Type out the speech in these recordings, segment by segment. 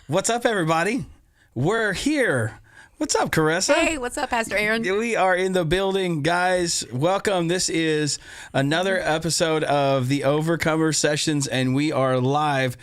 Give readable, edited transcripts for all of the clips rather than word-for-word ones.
What's up, everybody? We're here. What's up, Caressa? Hey, what's up, Pastor Aaron? We are in the building, guys. Welcome. This is another episode of the Overcomer Sessions, and we are live.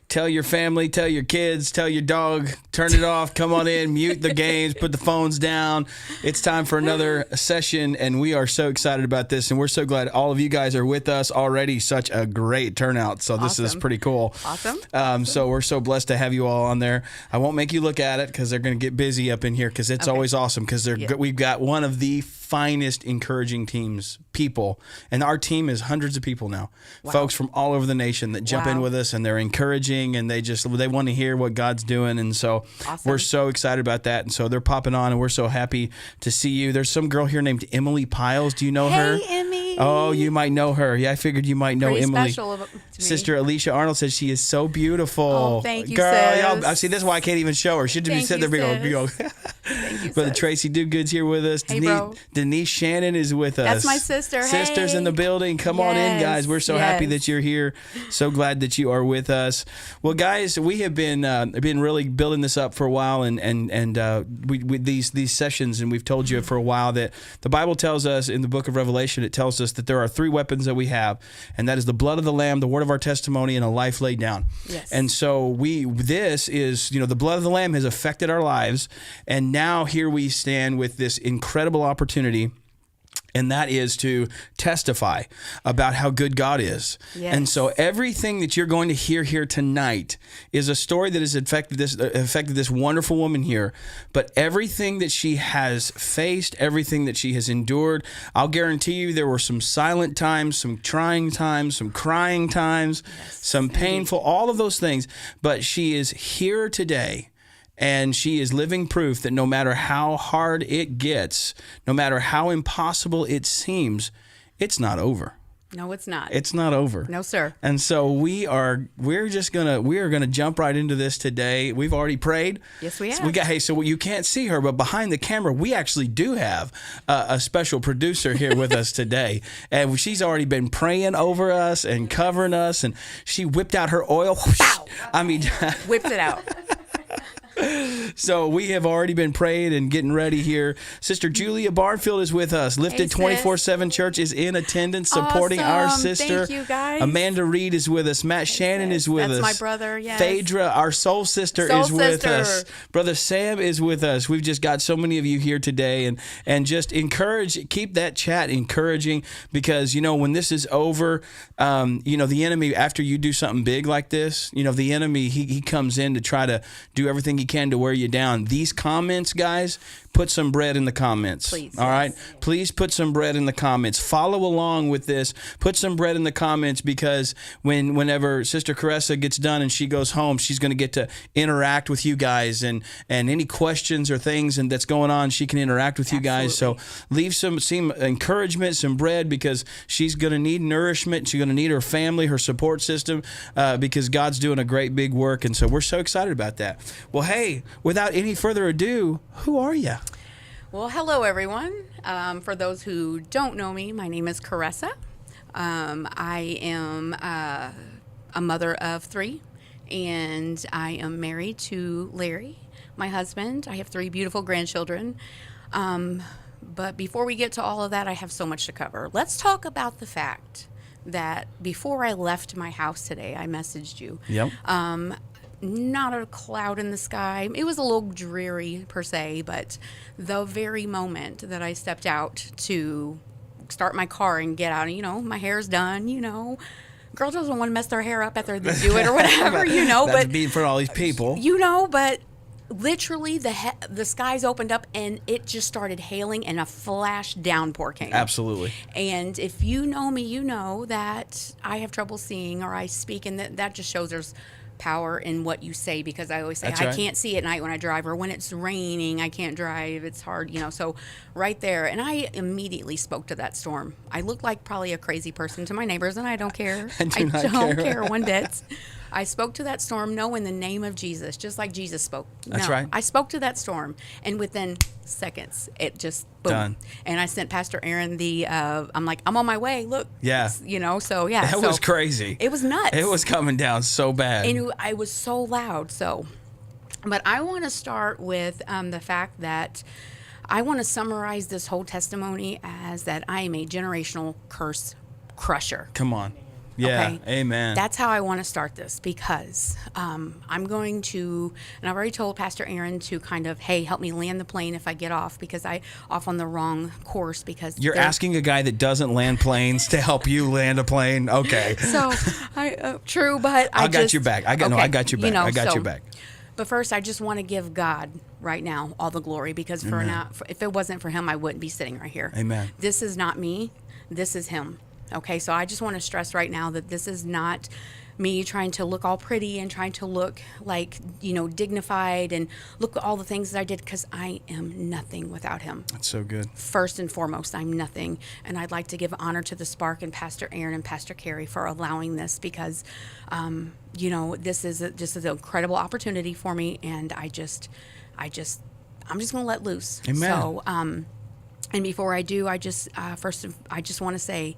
Tell your family, tell your kids, tell your dog, turn it off, come on in, mute the games, put the phones down. It's time for another session, and we are so excited about this, and we're so glad all of you guys are with us already. Such a great turnout, so this is pretty cool. Awesome. So we're so blessed to have you all on there. I won't make you look at it because they're going to get busy up in here because it's always awesome because we've got one of the finest encouraging people, and our team is hundreds of people now, folks from all over the nation that jump in with us, and they're encouraging, and they want to hear what God's doing, and so we're so excited about that, and so they're popping on, and we're so happy to see you. There's some girl here named Emily Piles. Do you know her? Hey, Emmy. Oh, you might know her. Yeah, I figured you might know Pretty Emily. Special to me. Sister Alicia Arnold says she is so beautiful. Oh, thank you, girl. sis. Y'all, I see. That's why I can't even show her. She'd be sitting there, be going. Thank you, Brother sis. Tracy Dugood's here with us. Hey, bro. Denise Shannon is with us. That's my sister. Sisters hey. in the building. Come on in, guys. We're so happy that you're here. So glad that you are with us. Well, guys, we have been really building this up for a while, and we these sessions, and we've told you for a while that the Bible tells us in the book of Revelation, it tells us that there are three weapons that we have, and that is the blood of the Lamb, the word of our testimony, and a life laid down. Yes. And so this is, the blood of the Lamb has affected our lives, and now here we stand with this incredible opportunity, and that is to testify about how good God is. Yes. And so everything that you're going to hear here tonight is a story that has affected this wonderful woman here. But everything that she has faced, everything that she has endured, I'll guarantee you there were some silent times, some trying times, some crying times, some painful, all of those things. But she is here today. And she is living proof that no matter how hard it gets, no matter how impossible it seems, it's not over. No, it's not. It's not over. No, sir. And so we are gonna jump right into this today. We've already prayed. Yes, we have. So you can't see her, but behind the camera, we actually do have a special producer here with us today, and she's already been praying over us and covering us, and she whipped out her oil. I mean, whipped it out. So we have already been praying and getting ready here. Sister Julia Barfield is with us. Lifted 24/7 Church is in attendance, supporting our sister. Thank you, guys. Amanda Reed is with us. Matt Shannon is with us. That's my brother, yes. Phaedra, our soul sister, is with us. Brother Sam is with us. We've just got so many of you here today, and just keep that chat encouraging, because, when this is over, the enemy, after you do something big like this, the enemy, he comes in to try to do everything he can to wear you down. These comments, guys, put some bread in the comments. Please. All right? Please put some bread in the comments. Follow along with this. Put some bread in the comments, because whenever Sister Caressa gets done and she goes home, she's going to get to interact with you guys, and any questions or things that's going on, she can interact with you guys. So leave some encouragement, some bread, because she's going to need nourishment. She's going to need her family, her support system, because God's doing a great big work, and so we're so excited about that. Well, hey, without any further ado, who are you? Well, hello, everyone. For those who don't know me, my name is Caressa. I am a mother of three, and I am married to Larry, my husband. I have three beautiful grandchildren. But before we get to all of that, I have so much to cover. Let's talk about the fact that before I left my house today, I messaged you. Yep. Not a cloud in the sky. It was a little dreary per se, but the very moment that I stepped out to start my car and get out, my hair's done, girls doesn't want to mess their hair up after they do it or whatever, That's but being for all these people. But literally the skies opened up and it just started hailing and a flash downpour came. Absolutely. And if you know me, you know that I have trouble seeing, or I speak, and that just shows there's power in what you say, because I always say I can't see at night when I drive, or when it's raining I can't drive, it's hard, so right there. And I immediately spoke to that storm. I look like probably a crazy person to my neighbors, and I don't care. I don't care one bit. I spoke to that storm, no, in the name of Jesus, just like Jesus spoke. That's right. I spoke to that storm, and within seconds, it just boom. Done. And I sent Pastor Aaron I'm like, I'm on my way. Look. Yeah. So yeah. That was crazy. It was nuts. It was coming down so bad. And I was so loud. So But I want to start with the fact that I want to summarize this whole testimony as that I am a generational curse crusher. Come on. Yeah. Okay? Amen. That's how I want to start this, because I'm going to, and I've already told Pastor Aaron to kind of, hey, help me land the plane if I get off, because I off on the wrong course. Because You're asking a guy that doesn't land planes to help you land a plane. Okay. So true, but I got your back. I got your back. I got your back. But first, I just want to give God right now all the glory, because if it wasn't for Him, I wouldn't be sitting right here. Amen. This is not me. This is Him. Okay, so I just want to stress right now that this is not me trying to look all pretty and trying to look like, dignified and look at all the things that I did, because I am nothing without Him. That's so good. First and foremost, I'm nothing. And I'd like to give honor to the Spark and Pastor Aaron and Pastor Carrie for allowing this, because, this is just an incredible opportunity for me. And I'm just going to let loose. Amen. So, and before I do, I just want to say,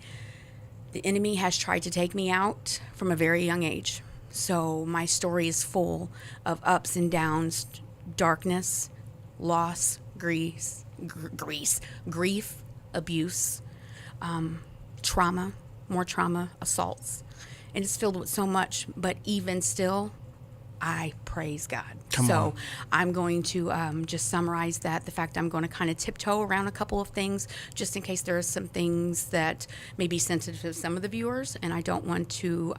the enemy has tried to take me out from a very young age. So my story is full of ups and downs, darkness, loss, grief, abuse, trauma, more trauma, assaults. And it's filled with so much, but even still, I praise God. So I'm going to just summarize that. The fact I'm going to kind of tiptoe around a couple of things, just in case there are some things that may be sensitive to some of the viewers, and I don't want to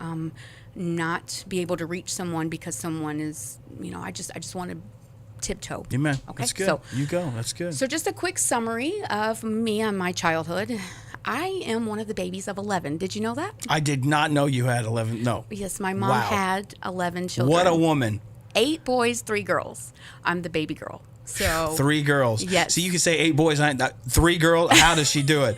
not be able to reach someone because someone is, I just want to tiptoe. Amen. Okay, That's good. So you go. That's good. So just a quick summary of me and my childhood. I am one of the babies of 11. Did you know that? I did not know you had 11. No. Yes, my mom Wow. had 11 children. What a woman. 8 boys, 3 girls. I'm the baby girl. So 3 girls. Yes. So you can say 8 boys, 3 girls. How does she do it?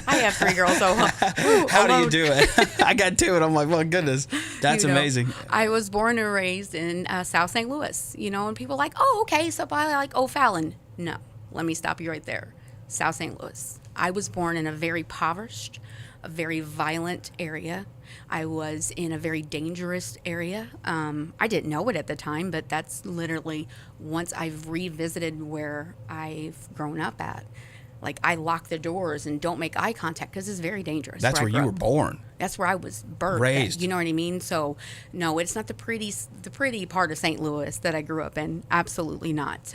I have 3 girls. So how do you do it? I got 2, and I'm like, well, goodness, that's amazing. I was born and raised in South St. Louis. And people are like, oh, okay, so probably like O'Fallon. No, let me stop you right there. South St. Louis. I was born in a very impoverished, a very violent area. I was in a very dangerous area. I didn't know it at the time, but that's literally once I've revisited where I've grown up at. Like, I lock the doors and don't make eye contact because it's very dangerous. That's where you were born. That's where I was birthed. Raised. You know what I mean? So, no, it's not the pretty part of St. Louis that I grew up in. Absolutely not.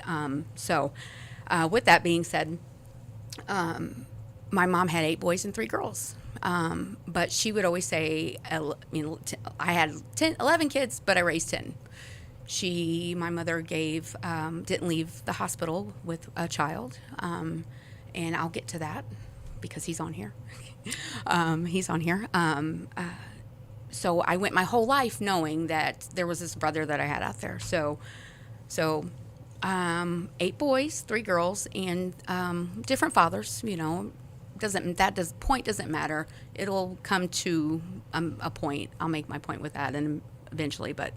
With that being said, my mom had 8 boys and 3 girls. But she would always say, I had 11 kids, but I raised 10. My mother didn't leave the hospital with a child. And I'll get to that because he's on here. So I went my whole life knowing that there was this brother that I had out there. So 8 boys, 3 girls, and different fathers. Point doesn't matter. It'll come to a point. I'll make my point with that, and eventually. But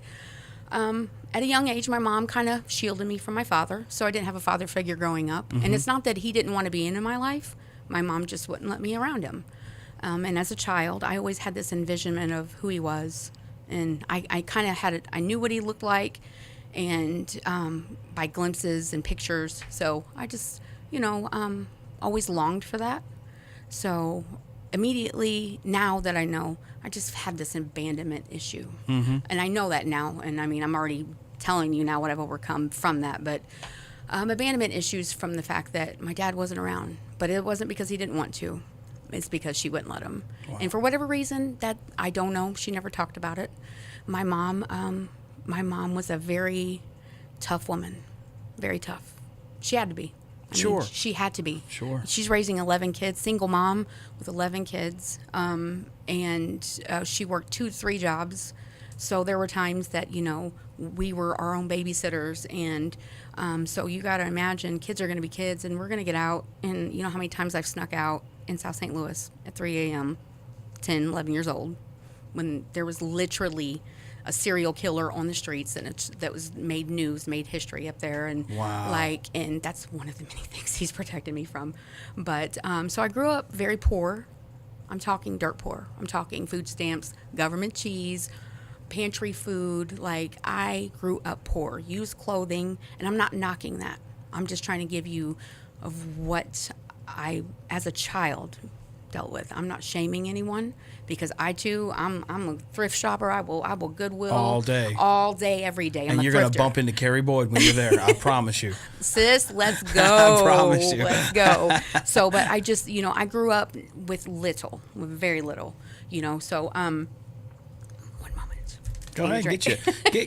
at a young age, my mom kind of shielded me from my father, so I didn't have a father figure growing up. Mm-hmm. And it's not that he didn't want to be in my life. My mom just wouldn't let me around him. And as a child, I always had this envisionment of who he was, and I kind of had it. I knew what he looked like, and by glimpses and pictures. So I just, always longed for that. So immediately, now that I know, I just had this abandonment issue. Mm-hmm. And I know that now. And I'm already telling you now what I've overcome from that. But abandonment issues from the fact that my dad wasn't around. But it wasn't because he didn't want to. It's because she wouldn't let him. Wow. And for whatever reason, that I don't know. She never talked about it. My mom was a very tough woman. Very tough. She had to be. She had to be. Sure. She's raising 11 kids, single mom with 11 kids, and she worked 2 to 3 jobs. So there were times that, we were our own babysitters, and so you got to imagine kids are going to be kids, and we're going to get out. And you know how many times I've snuck out in South St. Louis at 3 a.m., 10, 11 years old, when there was literally a serial killer on the streets, and that was made history up there, and wow. And that's one of the many things he's protected me from. But so I grew up very poor. I'm talking dirt poor. I'm talking food stamps, government cheese, pantry food. Like, I grew up poor, used clothing, and I'm not knocking that. I'm just trying to give you of what I, as a child, dealt with. I'm not shaming anyone, because I too, I'm a thrift shopper. I will Goodwill all day, every day. And you're going to bump into Carrie Boyd when you're there. I promise you. Sis, let's go. I promise you. Let's go. So, but I just, I grew up with very little, so, one moment. Go ahead,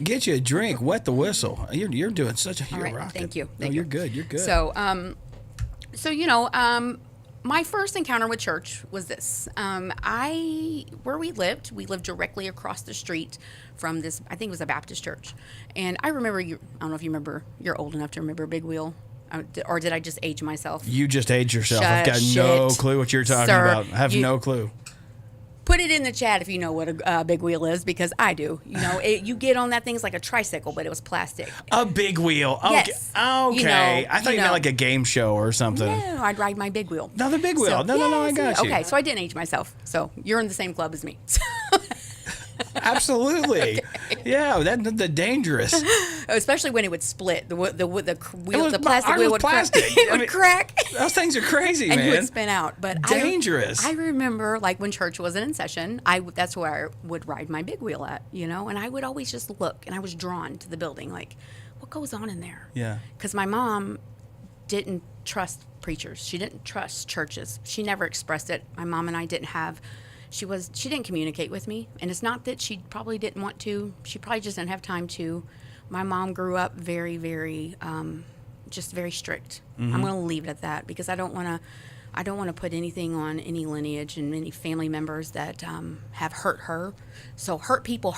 get you a drink. Wet the whistle. You're doing such a, you're right, rocking. thank you. You're good. You're good. So, my first encounter with church was this. Where we lived directly across the street from this, I think it was a Baptist church. And I remember, I don't know if you remember, you're old enough to remember Big Wheel, or did I just age myself? You just aged yourself. I've got no clue what you're talking about. I have no clue. Put it in the chat if you know what a big wheel is, because I do. You get on that thing, it's like a tricycle, but it was plastic. A big wheel. Okay. Yes. Okay. I thought you meant like a game show or something. No, I'd ride my big wheel. No, the big wheel. No, I got you. Okay, so I didn't age myself. So you're in the same club as me. Absolutely. Okay. Yeah, that's the dangerous. Especially when it would split. The plastic wheel would plastic. It would crack. Those things are crazy, and man. And you would spin out. But dangerous. I remember, like, when church wasn't in session, that's where I would ride my big wheel at, and I would always just look, and I was drawn to the building, like, what goes on in there? Yeah. Because my mom didn't trust preachers. She didn't trust churches. She never expressed it. My mom and I didn't have... She didn't communicate with me, and it's not that she probably didn't want to. She probably just didn't have time to. My mom grew up very, very, just very strict. Mm-hmm. I'm going to leave it at that, because I don't want to put anything on any lineage and any family members that have hurt her. So hurt people.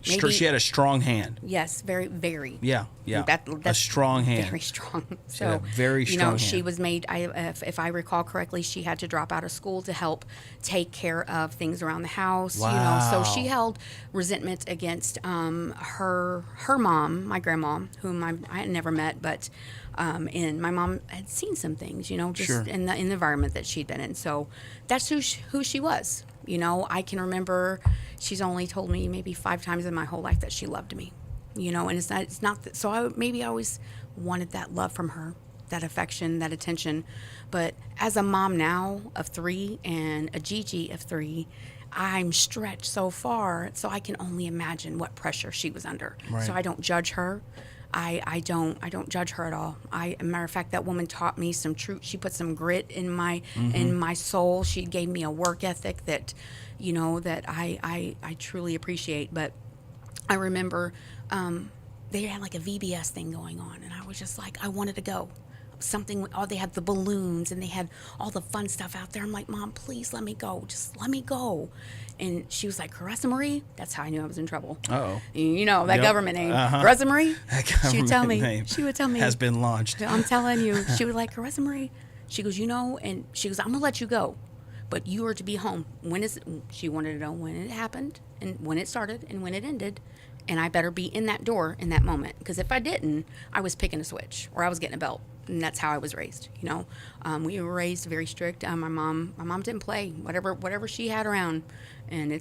Maybe, she had a strong hand. Yes, very, very. Yeah. That's a strong hand. Very strong. So very strong hand. She was made, if I recall correctly, she had to drop out of school to help take care of things around the house. Wow. So she held resentment against her mom, my grandma, whom I had never met, but and my mom had seen some things, just sure. in the environment that she'd been in. So that's who she was. I can remember she's only told me maybe 5 times in my whole life that she loved me. And it's not that, so I always wanted that love from her, that affection, that attention. But as a mom now of 3 and a Gigi of 3, I'm stretched so far, so I can only imagine what pressure she was under. Right. So I don't judge her. I don't judge her at all. As a matter of fact, that woman taught me some truth. She put some grit in my soul. She gave me a work ethic that, that I truly appreciate. But I remember they had like a VBS thing going on, and I was just like, I wanted to go. They had the balloons and they had all the fun stuff out there. I'm like, Mom, please let me go. Just let me go. And she was like, Caressa Marie. That's how I knew I was in trouble. Uh-oh. That government name. Caressa Marie. She would tell me. Has been launched. I'm telling you. She was like, Caressa Marie. She goes, and she goes, I'm going to let you go. But you are to be home. She wanted to know when it happened and when it started and when it ended. And I better be in that door in that moment. Because if I didn't, I was picking a switch or I was getting a belt. And that's how I was raised, We were raised very strict. My mom didn't play whatever she had around. And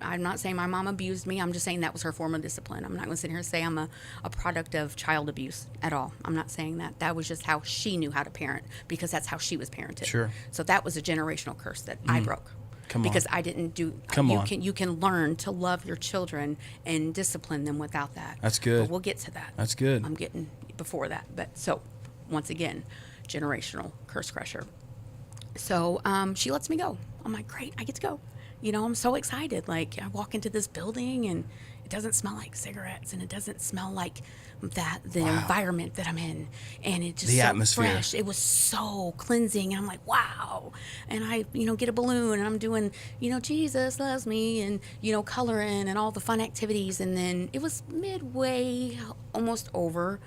I'm not saying my mom abused me. I'm just saying that was her form of discipline. I'm not going to sit here and say I'm a product of child abuse at all. I'm not saying that. That was just how she knew how to parent, because that's how she was parented. Sure. So that was a generational curse that I broke. Come on. Because I didn't do. You can learn to love your children and discipline them without that. That's good. But we'll get to that. That's good. I'm getting before that. But so, once again, generational curse crusher. So she lets me go. I'm like, great, I get to go. I'm so excited. Like, I walk into this building and it doesn't smell like cigarettes and it doesn't smell like the environment that I'm in, and it just the so atmosphere. Fresh. It was so cleansing, and I'm like, wow. And I get a balloon and I'm doing Jesus loves me, and coloring and all the fun activities. And then it was midway, almost over,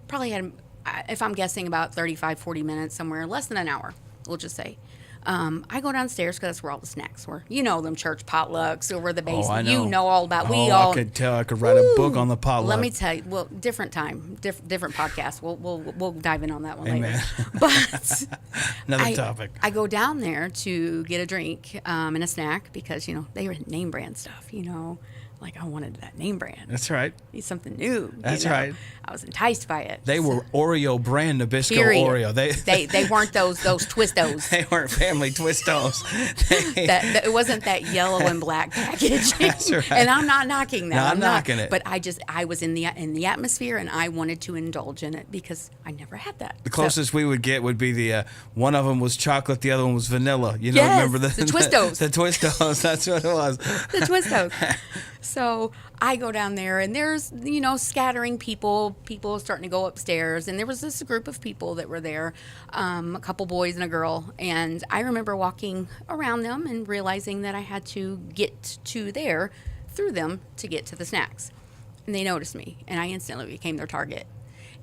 probably had, if I'm guessing, about 35-40 minutes, somewhere less than an hour, we'll just say. I go downstairs because that's where all the snacks were. Them church potlucks over the basement. I know. All about. I could tell. I could write a book on the potluck. Let me tell you. Well, different time, different podcast. We'll dive in on that one Amen. later. But another topic. I go down there to get a drink and a snack because they were name brand stuff. Like, I wanted that name brand. That's right. Need something new. That's right. I was enticed by it. They were Oreo brand Nabisco Period. Oreo. They weren't those Twistos. They weren't family Twistos. It wasn't that yellow and black package. That's right. And I'm not knocking that. No, I'm knocking it. But I was in the atmosphere, and I wanted to indulge in it because I never had that. The closest we would get would be the one of them was chocolate, the other one was vanilla. You know, Yes, remember the Twistos. The Twistos. That's what it was. The Twistos. So I go down there, and there's, scattering people starting to go upstairs, and there was this group of people that were there, a couple boys and a girl, and I remember walking around them and realizing that I had to get to there through them to get to the snacks. And they noticed me, and I instantly became their target.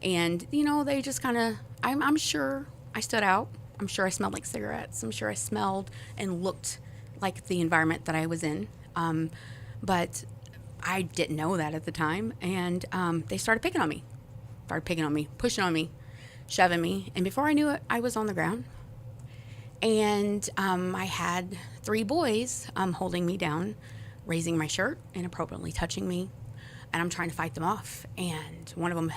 And, they just kind of, I'm sure I stood out. I'm sure I smelled like cigarettes. I'm sure I smelled and looked like the environment that I was in. But I didn't know that at the time. And they started picking on me, pushing on me, shoving me. And before I knew it, I was on the ground. And I had 3 boys holding me down, raising my shirt, inappropriately touching me. And I'm trying to fight them off. And one of them,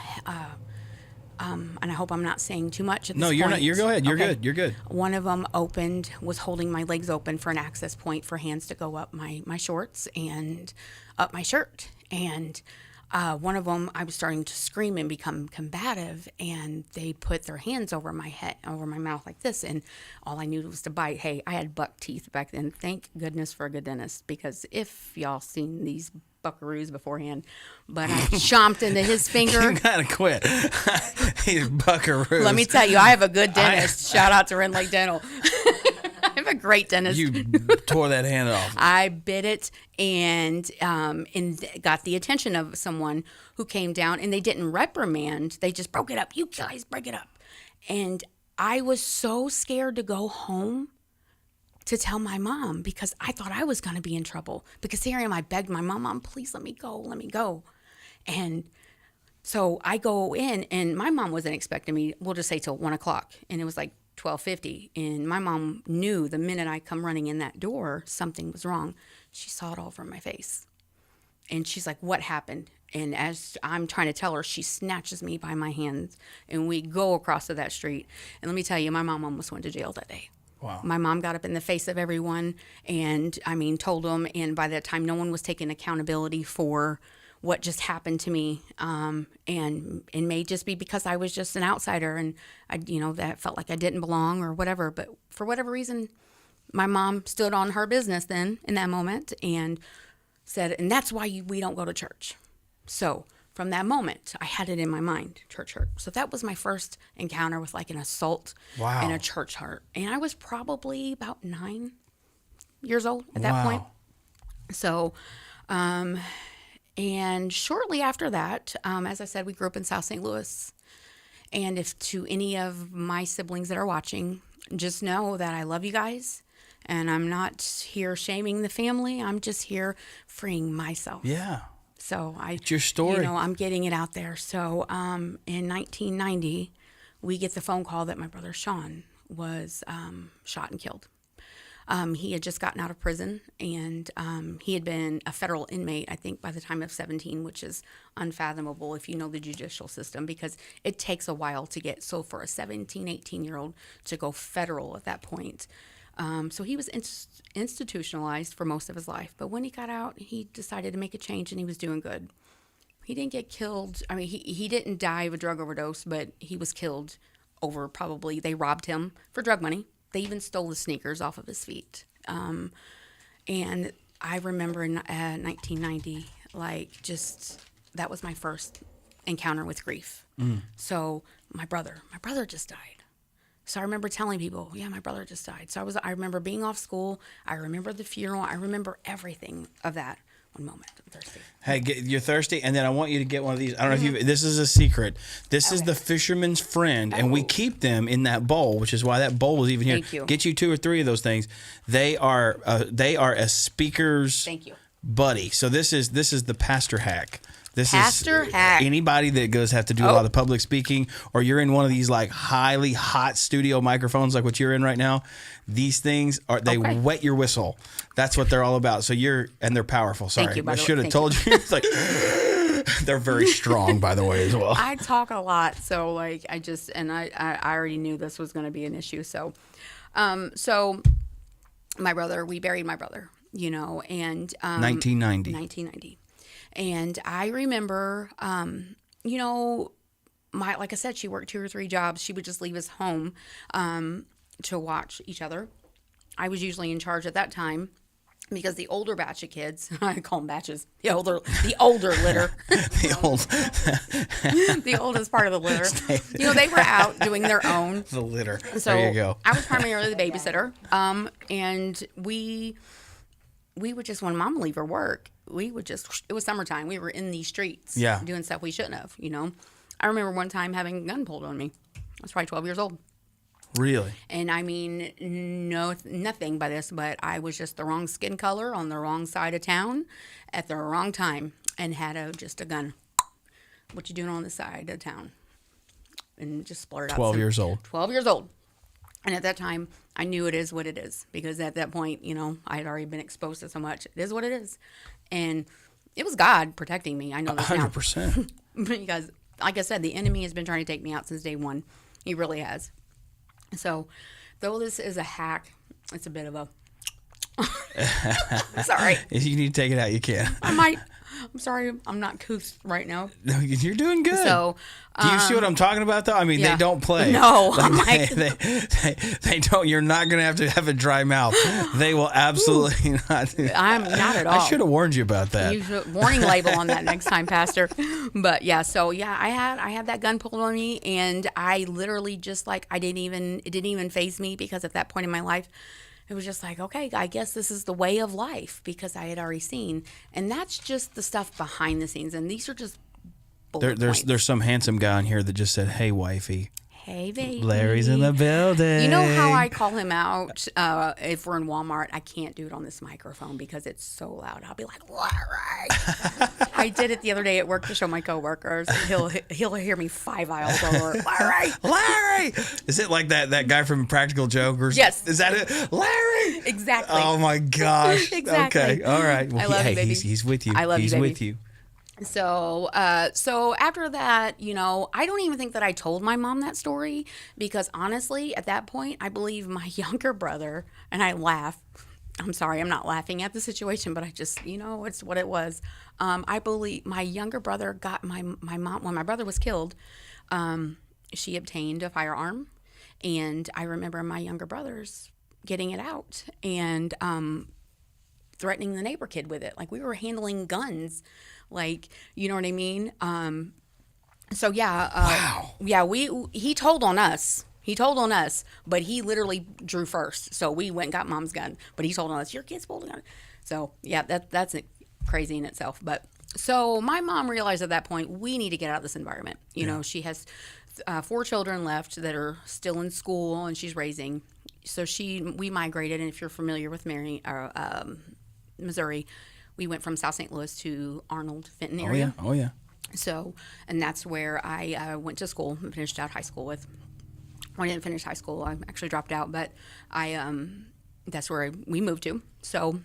and I hope I'm not saying too much at this point. No, you're not. Go ahead. You're Okay. good. You're good. One of them was holding my legs open for an access point for hands to go up my shorts and up my shirt. And one of them, I was starting to scream and become combative, and they put their hands over my head, over my mouth like this, and all I knew was to bite. Hey, I had buck teeth back then. Thank goodness for a good dentist, because if y'all seen these buckaroos beforehand, but I chomped into his finger. You gotta quit. These buckaroos. Let me tell you, I have a good dentist. Shout out to Red Lake Dental. I have a great dentist. You tore that hand off. I bit it and got the attention of someone who came down, and they didn't reprimand. They just broke it up. You guys break it up. And I was so scared to go home to tell my mom, because I thought I was going to be in trouble. Because here I am, I begged my mom, please let me go. And so I go in, and my mom wasn't expecting me, we'll just say till 1 o'clock. And it was like 12:50. And my mom knew the minute I come running in that door, something was wrong. She saw it all over my face. And she's like, what happened? And as I'm trying to tell her, she snatches me by my hands, and we go across to that street. And let me tell you, my mom almost went to jail that day. Wow. My mom got up in the face of everyone and, told them. And by that time, no one was taking accountability for what just happened to me. And it may just be because I was just an outsider, and that felt like I didn't belong or whatever. But for whatever reason, my mom stood on her business then in that moment and said, and that's why we don't go to church. So from that moment, I had it in my mind, church hurt. So that was my first encounter with like an assault and a church hurt. And I was probably about 9 years old at that point. So, and shortly after that, as I said, we grew up in South St. Louis. And if to any of my siblings that are watching, just know that I love you guys. And I'm not here shaming the family. I'm just here freeing myself. Yeah. So it's your story. I'm getting it out there. So in 1990, we get the phone call that my brother Sean was shot and killed. He had just gotten out of prison, and he had been a federal inmate, I think, by the time of 17, which is unfathomable if you know the judicial system, because it takes a while to get. So for a 17, 18-year-old to go federal at that point. So he was institutionalized for most of his life. But when he got out, he decided to make a change, and he was doing good. He didn't get killed. I mean, he didn't die of a drug overdose, but he was killed over probably, they robbed him for drug money. They even stole the sneakers off of his feet. And I remember in 1990, that was my first encounter with grief. So my brother just died. So I remember telling people, yeah, my brother just died. So I remember being off school. I remember the funeral. I remember everything of that. One moment, I'm thirsty. Hey, you're thirsty, and then I want you to get one of these. I don't know if you. This is a secret. This is the Fisherman's Friend, and we keep them in that bowl, which is why that bowl is even here. Thank you. Get you 2 or 3 of those things. They are a speaker's Thank you. buddy. So this is the pastor hack. This Pastor is hack. anybody that goes have to do a lot of public speaking, or you're in one of these like highly hot studio microphones like what you're in right now. These things they wet your whistle. That's what they're all about. So they're powerful. Sorry, Thank you, by I the way. should have Thank told you. It's like they're very strong, by the way, as well. I talk a lot, so like I already knew this was going to be an issue. So, we buried my brother, and 1990. And I remember, like I said, she worked 2 or 3 jobs. She would just leave us home to watch each other. I was usually in charge at that time because the older batch of kids, I call them batches, the older litter, the oldest part of the litter, they were out doing their own. The litter. So there you go. I was primarily the babysitter, and we would just, when Mom would leave her work, it was summertime. We were in these streets doing stuff we shouldn't have, I remember one time having a gun pulled on me. I was probably 12 years old. Really? And I mean, nothing by this, but I was just the wrong skin color on the wrong side of town at the wrong time and had just a gun. What you doing on the side of town? And just blurted out. 12 years old. 12 years old. And at that time, I knew it is what it is, because at that point, I had already been exposed to so much. It is what it is. And it was God protecting me. I know this 100%. Because, like I said, the enemy has been trying to take me out since day one. He really has. So, though this is a hack, it's a bit of a... Sorry. If you need to take it out, you can. I'm sorry, I'm not couth right now. No, you're doing good. So, do you see what I'm talking about, though? I mean, they don't play. No, they don't. You're not going to have a dry mouth. They will absolutely not. I'm not at all. I should have warned you about that. You should warning label on that next time, Pastor. But yeah, so yeah, I had that gun pulled on me, and I literally just it didn't even faze me, because at that point in my life, it was just like, okay, I guess this is the way of life, because I had already seen. And that's just the stuff behind the scenes. And these are just bullet points. There's some handsome guy on here that just said, "Hey, wifey." Hey, baby. Larry's in the building. You know how I call him out if we're in Walmart? I can't do it on this microphone because it's so loud. I'll be like, Larry. I did it the other day at work to show my coworkers. He'll hear me 5 aisles over. Larry. Larry. Is it like that guy from Practical Jokers? Yes. Is that it? Larry. Exactly. Oh my gosh. Exactly. Okay. All right. Well, I love you, baby. He's with you. I love he's you, baby. with you. So after that, I don't even think that I told my mom that story, because honestly, at that point, I believe my younger brother, and I laugh. I'm sorry, I'm not laughing at the situation, but I just, it's what it was. I believe my younger brother got my mom, when my brother was killed, she obtained a firearm, and I remember my younger brothers getting it out and threatening the neighbor kid with it. Like, we were handling guns. Like, you know what I mean? So yeah, wow. Yeah, he told on us. He told on us, but he literally drew first. So we went and got Mom's gun, but he told on us, your kid's pulled a gun. So yeah, that's crazy in itself. But so my mom realized at that point, we need to get out of this environment. You know, she has 4 children left that are still in school, and she's raising. So we migrated, and if you're familiar with Missouri, we went from South St. Louis to Arnold, Fenton area. Oh yeah. So, and that's where I went to school and finished out high school with. Well, I didn't finish high school. I actually dropped out, but that's where we moved to. So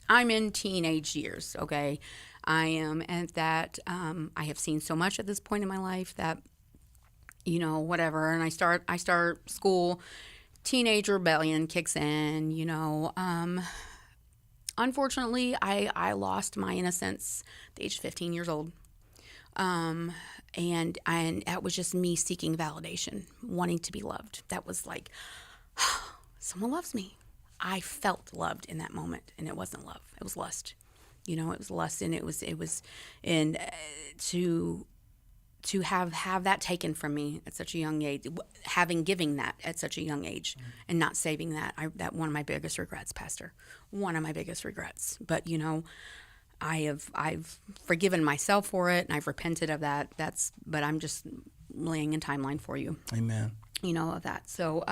I'm in teenage years, okay? I am at that, I have seen so much at this point in my life that, whatever. And I start school, teenage rebellion kicks in, Unfortunately, I lost my innocence at the age of 15 years old. And that was just me seeking validation, wanting to be loved. That was like, someone loves me. I felt loved in that moment, and it wasn't love. It was lust. It was lust, and it was to have that taken from me at such a young age, giving that at such a young age, and not saving that. That one of my biggest regrets, Pastor. One of my biggest regrets. But I've forgiven myself for it, and I've repented of that. But I'm just laying a timeline for you. Amen. Of that. So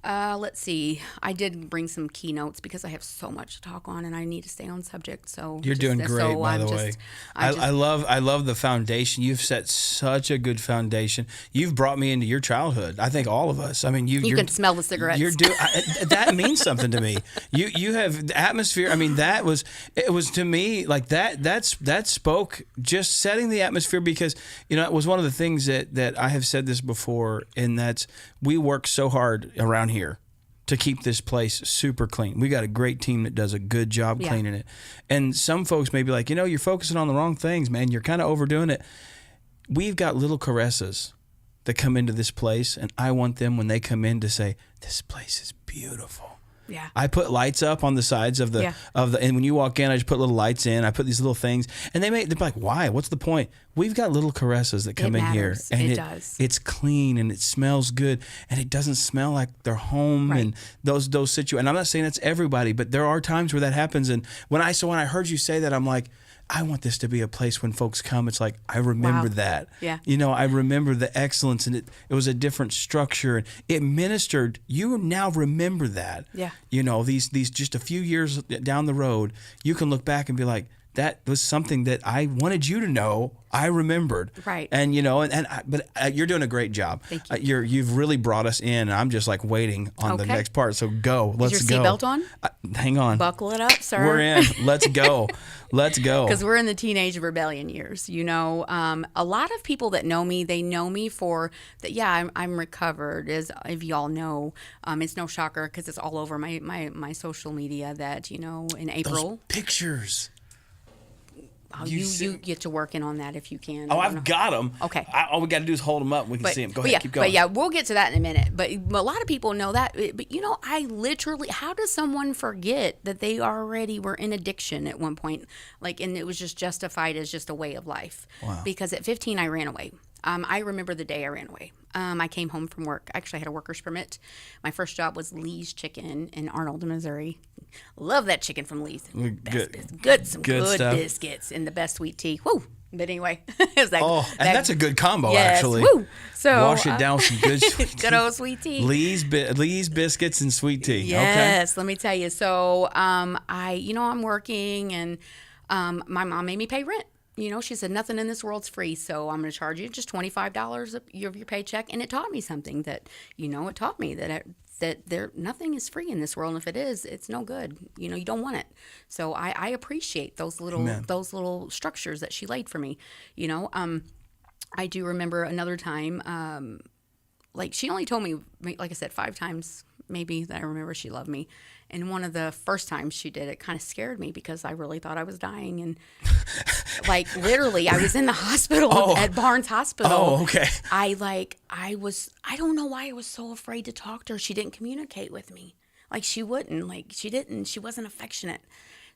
Let's see. I did bring some keynotes because I have so much to talk on and I need to stay on subject. So You're doing great, by the way. I love the foundation. You've set such a good foundation. You've brought me into your childhood. I think all of us. I mean, you can smell the cigarettes. That means something to me. You have the atmosphere. I mean, it was to me like that spoke, just setting the atmosphere, because it was one of the things that I have said this before, and that's, we work so hard around here to keep this place super clean. We got a great team that does a good job cleaning it. And some folks may be like, you're focusing on the wrong things, man. You're kind of overdoing it. We've got little Caressas that come into this place, and I want them, when they come in, to say, this place is beautiful. Yeah. I put lights up on the sides of the and when you walk in, I just put little lights in. I put these little things, and they're like, why? What's the point? We've got little Caressas that come in here, and it does. It's clean and it smells good, and it doesn't smell like their home. Right. And those situations. And I'm not saying that's everybody, but there are times where that happens. And when I heard you say that, I'm like, I want this to be a place when folks come, it's like, I remember that. Yeah. I remember the excellence, and it was a different structure, and it ministered. You now remember that. Yeah. These just a few years down the road, you can look back and be like, that was something that I wanted you to know. I remembered. Right. And but you're doing a great job. Thank you. You've really brought us in, and I'm just like waiting on the next part. So go. Let's go. Is your seatbelt on? Hang on. Buckle it up, sir. We're in. Let's go. Let's go. Because we're in the teenage rebellion years. A lot of people that know me, they know me for that. Yeah, I'm recovered. As if y'all know, it's no shocker because it's all over my social media that in April. Those pictures. You get to working on that if you can. Oh, I've got them. Okay. All we got to do is hold them up. We can see them. Go ahead. Keep going. But yeah, we'll get to that in a minute. But a lot of people know that. But I literally, how does someone forget that they already were in addiction at one point? And it was just justified as just a way of life. Wow. Because at 15, I ran away. I remember the day I ran away. I came home from work. Actually, I had a worker's permit. My first job was Lee's Chicken in Arnold, Missouri. Love that chicken from Lee's. Some good stuff. Biscuits and the best sweet tea. Woo! But anyway, it was like, and that's a good combo, yes, actually. Woo! So wash it down with some good sweet tea. Good old sweet tea. Lee's Biscuits and sweet tea. Yes, let me tell you. So I'm working, and my mom made me pay rent. She said, nothing in this world's free, so I'm going to charge you just $25 of your paycheck. And it taught me something that, it taught me that nothing is free in this world. And if it is, it's no good. You don't want it. So I appreciate those little structures that she laid for me. I do remember another time, she only told me, like I said, 5 times maybe that I remember she loved me. And one of the first times she did, it kind of scared me because I really thought I was dying. And literally, I was in the hospital at Barnes Hospital. Oh, okay. I don't know why I was so afraid to talk to her. She didn't communicate with me. She wouldn't. She wasn't affectionate.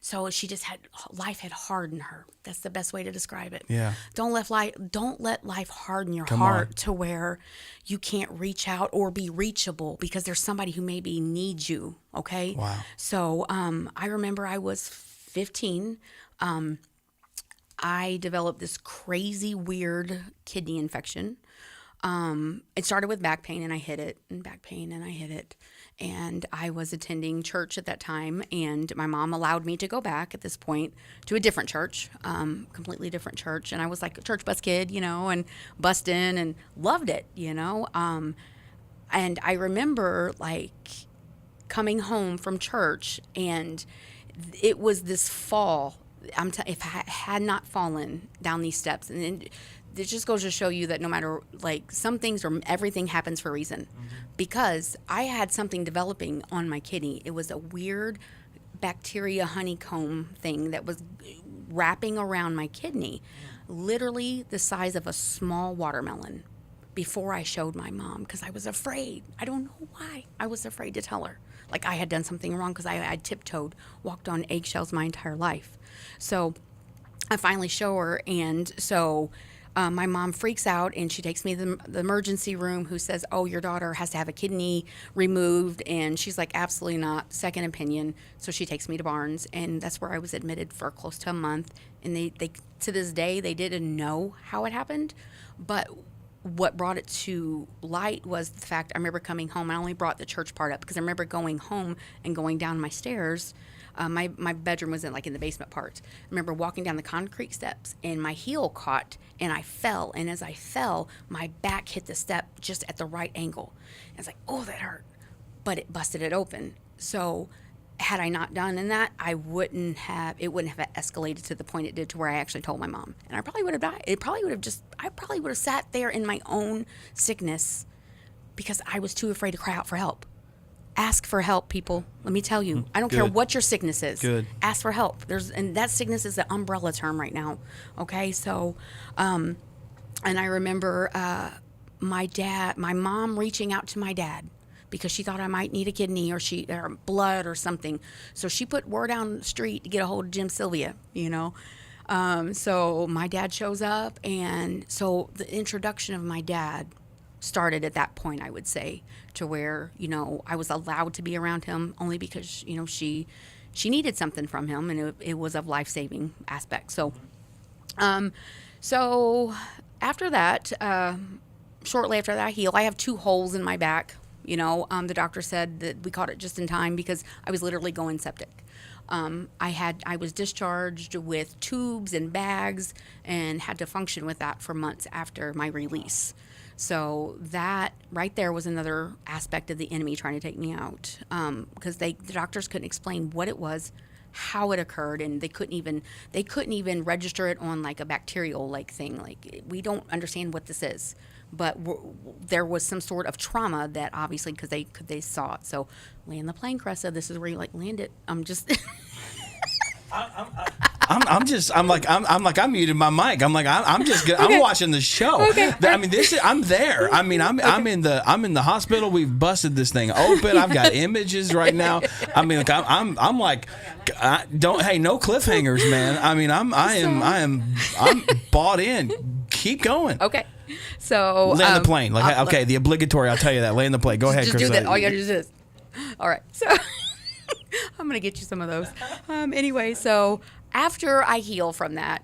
So she just life had hardened her. That's the best way to describe it. Yeah. Don't let life harden your heart to where you can't reach out or be reachable because there's somebody who maybe needs you. Okay. Wow. So I remember I was 15. I developed this crazy weird kidney infection. It started with back pain, and I hid it, and back pain, and I hid it. And I was attending church at that time, and my mom allowed me to go back at this point to a different church, completely different church. And I was like a church bus kid, and bussed in and loved it, And I remember coming home from church, and it was this fall. If I had not fallen down these steps, and it just goes to show you that no matter some things or everything happens for a reason. Mm-hmm. Because I had something developing on my kidney. It was a weird bacteria honeycomb thing that was wrapping around my kidney, literally the size of a small watermelon. Before I showed my mom, because I was afraid. I don't know why. I was afraid to tell her. I had done something wrong because I had tiptoed, walked on eggshells my entire life. So I finally show her, and so my mom freaks out, and she takes me to the emergency room, who says, oh, your daughter has to have a kidney removed. And she's like, absolutely not, second opinion. So she takes me to Barnes, and that's where I was admitted for close to a month. And they to this day, they didn't know how it happened. But what brought it to light was the fact I remember coming home. I only brought the church part up because I remember going home and going down my stairs. My bedroom was in the basement part. I remember walking down the concrete steps and my heel caught and I fell. And as I fell, my back hit the step just at the right angle. I was like, oh, that hurt. But it busted it open. So had I not done that, it wouldn't have escalated to the point it did to where I actually told my mom. And I probably would have died. I probably would have sat there in my own sickness because I was too afraid to cry out for help. Ask for help, people. Let me tell you. I don't care what your sickness is. Good. Ask for help. And that sickness is the umbrella term right now. Okay? So, and I remember my mom reaching out to my dad because she thought I might need a kidney or blood or something. So she put word on the street to get a hold of Jim Sylvia, So my dad shows up, and so the introduction of my dad started at that point, I would say, to where, I was allowed to be around him only because, she needed something from him, and it was of life-saving aspect. So, so after that, shortly after that I healed, I have 2 holes in my back. The doctor said that we caught it just in time because I was literally going septic. I was discharged with tubes and bags and had to function with that for months after my release. So that right there was another aspect of the enemy trying to take me out, because the doctors couldn't explain what it was, how it occurred, and they couldn't even register it on like a bacterial thing. Like, we don't understand what this is, but there was some sort of trauma that obviously because they saw it. So land the plane, Caressa. This is where you land it. I'm just. I'm muted my mic. I'm watching the show. Okay. I mean, I'm there. I mean, I'm in the hospital. We've busted this thing open. I've got images right now. I mean, I'm no cliffhangers, man. I mean, I'm bought in. Keep going. Okay. So land the plane. The obligatory. I'll tell you that. Land the plane. Go ahead, just Chris. Do that. All you gotta do is this. All right. So I'm gonna get you some of those. Anyway, so after I heal from that,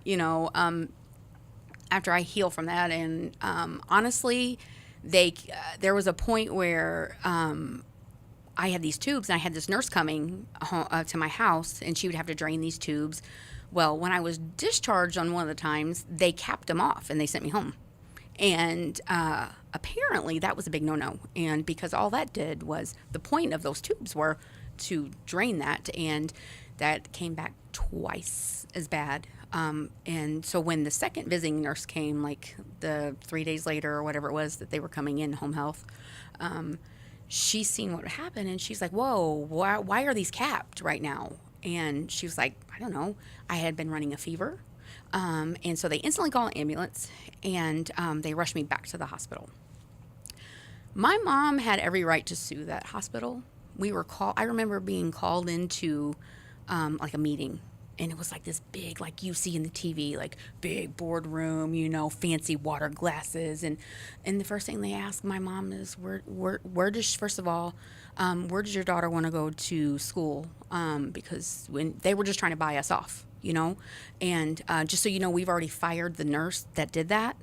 and honestly, there was a point where I had these tubes, and I had this nurse coming to my house, and she would have to drain these tubes. Well, when I was discharged on one of the times, they capped them off, and they sent me home. And apparently that was a big no-no. And because all that did was, the point of those tubes were to drain that, and that came back twice as bad. And so when the second visiting nurse came, like the 3 days later or whatever it was that they were coming in, home health, she seen what happened, and she's like, whoa, why are these capped right now? And she was like, I don't know. I had been running a fever. And so they instantly called an ambulance, and they rushed me back to the hospital. My mom had every right to sue that hospital. I remember being called into like a meeting, and it was like this big, like you see in the TV, like big boardroom, fancy water glasses. And the first thing they asked my mom is, where does your daughter want to go to school? Because when they were just trying to buy us off, and just so you know, we've already fired the nurse that did that,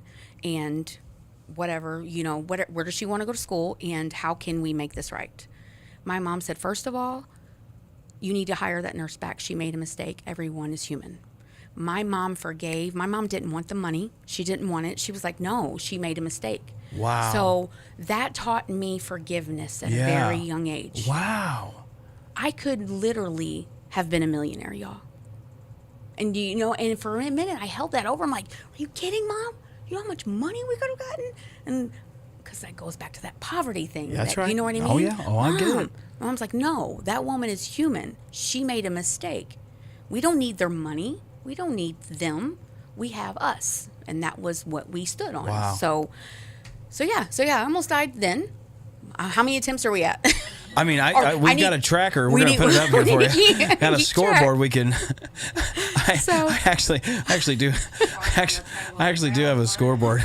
and whatever, where does she want to go to school, and how can we make this right? My mom said, first of all, you need to hire that nurse back. She made a mistake. Everyone is human. My mom forgave. My mom didn't want the money. She didn't want it. She was like, no, she made a mistake. Wow. So that taught me forgiveness at a very young age. Wow. I could literally have been a millionaire, y'all. And and for a minute I held that over. I'm like, are you kidding, Mom? You know how much money we could have gotten? And because that goes back to that poverty thing. That's right. You know what I mean? Oh, yeah. Oh, I get it. Mom's like, no, that woman is human. She made a mistake. We don't need their money. We don't need them. We have us. And that was what we stood on. Wow. So yeah, I almost died then. How many attempts are we at? I mean, we've got a tracker. We're going to put it up here for you. Got a scoreboard we can. I actually do have a scoreboard.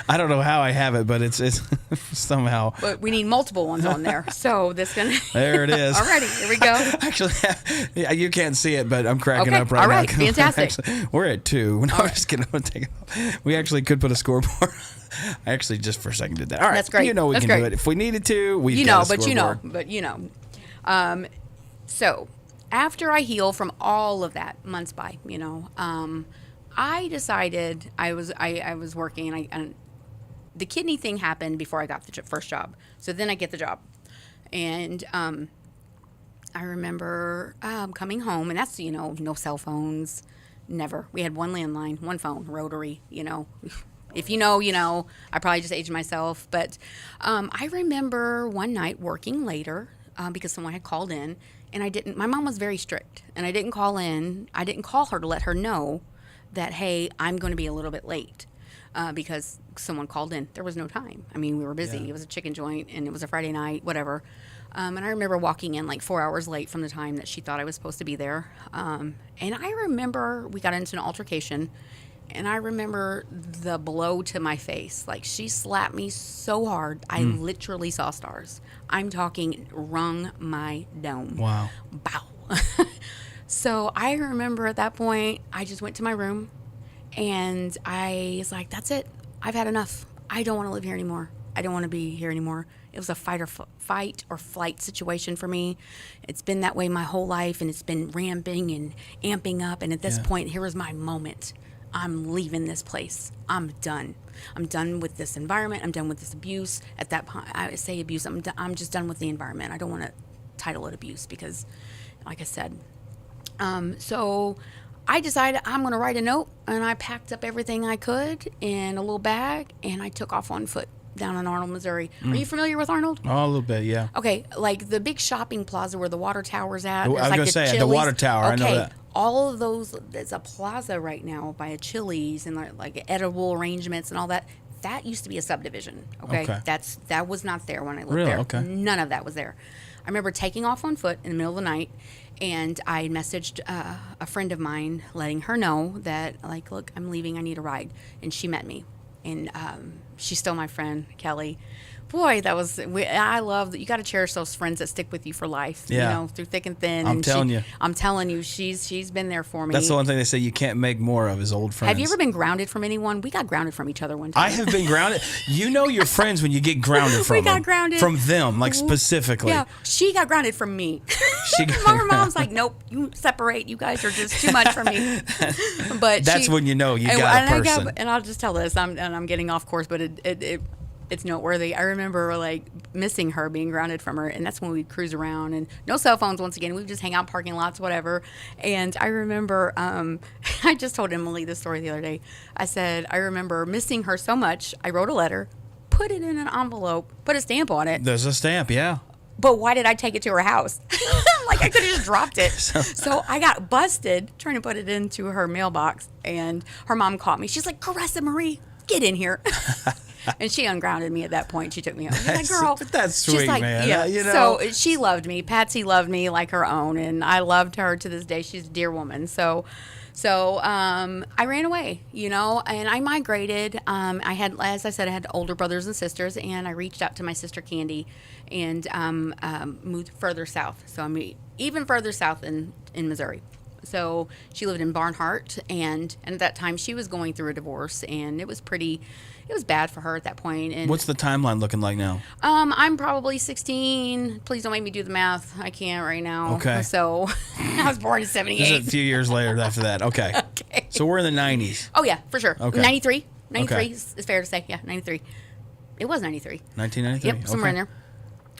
I don't know how I have it, but it's somehow. But we need multiple ones on there. So There it is. Alrighty, here we go. Actually, yeah, you can't see it, but I'm cracking up right all now. right, fantastic. Actually, we're at 2. No, I'm just kidding. I'm take it off. We actually could put a scoreboard. I actually just for a second did that. All right, that's great. You know we can do it if we needed to. We've got a scoreboard. So after I heal from all of that, months by, I decided I was working, and the kidney thing happened before I got the first job. So then I get the job, and I remember coming home, and that's no cell phones, never. We had one landline, one phone, rotary. If you know, I probably just aged myself. But I remember one night working later because someone had called in, and my mom was very strict, and I didn't call in. I didn't call her to let her know that, hey, I'm going to be a little bit late because someone called in. There was no time. I mean, we were busy. Yeah. It was a chicken joint, and it was a Friday night, whatever. And I remember walking in like 4 hours late from the time that she thought I was supposed to be there. And I remember we got into an altercation, and I remember the blow to my face. Like, she slapped me so hard, I literally saw stars. I'm talking wrung my dome. Wow. Bow. So I remember at that point, I just went to my room, and I was like, that's it. I've had enough. I don't want to live here anymore. I don't want to be here anymore. It was a fight or flight situation for me. It's been that way my whole life, and it's been ramping and amping up. And at this point, here was my moment. I'm leaving this place. I'm done. I'm done with this environment. I'm done with this abuse. At that point, I say abuse. I'm just done with the environment. I don't want to title it abuse because, like I said. So I decided I'm going to write a note, and I packed up everything I could in a little bag, and I took off on foot down in Arnold, Missouri. Are you familiar with Arnold? Oh, a little bit, yeah. Okay, like the big shopping plaza where the water tower's at. I was going to say, the water tower, I know that. All of those, there's a plaza right now by a Chili's and like edible arrangements and all that. That used to be a subdivision, okay? That was not there when I lived there. Okay. None of that was there. I remember taking off on foot in the middle of the night, and I messaged a friend of mine letting her know that, like, look, I'm leaving, I need a ride. And she met me. And she's still my friend, Kelly. Boy, I love that. You got to cherish those friends that stick with you for life. Yeah. Through thick and thin. I'm telling you, she's been there for me. That's the one thing they say you can't make more of is old friends. Have you ever been grounded from anyone? We got grounded from each other one time. I have been grounded. You know your friends when you get grounded from them. We got grounded from them, like specifically. Yeah, she got grounded from me. Her mom's like, nope, you separate. You guys are just too much for me. But that's when you know you got a person. And I'll just tell this. I'm getting off course, but it's noteworthy. I remember like missing her, being grounded from her, and that's when we'd cruise around and no cell phones. Once again, we'd just hang out in parking lots, whatever. And I remember, I just told Emily this story the other day. I said I remember missing her so much. I wrote a letter, put it in an envelope, put a stamp on it. There's a stamp, yeah. But why did I take it to her house? Like, I could have just dropped it. So I got busted trying to put it into her mailbox, and her mom caught me. She's like, Caressa Marie, get in here. And she ungrounded me at that point. She took me home. She's like, girl. That's sweet, like, man. Yeah. So she loved me. Patsy loved me like her own, and I loved her to this day. She's a dear woman. So I ran away, and I migrated. I had, as I said, I had older brothers and sisters, and I reached out to my sister Candy and moved further south. So I'm even further south in Missouri. So she lived in Barnhart, and at that time she was going through a divorce, and it was bad for her at that point. And what's the timeline looking like now? I'm probably 16. Please don't make me do the math. I can't right now. Okay. So I was born in 78. This is a few years later after that. Okay. Okay. So we're in the 90s. Oh, yeah, for sure. Okay. 93. 93 Okay. is fair to say. Yeah, 93. It was 93. 1993? Yep, somewhere in there.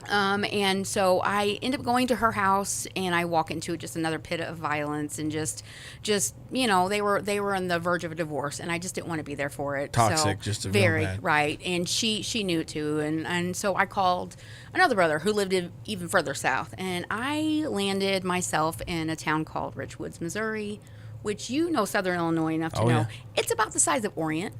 And so I end up going to her house, and I walk into just another pit of violence, and just they were on the verge of a divorce, and I just didn't want to be there for it. Toxic, so, just a very real bad. right, and she knew it too, and so I called another brother who lived even further south, and I landed myself in a town called Rich Woods, Missouri, which Southern Illinois enough to know. Yeah. It's about the size of Orient,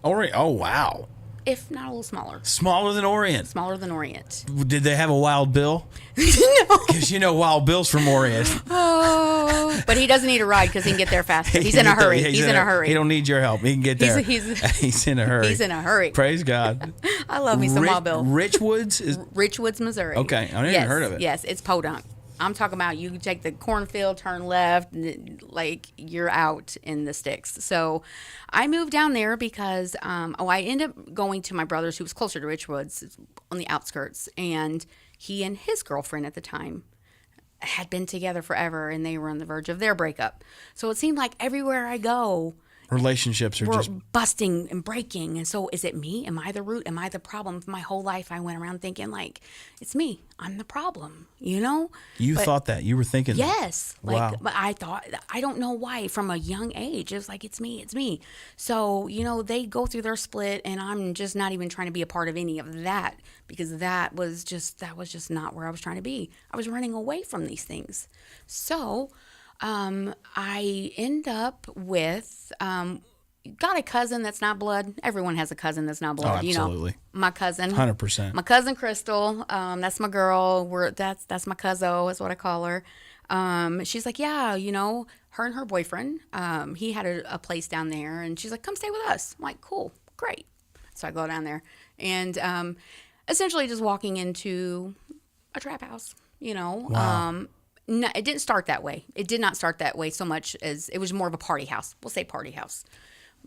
Oh, wow. if not a little smaller. Smaller than Orient. Smaller than Orient. Did they have a Wild Bill? No. Because Wild Bill's from Orient. Oh, But he doesn't need a ride because he can get there faster. He's in a hurry. He's in a hurry. He don't need your help. He can get there. He's in a hurry. He's in a hurry. Praise God. I love me some Wild Bill. Richwoods is Richwoods, Missouri. okay. I never heard of it. Yes, it's podunk. I'm talking about you take the cornfield, turn left, like you're out in the sticks. So I moved down there because, I ended up going to my brother's who was closer to Richwoods on the outskirts. And he and his girlfriend at the time had been together forever and they were on the verge of their breakup. So it seemed like everywhere I go, relationships are just busting and breaking. And so is it me? Am I the root? Am I the problem? My whole life I went around thinking like, it's me. I'm the problem, you know? You thought that. You were thinking yes. that. Wow. But I thought, I don't know why, from a young age, it was like, it's me. So, they go through their split and I'm just not even trying to be a part of any of that because that was just not where I was trying to be. I was running away from these things. So, I end up with, got a cousin that's not blood. Everyone has a cousin that's not blood. Oh, absolutely. My cousin. 100%. My cousin Crystal. That's my girl. That's my cuzzo is what I call her. She's like, yeah, her and her boyfriend, he had a place down there and she's like, come stay with us. I'm like, cool, great. So I go down there and, essentially just walking into a trap house, Wow. No, it didn't start that way. It did not start that way so much as it was more of a party house. We'll say party house.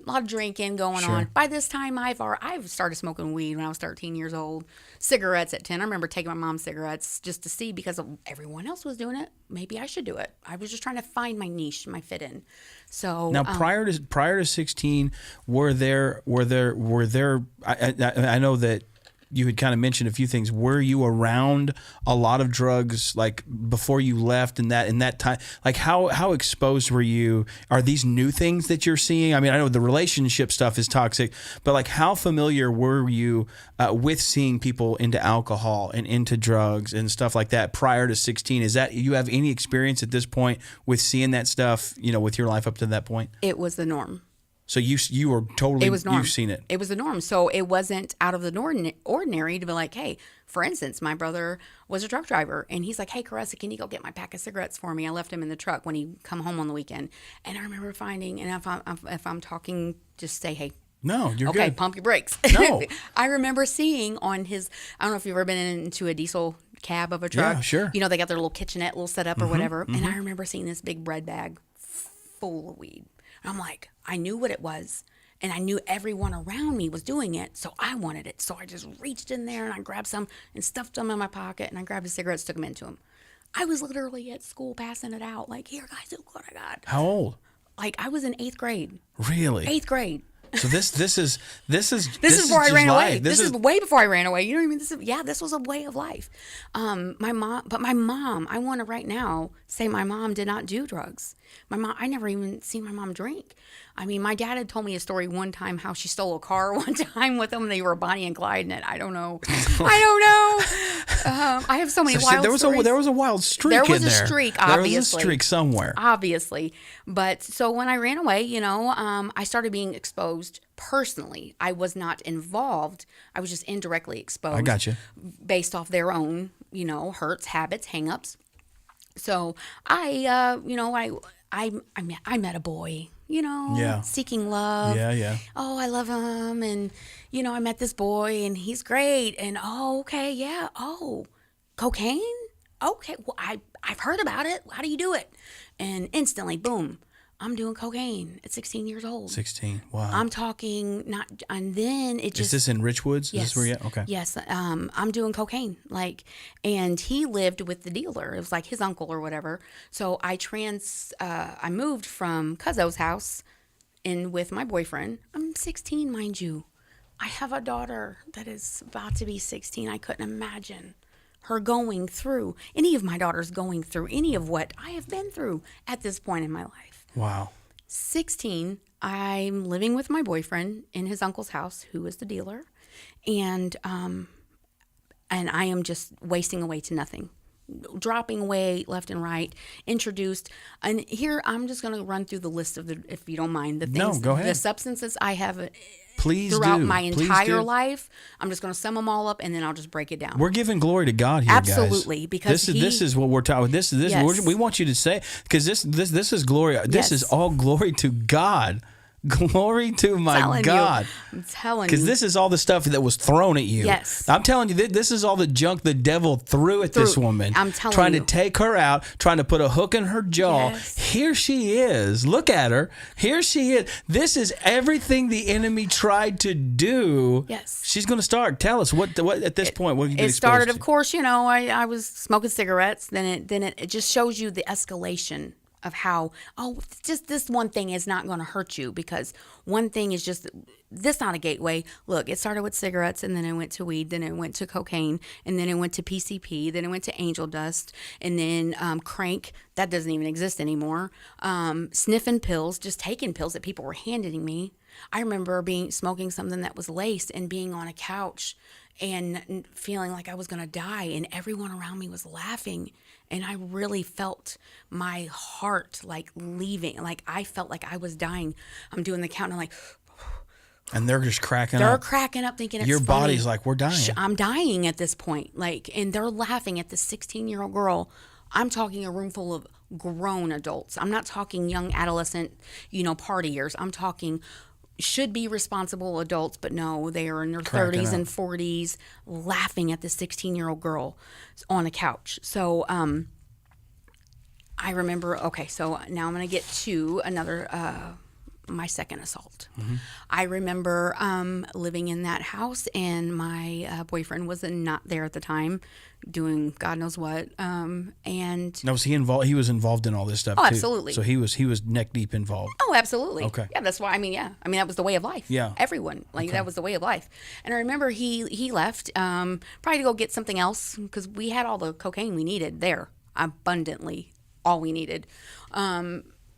A lot of drinking going on. By this time, I've started smoking weed when I was 13 years old. Cigarettes at 10. I remember taking my mom's cigarettes just to see because everyone else was doing it. Maybe I should do it. I was just trying to find my niche, my fit in. So now, prior to 16, were there? I know that you had kind of mentioned a few things. Were you around a lot of drugs like before you left in that time? Like how exposed were you? Are these new things that you're seeing? I mean, I know the relationship stuff is toxic, but like how familiar were you with seeing people into alcohol and into drugs and stuff like that prior to 16? Is that you have any experience at this point with seeing that stuff, with your life up to that point? It was the norm. So you were totally, it was norm. You've seen it. It was the norm. So it wasn't out of the ordinary to be like, hey, for instance, my brother was a truck driver and he's like, hey, Caressa, can you go get my pack of cigarettes for me? I left him in the truck when he come home on the weekend. And I remember finding, and if I'm talking, just say, hey, no, you're okay, good. pump your brakes. No. I remember seeing on his, I don't know if you've ever been into a diesel cab of a truck. Yeah, sure. They got their little kitchenette, little setup or whatever. And I remember seeing this big bread bag full of weed. And I'm like, I knew what it was. And I knew everyone around me was doing it, so I wanted it. So I just reached in there and I grabbed some and stuffed them in my pocket and I grabbed the cigarettes, took them into him. I was literally at school passing it out. Like, here, guys, look what I got. How old? Like, I was in 8th grade. Really? 8th grade. So this is before I ran away. This is way before I ran away. You know what I mean? This was a way of life. My mom, I want to right now say my mom did not do drugs. I never even seen my mom drink. I mean, my dad had told me a story one time how she stole a car one time with them. They were Bonnie and Clyde in it. I don't know. I have so many wild stories. There was a wild streak in there. There was a streak, obviously. There was a streak somewhere. Obviously. But so when I ran away, I started being exposed personally. I was not involved. I was just indirectly exposed. I got you. Based off their own, hurts, habits, hang-ups. So I met a boy, seeking love. Yeah. Oh, I love him. And, I met this boy and he's great. And, oh, okay, yeah. Oh, cocaine? Okay, well, I've heard about it. How do you do it? And instantly, boom, I'm doing cocaine at 16 years old. 16, wow. I'm talking and then it just. Is this in Richwoods? Yes. Is this where you're at? Okay. Yes, I'm doing cocaine, and he lived with the dealer. It was like his uncle or whatever. So I moved from Cuzzo's house in with my boyfriend. I'm 16, mind you. I have a daughter that is about to be 16. I couldn't imagine her going through, any of my daughters going through any of what I have been through at this point in my life. Wow. 16, I'm living with my boyfriend in his uncle's house, who is the dealer, and I am just wasting away to nothing, dropping weight left and right, introduced. And here I'm just going to run through the list of if you don't mind, the things, no, go ahead. the substances I have Please throughout do. my Please entire do. life. I'm just going to sum them all up, and then I'll just break it down. We're giving glory to God here, guys. Absolutely, because this is what we're talking. This Yes. we want you to say, because this is glory. This Yes. is all glory to God. Glory to my telling God. I'm telling you. Because this is all the stuff that was thrown at you. Yes. I'm telling you, this is all the junk the devil threw at this woman. I'm telling trying you. to take her out, trying to put a hook in her jaw. Yes. Here she is. Look at her. Here she is. This is everything the enemy tried to do. Yes. She's going to start. Tell us what at this point. What have you been It started, exposed of to? course, I was smoking cigarettes. Then it just shows you the escalation of how, just this one thing is not going to hurt you, because one thing is just, this not a gateway. Look, it started with cigarettes, and then it went to weed, then it went to cocaine, and then it went to PCP, then it went to angel dust, and then crank. That doesn't even exist anymore. Sniffing pills, just taking pills that people were handing me. I remember smoking something that was laced and being on a couch and feeling like I was going to die, and everyone around me was laughing, and I really felt my heart like leaving, like I felt like I was dying. I'm doing the count, and I'm like, And they're just cracking they're up. cracking up, thinking it's Your funny. body's like, we're dying. I'm dying at this point, like, and they're laughing at this 16-year-old girl. I'm talking a room full of grown adults. I'm not talking young adolescent, partiers. I'm talking should be responsible adults, but no, they are in their Cracking 30s up. and 40s laughing at this 16-year-old girl on a couch. So I remember, okay, so now I'm going to get to another, my second assault. Mm-hmm. I remember living in that house, and my boyfriend was not there at the time, doing God knows what. And Now, was he involved? He was involved in all this stuff. Oh, too. absolutely. So he was neck deep involved. oh, absolutely. Okay. Yeah, that's why. That was the way of life. Yeah. Everyone, that was the way of life. And I remember he left, probably to go get something else, because we had all the cocaine we needed there, abundantly, all we needed.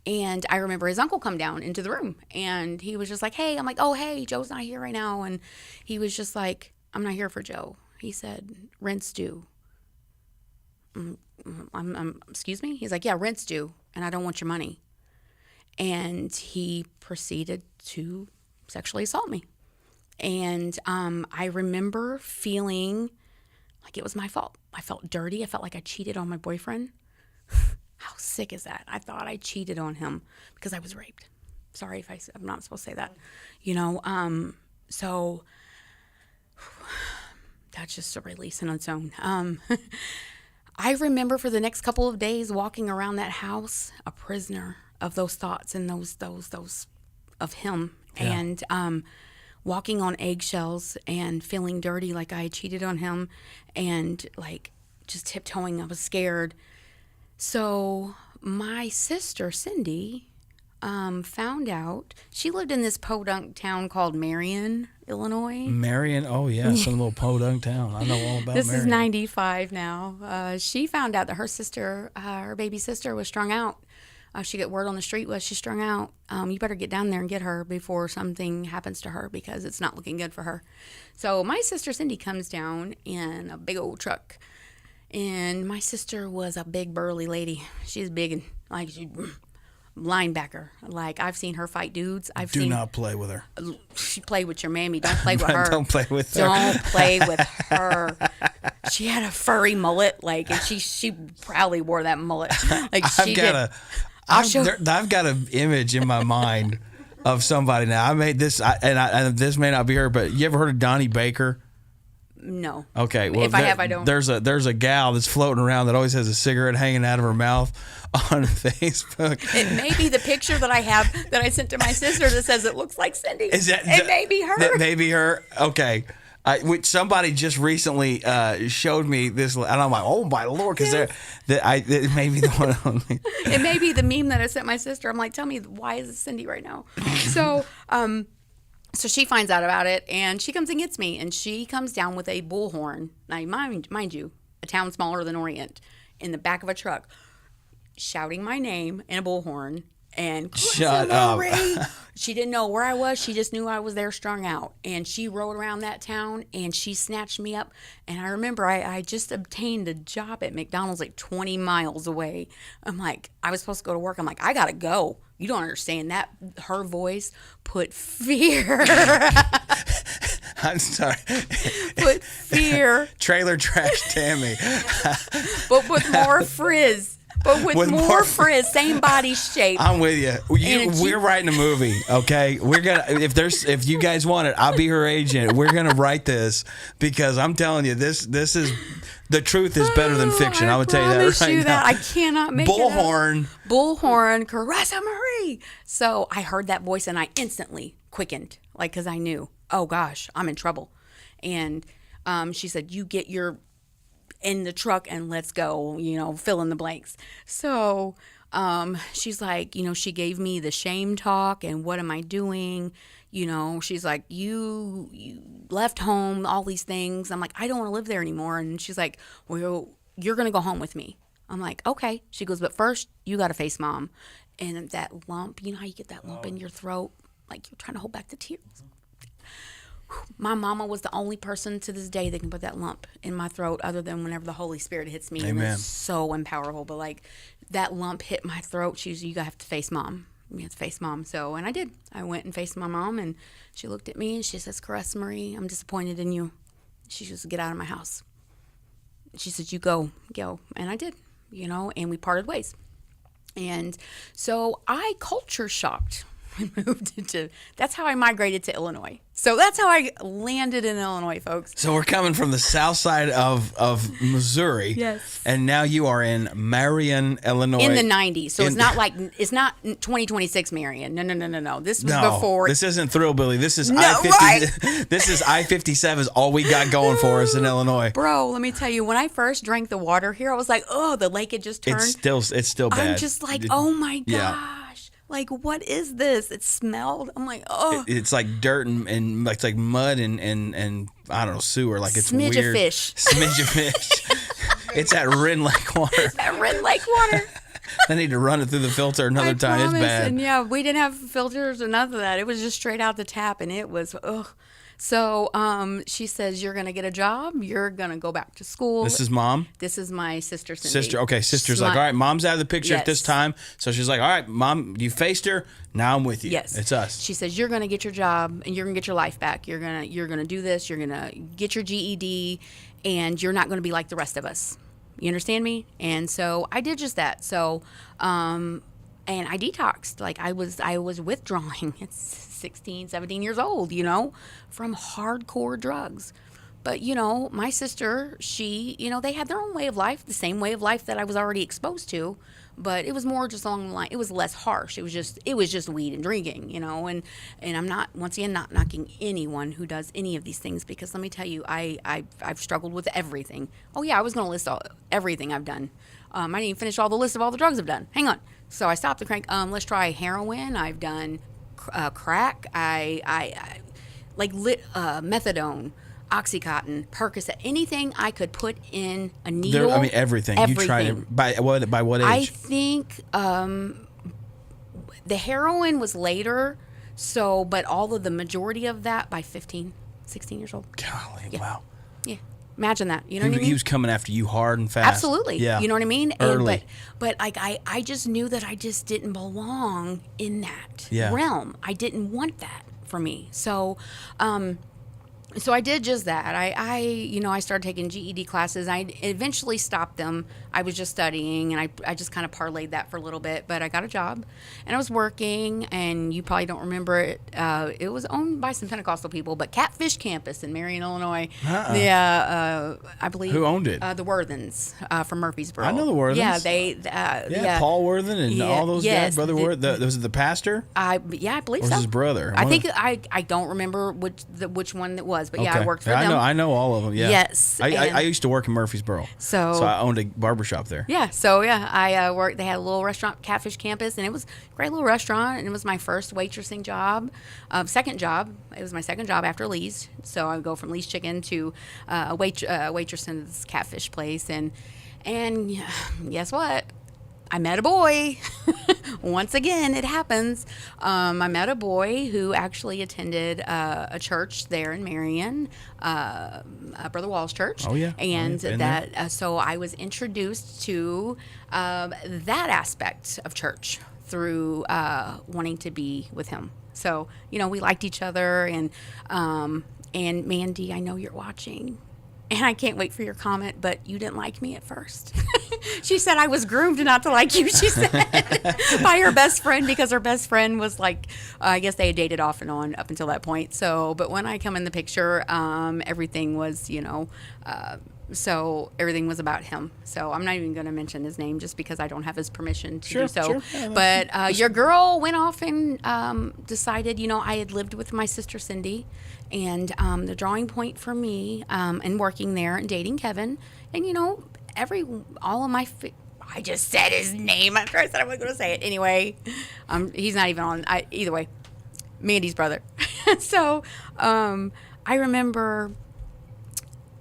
And I remember his uncle come down into the room, and he was just like, hey, I'm like, oh, hey, Joe's not here right now. And he was just like, I'm not here for Joe. He said, rent's due. Excuse me? He's like, yeah, rent's due, and I don't want your money. And he proceeded to sexually assault me. And I remember feeling like it was my fault. I felt dirty. I felt like I cheated on my boyfriend. How sick is that? I thought I cheated on him because I was raped. Sorry if I'm not supposed to say that. So that's just a release in its own. I remember for the next couple of days walking around that house, a prisoner of those thoughts and those of him. Yeah. And walking on eggshells and feeling dirty like I had cheated on him, and like just tiptoeing. I was scared. So my sister, Cindy, found out. She lived in this podunk town called Marion, Illinois. Marion, oh yeah, some little podunk town. I know all about This Marion. is 95 now. She found out that her sister, her baby sister, was strung out. She got word on the street was she's strung out. You better get down there and get her before something happens to her, because it's not looking good for her. So my sister Cindy comes down in a big old truck. And my sister was a big burly lady. She's big and like she linebacker. Like I've seen her fight dudes. Do not play with her. She played with your mammy. Don't play with her. Don't play with her. Don't play with her. She had a furry mullet, and she proudly wore that mullet. Like she I've got an image in my mind of somebody. Now I made this, and this may not be her, but you ever heard of Donnie Baker? No. Okay. Well, if I have, I don't. There's a gal that's floating around that always has a cigarette hanging out of her mouth on Facebook. It may be the picture that I have that I sent to my sister that says it looks like Cindy. It may be her. That may be her. Okay. Which somebody just recently showed me this, and I'm like, oh my Lord, because it may be the one on me. It may be the meme that I sent my sister. I'm like, tell me, why is it Cindy right now? So she finds out about it, and she comes and gets me, and she comes down with a bullhorn. Now, mind you, a town smaller than Orient, in the back of a truck, shouting my name in a bullhorn, And Shut up. Marie, she didn't know where I was. She just knew I was there strung out. And she rode around that town and she snatched me up. And I remember I just obtained a job at McDonald's like 20 miles away. I'm like, I was supposed to go to work. I'm like, I got to go. You don't understand that. Her voice put fear. I'm sorry. Put fear. Trailer trash Tammy. But with more frizz. But with more frizz, same body shape. I'm with you. We're writing a movie, okay? We're gonna if you guys want it, I'll be her agent. We're gonna write this because I'm telling you, this is the truth is better than fiction. I would tell you that right now. I cannot make Bullhorn. it up. Bullhorn, Caressa Marie. So I heard that voice and I instantly quickened, like, because I knew, oh gosh, I'm in trouble. And she said, you get your in the truck and let's go, fill in the blanks. So she's like, she gave me the shame talk and what am I doing? She's like, you left home, all these things. I'm like, I don't want to live there anymore. And she's like, well, you're going to go home with me. I'm like, okay. She goes, but first you got to face mom. And that lump, how you get that lump in your throat? Like you're trying to hold back the tears. My mama was the only person to this day that can put that lump in my throat other than whenever the Holy Spirit hits me. Amen. And it's so empowerful. But like that lump hit my throat. She's, you have to face mom. You have to face mom. So, and I did. I went and faced my mom and she looked at me and she says, Caressa Marie, I'm disappointed in you. She says, get out of my house. She said, you go. And I did, and we parted ways. And so I culture shocked. That's how I migrated to Illinois. So that's how I landed in Illinois, folks. So we're coming from the south side of Missouri. Yes. And now you are in Marion, Illinois. In the 90s. So it's not 2026 Marion. No. This was before. This isn't Thrillbilly. This is I-50. Right? This is I-57 is all we got going for us in Illinois. Bro, let me tell you, when I first drank the water here, I was like, oh, the lake had just turned. It's still bad. I'm just like, oh my gosh. Yeah. Like, what is this? It smelled. I'm like, oh. It's like dirt and it's like mud and I don't know, sewer. Like it's Smidge weird. Of fish. Smidge of fish. It's that Rin Lake water. That Rin Lake water. I need to run it through the filter another time. Promise. It's bad. And yeah, we didn't have filters or none of that. It was just straight out the tap, and it was, ugh. So she says, you're going to get a job. You're going to go back to school. This is mom? This is my sister, Cindy. Sister's like, all right, mom's out of the picture at this time. So she's like, all right, mom, you faced her. Now I'm with you. Yes. It's us. She says, you're going to get your job and you're going to get your life back. You're going to do this. You're going to get your GED and you're not going to be like the rest of us. You understand me? And so I did just that. So, and I detoxed. Like I was withdrawing. It's 16, 17 years old, from hardcore drugs. But, my sister, she, they had their own way of life, the same way of life that I was already exposed to, but it was more just along the line. It was less harsh. It was just weed and drinking, and I'm not, once again, not knocking anyone who does any of these things, because let me tell you, I've struggled with everything. Oh yeah, I was going to list everything I've done. I didn't even finish all the list of all the drugs I've done. Hang on. So I stopped the crank. Let's try heroin. I've done crack. I methadone, Oxycontin, Percocet, anything I could put in a needle. Everything. You tried it. By what age? I think the heroin was later. So, but all of the majority of that by 15, 16 years old. Golly, yeah. wow. Yeah. Imagine that. You know what I mean? He was coming after you hard and fast. Absolutely. Yeah. You know what I mean? Early. But like I just knew that I just didn't belong in that Yeah. realm. I didn't want that for me. So so I did just that. I started taking GED classes. I eventually stopped them. I was just studying, and I just kind of parlayed that for a little bit. But I got a job, and I was working, and you probably don't remember it. It was owned by some Pentecostal people, but Catfish Campus in Marion, Illinois. Yeah, I believe. Who owned it? The Worthens from Murfreesboro. I know the Worthens. Yeah, they. Paul Worthen and all those guys. Brother Worthen. Was it the pastor? I believe or so. Was his brother? I think I don't remember which one it was, but yeah, I worked for them. I know all of them. Yeah. Yes. I used to work in Murfreesboro. So I owned a barbershop there. Yeah. So yeah, I worked. They had a little restaurant, Catfish Campus, and it was a great little restaurant. And it was my first waitressing job, second job. It was my second job after Lee's. So I would go from Lee's Chicken to waitress in this Catfish place, and guess what? I met a boy. Once again, it happens. I met a boy who actually attended a church there in Marion, Brother Wall's church. Oh, yeah. And Been there. so I was introduced to that aspect of church through wanting to be with him. So, we liked each other, and Mandy, I know you're watching. And I can't wait for your comment, but you didn't like me at first. She said I was groomed not to like you, she said, by her best friend, because her best friend was like, I guess they had dated off and on up until that point. So, but when I come in the picture, everything was, so everything was about him. So I'm not even going to mention his name just because I don't have his permission to do so. Sure. Yeah, but your girl went off and decided, I had lived with my sister Cindy, and the drawing point for me and working there and dating Kevin, and all of my I just said his name after I said I wasn't going to say it. Anyway, he's not even on. Either way, Mandy's brother. So I remember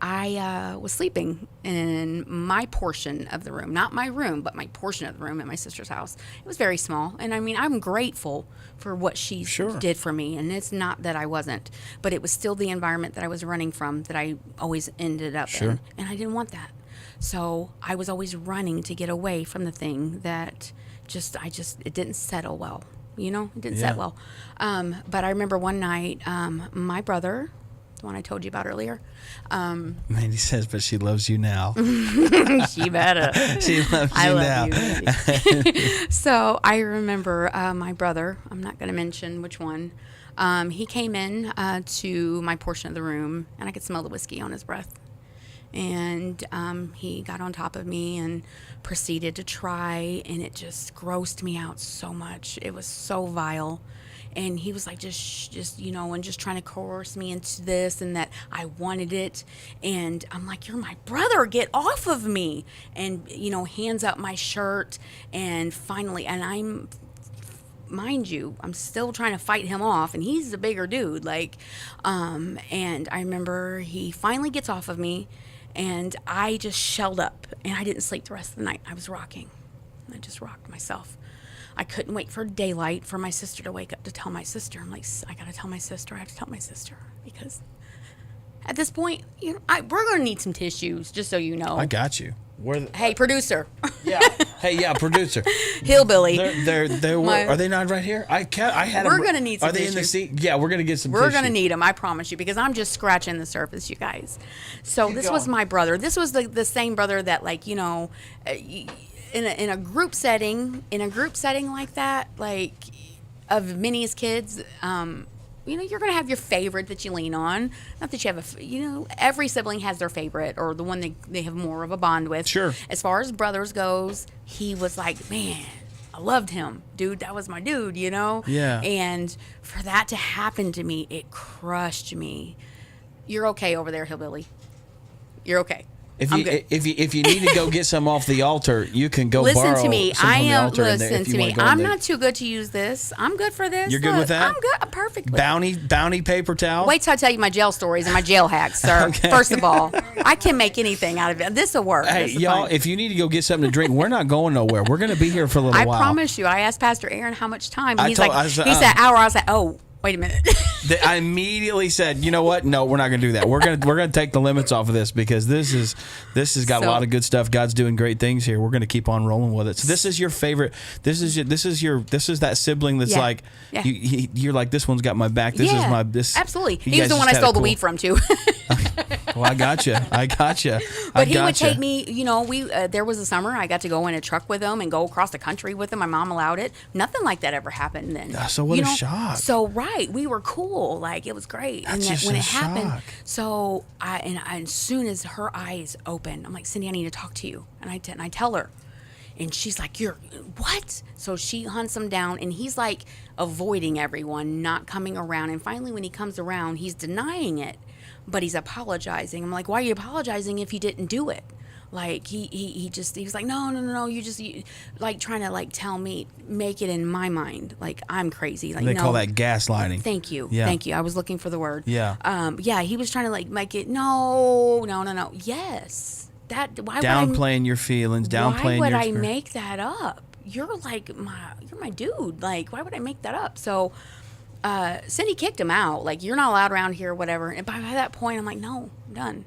I was sleeping in my portion of the room, not my room, but my portion of the room at my sister's house. It was very small. And I mean, I'm grateful for what she did for me. And it's not that I wasn't, but it was still the environment that I was running from that I always ended up in. And I didn't want that. So I was always running to get away from the thing that it didn't settle well. It didn't set well. But I remember one night, my brother, the one I told you about earlier. Mandy says, but she loves you now. She better. She loves I you love now. you. So I remember my brother, I'm not going to mention which one, he came in to my portion of the room, and I could smell the whiskey on his breath. And he got on top of me and proceeded to try, and it just grossed me out so much. It was so vile. And he was like, just and just trying to coerce me into this and that I wanted it. And I'm like, you're my brother, get off of me. And, hands up my shirt. And finally, mind you, I'm still trying to fight him off, and he's a bigger dude. And I remember he finally gets off of me, and I just shelled up, and I didn't sleep the rest of the night. I was rocking. I just rocked myself. I couldn't wait for daylight for my sister to wake up to tell my sister. I'm like, I got to tell my sister. I have to tell my sister, because at this point, we're going to need some tissues, just so you know. I got you. Hey, producer. Yeah. Hey, yeah, producer. Hillbilly. Are they not right here? I had. We're going to need some tissues. Are they in the seat? Yeah, we're going to get some. We're going to need them. I promise you, because I'm just scratching the surface, you guys. So this was my brother. This was the same brother that, in a group setting like that, of Minnie's kids, you're going to have your favorite that you lean on. Not that you have every sibling has their favorite, or the one they have more of a bond with. Sure. As far as brothers goes, he was like, man, I loved him. Dude, that was my dude, Yeah. And for that to happen to me, it crushed me. You're okay over there, Hillbilly. You're okay. If you need to go get some off the altar, you can go borrow Listen to me. some from the altar in there Listen if you to want me. to go in I'm there. not too good to use this. I'm good for this. You're good with that? I'm good. I'm perfect with it. Bounty paper towel? Wait till I tell you my jail stories and my jail hacks, sir. Okay. First of all, I can make anything out of it. This will work. Hey, This is y'all, fine. if you need to go get something to drink, we're not going nowhere. We're going to be here for a little while. I promise you. I asked Pastor Aaron how much time. I He's told- like, I said, he said hour. I was like, oh, wait a minute. I immediately said, you know what? No, we're not going to do that. We're going to take the limits off of this, because this has got a lot of good stuff. God's doing great things here. We're going to keep on rolling with it. So this is your favorite. This is that sibling that's like, Yeah. you're like, this one's got my back. This is my this. Absolutely. You He was guys the one just I had a stole the cool- weed from too. Well, I gotcha. But he would take me, there was a summer I got to go in a truck with him and go across the country with him. My mom allowed it. Nothing like that ever happened then. So what a shock. So, right. We were cool. It was great. That's and just when a it happened, shock. so as soon as her eyes opened, I'm like, Cindy, I need to talk to you. And I tell her. And she's like, you're what? So she hunts him down, and he's like avoiding everyone, not coming around. And finally, when he comes around, he's denying it, but he's apologizing. I'm like, why are you apologizing if you didn't do it? He was like, no, you like trying to tell me, make it in my mind like I'm crazy. They call that gaslighting. Thank you. Yeah. Thank you. I was looking for the word. Yeah. He was trying to make it, no. Yes. why downplaying your feelings, downplaying why would your I experience. make that up? You're my dude. Like, why would I make that up? So Cindy kicked him out. Like, you're not allowed around here, whatever. And by that point, I'm like, no, I'm done.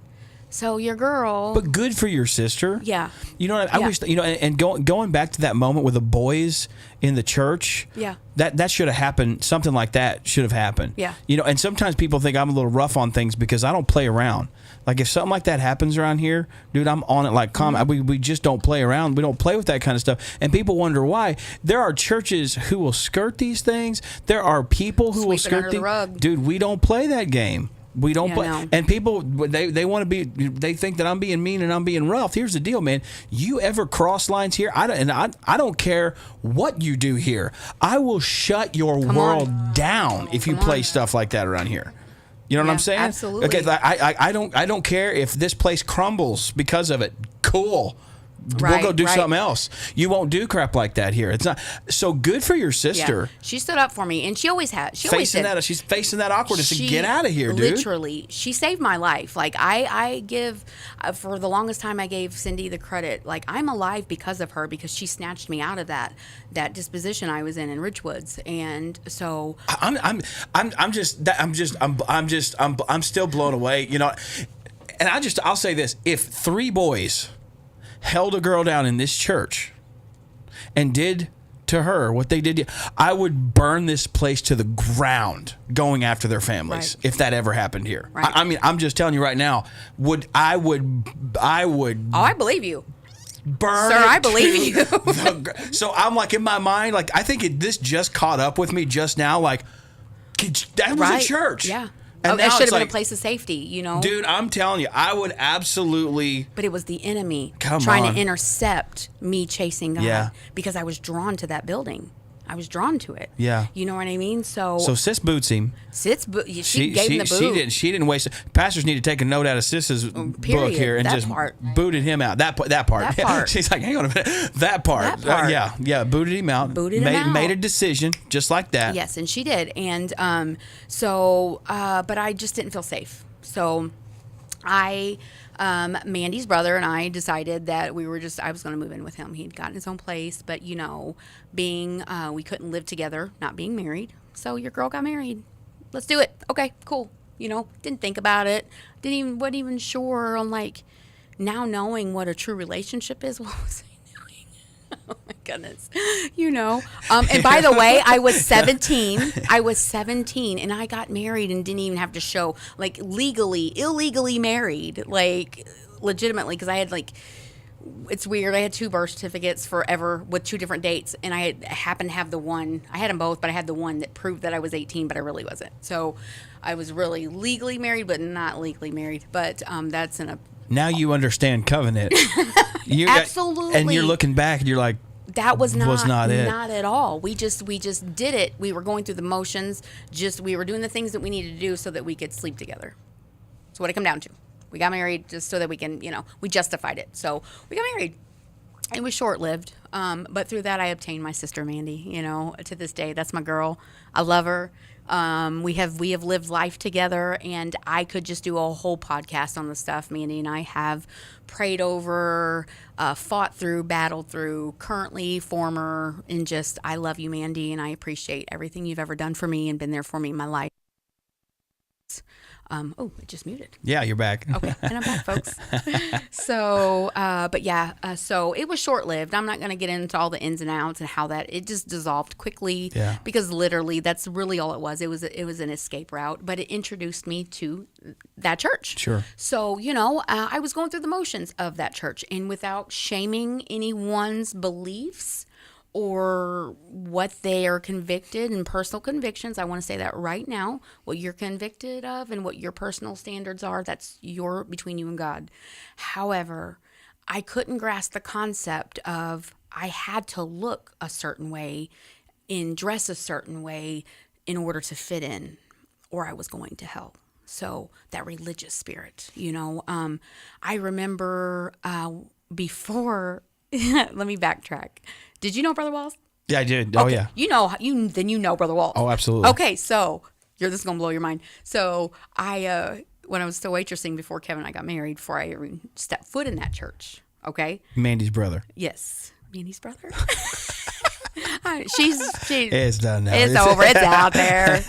So your girl. But good for your sister. Yeah. You know what I wish, and going back to that moment with the boys in the church. Yeah. That should have happened. Something like that should have happened. Yeah. And sometimes people think I'm a little rough on things because I don't play around. Like, if something like that happens around here, dude, I'm on it like calm. We just don't play around. We don't play with that kind of stuff. And people wonder why. There are churches who will skirt these things. There are people who will skirt under the rug. Dude, we don't play that game. We don't play. No. And people, they want to be, they think that I'm being mean and I'm being rough. Here's the deal, man. You ever cross lines here, I don't care what you do here. I will shut your world down if you play stuff like that around here. You know what I'm saying? Absolutely. Okay, I don't care if this place crumbles because of it. Cool. We'll go do something else. You won't do crap like that here. It's not so good for your sister. Yeah. She stood up for me, and she always has. She's facing that awkwardness to get out of here, dude. Literally, she saved my life. Like I give, for the longest time, I gave Cindy the credit. Like, I'm alive because of her, because she snatched me out of that disposition I was in Ridgewoods, and so I'm still blown away. And I'll say this: if 3 boys held a girl down in this church and did to her what they did, I would burn this place to the ground going after their families if that ever happened here. Right. I mean, I'm just telling you right now, I would Oh, I believe you. Burn. Sir, I believe you. So I'm like, in my mind, like, I think this just caught up with me just now. Like, that was a church. Yeah. And that should have been like, a place of safety, Dude, I'm telling you, I would absolutely. But it was the enemy trying to intercept me chasing God. Yeah. Because I was drawn to that building. I was drawn to it. Yeah. You know what I mean? So Sis boots him. She gave him the boot. She didn't waste it. Pastors need to take a note out of Sis's book here and just booted him out. That part. She's like, hang on a minute. That part. Yeah. Booted him out. Made a decision just like that. Yes, and she did. And but I just didn't feel safe. So Mandy's brother and I decided that I was going to move in with him. He'd gotten his own place, but we couldn't live together, not being married. So your girl got married. Let's do it. Okay, cool. Didn't think about it. Wasn't even sure on, like, now knowing what a true relationship is. What was I doing? Oh my goodness. And by the way, I was 17. And I got married and didn't even have to show, like, illegally married, like, legitimately, because I had, like, it's weird. I had 2 birth certificates forever with 2 different dates, and I happened to have the one. I had them both, but I had the one that proved that I was 18, but I really wasn't. So I was really legally married, but not legally married. But that's in a. Now you understand covenant. Absolutely. And you're looking back, and you're like, that was not it. Not at all. We just did it. We were going through the motions. We were doing the things that we needed to do so that we could sleep together. That's what it come down to. We got married just so that we can, we justified it. So we got married. It was short-lived. But through that, I obtained my sister, Mandy, to this day. That's my girl. I love her. We have lived life together, and I could just do a whole podcast on the stuff Mandy and I have prayed over, fought through, battled through, currently, former, and just, I love you, Mandy, and I appreciate everything you've ever done for me and been there for me in my life. It just muted. Yeah, you're back. Okay, and I'm back, folks. So it was short-lived. I'm not going to get into all the ins and outs and how it just dissolved quickly. Yeah. Because literally, that's really all it was. It was an escape route, but it introduced me to that church. Sure. So I was going through the motions of that church, and without shaming anyone's beliefs or what they are convicted and personal convictions. I want to say that right now, what you're convicted of and what your personal standards are, that's between you and God. However, I couldn't grasp the concept of I had to look a certain way and dress a certain way in order to fit in, or I was going to hell. So that religious spirit, I remember before, let me backtrack. Did you know Brother Walls? Yeah, I did. Okay. Oh, yeah. You know Brother Walls. Oh, absolutely. Okay, so this is gonna blow your mind. So I when I was still waitressing before Kevin and I got married, before I even stepped foot in that church. Okay. Mandy's brother. Yes, Mandy's brother. She's It's done now. It's over. It's out there.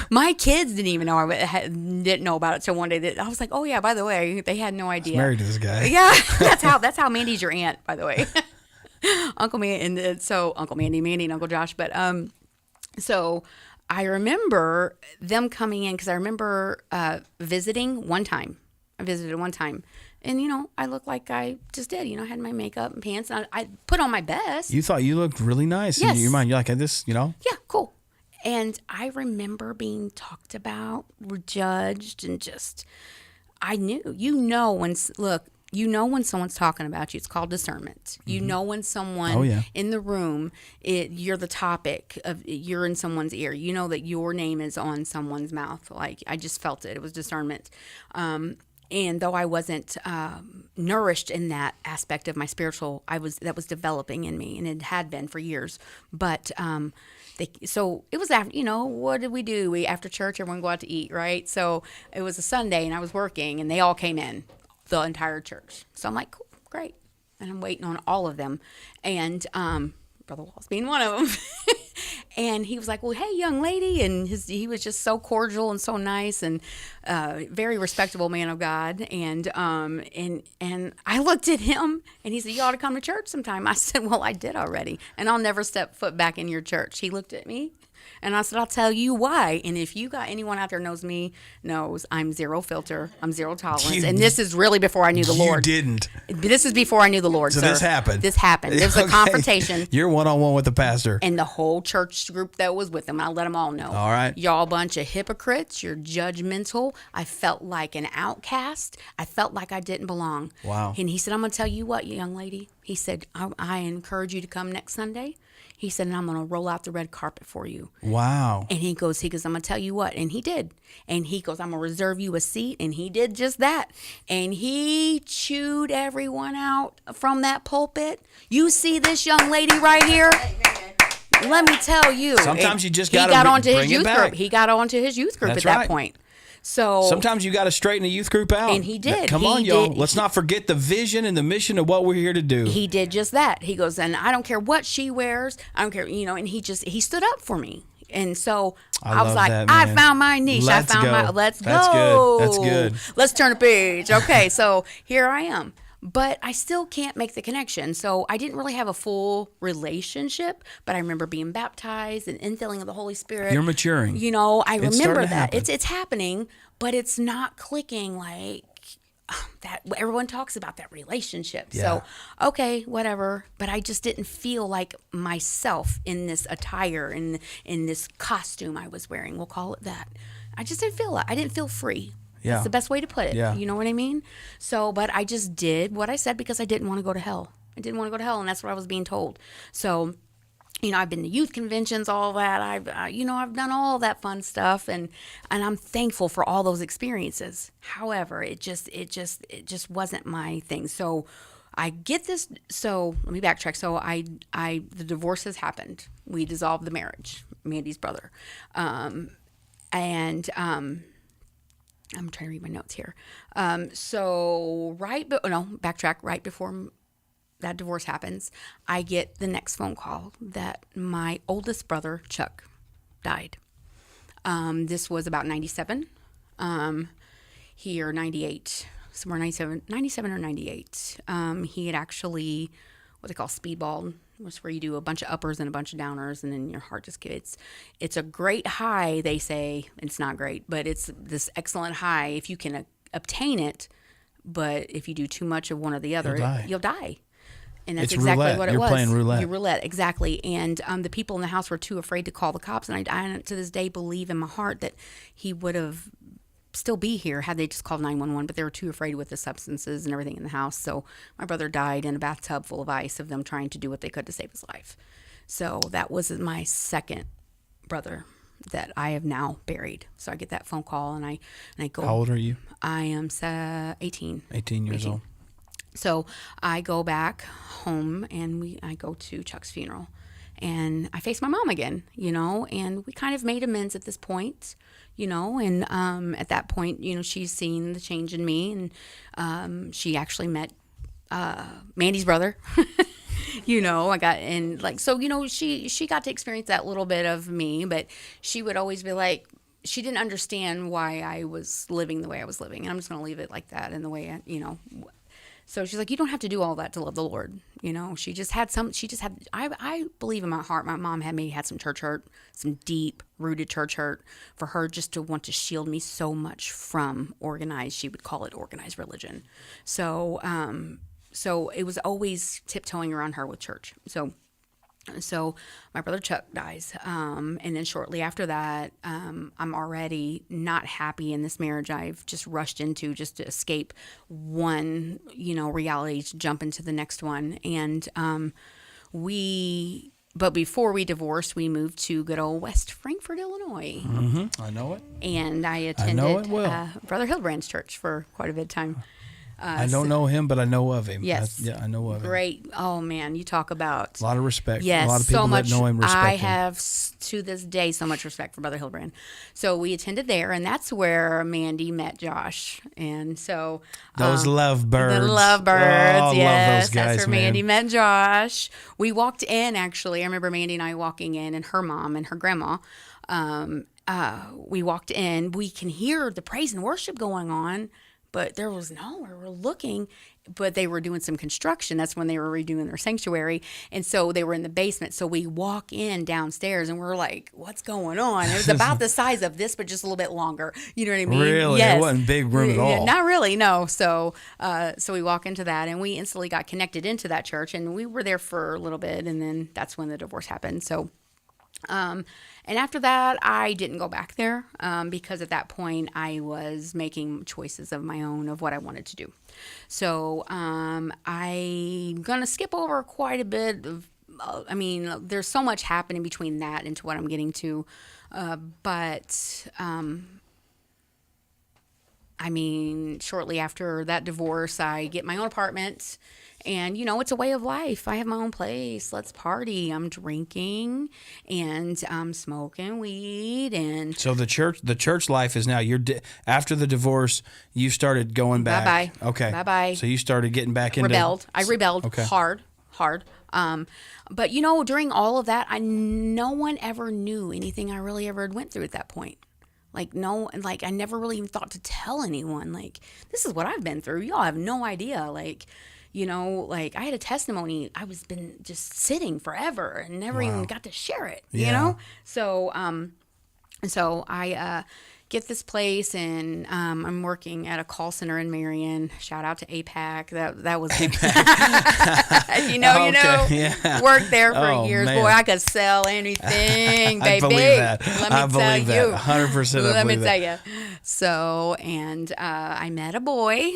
My kids didn't even know. Didn't know about it till one day. That I was like, "Oh yeah, by the way," they had no idea. Married to this guy. Yeah, that's how Mandy's your aunt, by the way. Uncle Mandy, and so Uncle Mandy, and Uncle Josh. But so I remember them coming in because I remember visiting one time. I visited one time. And, I looked like I just did. I had my makeup and pants. And I put on my best. You thought you looked really nice Yes. in your mind. You're like, this, Yeah, cool. And I remember being talked about, judged, and just, I knew. when someone's talking about you. It's called discernment. You know when someone in the room, you're the topic you're in someone's ear. You know that your name is on someone's mouth. Like, I just felt it. It was discernment. And though I wasn't nourished in that aspect of my spiritual, that was developing in me, and it had been for years. But so it was after, what did we do? After church, everyone go out to eat, right? So it was a Sunday, and I was working, and they all came in, the entire church. So I'm like, cool, great. And I'm waiting on all of them. And Brother Walls being one of them. And he was like, well, hey, young lady. And he was just so cordial and so nice and very respectable man of God. And I looked at him and he said, you ought to come to church sometime. I said, well, I did already. And I'll never step foot back in your church. He looked at me. And I said, I'll tell you why. And if you got anyone out there knows I'm zero filter. I'm zero tolerance. And this is really before I knew the Lord. You didn't. This is before I knew the Lord, so sir. This happened. There was a confrontation. You're one-on-one with the pastor. And the whole church group that was with him. I let them all know. All right. Y'all a bunch of hypocrites. You're judgmental. I felt like an outcast. I felt like I didn't belong. Wow. And he said, I'm going to tell you what, young lady. He said, I encourage you to come next Sunday. He said, and I'm going to roll out the red carpet for you. Wow. And he goes, I'm going to tell you what. And he did. And he goes, I'm going to reserve you a seat. And he did just that. And he chewed everyone out from that pulpit. You see this young lady right here? Let me tell you. Sometimes you just got to bring his youth group. He got onto his youth group That's at that right. point. So sometimes you got to straighten the youth group out. And he did. Come on, y'all. Let's not forget the vision and the mission of what we're here to do. He did just that. He goes, and I don't care what she wears. I don't care, and he stood up for me. And so I was like, I found my niche. Let's go. That's good. Let's turn a page. Okay, so here I am. But I still can't make the connection. So I didn't really have a full relationship, but I remember being baptized and infilling of the Holy Spirit. You're maturing. I remember that. It's happening, but it's not clicking like that. Everyone talks about that relationship. Yeah. So, okay, whatever. But I just didn't feel like myself in this attire, in this costume I was wearing. We'll call it that. I just didn't feel it. I didn't feel free. Yeah. That's the best way to put it. Yeah. You know what I mean? So, but I just did what I said because I didn't want to go to hell. I didn't want to go to hell, and that's what I was being told. So, I've been to youth conventions, all that. I've done all that fun stuff, and I'm thankful for all those experiences. However, it just wasn't my thing. So, I get this. So let me backtrack. So the divorce has happened. We dissolved the marriage. Mandy's brother, I'm trying to read my notes here. Backtrack. Right before that divorce happens, I get the next phone call that my oldest brother, Chuck, died. This was about 97, or 98, somewhere 97 or 98. He had actually, what they call speedball, was where you do a bunch of uppers and a bunch of downers, and then your heart just gets, it's a great high, they say. It's not great, but it's this excellent high if you can obtain it, but if you do too much of one or the other, you'll die. And that's exactly roulette. what it You're was. Playing roulette. You're roulette, exactly. And the people in the house were too afraid to call the cops, and I to this day believe in my heart that he would have still be here had they just called 911, but they were too afraid with the substances and everything in the house. So my brother died in a bathtub full of ice of them trying to do what they could to save his life. So that was my second brother that I have now buried. So I get that phone call and I go. How old are you? I am 18. 18 years old. So I go back home and I go to Chuck's funeral. And I faced my mom again, and we kind of made amends at this point, and at that point, she's seen the change in me, and she actually met Mandy's brother. I got in she got to experience that little bit of me, but she would always be like, she didn't understand why I was living the way I was living. And I'm just going to leave it like that in the way, So she's like, you don't have to do all that to love the Lord. I believe in my heart, my mom maybe had some church hurt, some deep rooted church hurt, for her just to want to shield me so much from she would call it organized religion. So it was always tiptoeing around her with church. So my brother Chuck dies. And then shortly after that, I'm already not happy in this marriage I've just rushed into just to escape one, reality, to jump into the next one. And but before we divorced, we moved to good old West Frankfort, Illinois. Mm-hmm. I know it. And I attended Brother Hildebrand's church for quite a bit of time. I don't know him, but I know of him. Yes. I know of him. Great. Oh, man, you talk about... A lot of respect. Yes, a lot of people that know him respect him. I have, to this day, so much respect for Brother Hildebrand. So we attended there, and that's where Mandy met Josh. And so... Those lovebirds. The lovebirds, oh, yes. Love those guys, that's where Mandy met Josh. We walked in, actually. I remember Mandy and I walking in, and her mom and her grandma... we walked in. We can hear the praise and worship going on, but there was nowhere. We're looking, but they were doing some construction. That's when they were redoing their sanctuary. And so they were in the basement. So we walk in downstairs and we're like, what's going on? It was about the size of this, but just a little bit longer. You know what I mean? Really? Yes. It wasn't a big room at all. Not really, no. So we walk into that and we instantly got connected into that church, and we were there for a little bit, and then that's when the divorce happened. So and after that, I didn't go back there because at that point I was making choices of my own of what I wanted to do. So I'm going to skip over quite a bit of, there's so much happening between that and to what I'm getting to. Shortly after that divorce, I get my own apartment. And, it's a way of life. I have my own place. Let's party. I'm drinking and I'm smoking weed. And so the church life is now, after the divorce, you started going back. Bye-bye. Okay. Bye-bye. So you started getting back into... I rebelled okay. hard. But, during all of that, no one ever knew anything I really ever went through at that point. I never really even thought to tell anyone, this is what I've been through. Y'all have no idea. I had a testimony. I was been just sitting forever and never even got to share it, So I get this place, and I'm working at a call center in Marion. Shout out to APAC. That was APAC. you know. Yeah. Worked there for years. Man. Boy, I could sell anything, baby. I believe that. Let me tell you. 100%. Let me tell you. So, and I met a boy.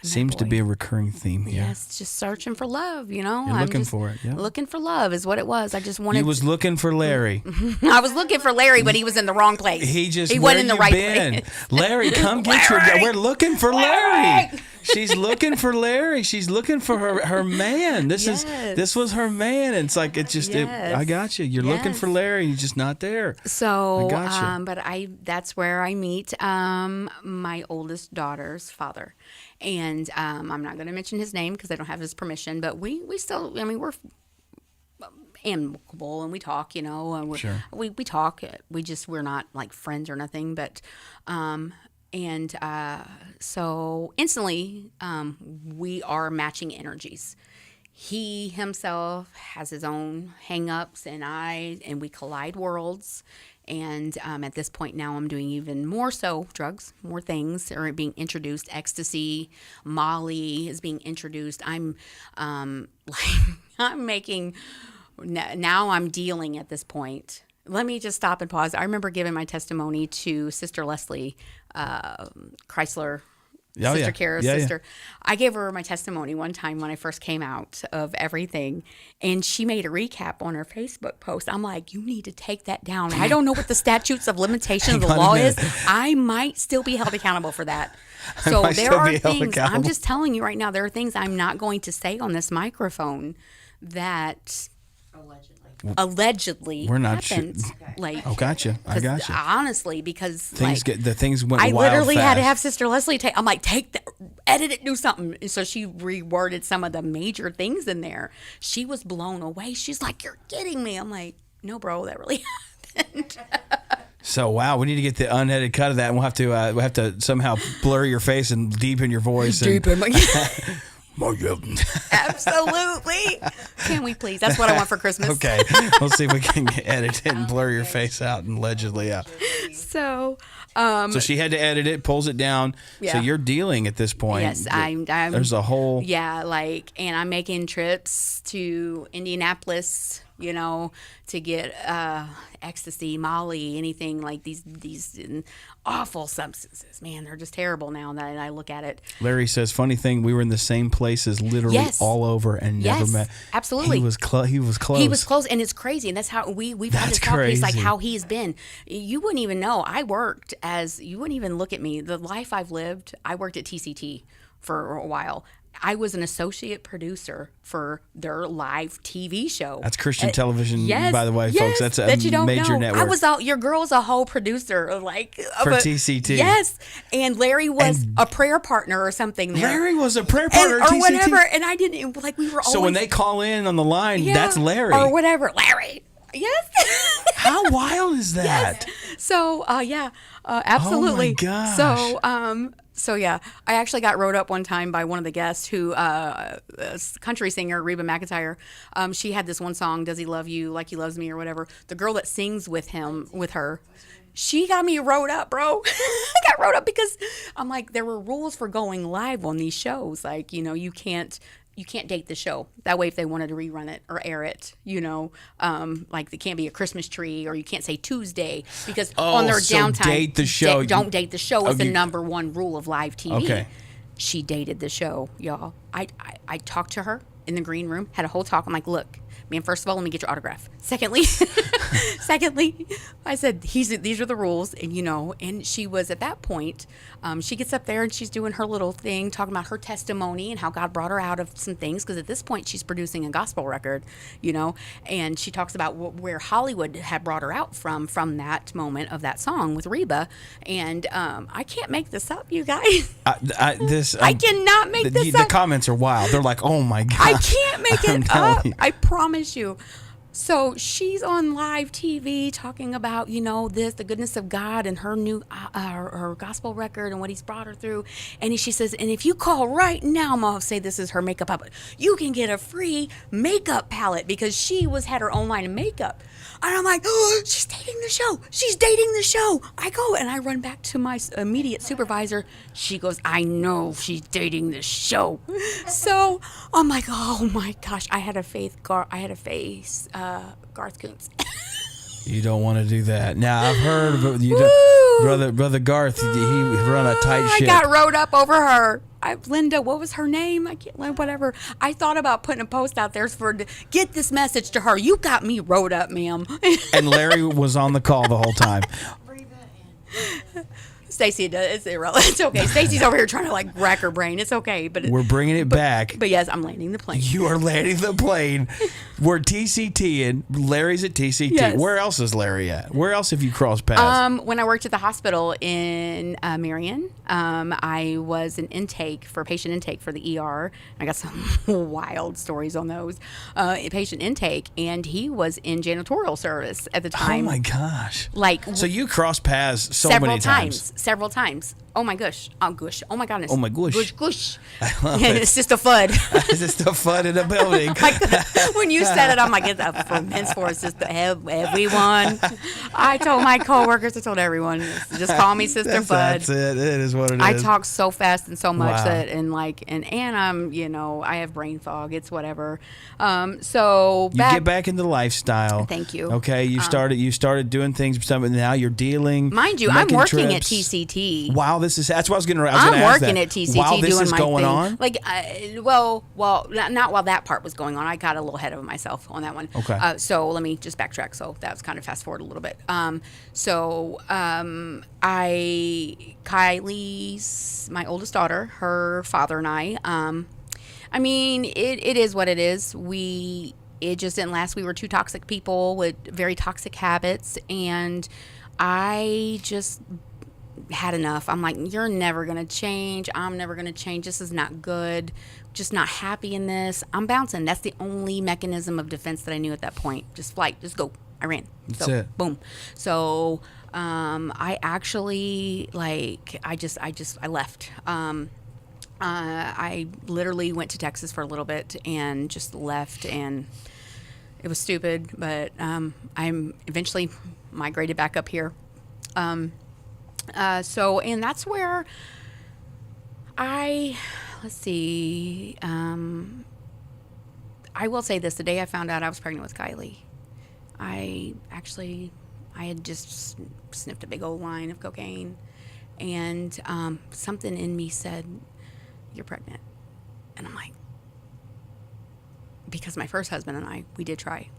Seems to be a recurring theme here. Yes, just searching for love, You're looking for it, yeah. Looking for love is what it was. I just wanted... You was looking for Larry. I was looking for Larry, but he was in the wrong place. He wasn't in the right place. Larry, come get Larry! We're looking for Larry. She's looking for Larry. She's looking for her man. This was her man. And it's like, I got you. You're looking for Larry. He's just not there. So, I got you. That's where I meet my oldest daughter's father. And I'm not going to mention his name because I don't have his permission, but we still, we're amicable and we talk, and sure. we talk. We're not like friends or nothing, but, so instantly, we are matching energies. He himself has his own hang-ups, and we collide worlds. And at this point now, I'm doing even more so drugs, more things are being introduced. Ecstasy, Molly is being introduced. I'm making, now I'm dealing at this point. Let me just stop and pause. I remember giving my testimony to Sister Leslie Chrysler. Sister Kara's sister. Yeah. I gave her my testimony one time when I first came out of everything, and she made a recap on her Facebook post. I'm like, you need to take that down. I don't know what the statutes of limitation of the law is. I might still be held accountable for that. So there are things, I'm just telling you right now, there are things I'm not going to say on this microphone that allegedly We're not happened. sure. Like, Oh, gotcha. I 'cause gotcha. honestly, because Things like, things went I wild literally had to fast. have Sister Leslie take. I'm like, take that, edit it, do something. And so she reworded some of the major things in there. She was blown away. She's like, "You're kidding me." I'm like, "No, bro, that really happened." So wow, we need to get the unedited cut of that, and we'll have to somehow blur your face and deepen your voice. Deepen my. And, Absolutely. Can we please? That's what I want for Christmas. okay, we'll see if we can edit it and blur your face out and allegedly out. So, So she had to edit it, pulls it down. So Yeah. you're dealing at this point. yes, I'm There's a whole. yeah, like, and I'm making trips to Indianapolis, to get ecstasy, Molly, anything like these awful substances. Man, they're just terrible now that I look at it. Larry says, funny thing, we were in the same places literally Yes. all over and never Yes, met. absolutely. He was close. He was close, and it's crazy, and that's how we've had That's this talk. He's like crazy. how he's been. You wouldn't even know. You wouldn't even look at me. The life I've lived. I worked at TCT for a while. I was an associate producer for their live TV show. That's Christian television, Yes, by the way, yes, folks. That's a that you don't major know. network. I was out. Your girl's a whole producer, like For TCT. Yes, and Larry was a prayer partner or something there. Larry was a prayer partner and, at or TCT. whatever, and I didn't like. We were always, So when they call in on the line, yeah, that's Larry. or whatever, Larry. Yes. How wild is that? So, absolutely. Oh my gosh. So yeah, I actually got wrote up one time by one of the guests who, a country singer, Reba McEntire. She had this one song, "Does He Love You Like He Loves Me" or whatever. The girl that sings with her, she got me wrote up, bro. I got wrote up because I'm like, there were rules for going live on these shows. Like, you can't date the show. That way, if they wanted to rerun it or air it, like it can't be a Christmas tree, or you can't say Tuesday because on their so downtime, date the show. don't date the show is the Okay. number one rule of live TV. Okay. She dated the show, y'all. I talked to her in the green room, had a whole talk. I'm like, look, man, first of all, let me get your autograph. Secondly, I said, these are the rules. And she was at that point, she gets up there and she's doing her little thing, talking about her testimony and how God brought her out of some things. Because at this point, she's producing a gospel record, and she talks about where Hollywood had brought her out from that moment of that song with Reba. And I can't make this up, you guys. I cannot make this The up. comments are wild. They're like, oh my God. I can't make I'm it telling up. you. I promise you. So she's on live TV talking about, the goodness of God and her new, her gospel record and what he's brought her through. And she says, and if you call right now, I'm going to say this is her makeup palette, you can get a free makeup palette because she had her own line of makeup. And I'm like, oh, she's dating the show. She's dating the show. I go and I run back to my immediate supervisor. She goes, I know she's dating the show. So I'm like, oh my gosh, I had a face, Garth Kuntz. You don't want to do that. Now I've heard of you, brother Garth. He run a tight I ship. got wrote up over her. Linda, what was her name? I can't, whatever. I thought about putting a post out there get this message to her. You got me wrote up, ma'am. And Larry was on the call the whole time. Stacy, it's irrelevant. It's okay. Stacy's over here trying to rack her brain. It's okay, but We're bringing it back. But yes, I'm landing the plane. You are landing the plane. We're TCT-ing. Larry's at TCT. Yes. Where else is Larry at? Where else have you crossed paths? When I worked at the hospital in Marion, I was patient intake for the ER. I got some wild stories on those. Patient intake, and he was in janitorial service at the time. Oh my gosh! So you crossed paths so many times. Several times. Oh my gosh. Oh gosh. Oh my goodness. Oh my gosh. Gush, gush. I love it. It's just a FUD. It's just a fun in the building. When you said it, I'm like, from henceforth, it's just everyone. I told my coworkers, I told everyone, just call me Sister FUD. That's it. It is what it is. I talk so fast and so much Wow. that, and I'm, I have brain fog. It's whatever. So You get back into lifestyle. Thank you. Okay, you started doing things, but now you're dealing. Mind you, I'm making working trips. at TCT. Wow, that's what I was going to. I'm working at TCT while this doing is my going thing. on. Not while that part was going on. I got a little ahead of myself on that one. Okay. So let me just backtrack. So that was kind of fast forward a little bit. Kylie's my oldest daughter, her father and I. It is what it is. it just didn't last. We were two toxic people with very toxic habits, and I just had enough. I'm like, you're never going to change. I'm never going to change. This is not good. Just not happy in this. I'm bouncing. That's the only mechanism of defense that I knew at that point. Just flight, just go. I ran. That's so, it. Boom. So, I actually, like, I left. I literally went to Texas for a little bit and just left, and it was stupid, but I'm eventually migrated back up here. And that's where let's see, I will say this, the day I found out I was pregnant with Kylie, I had just sniffed a big old line of cocaine, and something in me said, you're pregnant. And I'm like, because my first husband and I, we did try.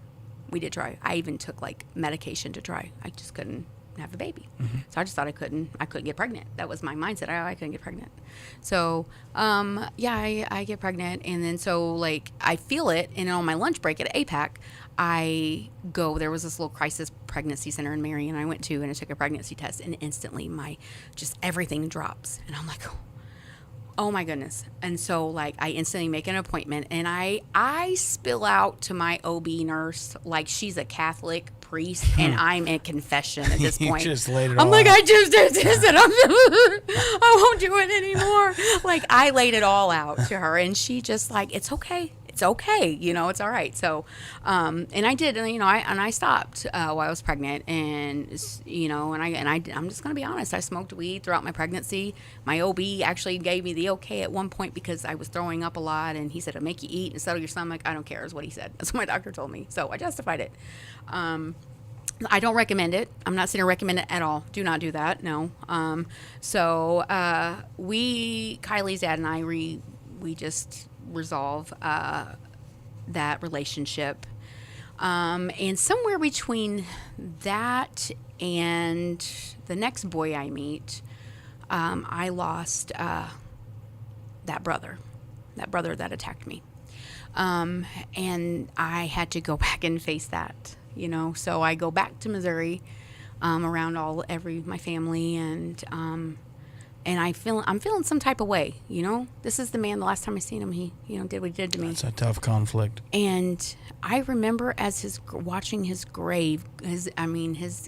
I even took like medication to try. I just couldn't have a baby. So I just thought I couldn't get pregnant. That was my mindset. I couldn't get pregnant. So, I get pregnant. And then so like I feel it. And on my lunch break at APAC, there was this little crisis pregnancy center in Marion I went to, and I took a pregnancy test, and instantly just everything drops. And I'm like, oh my goodness. And so like I instantly make an appointment, and I spill out to my OB nurse like she's a Catholic priest and I'm in confession at this point. You just laid it I'm all like, out. I just did this and I won't do it anymore. Like I laid it all out to her, and she just like, it's okay. It's okay. It's all right. So, and I did, and, I stopped, while I was pregnant, and, I'm just going to be honest. I smoked weed throughout my pregnancy. My OB actually gave me the okay at one point because I was throwing up a lot, and he said, it'll make you eat and settle your stomach. I don't care is what he said. That's what my doctor told me. So I justified it. I don't recommend it. I'm not saying to recommend it at all. Do not do that. No. Kylie's dad and I, we just resolve that relationship, and somewhere between that and the next boy I meet, I lost that brother that attacked me, and I had to go back and face that, so I go back to Missouri, around my family, and I'm feeling some type of way, This is the man, the last time I seen him, he, did what he did to me. It's a tough conflict. And I remember watching his grave, his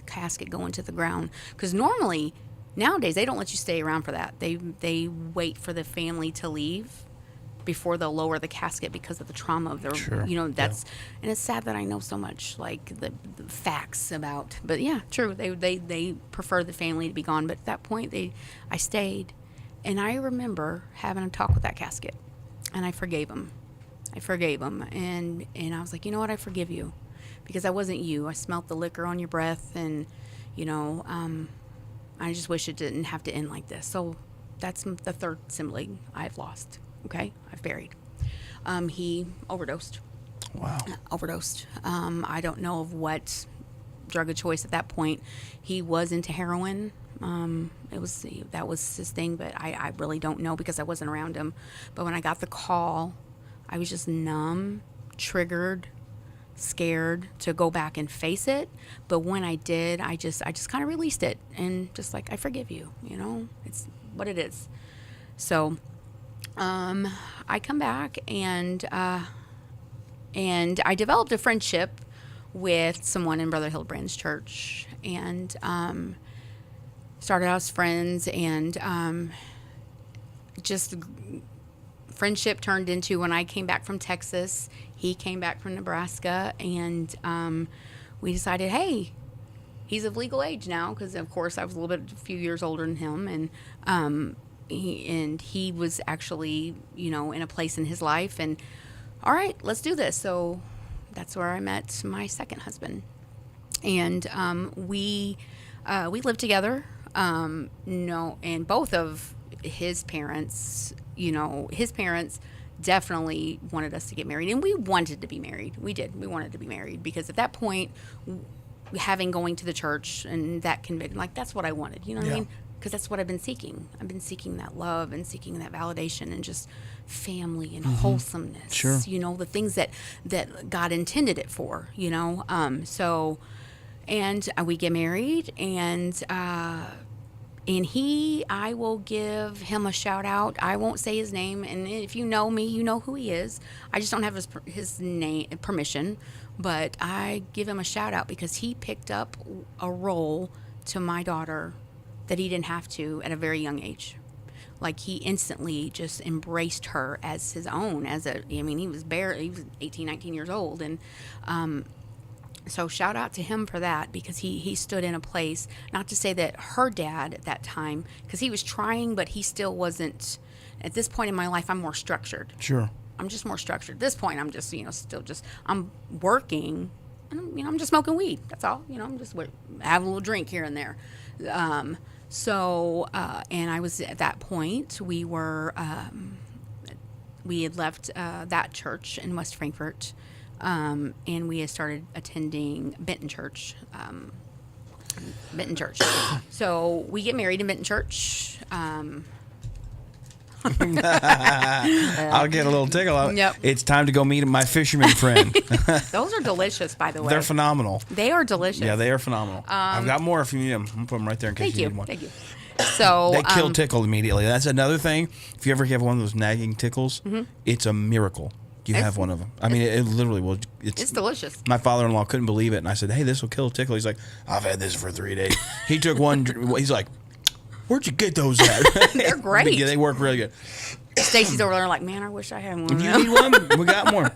casket go into the ground. Because normally, nowadays, they don't let you stay around for that. They wait for the family to leave before they'll lower the casket because of the trauma of their, Sure. And it's sad that I know so much, like the facts about, but yeah, true. They prefer the family to be gone. But at that point I stayed, and I remember having a talk with that casket, and I forgave him. And I was like, you know what? I forgive you, because I wasn't you. I smelt the liquor on your breath, and, I just wish it didn't have to end like this. So that's the third sibling I've lost. Okay, I've buried. He overdosed. Wow. I don't know of what drug of choice at that point. He was into heroin. That was his thing, but I really don't know because I wasn't around him. But when I got the call, I was just numb, triggered, scared to go back and face it. But when I did, I just kind of released it, and just like, I forgive you. It's what it is. So. I come back, and I developed a friendship with someone in Brother Hildbrand's church, and started out as friends, and just friendship turned into, when I came back from Texas, he came back from Nebraska, and we decided, hey, he's of legal age now, because of course I was a few years older than him, and he was actually, in a place in his life, and all right, let's do this. So that's where I met my second husband, and we lived together. And both of his parents, his parents definitely wanted us to get married, and we wanted to be married. We wanted to be married, because at that point, going to the church and that conviction, like, that's what I wanted. You know what I mean? because that's what I've been seeking. I've been seeking that love and seeking that validation and just family and wholesomeness. Sure. You know, the things that God intended it for. You know, so and we get married and. I will give him a shout out. I won't say his name, and if you know me, you know who he is. I just don't have his name permission, but I give him a shout out because he picked up a role to my daughter that he didn't have to at a very young age. Like he instantly just embraced her as his own. He was 18, 19 years old, and so shout out to him for that because he stood in a place, not to say that her dad at that time, because he was trying, but he still wasn't. At this point in my life, I'm more structured. Sure. I'm just more structured. At this point, I'm just, I'm working and, I'm just smoking weed. That's all. I'm just have a little drink here and there. And I was at that point, we had left that church in West Frankfort. And we had started attending Benton Church. So we get married in Benton Church. I'll get a little tickle out. Yep. It's time to go meet my fisherman friend. Those are delicious, by the way. They're phenomenal. They are delicious. Yeah, they are phenomenal. I've got more if you need them. I'm going to put them right there in case you need one. Thank you. So they kill tickle immediately. That's another thing. If you ever have one of those nagging tickles, it's a miracle. You have one of them. I mean, it literally will. It's delicious. My father-in-law couldn't believe it, and I said, "Hey, this will kill a tickle." He's like, "I've had this for 3 days." He took one. He's like, "Where'd you get those at?" They're great. They work really good. Stacy's over there like, "Man, I wish I had one." If you need one, we got more.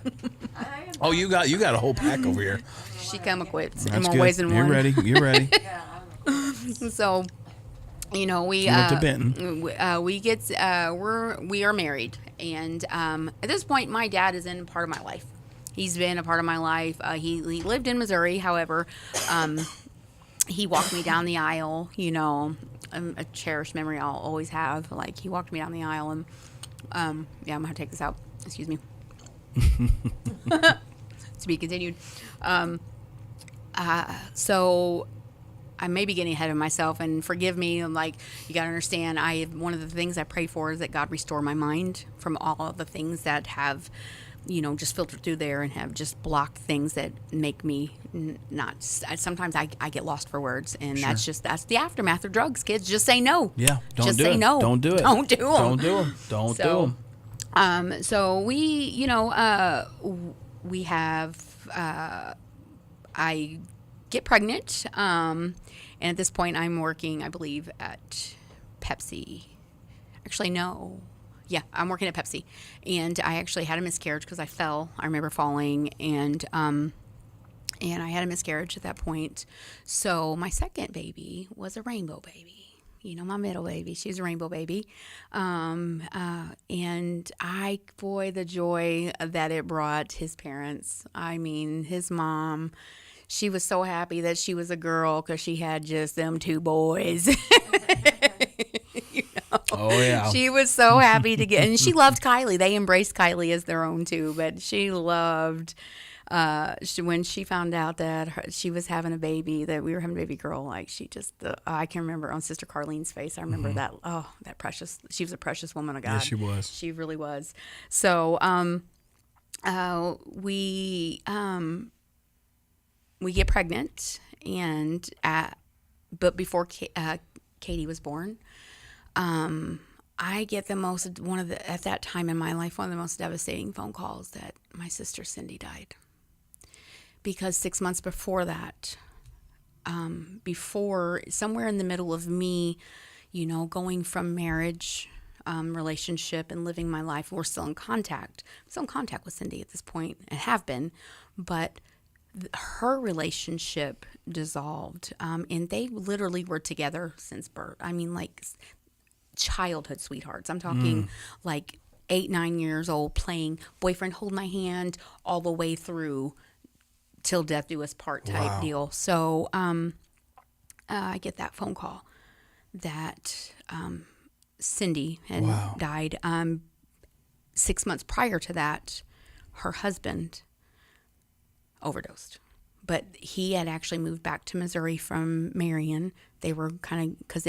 Oh, you got a whole pack over here. She come equipped in That's more good. ways than one. You're ready. You're ready. So, we went to Benton. We are married, and at this point, my dad is in part of my life. He's been a part of my life. He lived in Missouri, however, he walked me down the aisle. A cherished memory I'll always have. Like he walked me down the aisle, and I'm gonna take this out. Excuse me. To be continued. So I may be getting ahead of myself, and forgive me. I'm like, you got to understand, one of the things I pray for is that God restore my mind from all of the things that have, just filtered through there and have just blocked things that make me not. Sometimes I get lost for words, and Sure. that's the aftermath of drugs, kids. Just say no. Yeah, just say no. Don't do it. Don't do them. Don't do them. Don't do them. So we, we have, I get pregnant, and at this point I'm working, I believe, at Pepsi. Actually, no. Yeah, I'm working at Pepsi. And I actually had a miscarriage because I fell. I remember falling, and I had a miscarriage at that point. So my second baby was a rainbow baby. My middle baby, she's a rainbow baby. And the joy that it brought his parents. I mean, his mom, she was so happy that she was a girl because she had just them two boys. Oh, yeah. She was so happy to get, and she loved Kylie. They embraced Kylie as their own too, but she loved, when she found out that she was having a baby, that we were having a baby girl, like she just, I can remember on Sister Carlene's face. I remember that, that precious, she was a precious woman of God. Yes, she was. She really was. So, we get pregnant, and but before Katie was born, I get at that time in my life, one of the most devastating phone calls that my sister Cindy died. Because 6 months before that, somewhere in the middle of me, going from marriage, relationship, and living my life, we're still in contact. I'm still in contact with Cindy at this point, and have been, but her relationship dissolved, and they literally were together since birth. I mean, like childhood sweethearts. I'm talking like 8, 9 years old, playing boyfriend hold my hand all the way through till death do us part type deal. So I get that phone call that Cindy had died. 6 months prior to that, her husband overdosed. But he had actually moved back to Missouri from Marion. They were kind of, because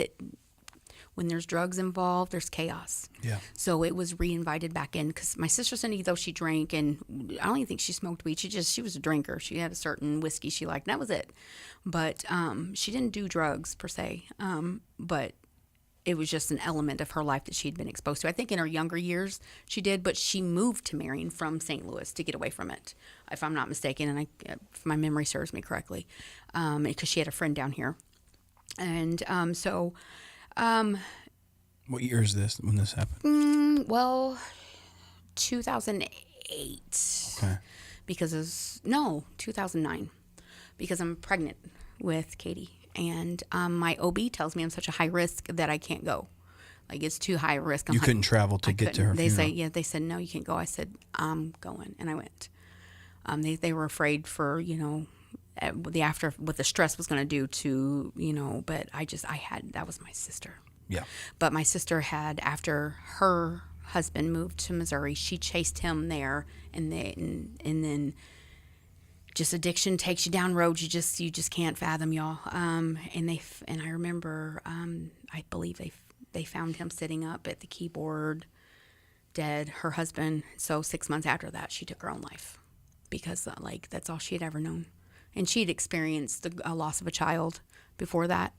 when there's drugs involved, there's chaos. Yeah. So it was re-invited back in because my sister Cindy, though she drank, and I don't even think she smoked weed. She was a drinker. She had a certain whiskey she liked, and that was it. But she didn't do drugs per se. But it was just an element of her life that she'd been exposed to. I think in her younger years she did, but she moved to Marion from St. Louis to get away from it, if I'm not mistaken, and if my memory serves me correctly, because she had a friend down here. And what year is this when this happened? Well, 2008. Okay. 2009, because I'm pregnant with Katie. And my OB tells me I'm such a high risk that I can't go. Like, it's too high risk. You couldn't travel to get to her funeral. They said, no, you can't go. I said, I'm going. And I went. They were afraid for, what the stress was going to do to, but that was my sister. Yeah. But my sister had, after her husband moved to Missouri, she chased him there, and then just addiction takes you down roads you just can't fathom, y'all. And I remember, I believe they found him sitting up at the keyboard, dead. Her husband. So 6 months after that, she took her own life, because that's all she had ever known, and she'd experienced a loss of a child before that.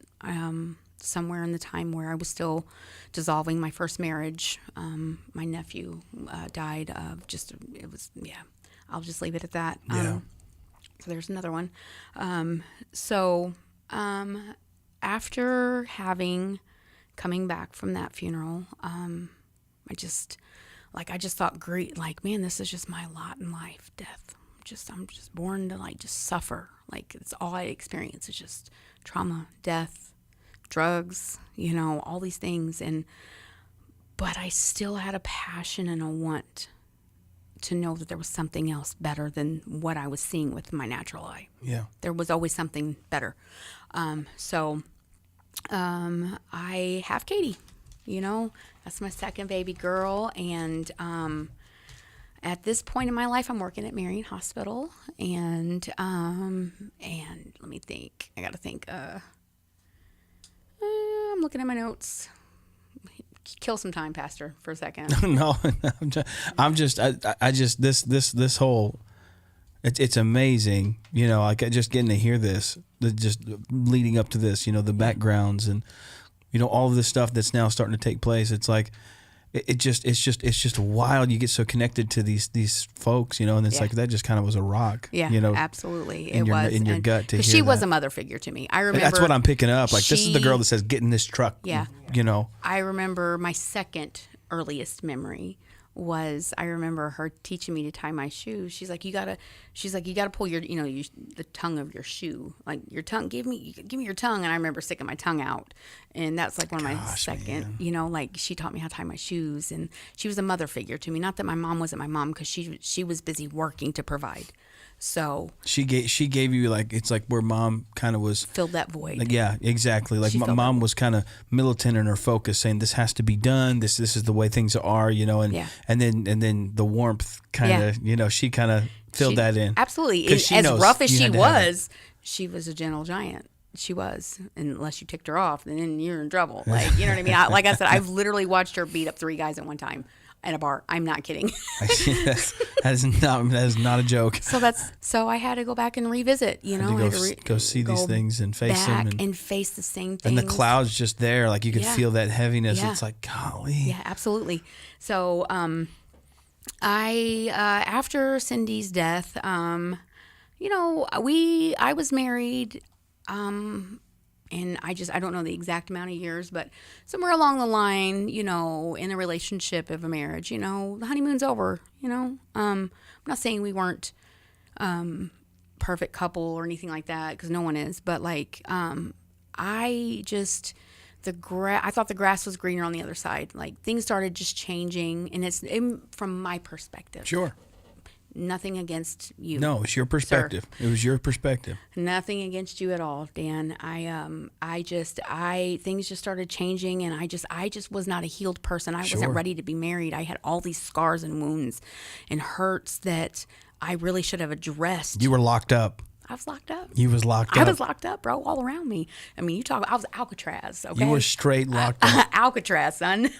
Somewhere in the time where I was still dissolving my first marriage, my nephew died of I'll just leave it at that. Yeah. So there's another one. After coming back from that funeral, I just thought, great, man, this is just my lot in life, death. I'm just born to just suffer. It's all I experience is just trauma, death, drugs, all these things. But I still had a passion and a want to know that there was something else better than what I was seeing with my natural eye. Yeah. There was always something better. So I have Katie, that's my second baby girl. And at this point in my life, I'm working at Marion Hospital, and let me think. I got to think. I'm looking at my notes. Kill some time, Pastor, for a second. No, I'm just this whole, it's amazing, just getting to hear this, just leading up to this, the backgrounds and, all of this stuff that's now starting to take place. It's like, it's just wild. You get so connected to these folks, and it's like that just kind of was a rock. Yeah, absolutely. In your gut to hear she was that. a mother figure to me. I remember. That's what I'm picking up. This is the girl that says, "Get in this truck." Yeah. I remember my second earliest memory was, I remember her teaching me to tie my shoes. She's like, you gotta pull your, the tongue of your shoe, your tongue. Give me your tongue. And I remember sticking my tongue out, and that's one of my second, man. She taught me how to tie my shoes, and she was a mother figure to me. Not that my mom wasn't my mom, because she was busy working to provide. So she gave you, it's like where mom kind of was filled that void. Yeah, exactly. Mom was kind of militant in her focus, saying this has to be done. This is the way things are, and then the warmth kind of, she kind of filled that in. Absolutely. As rough as she was a gentle giant. She was, unless you ticked her off, then you're in trouble. You know what I mean? Like I said, I've literally watched her beat up 3 guys at one time at a bar. I'm not kidding. that is not a joke. So I had to go back and revisit, go see these things and face them and face the same things. And the cloud's just there, you could feel that heaviness. Yeah. It's like, golly. Yeah, absolutely. So I after Cindy's death, I was married. And I don't know the exact amount of years, but somewhere along the line, in a relationship of a marriage, the honeymoon's over, I'm not saying we weren't perfect couple or anything like that, because no one is, but I thought the grass was greener on the other side. Things started just changing, and from my perspective. Sure. Nothing against you. No, it's your perspective. Sir. It was your perspective. Nothing against you at all, Dan. Things just started changing, and I just was not a healed person. I wasn't ready to be married. I had all these scars and wounds and hurts that I really should have addressed. You were locked up. I was locked up. You was locked up. I was locked up, bro, all around me. I mean, I was Alcatraz, okay? You were straight locked up. Alcatraz, son.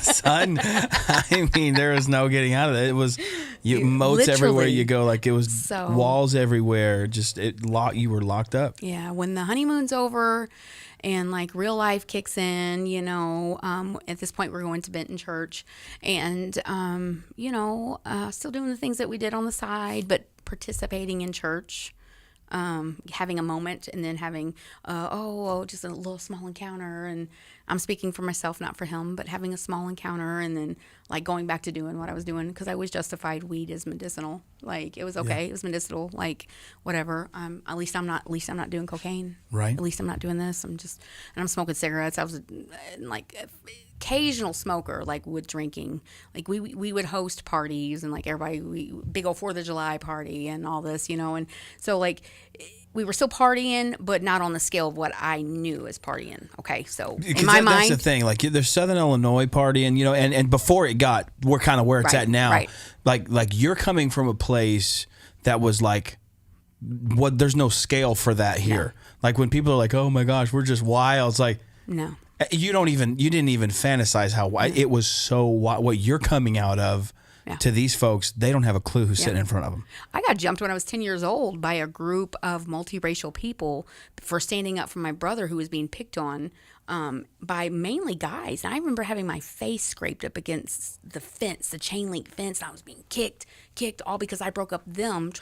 Son, I mean, there was no getting out of it. It was moats Literally. everywhere you go. Like, it was So- walls everywhere. Just you were locked up. Yeah, when the honeymoon's over and like real life kicks in, at this point we're going to Benton Church and, still doing the things that we did on the side, but participating in church, having a moment and then having, just a little small encounter. And I'm speaking for myself, not for him, but having a small encounter and then like going back to doing what I was doing because I always justified weed as medicinal. Like it was okay. Yeah. It was medicinal. Like whatever. At least I'm not doing cocaine. Right. At least I'm not doing this. And I'm smoking cigarettes. I was like occasional smoker, like with drinking. Like we would host parties and like everybody, big old 4th of July party and all this, and so like we were still partying, but not on the scale of what I knew as partying. Okay, so in my mind, that's the thing. Like there's Southern Illinois partying, and before it got, we're kind of where it's at now. Right. Like you're coming from a place that was like, what? There's no scale for that here. No. Like when people are like, "Oh my gosh, we're just wild," it's like, no. You didn't even fantasize how wild it was. So what you're coming out of. Yeah. To these folks, they don't have a clue who's sitting in front of them. I got jumped when I was 10 years old by a group of multiracial people for standing up for my brother who was being picked on by mainly guys. And I remember having my face scraped up against the fence, the chain link fence. And I was being kicked, all because I broke up them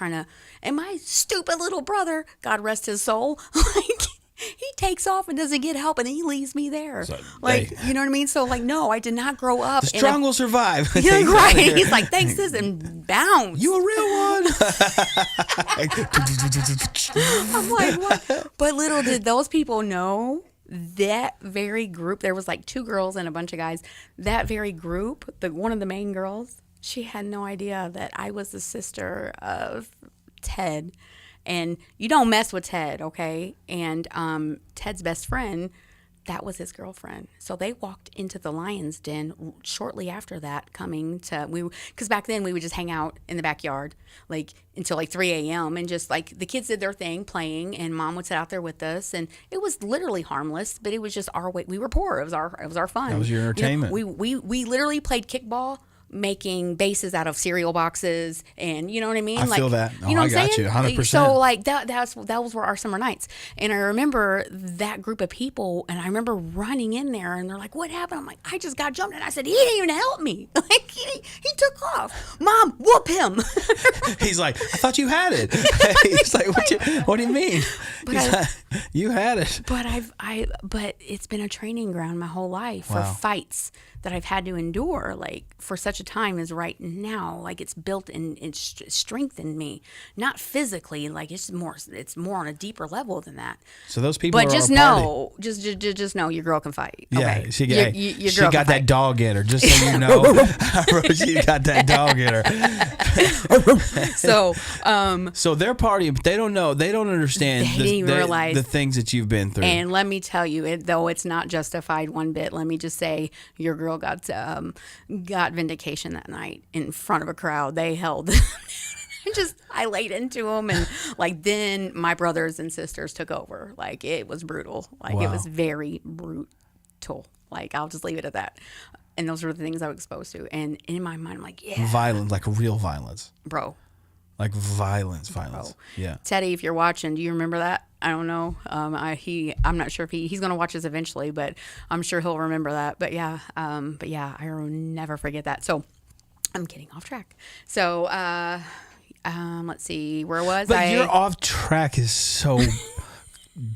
and my stupid little brother, God rest his soul, he takes off and doesn't get help, and he leaves me there. So, you know what I mean? So, like, no, I did not grow up. The strong will survive. Yeah, right. He's like, thanks, sis, and bounce. You a real one. I'm like, what? But little did those people know that very group, there was like 2 girls and a bunch of guys. That very group, one of the main girls, she had no idea that I was the sister of Ted. And you don't mess with Ted, okay? And Ted's best friend, that was his girlfriend. So they walked into the lion's den shortly after that, because back then we would just hang out in the backyard, like until like 3 a.m. and just like the kids did their thing, playing, and mom would sit out there with us, and it was literally harmless, but it was just our way. We were poor. It was our fun. That was your entertainment. We literally played kickball, making bases out of cereal boxes, and you know what I mean? I feel that. You know I what I'm got saying? you, 100%. So like that was our summer nights. And I remember that group of people, and I remember running in there, and they're like, "What happened?" I'm like, "I just got jumped." And I said, "He didn't even help me. Like he took off. Mom, whoop him." He's like, "I thought you had it." He's like, "What do you mean?" You had it. But it's been a training ground my whole life for fights that I've had to endure, like for such a time as right now. Like it's built and strengthened me, not physically. Like it's more on a deeper level than that. So those people, but just know, just know your girl can fight. Yeah, okay? she got that dog in her. Just so you know, she got that dog in her. So they're partying, but they don't know. They don't understand. They didn't realize the things that you've been through. And let me tell you, though it's not justified one bit, let me just say your girl got vindication that night in front of a crowd. They held. I laid into them, and like then my brothers and sisters took over. Like it was brutal. Like it was very brutal. Like I'll just leave it at that. And those were the things I was exposed to. And in my mind, I'm like, yeah, violence, like real violence, bro. Like violence. Bro. Yeah. Teddy, if you're watching, do you remember that? I don't know. I'm not sure if he's going to watch this eventually, but I'm sure he'll remember that. But yeah, I will never forget that. So I'm getting off track. So let's see, where was I? But your off track is so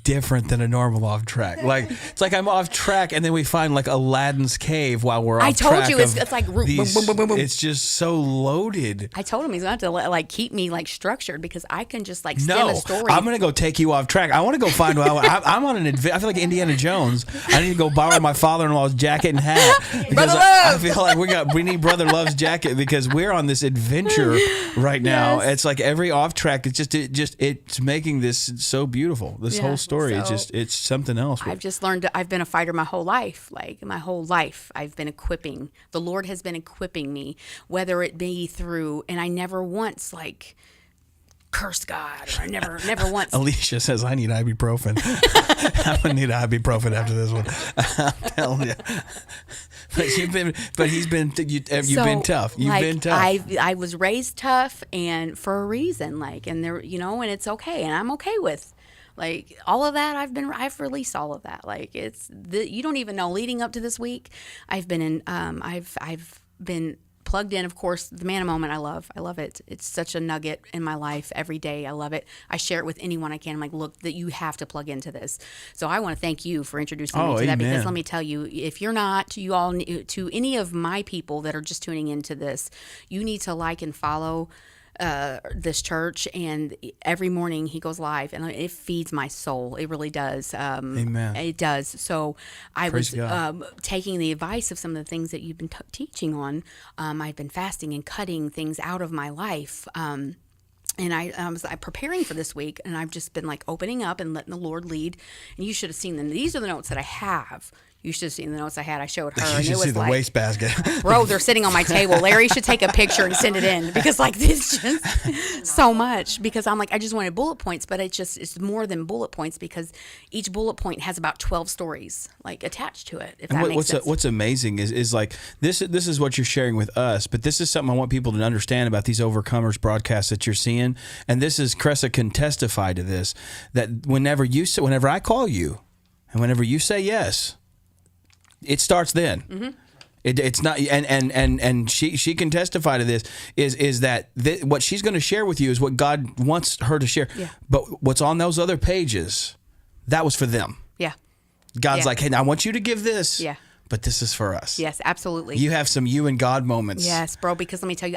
different than a normal off track. Like it's like I'm off track, and then we find like Aladdin's cave while we're off track. I told you it's like boom, boom, boom, boom. It's just so loaded. I told him he's going to have to like keep me like structured because I can just like spin a story. I'm going to go take you off track. I want to go find. I'm on an adventure. I feel like Indiana Jones. I need to go borrow my father-in-law's jacket and hat because I feel like we need Brother Love's jacket because we're on this adventure right now. Yes. It's like every off track. It's making this so beautiful. This whole story. It's something else. I've just learned. I've been a fighter my whole life. Like my whole life, I've been equipping. The Lord has been equipping me, whether it be through, and I never once like cursed God, or I never once. Alicia says, I need ibuprofen. I'm going to need ibuprofen after this one. I'm telling you. You've been tough. You've been tough. I was raised tough, and for a reason, and there, and it's okay, and I'm okay with, all of that. I've released all of that. You don't even know. Leading up to this week, I've been plugged in, of course, the Man Moment. I love it. It's such a nugget in my life every day. I love it. I share it with anyone I can. I'm like, look, that you have to plug into this. So I want to thank you for introducing me to that, because let me tell you, if you're not, to any of my people that are just tuning into this, you need to like and follow this church, and every morning he goes live, and it feeds my soul. It really does. Amen. It does. So I Praise was God. taking the advice of some of the things that you've been teaching on. I've been fasting and cutting things out of my life. And I was preparing for this week, and I've just been opening up and letting the Lord lead. And you should have seen them. These are the notes that I have. You should have seen the notes I had. I showed her. You and should it was see the wastebasket. Bro, they're sitting on my table. Larry should take a picture and send it in, because this just so much. Because I'm I just wanted bullet points, but it's more than bullet points, because each bullet point has about 12 stories attached to it. If that makes sense. What's amazing is this is what you're sharing with us, but this is something I want people to understand about these Overcomers broadcasts that you're seeing. And this is, Caressa can testify to this, that whenever I call you, and whenever you say yes, it starts then. Mm-hmm. It's not, and she can testify to this. Is that what she's going to share with you is what God wants her to share. Yeah. But what's on those other pages, that was for them. Yeah. God's like, hey, now I want you to give this. Yeah. But this is for us. Yes, absolutely. You have some you and God moments. Yes, bro. Because let me tell you,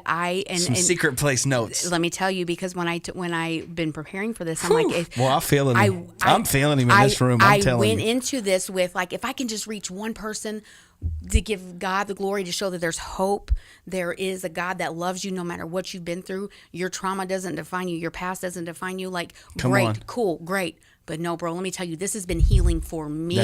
some secret place notes. Let me tell you, because when I've been preparing for this, I'm well, I'm feeling him in this room. I went into this with if I can just reach one person to give God the glory, to show that there's hope. There is a God that loves you no matter what you've been through. Your trauma doesn't define you. Your past doesn't define you. Great, cool, great. But no, bro, let me tell you, this has been healing for me.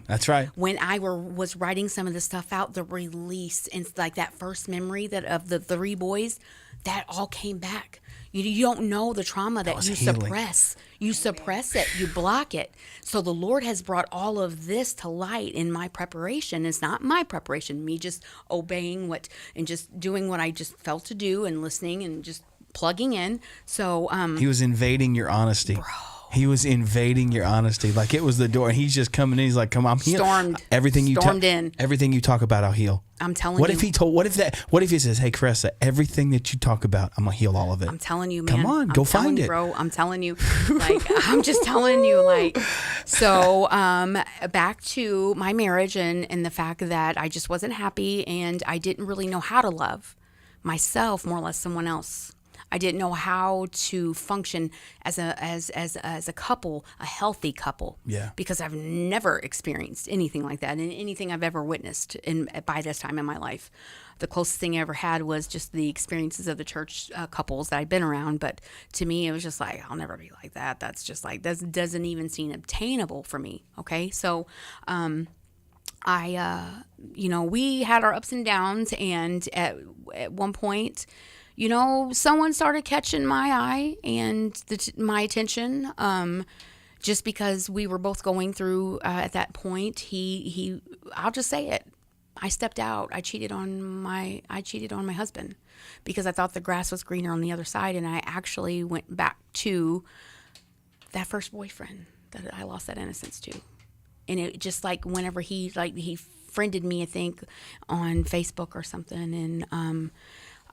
That's right. When I was writing some of this stuff out, the release, and that first memory of the three boys, that all came back. You don't know the trauma that you healing. suppress. You suppress it. You block it. So the Lord has brought all of this to light in my preparation. It's not my preparation, me just obeying and just doing what I just felt to do, and listening and just plugging in. So he was invading your honesty. Bro. He was invading your honesty. It was the door, and he's just coming in. He's like, "Come on, I'm healed." Stormed in. Everything you talk about, I'll heal. I'm telling you. What if he says, "Hey, Caressa, everything that you talk about, I'm gonna heal all of it." I'm telling you, man. Come on, go find it, bro. I'm telling you, I'm just telling you, So, back to my marriage and the fact that I just wasn't happy, and I didn't really know how to love myself, more or less someone else. I didn't know how to function as a couple, a healthy couple. Yeah. Because I've never experienced anything like that, and anything I've ever witnessed by this time in my life. The closest thing I ever had was just the experiences of the church couples that I'd been around. But to me, it was just I'll never be like that. That's just that doesn't even seem obtainable for me. Okay, so we had our ups and downs, and at one point, someone started catching my eye and my attention, just because we were both going through, at that point, I'll just say it. I stepped out. I cheated on my husband, because I thought the grass was greener on the other side. And I actually went back to that first boyfriend that I lost that innocence to. And it just whenever he friended me, I think on Facebook or something, and,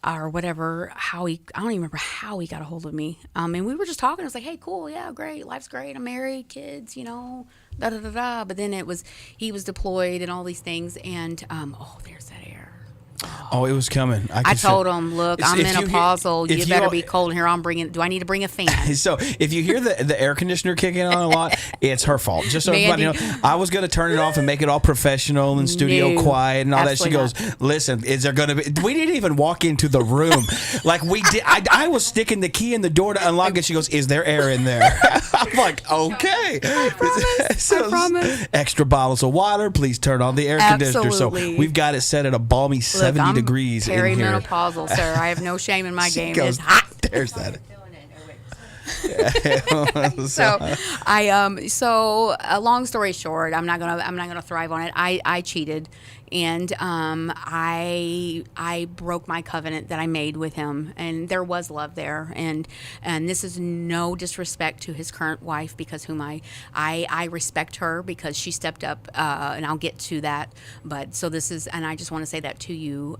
or whatever, I don't even remember how he got a hold of me. And we were just talking. I was like, hey, cool. Yeah, great. Life's great. I'm married, kids, da-da-da-da. But then he was deployed and all these things. And, there's that air. Oh, it was coming. I told him, look, I'm menopausal. You better be cold in here. Do I need to bring a fan? So if you hear the air conditioner kicking on a lot, it's her fault. Just so everybody knows, I was going to turn it off and make it all professional and studio quiet and all that. She goes, listen, is there going to be... We didn't even walk into the room. We did. I was sticking the key in the door to unlock it. She goes, is there air in there? I'm like, okay. I promise. Extra bottles of water. Please turn on the air conditioner. So we've got it set at a balmy 70 degrees in here. Perimenopausal, sir. I have no shame in my game. Goes, it's hot. There's that. So so a long story short, I'm not gonna thrive on it. I cheated, and I broke my covenant that I made with him, and there was love there, and this is no disrespect to his current wife, because whom I respect her because she stepped up, and I'll get to that. But so this is, and I just want to say that to you.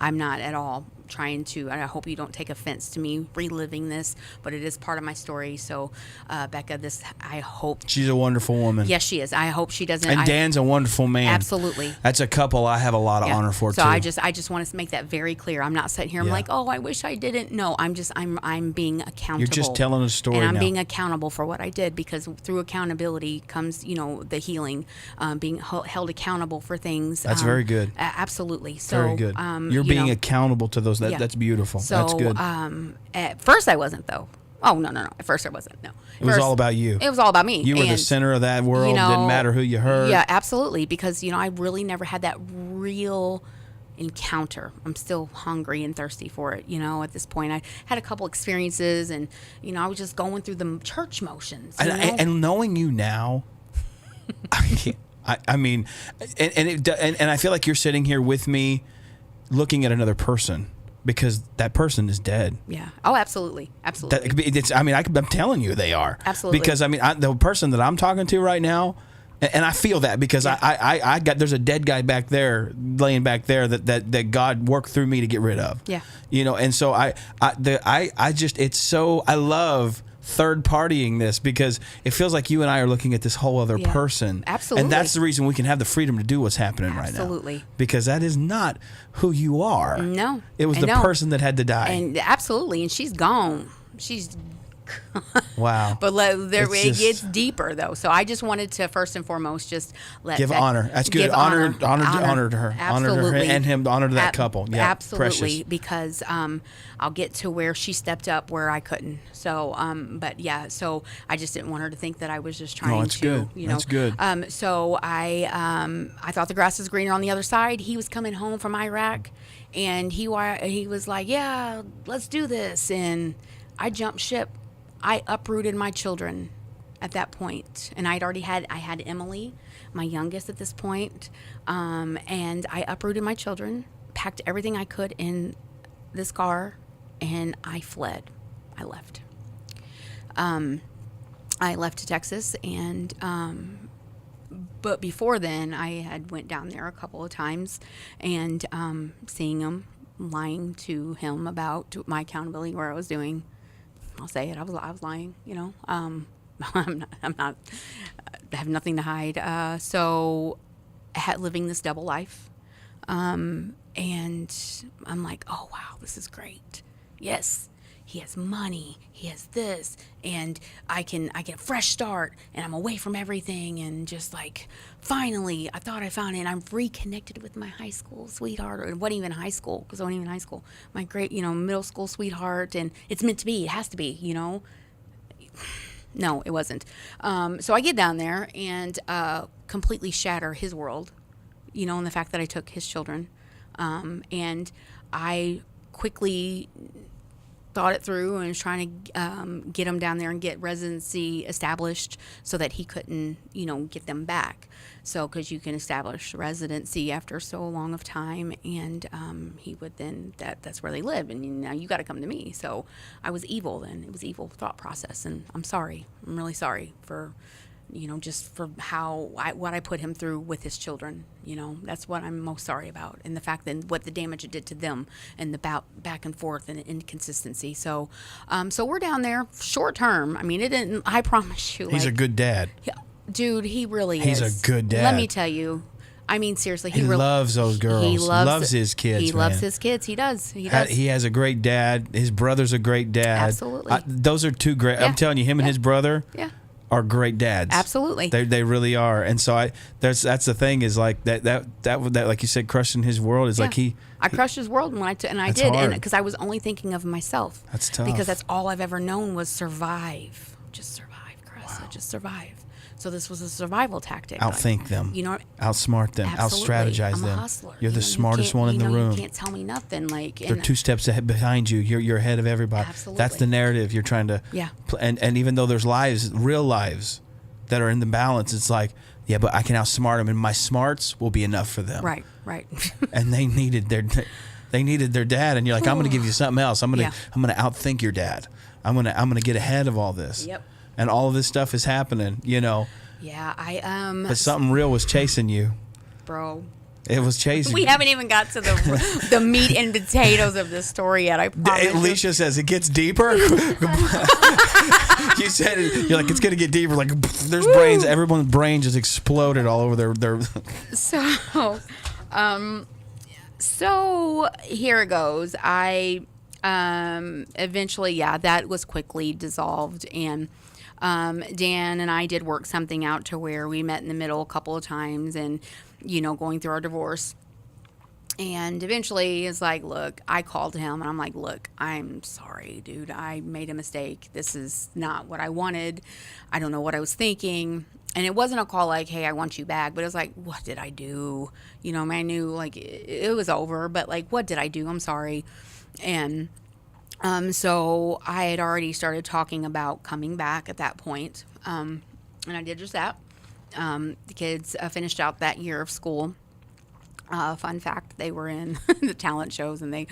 I'm not at all trying to, and I hope you don't take offense to me reliving this, but it is part of my story. So, Becca, I hope. She's a wonderful woman. Yes, she is. I hope she doesn't. And Dan's a wonderful man. Absolutely. That's a couple I have a lot of honor for, so too. I just want to make that very clear. I'm not sitting here, I'm like, oh, I wish I didn't. No, I'm being accountable. You're just telling a story and I'm now. being accountable for what I did, because through accountability comes, the healing, being held accountable for things. That's very good. Absolutely. So, very good. You're being accountable to those. That's beautiful. So, that's good. At first I wasn't, though. Oh, no. At first I wasn't, no. It was all about you. It was all about me. You were the center of that world. Didn't matter who you heard. Yeah, absolutely. Because, I really never had that real encounter. I'm still hungry and thirsty for it, at this point. I had a couple experiences, and, I was just going through the church motions. And knowing you now, I mean, and I feel like you're sitting here with me looking at another person, because that person is dead. Yeah. Oh, absolutely. Absolutely. I'm telling you they are. Absolutely. Because, the person that I'm talking to right now, and I feel that because I got, there's a dead guy back there, laying back there that God worked through me to get rid of. Yeah. And so I love third partying this, because it feels like you and I are looking at this whole other person. Absolutely. And that's the reason we can have the freedom to do what's happening right now. Absolutely. Because that is not who you are. No. It was the person that had to die. And absolutely. And she's gone. She's wow. But it gets deeper, though. So I just wanted to first and foremost just give honor. That's good. Honor to her. Absolutely. Honor to her and him. Honor to that couple. Yeah. Absolutely. Precious. Because I'll get to where she stepped up where I couldn't. So but yeah. So I just didn't want her to think that I was just trying that's to. Good. That's good. So I thought the grass was greener on the other side. He was coming home from Iraq, and he was like, "Yeah, let's do this," and I jumped ship. I uprooted my children at that point, and I had Emily, my youngest at this point, and I uprooted my children, packed everything I could in this car, and I fled. I left. I left to Texas, and but before then, I had went down there a couple of times, and seeing him, lying to him about my accountability, where I was doing. I'll say it. I was lying. I'm not. I have nothing to hide. So, living this double life, and I'm like, oh wow, this is great. Yes, he has money. He has this, and I get a fresh start, and I'm away from everything, and just like finally, I thought I found it, and I'm reconnected with my high school sweetheart, or it wasn't even high school, because it wasn't even high school. My great, middle school sweetheart, and it's meant to be. It has to be, No, it wasn't. So I get down there and completely shatter his world, and the fact that I took his children, and I quickly thought it through and was trying to get him down there and get residency established so that he couldn't, get them back. So, because you can establish residency after so long of time, and he would then, that's where they live, and now you got to come to me. So I was evil then. It was evil thought process, and I'm sorry. I'm really sorry for, just for what I put him through with his children. That's what I'm most sorry about, and the fact that what the damage it did to them, and the back and forth and inconsistency. So, so we're down there short term. I mean, it didn't. I promise you. He's a good dad. Yeah, dude, he really is. He's a good dad. Let me tell you. I mean, seriously, he really loves those girls. He loves his kids. He loves his kids. He does. He does. He has a great dad. His brother's a great dad. Absolutely. Those are two great. Yeah. I'm telling you, him and his brother. Yeah. Are great dads. Absolutely. They really are. And so that's the thing is like that like you said, crushing his world is like I crushed his world I did, and because I was only thinking of myself. That's tough. Because that's all I've ever known was survive. Just survive, Caressa. Wow. Just survive. So this was a survival tactic. Outthink them. You know, outsmart them. absolutely. Out-strategize I'm a them. hustler. You're the You smartest can't- one in the room. You can't tell me nothing. Like, They're 2 steps ahead behind you. You're ahead of everybody. Absolutely. That's the narrative you're trying to. Yeah. And even though there's lives, real lives, that are in the balance, it's like, yeah, but I can outsmart them, and my smarts will be enough for them. Right. And they needed their dad, and you're like, I'm going to give you something else. I'm going to outthink your dad. I'm going to get ahead of all this. Yep. And all of this stuff is happening, you know. Yeah, But something real was chasing you. bro. It was chasing We you. haven't even got to the meat and potatoes of this story yet. I promise. Alicia says it gets deeper. You said it, you're like, it's gonna get deeper. Like, there's brains. Everyone's brain just exploded all over their. So here it goes. I eventually, that was quickly dissolved, and Dan and I did work something out to where we met in the middle a couple of times, and going through our divorce. And eventually it's like, look, I called him and I'm like, look, I'm sorry, dude. I made a mistake. This is not what I wanted. I don't know what I was thinking. And it wasn't a call like, hey, I want you back. But it was like, what did I do? I knew like it was over, but like, what did I do? I'm sorry. And so I had already started talking about coming back at that point. And I did just that. The kids finished out that year of school. Fun fact, they were in the talent shows and they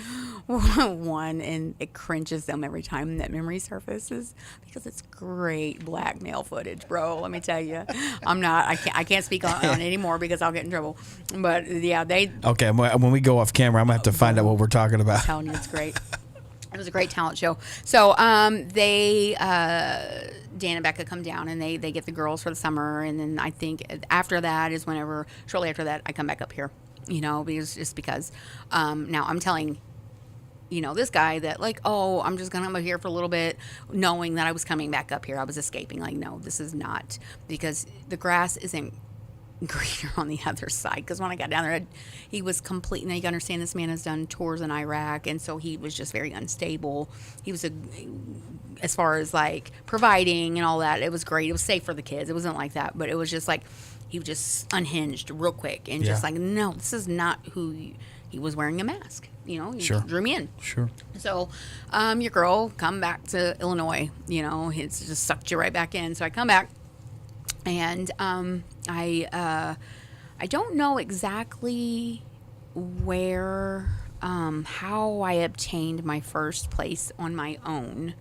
won, and it cringes them every time that memory surfaces because it's great blackmail footage, bro. Let me tell you, I can't speak on it anymore because I'll get in trouble. But yeah, Okay, when we go off camera, I'm gonna have to find out what we're talking about. I'm telling you, it's great. It was a great talent show. So they Dan and Becca come down and they get the girls for the summer, and then I think after that is shortly after that I come back up here, because now I'm telling this guy that like, oh, I'm just gonna come up here for a little bit, knowing that I was coming back up here. I was escaping. Like, no, this is not, because the grass isn't greener on the other side. Because when I got down there, he was complete. Now you can understand, this man has done tours in Iraq, and so he was just very unstable. He was as far as like providing and all that, it was great. It was safe for the kids. It wasn't like that, but it was just like he was just unhinged real quick and just like, no, this is not who he was wearing a mask. He drew me in. Sure. So, your girl come back to Illinois. It's just sucked you right back in. So I come back. And I don't know exactly where, how I obtained my first place on my own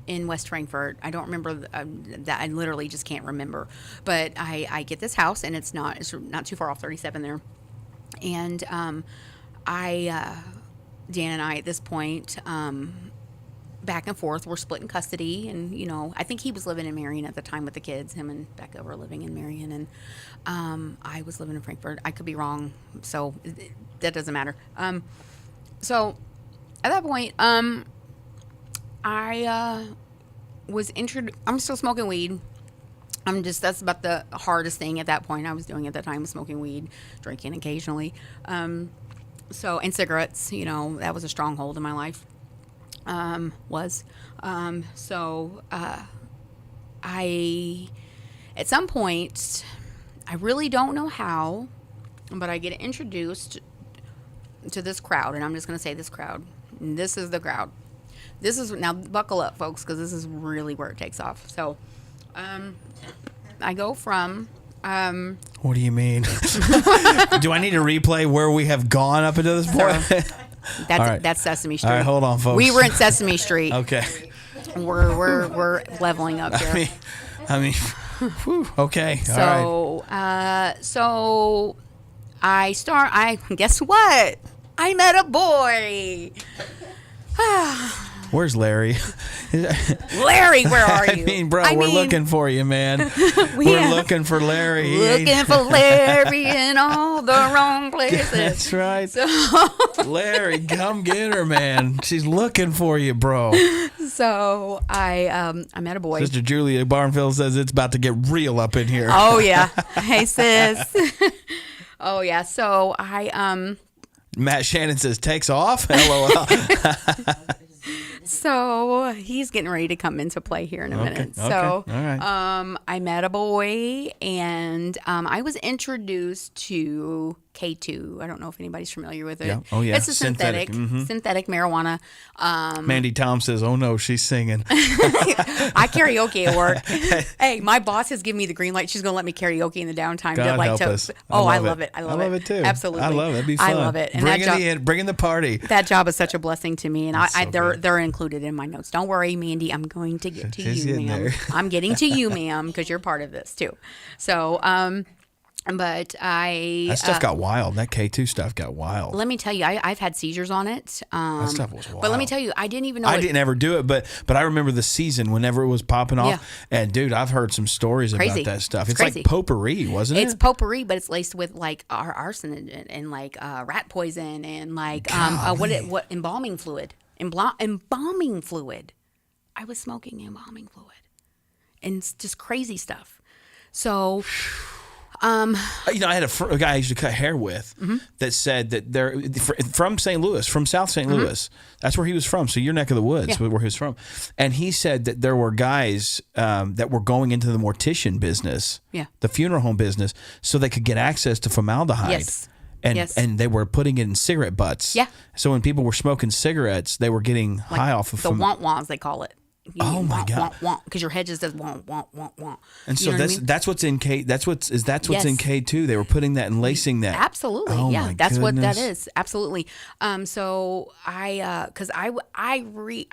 in West Frankfort. I don't remember that. I literally just can't remember. But I get this house, and it's not too far off 37 there. And Dan and I at this point, back and forth, we're splitting custody, and I think he was living in Marion at the time with the kids. Him and Becca were living in Marion, and I was living in Frankfurt. I could be wrong, so that doesn't matter. So at that point, I was I'm still smoking weed. That's about the hardest thing at that point I was doing at that time, was smoking weed, drinking occasionally. And cigarettes, that was a stronghold in my life. I at some point, I really don't know how, but I get introduced to this crowd, and I'm just going to say this crowd. And this is the crowd. Now buckle up, folks, because this is really where it takes off. So, I go from, what do you mean? Do I need to replay where we have gone up into this point? That's Sesame Street. All right, hold on, folks. We were in Sesame Street. Okay. We're leveling up here. I mean, whew, okay. So, so I guess what? I met a boy. Where's Larry? Larry, where are you? I mean, bro, we're looking for you, man. We're looking for Larry. Looking for Larry in all the wrong places. That's right. So, Larry, come get her, man. She's looking for you, bro. So I met a boy. Sister Julia Barnfield says it's about to get real up in here. Oh yeah. Hey sis. Oh yeah. So I Matt Shannon says takes off. LOL. So he's getting ready to come into play here in a minute. Okay. So All right. I met a boy, and I was introduced to K2. I don't know if anybody's familiar with it. Yeah. Oh, yeah. It's a synthetic marijuana. Mandy Tom says, "Oh no, she's singing." I karaoke at work. Hey, my boss has given me the green light. She's going to let me karaoke in the downtime. God help us. I love it. I love it too. Absolutely. I love it. It'd be fun. I love it. And bringing the party. that job is such a blessing to me, and so they're included in my notes. Don't worry, Mandy. I'm going to get to She's you, getting ma'am. there. I'm getting to you, ma'am, because you're part of this too. So, but That stuff got wild. That K2 stuff got wild. let me tell you, I've had seizures on it. That stuff was wild. But let me tell you, I didn't even know. I didn't ever do it, but I remember the season whenever it was popping off. Yeah. And dude, I've heard some stories Crazy. about that stuff. It's It's crazy. like potpourri, wasn't It's it? potpourri, but it's laced with like arson and like rat poison and like what embalming fluid. Embalming fluid. I was smoking embalming fluid, and it's just crazy stuff. So, I had a guy I used to cut hair with that said that they're from St. Louis, from South St. Louis. That's where he was from. So your neck of the woods, where he was from. And he said that there were guys that were going into the mortician business, the funeral home business, so they could get access to formaldehyde. Yes. And they were putting it in cigarette butts. Yeah. So when people were smoking cigarettes, they were getting high off of the want they call it. Oh my God! Because your head just says want. And so that's what's in K. That's what's in K2. They were putting that and lacing that. Absolutely, oh yeah. My That's what that goodness. is. Absolutely. So because I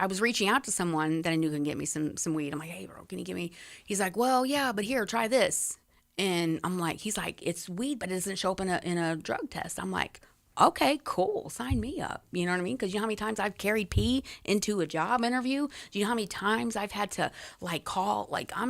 was reaching out to someone that I knew could get me some weed. I'm like, hey, bro, can you give me? He's like, well, yeah, but here, try this. And I'm like, he's like, it's weed, but it doesn't show up in a drug test. I'm like, okay, cool. Sign me up. You know what I mean? Because you know how many times I've carried pee into a job interview? Do you know how many times I've had to like call? Like I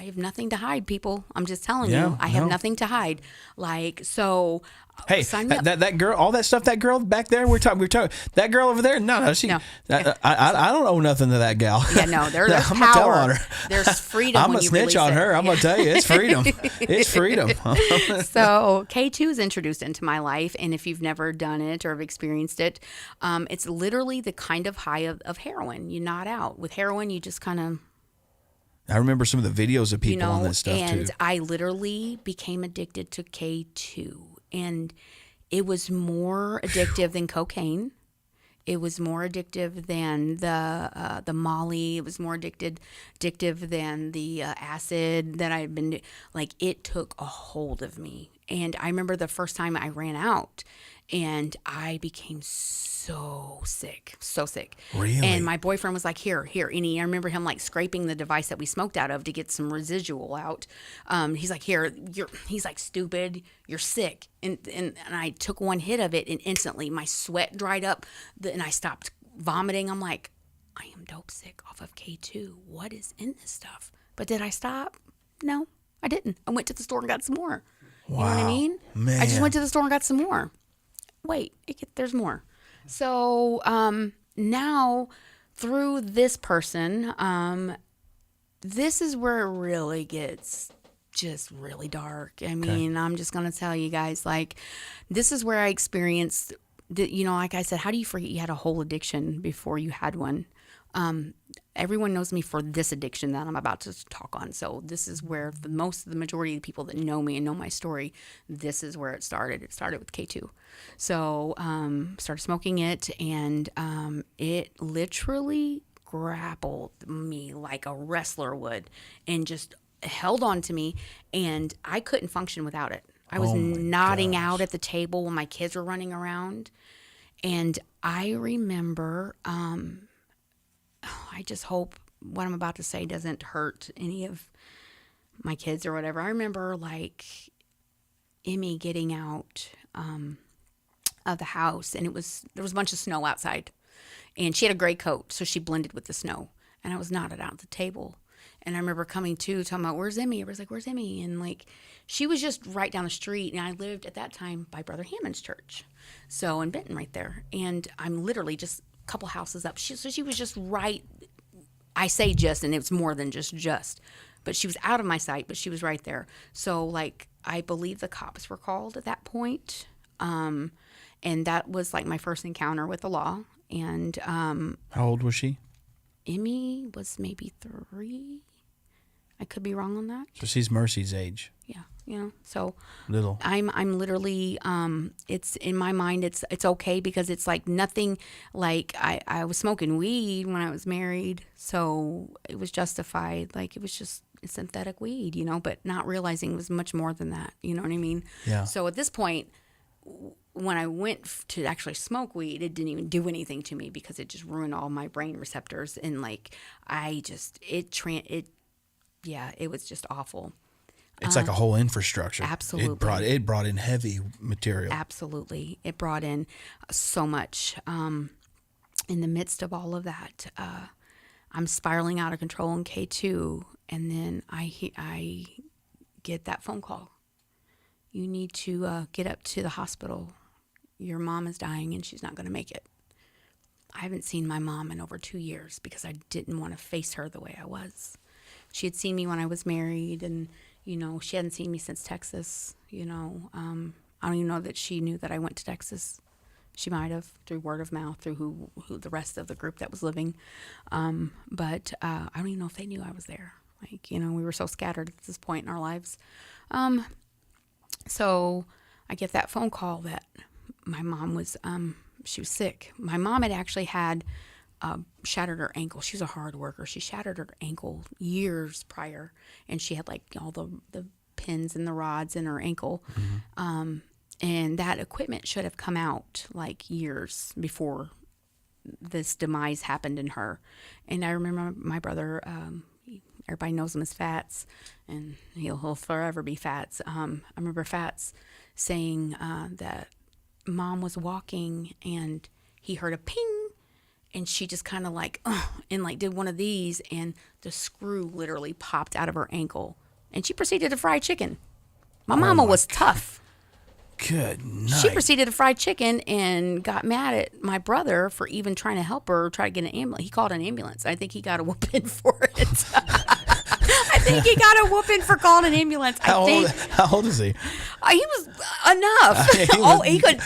have nothing to hide, people. I'm just telling you, I have nothing to hide. Like so. Hey, sign me up. that girl, all that stuff, that girl back there, we're talking, that girl over there. No, she. No. I don't owe nothing to that gal. Yeah, no, there's I'm power. gonna tell on her. There's freedom. I'm when gonna you snitch release on it. her. I'm gonna tell you, it's freedom. It's freedom. So K2 is introduced into my life, and if you've never done it or have experienced it, it's literally the kind of high of heroin. You nod out. With heroin, you just kind of. I remember some of the videos of people on this stuff and too. I literally became addicted to K2, and it was more addictive than cocaine. It was more addictive than the Molly. It was more addictive than the acid that I'd been. Like it took a hold of me, and I remember the first time I ran out, and I became so sick. Really? And my boyfriend was like, here. And I remember him like scraping the device that we smoked out of to get some residual out. He's like, here, he's like, stupid, you're sick. And I took one hit of it, and instantly my sweat dried up and I stopped vomiting. I'm like, I am dope sick off of K2. What is in this stuff? But did I stop? No, I didn't. I went to the store and got some more. Wow. You know what I mean? Man. I just went to the store and got some more. Wait, there's more. So now through this person, this is where it really gets just really dark. I mean, I'm just going to tell you guys, like, this is where I experienced, like I said, how do you forget you had a whole addiction before you had one? Everyone knows me for this addiction that I'm about to talk on. So this is where the majority of the people that know me and know my story, this is where it started. It started with K2. So started smoking it, and it literally grappled me like a wrestler would and just held on to me, and I couldn't function without it. I was nodding out at the table when my kids were running around. And I remember, I just hope what I'm about to say doesn't hurt any of my kids or whatever. I remember like Emmy getting out of the house, and there was a bunch of snow outside, and she had a gray coat, so she blended with the snow, and I was nodded out at the table. And I remember coming to, talking about, where's Emmy? I was like, where's Emmy? And like, she was just right down the street. And I lived at that time by Brother Hammond's church. So in Benton right there. And I'm literally just a couple houses up. So she was just right. I say just, and it was more than just. But she was out of my sight, but she was right there. So like, I believe the cops were called at that point. And that was like my first encounter with the law. And How old was she? Emmy was maybe 3. I could be wrong on that. So she's Mercy's age. Yeah, so Little. I'm literally it's in my mind it's okay because it's like nothing, like I was smoking weed when I was married, so it was justified, like it was just synthetic weed, but not realizing it was much more than that, you know what I mean? Yeah. So at this point, when I went to actually smoke weed, it didn't even do anything to me because it just ruined all my brain receptors, and like it was just awful. It's like a whole infrastructure. Absolutely. It brought in heavy material. Absolutely. It brought in so much. In the midst of all of that, I'm spiraling out of control in K2, and then I get that phone call. You need to get up to the hospital. Your mom is dying, and she's not going to make it. I haven't seen my mom in over 2 years because I didn't want to face her the way I was. She had seen me when I was married, and she hadn't seen me since Texas. I don't even know that she knew that I went to Texas. She might have, through word of mouth, through who the rest of the group that was living. But I don't even know if they knew I was there. Like, we were so scattered at this point in our lives. So I get that phone call that my mom was, she was sick. My mom had actually had shattered her ankle. She was a hard worker. She shattered her ankle years prior, and she had like all the pins and the rods in her ankle. Mm-hmm. And that equipment should have come out like years before this demise happened in her. And I remember my brother, everybody knows him as Fats, and he'll forever be Fats. I remember Fats saying that Mom was walking and he heard a ping, and she just kind of like, and like did one of these, and the screw literally popped out of her ankle, and she proceeded to fry chicken. My mama was tough. Good night. She proceeded to fry chicken and got mad at my brother for even trying to help her try to get an ambulance. He called an ambulance. I think he got a whooping for it. I think he got a whooping for calling an ambulance. How old is he? He was enough. He could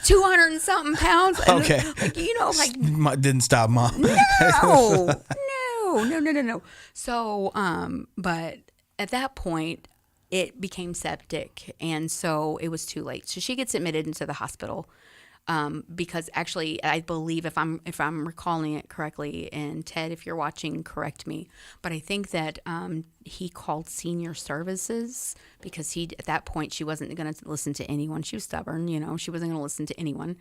200 and something pounds. Okay. Didn't stop Mom. No. So, but at that point, it became septic, and so it was too late. So she gets admitted into the hospital because actually, I believe if I'm recalling it correctly, and Ted, if you're watching, correct me, but I think that he called senior services because at that point she wasn't going to listen to anyone. She was stubborn, she wasn't going to listen to anyone.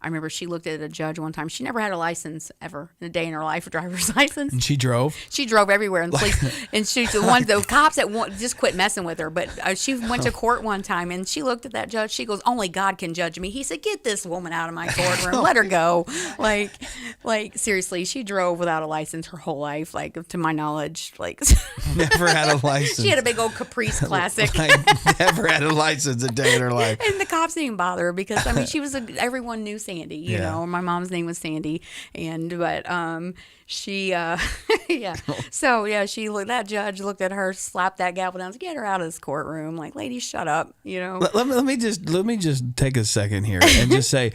I remember she looked at a judge one time. She never had a license ever in a day in her life, a driver's license. And she drove? She drove everywhere in the police. And she's the cops that just quit messing with her. But she went to court one time, and she looked at that judge. She goes, only God can judge me. He said, get this woman out of my courtroom. Let her go. Like seriously, she drove without a license her whole life, like to my knowledge. Like never had a license. She had a big old Caprice Classic. Never had a license a day in her life. And the cops didn't even bother her because, she was everyone knew Sandy, you know. My mom's name was Sandy, but she So that judge looked at her, slapped that gavel down, said, get her out of this courtroom. Like, lady, shut up, Let me just take a second here and just say,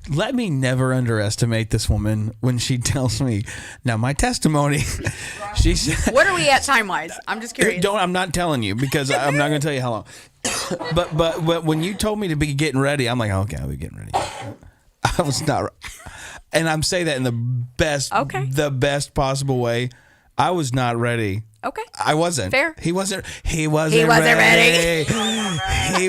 let me never underestimate this woman when she tells me. Now, my testimony, she said, what are we at time-wise? I'm just curious. I'm not telling you because I'm not going to tell you how long. But when you told me to be getting ready, I'm like, okay, I'll be getting ready. I was not, and I'm saying that in the best possible way. I was not ready. Okay. I wasn't. Fair. He wasn't ready. He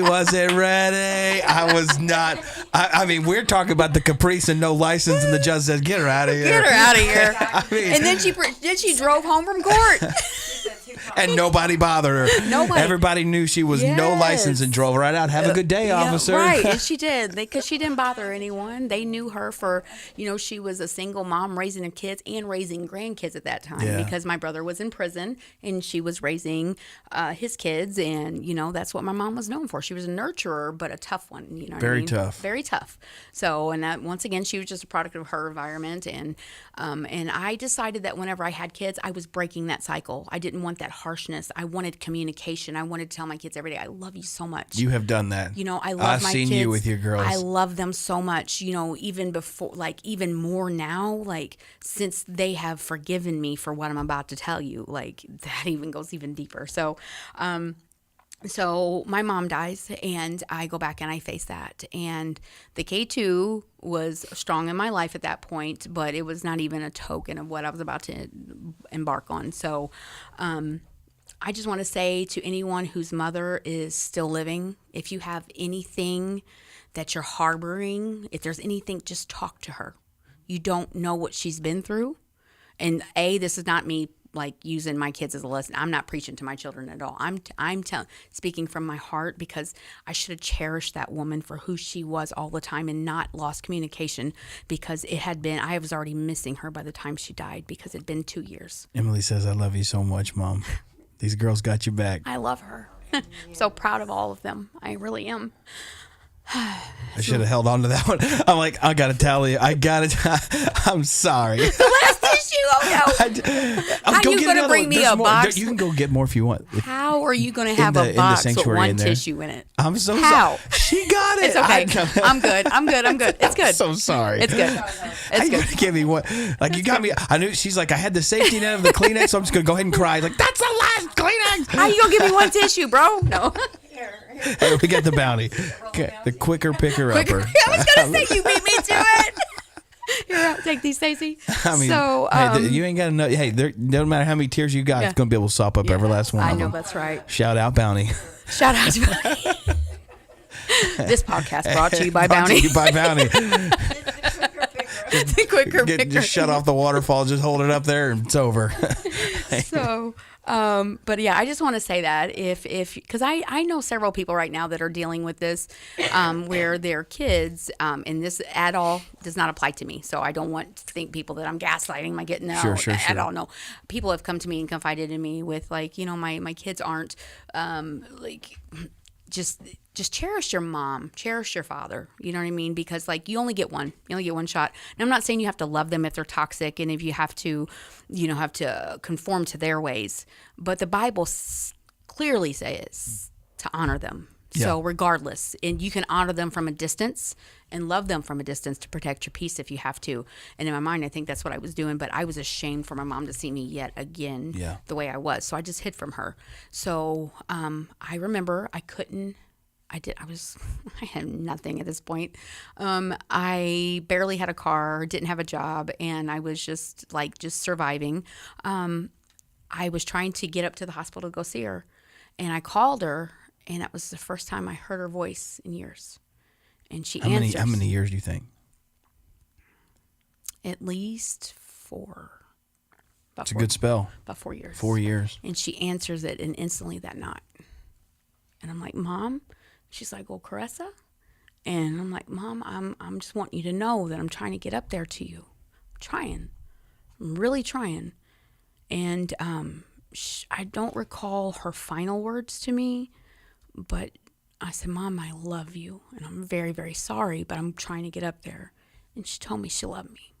wasn't ready. I was not. I mean, we're talking about the Caprice and no license, and the judge says, get her out of here. Get her out of here. And then she drove home from court. And nobody bothered her. Nobody. Everybody knew she was no license and drove right out. Have a good day, officer. Right, and she did. Because she didn't bother anyone. They knew her for, she was a single mom raising her kids and raising grandkids at that time. Yeah. Because my brother was in prison and she was raising his kids. And, that's what my mom was known for. She was a nurturer, but a tough one. Very tough. Very tough. So, and that, once again, she was just a product of her environment. And I decided that whenever I had kids, I was breaking that cycle. I didn't want that harshness. I wanted communication. I wanted to tell my kids every day, I love you so much. You have done that. You know, I love I've my seen kids. you with your girls. I love them so much, you know, even before, like, even more now, like, since they have forgiven me for what I'm about to tell you, like, that even goes even deeper. So my mom dies, and I go back and I face that. And the K2 was strong in my life at that point, but it was not even a token of what I was about to embark on. So I just want to say to anyone whose mother is still living, if you have anything that you're harboring, if there's anything, just talk to her. You don't know what she's been through. And this is not me like using my kids as a lesson. I'm not preaching to my children at all. I'm speaking from my heart, because I should have cherished that woman for who she was all the time and not lost communication, because I was already missing her by the time she died, because it'd been 2 years. Emily says, I love you so much, Mom. These girls got your back. I love her. I'm so proud of all of them. I really am. I should have held on to that one. I'm like, I got to tell you. I'm sorry. The last tissue. Oh no. How are you going to bring me a box? You can go get more if you want. How are you going to have a box with one tissue in it? I'm so sorry. She got it. It's okay. I'm good. It's good. I'm so sorry. It's good. It's good. You give me what? Like, you got me. I knew. She's like, I had the safety net of the Kleenex, so I'm just going to go ahead and cry. Like, that's the last Kleenex. How you going to give me one tissue, bro? No. Hey, we got the bounty. Okay, the quicker picker upper. I was going to say, you beat me to it. Here, take these, Stacey. I mean, so, you ain't got to know. Hey, no matter how many tears you got, it's going to be able to sop up every last one. I of know, them. that's right. Shout out Bounty. Shout out to Bounty. This podcast brought to you by Bounty. The quicker picker. Just shut off the waterfall. Just hold it up there, and it's over. So, but yeah, I just want to say that because I know several people right now that are dealing with this, where their kids, and this at all does not apply to me. So I don't want to think people that I'm gaslighting. Am I getting at all? No, people have come to me and confided in me with, like, you know, my kids aren't, like, just cherish your mom, cherish your father. You know what I mean? Because, like, you only get one shot. And I'm not saying you have to love them if they're toxic and if you have to, have to conform to their ways. But the Bible clearly says to honor them. Yeah. So regardless, and you can honor them from a distance and love them from a distance to protect your peace if you have to. And in my mind, I think that's what I was doing. But I was ashamed for my mom to see me yet again the way I was. So I just hid from her. So I remember I had nothing at this point. I barely had a car, didn't have a job, and I was just surviving. I was trying to get up to the hospital to go see her, and I called her, and that was the first time I heard her voice in years. And she answers. How many years do you think? At least 4. It's a good spell. About 4 years. 4 years. And she answers it, and instantly that night. And I'm like, Mom? She's like, well, Caressa? And I'm like, Mom, I'm just wanting you to know that I'm trying to get up there to you. I'm really trying. And I don't recall her final words to me, but I said, Mom, I love you, and I'm very, very sorry, but I'm trying to get up there. And she told me she loved me.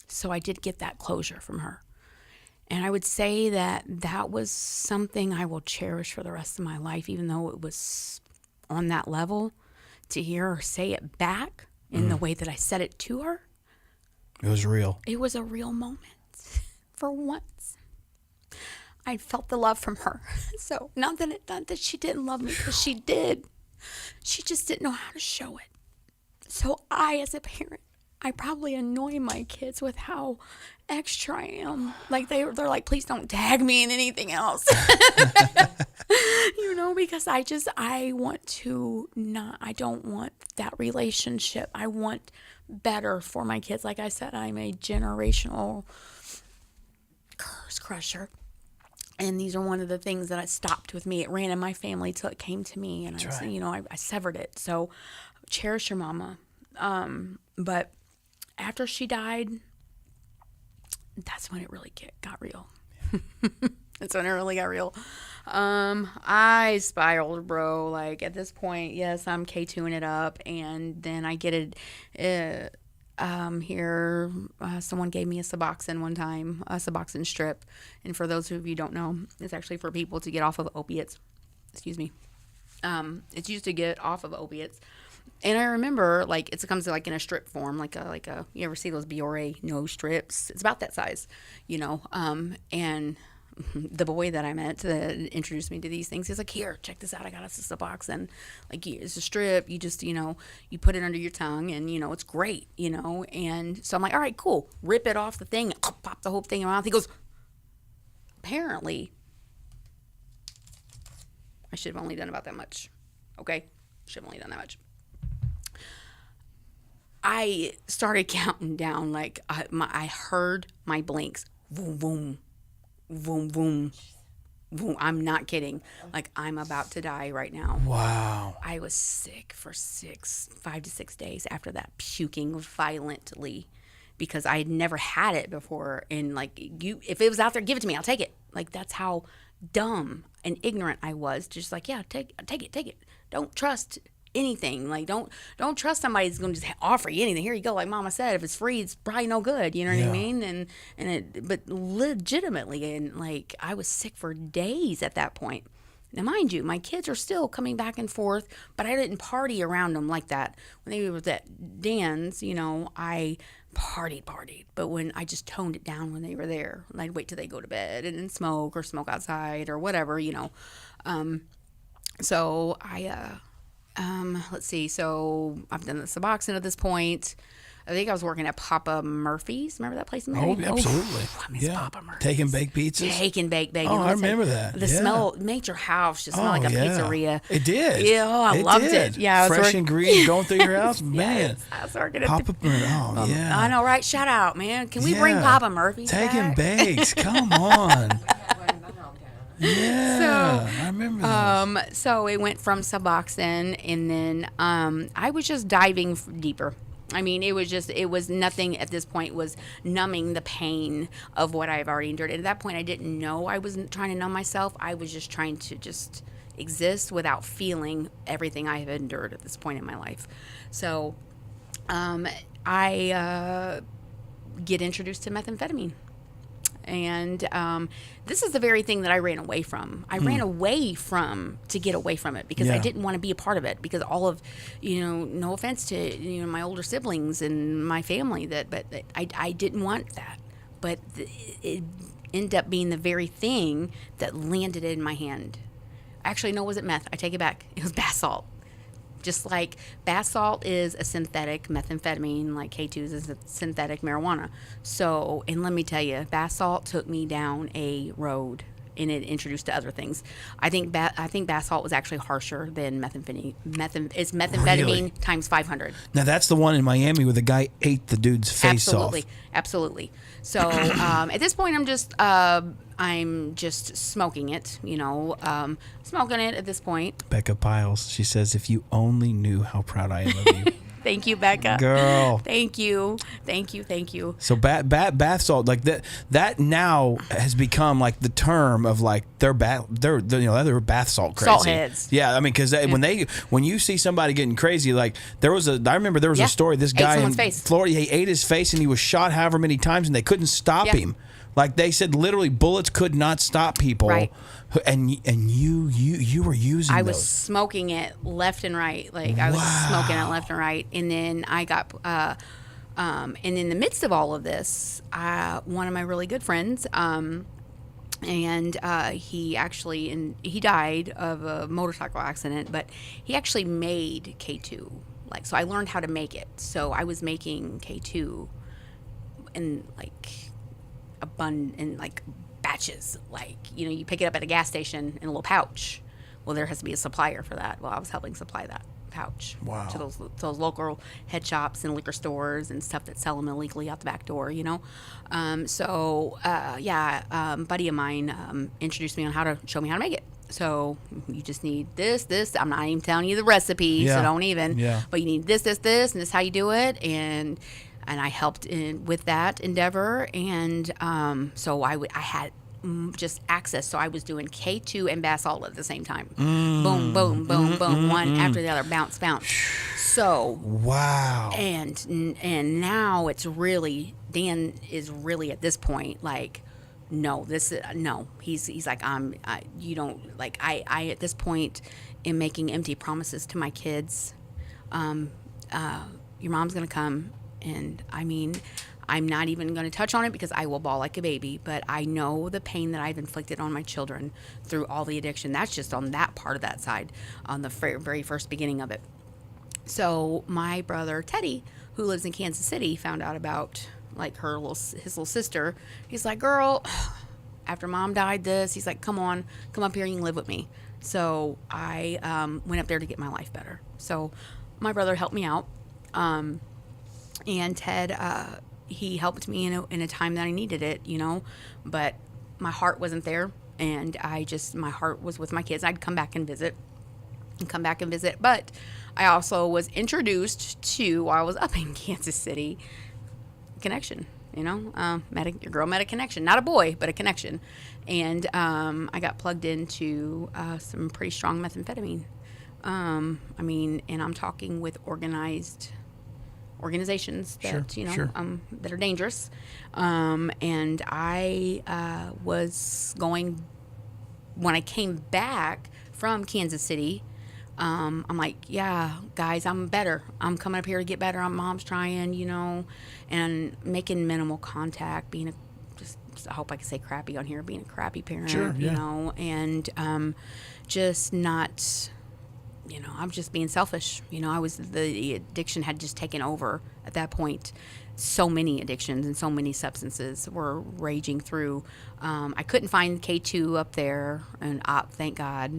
So I did get that closure from her. And I would say that was something I will cherish for the rest of my life, even though it was on that level. To hear her say it back in the way that I said it to her. It was real. It was a real moment. For once, I felt the love from her. So not that she didn't love me, because she did. She just didn't know how to show it. So I, as a parent, I probably annoy my kids with how extra I am. Like they're like, please don't tag me in anything else. Because I want to I don't want that relationship. I want better for my kids. Like I said, I'm a generational curse crusher. And these are one of the things that I stopped with me. It ran in my family till it came to me. And I severed it. So cherish your mama. But after she died, that's when it really got real. That's when it really got real. I spiraled, bro. Like at this point, yes, I'm K2ing it up, and then I get here, someone gave me a Suboxone one time, a Suboxone strip. And for those of you who don't know, it's actually for people to get off of opiates. Excuse me. It's used to get off of opiates. And I remember, like, it comes like in a strip form, like a you ever see those Biore nose strips? It's about that size, and the boy that I met that introduced me to these things, he's like, here, check this out. I got us a Suboxone. Like, it's a strip. You just, you put it under your tongue and, it's great, And so I'm like, all right, cool. Rip it off the thing. Pop the whole thing in my mouth. He goes, apparently, I should have only done about that much. Okay? Should have only done that much. I started counting down, like, I heard my blinks. Boom, boom. Boom, boom, boom. I'm not kidding. Like, I'm about to die right now. Wow. I was sick for 5 to 6 days after that, puking violently because I had never had it before. And, like, if it was out there, give it to me. I'll take it. Like, that's how dumb and ignorant I was. Just like, yeah, take it. Don't trust anything. Like, don't trust somebody who's going to just offer you anything. Here you go. Like Mama said, if it's free, it's probably no good. You know what I mean? But legitimately, and like, I was sick for days at that point. Now, mind you, my kids are still coming back and forth, but I didn't party around them like that. When they were at Dan's, I partied. But when I just toned it down when they were there, and I'd wait till they go to bed and then smoke outside or whatever, So let's see. So I've done the Suboxone at this point. I think I was working at Papa Murphy's. Remember that place in Mary? Oh, absolutely. I miss Papa Murphy's. Taking baked pizzas? Taking baked bacon. Oh, I remember that. The smell made your house just smell like a pizzeria. It did. Yeah, I loved it. Yeah, fresh and green going through your house. Man. Yes, I was working at Papa Murphy's. Oh, yeah. I know, right? Shout out, man. Can we bring Papa Murphy's Taking back? bakes. Come on. Yeah, I remember that. So it went from Suboxone, and then I was just diving deeper. I mean, it was nothing at this point was numbing the pain of what I've already endured. And at that point, I didn't know I wasn't trying to numb myself. I was just trying to just exist without feeling everything I have endured at this point in my life. So I get introduced to methamphetamine. And this is the very thing that I ran away from. I ran away from to get away from it because I didn't want to be a part of it. Because all of, no offense to my older siblings and my family, but I didn't want that. But it ended up being the very thing that landed in my hand. Actually, no, it wasn't meth. I take it back. It was bath salt. Just like bath salt is a synthetic methamphetamine, like K2 is a synthetic marijuana. So, and let me tell you, bath salt took me down a road, and it introduced to other things. I think bath salt was actually harsher than methamphetamine. It's methamphetamine Really? times 500. Now, that's the one in Miami where the guy ate the dude's face off. Absolutely. So at this point, I'm just smoking it, smoking it at this point. Becca Piles, she says, if you only knew how proud I am of you. Thank you, Becca. Girl. Thank you. So bath salt, like that now has become like the term of like they're bath salt crazy. Salt heads. Yeah, I mean, because when you see somebody getting crazy, like I remember there was a story. This guy in Florida, he ate his face and he was shot however many times and they couldn't stop him. Like they said, literally bullets could not stop people. Right. And you were using I those. was smoking it left and right. Like I was smoking it left and right. And then I got, and in the midst of all of this, one of my really good friends, he died of a motorcycle accident, but he actually made K2. Like, so I learned how to make it. So I was making K2 in batches, you pick it up at a gas station in a little pouch. Well, there has to be a supplier for that. Well, I was helping supply that pouch to those local head shops and liquor stores and stuff that sell them illegally out the back door, buddy of mine introduced me on how to show me how to make it. So you just need this. I'm not even telling you the recipe, so don't even. Yeah. But you need this, and this is how you do it. And I helped with that endeavor, and so I had just access. So I was doing K2 and bath salt at the same time. Boom, boom, boom, boom, one after the other, bounce. So So wow. And now it's really, Dan is really at this point like, no, this is no. He's like, you don't like, I at this point am making empty promises to my kids. Your mom's gonna come, and I mean, I'm not even going to touch on it because I will bawl like a baby, but I know the pain that I've inflicted on my children through all the addiction. That's just on that part of that side, on the very first beginning of it. So my brother Teddy, who lives in Kansas City, found out about like his little sister. He's like, girl, after mom died he's like, come up here, you can live with me. So I went up there to get my life better. So my brother helped me out. And Ted, he helped me in a time that I needed it, but my heart wasn't there. And my heart was with my kids. I'd come back and visit. But I also was introduced to, while I was up in Kansas City, connection, your girl met a connection, not a boy, but a connection. And I got plugged into some pretty strong methamphetamine. And I'm talking with organizations that, sure. That are dangerous. And I was going, when I came back from Kansas City, I'm like, yeah, guys, I'm better. I'm coming up here to get better. Mom's trying, and making minimal contact, being I hope I can say crappy on here, being a crappy parent, sure, yeah. And just not, I'm just being selfish. The addiction had just taken over at that point. So many addictions and so many substances were raging through. I couldn't find K2 up there, and thank God.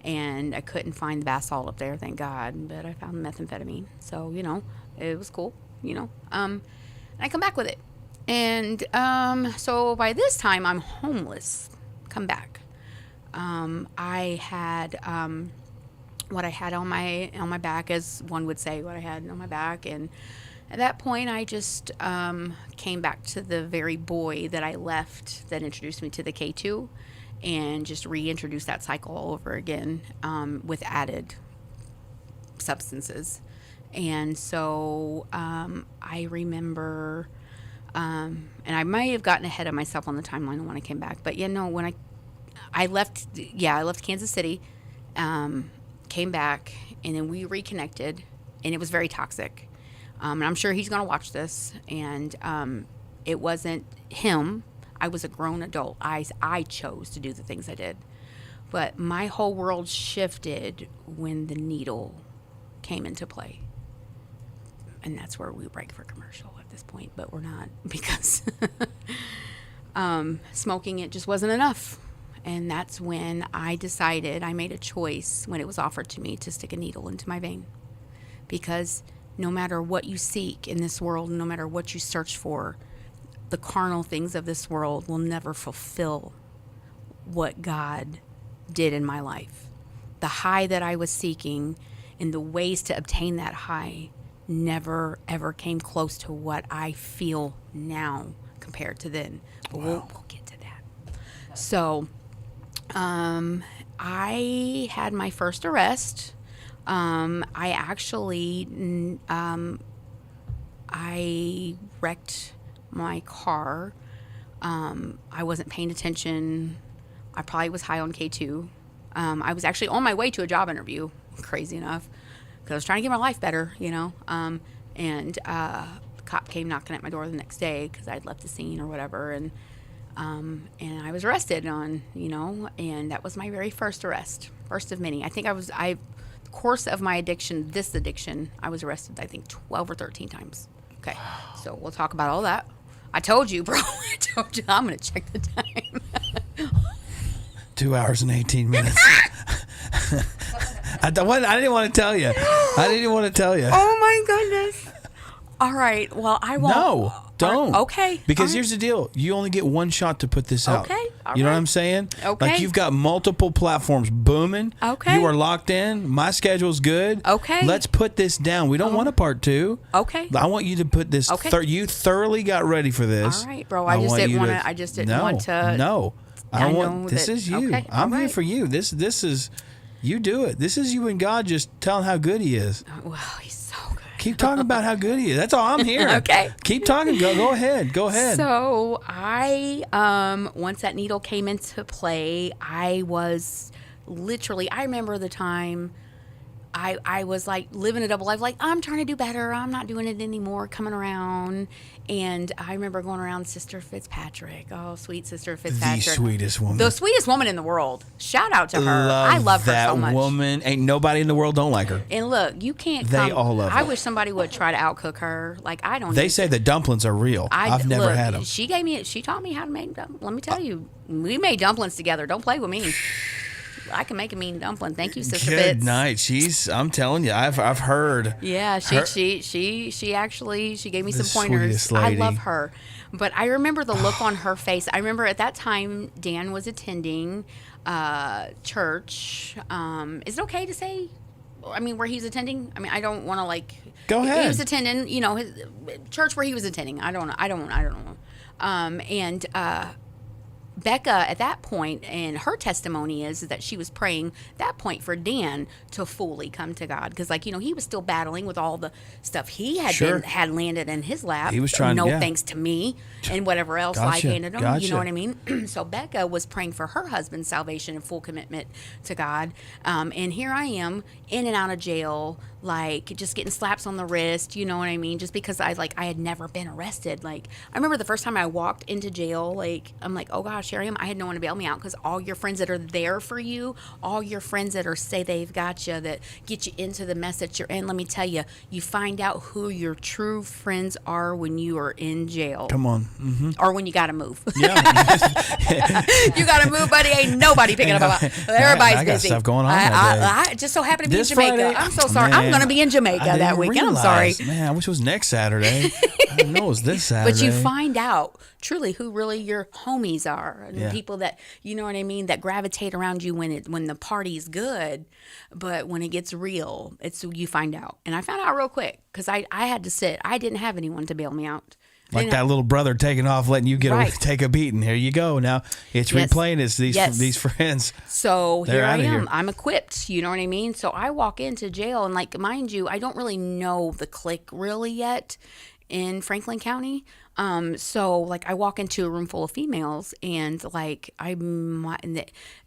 And I couldn't find the bath salt up there, thank God. But I found methamphetamine. So, it was cool, and I come back with it. And so by this time, I'm homeless. Come back. I had what I had on my back, as one would say, what I had on my back. And at that point, I just came back to the very boy that I left that introduced me to the K2, and just reintroduced that cycle all over again, with added substances. And so I remember, and I might have gotten ahead of myself on the timeline when I came back, but when I left Kansas City, came back, and then we reconnected, and it was very toxic. And I'm sure he's going to watch this, and it wasn't him. I was a grown adult. I chose to do the things I did. But my whole world shifted when the needle came into play. And that's where we break for commercial at this point, but we're not, because smoking it just wasn't enough. And that's when I made a choice when it was offered to me to stick a needle into my vein. Because no matter what you seek in this world, no matter what you search for, the carnal things of this world will never fulfill what God did in my life. The high that I was seeking and the ways to obtain that high never, ever came close to what I feel now compared to then. But we'll get to that. So I had my first arrest. I actually, I wrecked my car. I wasn't paying attention. I probably was high on K2. I was actually on my way to a job interview, crazy enough, because I was trying to get my life better, and the cop came knocking at my door the next day because I'd left the scene or whatever, and I was arrested on, and that was my very first arrest, first of many. I think the course of my addiction, I was arrested, I think 12 or 13 times. Okay, so we'll talk about all that. I told you, bro. I'm going to check the time. 2 hours and 18 minutes. I didn't want to tell you. Oh, my goodness. All right. Well, I won't. No, don't. Okay. Because here's the deal. You only get one shot to put this out. Okay. You know what I'm saying? Okay. Like, you've got multiple platforms booming. Okay. You are locked in. My schedule's good. Okay. Let's put this down. We don't want a part two. Okay. I want you to put this. Okay. You thoroughly got ready for this. All right, bro. I just didn't want to. No. I want. This is you. Okay. I'm all here right. for you. This is. You do it. This is you and God just telling how good he is. Well, he's so good. Keep talking about how good he is. That's all I'm here. Okay. Keep talking. Go ahead. Go ahead. So I, once that needle came into play, I was literally, I remember the time I was like living a double life, like I'm trying to do better. I'm not doing it anymore, coming around. And I remember going around Sister Fitzpatrick. Oh, sweet Sister Fitzpatrick. The sweetest woman. The sweetest woman in the world. Shout out to her. I love her so much. That woman. Ain't nobody in the world don't like her. And look, you can't They all love her. I wish somebody would try to outcook her. Like, I don't They say the dumplings are real. I've never had them. She taught me how to make dumplings. Let me tell you, we made dumplings together. Don't play with me. I can make a mean dumpling. Thank you, Sister Fitz. Good night. I'm telling you, I've heard. Yeah, she actually gave me some pointers. Sweetest lady. I love her. But I remember the look on her face. I remember at that time Dan was attending church. Is it okay to say? I mean, where he's attending? I mean, I don't want to like. Go ahead. He was attending, his church where he was attending. I don't know. And Becca, at that point, and her testimony is that she was praying at that point for Dan to fully come to God, because, he was still battling with all the stuff he had landed in his lap. He was trying, thanks to me and whatever else I handed him. Gotcha. You know what I mean? So Becca was praying for her husband's salvation and full commitment to God. And here I am, in and out of jail, like just getting slaps on the wrist. You know what I mean? Just because I had never been arrested. Like, I remember the first time I walked into jail. Like, I'm like, oh gosh, here I am. I had no one to bail me out, because all your friends that are there for you, all your friends that say they've got you, that get you into the mess that you're in. Let me tell you, you find out who your true friends are when you are in jail. Come on. Mm-hmm. Or when you got to move. Yeah. You got to move, buddy. Ain't nobody picking up about. Everybody's I got busy. stuff going on that day. I just so happen to be This in Jamaica. Friday? I'm so sorry. Man, I'm going to be in Jamaica that weekend. I'm sorry. Man, I wish it was next Saturday. I didn't know it was this Saturday. But you find out truly who really your homies are, and people that, you know what I mean, that gravitate around you when the party's good, but when it gets real, you find out. And I found out real quick, because I had to sit. I didn't have anyone to bail me out. Like that little brother taking off, letting you take a beating. Here you go. Now it's replaying these friends. So here I am. Here. I'm equipped. You know what I mean? So I walk into jail, and mind you, I don't really know the clique really yet in Franklin County. So I walk into a room full of females, and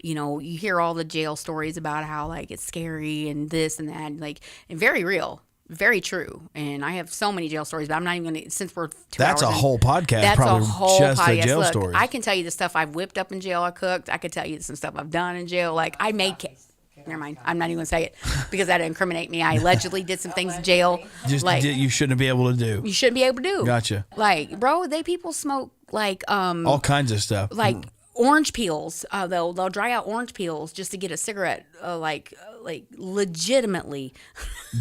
you hear all the jail stories about how it's scary and this and that, and very real. Very true. And I have so many jail stories, but I'm not even going to, since we're 2 hours That's a whole podcast. That's probably a whole just podcast. the jail Look, stories. I can tell you the stuff I've whipped up in jail, I cooked. I could tell you some stuff I've done in jail. I made cakes. Never mind. I'm not even going to say it, because that'd incriminate me. I allegedly did some things in jail. You shouldn't be able to do. You shouldn't be able to do. Gotcha. Bro, people smoke all kinds of stuff. Orange peels. They'll dry out orange peels just to get a cigarette. Legitimately.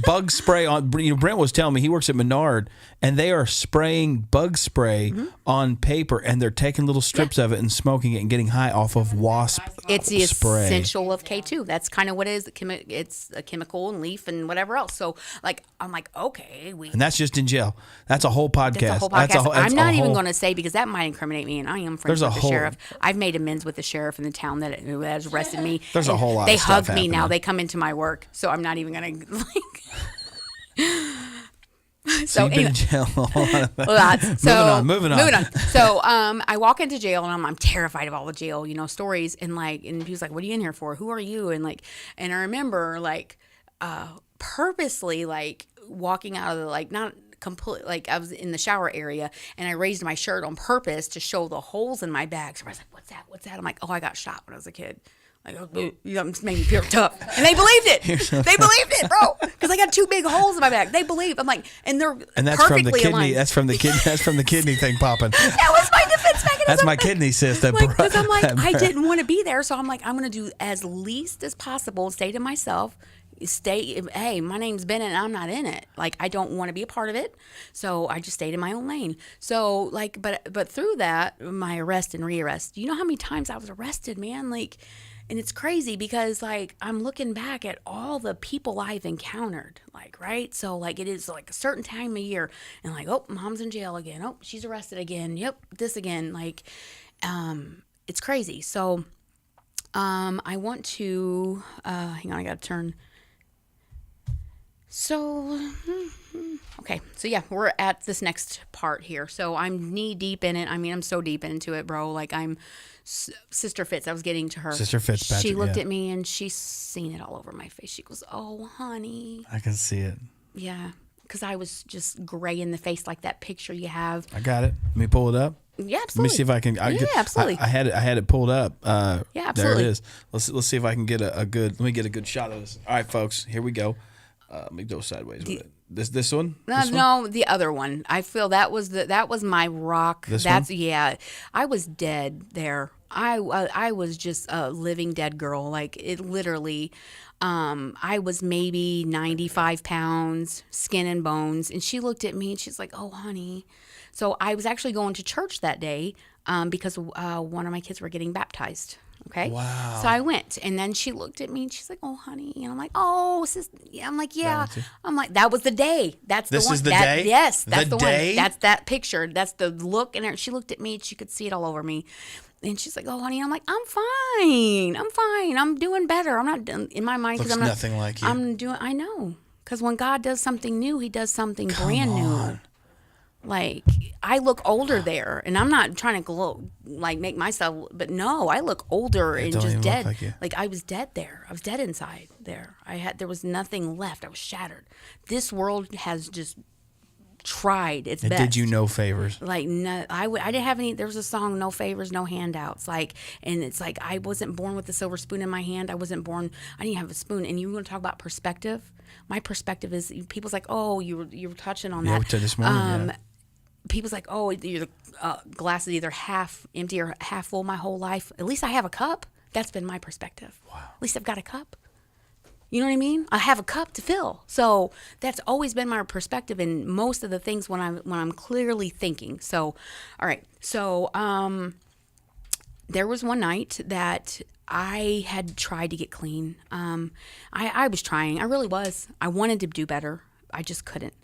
Bug spray on. Brent was telling me he works at Menard, and they are spraying bug spray on paper, and they're taking little strips of it and smoking it and getting high off of wasp It's the spray. essential of K2. That's kind of what it is. It's a chemical and leaf and whatever else. So I'm like, okay, and that's just in jail. That's a whole podcast. That's a whole podcast. I'm not even going to say, because that might incriminate me, and I am friends with the sheriff. I've made amends with the sheriff in the town that has arrested me. There's a whole lot. They of stuff hug me now. happening. They come into my work, so I'm not even going to So you've been in jail a lot. Moving on. So I walk into jail, and I'm terrified of all the jail, stories, and and he was like, "What are you in here for? Who are you?" And I remember purposely walking out of the not complete, I was in the shower area, and I raised my shirt on purpose to show the holes in my back. So I was like, "What's that?" I'm like, "Oh, I got shot when I was a kid." It made me feel tough, and they believed it. They believed it, bro, because I got 2 big holes in my back. They believe. I'm like, and they're that's perfectly from the kidney. aligned. That's from the kidney. That's from the kidney thing popping. That was my defense mechanism. That's my kidney cyst. Because I'm like, I didn't want to be there, so I'm like, I'm going to do as least as possible. Say to myself, hey, my name's Bennett, and I'm not in it. I don't want to be a part of it, so I just stayed in my own lane. So but through that, my arrest and rearrest. You know how many times I was arrested, man? And it's crazy, because I'm looking back at all the people I've encountered, right? So it is a certain time of year, and oh, mom's in jail again. Oh, she's arrested again. Yep, this again. It's crazy. So I want to, hang on, I got to turn. So, okay. So yeah, we're at this next part here. So I'm knee deep in it. I mean, I'm so deep into it, bro. Like Sister Fitz, I was getting to her. Sister Fitzpatrick. She looked at me and she's seen it all over my face. She goes, "Oh, honey." I can see it. Yeah. Because I was just gray in the face, like that picture you have. I got it. Let me pull it up. Yeah, absolutely. Let me see if I can. Absolutely. I had it pulled up. Yeah, absolutely. There it is. Let's see if I can get a good. Let me get a good shot of this. All right, folks. Here we go. Let me go sideways with it. This one? No, the other one. I feel that was my rock. One? Yeah. I was dead there. I was just a living dead girl. Like it literally. I was maybe 95 pounds, skin and bones, and she looked at me and she's like, "Oh, honey." So I was actually going to church that day because one of my kids were getting baptized. Okay. Wow. So I went, and then she looked at me and she's like, "Oh, honey," and I'm like, "Oh, sis." Yeah. I'm like, "Yeah." I'm like, "That was the day. That's the one." This is the day. Yes, that's the day? one. That's that picture. That's the look. And she looked at me and she could see it all over me. And she's like, "Oh, honey." I'm like, "I'm fine. I'm fine. I'm doing better. I'm not done in my mind because Looks I'm not nothing like you. I know. Because when God does something new, He does something brand new. Like I look older there, and I'm not trying to glow, like make myself, but no, I look older and don't just even dead. look like you. Like I was dead there. I was dead inside there. There was nothing left. I was shattered. This world has just tried its best. Did you no favors? Like no, I didn't have any. There was a song, "No favors, no handouts." Like, and it's like I wasn't born with a silver spoon in my hand. I wasn't born. I didn't have a spoon. And you want to talk about perspective? My perspective is people's like, "Oh, you were touching on that." We did this morning. People's like, "Oh, the glass is either half empty or half full." My whole life, at least I have a cup. That's been my perspective. Wow. At least I've got a cup. You know what I mean? I have a cup to fill. So that's always been my perspective in most of the things when I'm clearly thinking. So, all right. So, there was one night that I had tried to get clean. I was trying. I really was. I wanted to do better. I just couldn't.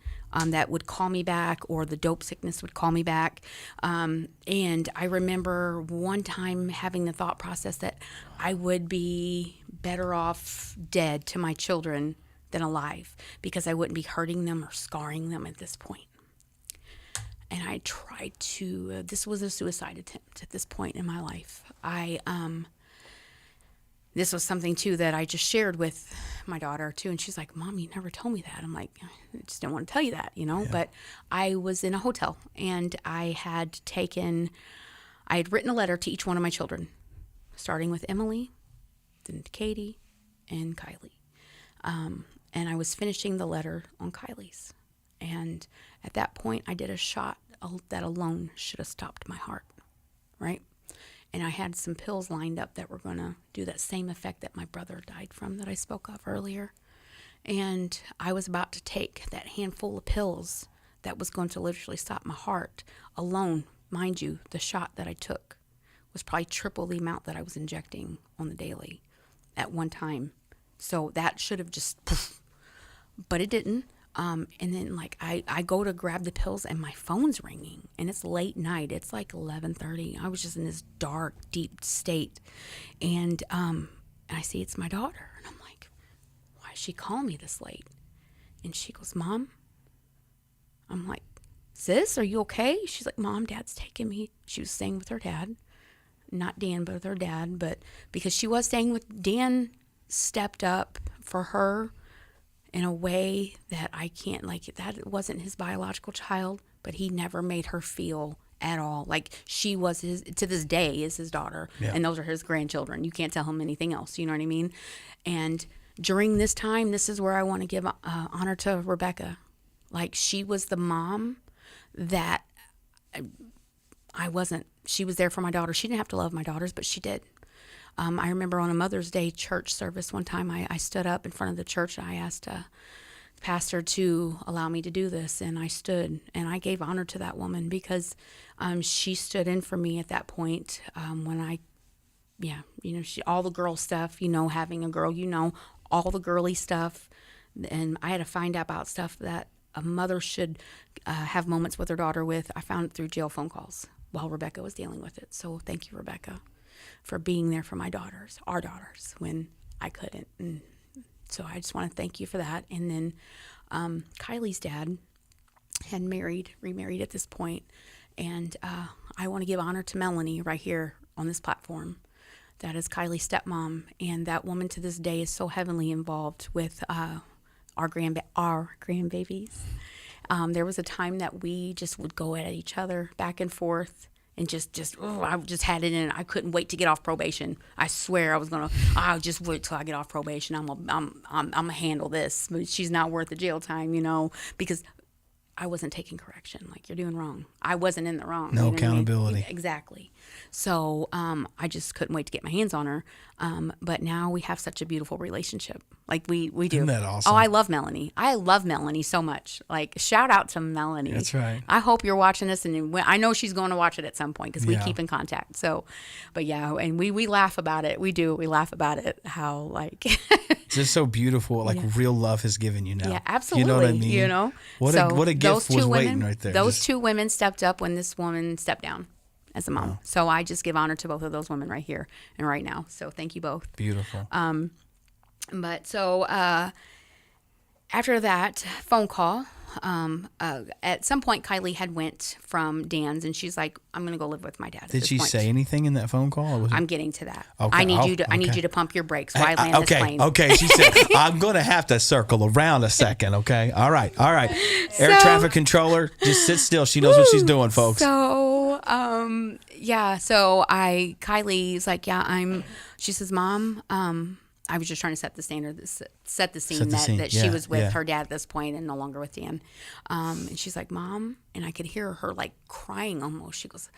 That would call me back, or the dope sickness would call me back. And I remember one time having the thought process that I would be better off dead to my children than alive, because I wouldn't be hurting them or scarring them at this point. And I tried to, this was a suicide attempt at this point in my life. This was something too that I just shared with my daughter too, and she's like, "Mom, you never told me that." I'm like, "I just didn't want to tell you that, you know." Yeah. But I was in a hotel, and I had written a letter to each one of my children, starting with Emily, then Katie, and Kylie. And I was finishing the letter on Kylie's, and at that point, I did a shot that alone should have stopped my heart, right? And I had some pills lined up that were going to do that same effect that my brother died from that I spoke of earlier. And I was about to take that handful of pills that was going to literally stop my heart alone. Mind you, the shot that I took was probably triple the amount that I was injecting on the daily at one time. So that should have just, poof, but it didn't. And then like I go to grab the pills and my phone's ringing, and it's late night. It's like 11:30. I was just in this dark, deep state. And I see it's my daughter, and I'm like, "Why is she calling me this late?" And she goes, "Mom." I'm like, "Sis, are you okay?" She's like, "Mom, Dad's taking me." She was staying with her dad, not Dan, but with her dad. But because she was staying with Dan, stepped up for her in a way that I can't, like, that wasn't his biological child, but he never made her feel at all like she was his, to this day is his daughter. Yeah. And those are his grandchildren. You can't tell him anything else, you know what I mean? And during this time, this is where I want to give honor to Rebecca. Like, she was the mom that I wasn't. She was there for my daughter. She didn't have to love my daughters, but she did. I remember on a Mother's Day church service one time, I stood up in front of the church, and I asked the pastor to allow me to do this, and I stood, and I gave honor to that woman because she stood in for me at that point when all the girl stuff, having a girl, all the girly stuff, and I had to find out about stuff that a mother should have moments with her daughter with. I found it through jail phone calls while Rebecca was dealing with it, so thank you, Rebecca. for being there for my daughters, our daughters, when I couldn't. And so I just want to thank you for that. And then Kylie's dad had remarried at this point. And I want to give honor to Melanie right here on this platform. That is Kylie's stepmom. And that woman to this day is so heavily involved with our grandbabies. There was a time that we just would go at each other back and forth. And I just had it in. I couldn't wait to get off probation. I swear I'll just wait till I get off probation. I'm gonna handle this. But she's not worth the jail time, because I wasn't taking correction. Like, you're doing wrong. I wasn't in the wrong. No accountability. Exactly. So I just couldn't wait to get my hands on her. But now we have such a beautiful relationship. Like we do. Isn't that awesome? Oh, I love Melanie. I love Melanie so much. Like, shout out to Melanie. That's right. I hope you're watching this, and I know she's going to watch it at some point because we keep in contact. So, but yeah, and we laugh about it. We do. We laugh about it. How like it's just so beautiful. Like real love has given you now. Yeah, absolutely. You know what I mean? What a gift was waiting right there. Those two women stepped up when this woman stepped down as a mom. Wow. So I just give honor to both of those women right here and right now. So thank you both. Beautiful. But so after that phone call, at some point Kylie had went from Dan's, and she's like, "I'm going to go live with my dad." Did she say anything in that phone call? Or was I'm getting to that. Okay, I need you to pump your brakes while I land this plane. Okay. She said, "I'm going to have to circle around a second." Okay. All right. Air traffic controller, just sit still. She knows what she's doing, folks. So, Kylie's like, she says, "Mom, I was just trying to set the standard, set the scene that she was with her dad at this point and no longer with Dan." And she's like, "Mom," and I could hear her like crying almost. She goes,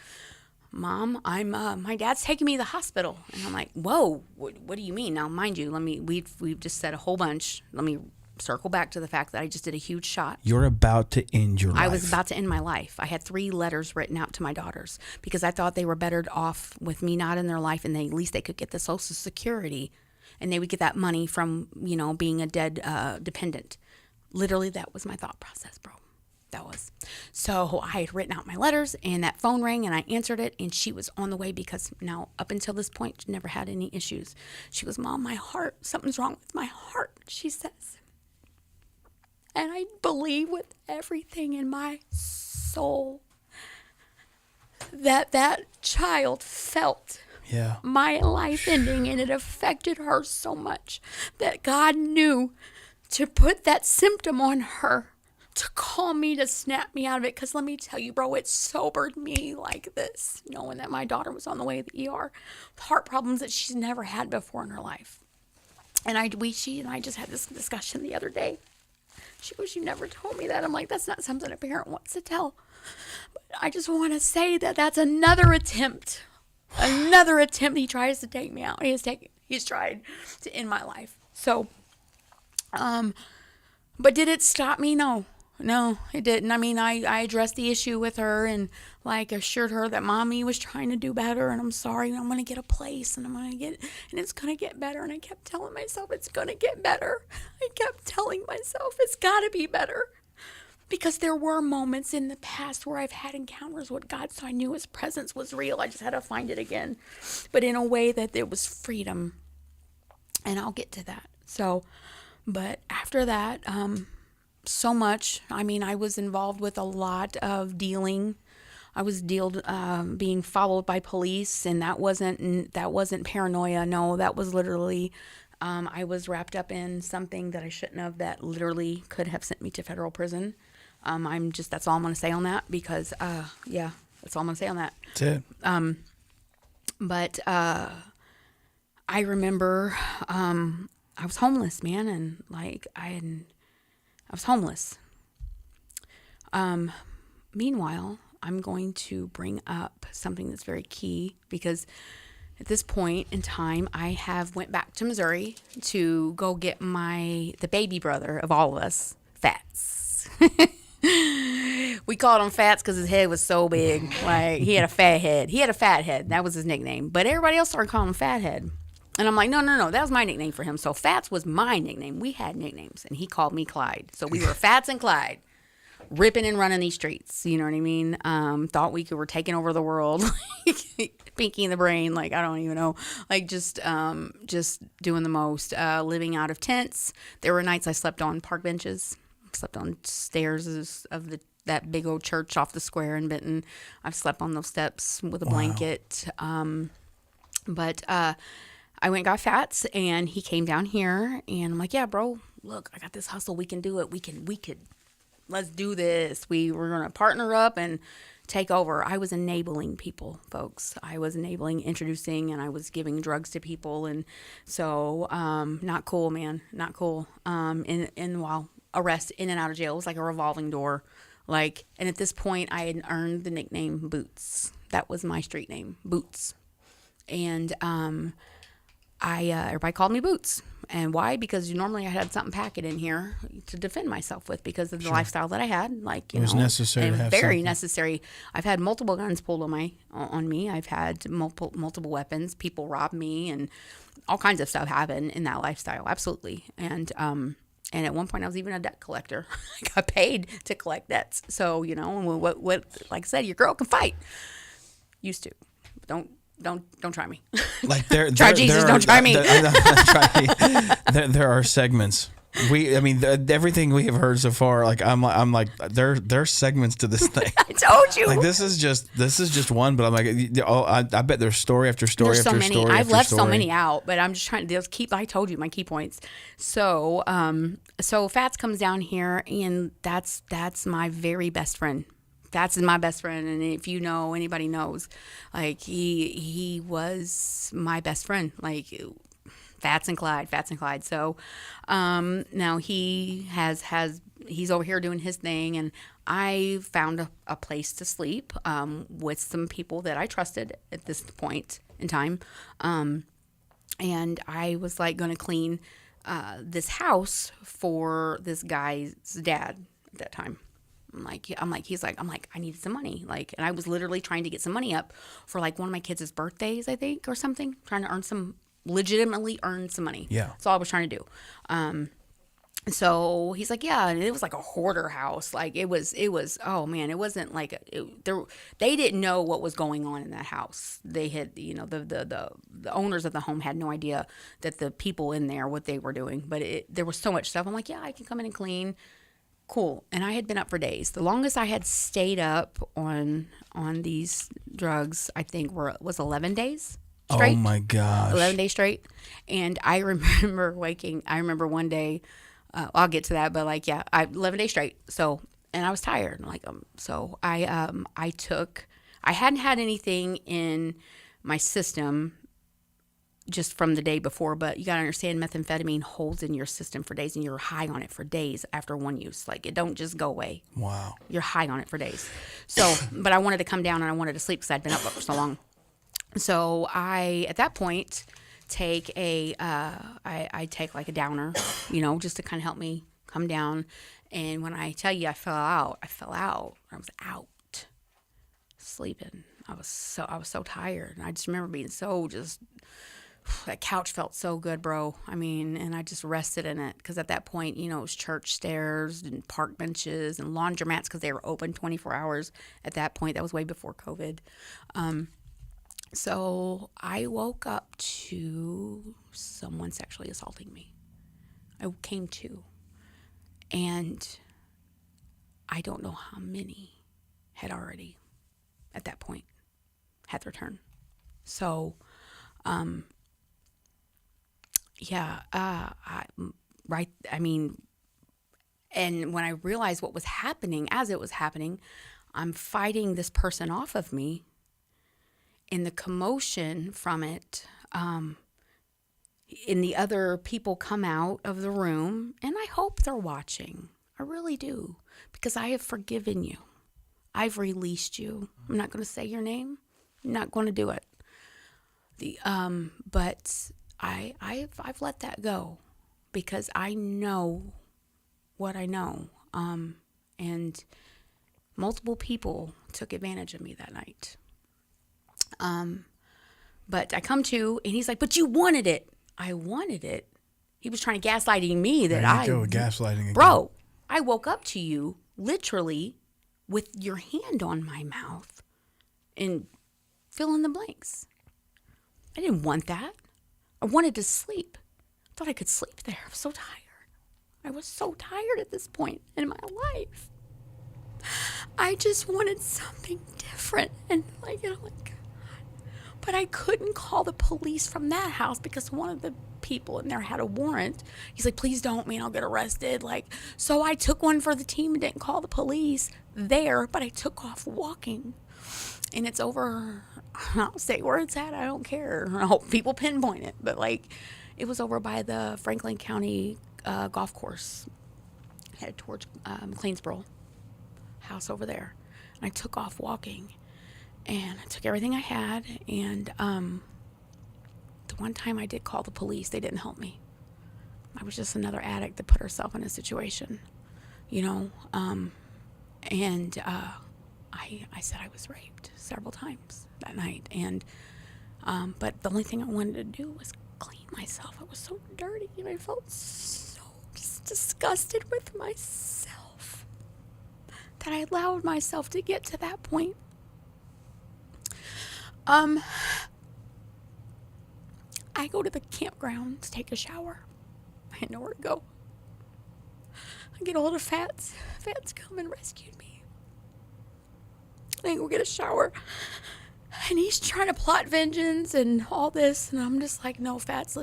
"Mom, I'm my dad's taking me to the hospital." And I'm like, "Whoa, what do you mean?" Now, mind you, we've just said a whole bunch. Let me circle back to the fact that I just did a huge shot. You're about to end your life. I was about to end my life. I had 3 letters written out to my daughters because I thought they were better off with me not in their life, and at least they could get the Social Security. And they would get that money from, being a dead dependent. Literally, that was my thought process, bro. That was. So I had written out my letters, and that phone rang, and I answered it, and she was on the way because now, up until this point, she never had any issues. She goes, "Mom, my heart, something's wrong with my heart," she says. And I believe with everything in my soul that child felt my life ending, and it affected her so much that God knew to put that symptom on her to call me, to snap me out of it. Because let me tell you, bro, it sobered me like this, knowing that my daughter was on the way to the ER with heart problems that she's never had before in her life. And she and I just had this discussion the other day. She goes, "You never told me that." I'm like, "That's not something a parent wants to tell." But I just want to say that that's another attempt. He tries to take me out. He's tried to end my life. So, but did it stop me? No, it didn't. I mean, I addressed the issue with her and assured her that Mommy was trying to do better, and I'm sorry, I'm going to get a place, and it's going to get better. And I kept telling myself it's going to get better. I kept telling myself it's got to be better. Because there were moments in the past where I've had encounters with God, so I knew His presence was real. I just had to find it again. But in a way that there was freedom. And I'll get to that. So, but after that, so much. I mean, I was involved with a lot of dealing. I was being followed by police, and that wasn't paranoia. No, that was literally, I was wrapped up in something that I shouldn't have, that literally could have sent me to federal prison. That's all I'm going to say on that because, that's all I'm going to say on that. That's it. But I remember, I was homeless, man. And I was homeless. Meanwhile, I'm going to bring up something that's very key because at this point in time, I have went back to Missouri to go get the baby brother of all of us, Fats. We called him Fats because his head was so big. Like, he had a fat head. He had a fat head. That was his nickname. But everybody else started calling him Fathead. And I'm like, no. That was my nickname for him. So Fats was my nickname. We had nicknames. And he called me Clyde. So we were Fats and Clyde. ripping and running these streets. You know what I mean? Thought we were taking over the world, Pinky in the brain. Like, I don't even know. Like, just doing the most. Living out of tents. There were nights I slept on park benches, slept on stairs of that big old church off the square in Benton. I've slept on those steps with a blanket. But I went and got Fats, and he came down here, and I'm like, yeah, bro, look, I got this hustle. We can do it. We could, let's do this. We're going to partner up and take over. I was enabling people, folks. I was enabling, introducing, and I was giving drugs to people. And so, not cool, man. Not cool. While arrest in and out of jail, it was like a revolving door. Like, and at this point I had earned the nickname Boots. That was my street name, Boots. And, everybody called me Boots. And why? Because normally I had something packing in here to defend myself with because of the lifestyle that I had. Like, it was necessary to have very something. necessary. I've had multiple guns pulled on me. I've had multiple weapons. People robbed me, and all kinds of stuff happened in that lifestyle. Absolutely. And at one point I was even a debt collector. I got paid to collect debts. So, what like I said, your girl can fight. Used to. Don't try me. Like try Jesus, don't try me. There are segments. Everything we have heard so far, like I'm like, there's segments to this thing. I told you. Like this is just one, but I'm like, I bet there's story after story there's after so many. story. I've after left story. so many out, but I'm just trying to keep. I told you my key points. So, so Fats comes down here, and that's my very best friend. That's my best friend, and if you know, anybody knows, like he was my best friend, like Fats and Clyde. So now he's over here doing his thing, and I found a place to sleep with some people that I trusted at this point in time, and I was like going to clean this house for this guy's dad at that time. I'm like, I needed some money. Like, and I was literally trying to get some money up for like one of my kids' birthdays, I think, or something, trying to legitimately earn some money. Yeah. That's all I was trying to do. So he's like, yeah, and it was like a hoarder house. Like it was, oh man, it wasn't like, they didn't know what was going on in that house. They had, the owners of the home had no idea that the people in there, what they were doing, but there was so much stuff. I'm like, yeah, I can come in and clean. Cool. And I had been up for days. The longest I had stayed up on these drugs, I think was 11 days straight. Oh my gosh. 11 days straight. And I remember one day, I'll get to that, but 11 days straight. So, and I was tired. So I hadn't had anything in my system just from the day before, but you got to understand methamphetamine holds in your system for days, and you're high on it for days after one use. Like, it don't just go away. Wow. You're high on it for days. So, but I wanted to come down and I wanted to sleep because I'd been up for so long. So I, at that point, take I take like a downer, just to kind of help me come down. And when I tell you I fell out. I was out sleeping. I was so tired. And I just remember being that couch felt so good, bro. And I just rested in it because at that point, it was church stairs and park benches and laundromats because they were open 24 hours at that point. That was way before COVID. So I woke up to someone sexually assaulting me. I came to, and I don't know how many had already, at that point, had their turn. So, and when I realized what was happening, as it was happening, I'm fighting this person off of me. In the commotion from it, and the other people come out of the room, and I hope they're watching. I really do, because I have forgiven you. I've released you. I'm not going to say your name. I'm not going to do it. But I've let that go because I know what I know. And multiple people took advantage of me that night. But I come to, and he's like, but you wanted it. I wanted it. He was trying to gaslighting me that There you go, gaslighting again. Bro, I woke up to you literally with your hand on my mouth and fill in the blanks. I didn't want that. I wanted to sleep. I thought I could sleep there. I was so tired. I was so tired at this point in my life. I just wanted something different. And like, you know, like, God. But I couldn't call the police from that house because one of the people in there had a warrant. He's like, please don't, man, I'll get arrested. Like, so I took one for the team and didn't call the police there, but I took off walking. And it's over, I'll say where it's at, I don't care. I hope people pinpoint it. But like, it was over by the Franklin County golf course, headed towards McLeansboro house over there. And I took off walking, and I took everything I had, and the one time I did call the police, they didn't help me. I was just another addict that put herself in a situation, you know, and I said I was raped several times that night, and but the only thing I wanted to do was clean myself. I was so dirty, and I felt so disgusted with myself that I allowed myself to get to that point. I go to the campground to take a shower. I had nowhere to go. I get a hold of Fats. Fats come and rescued me. I go get a shower. And he's trying to plot vengeance and all this. And I'm just like, no, Fats,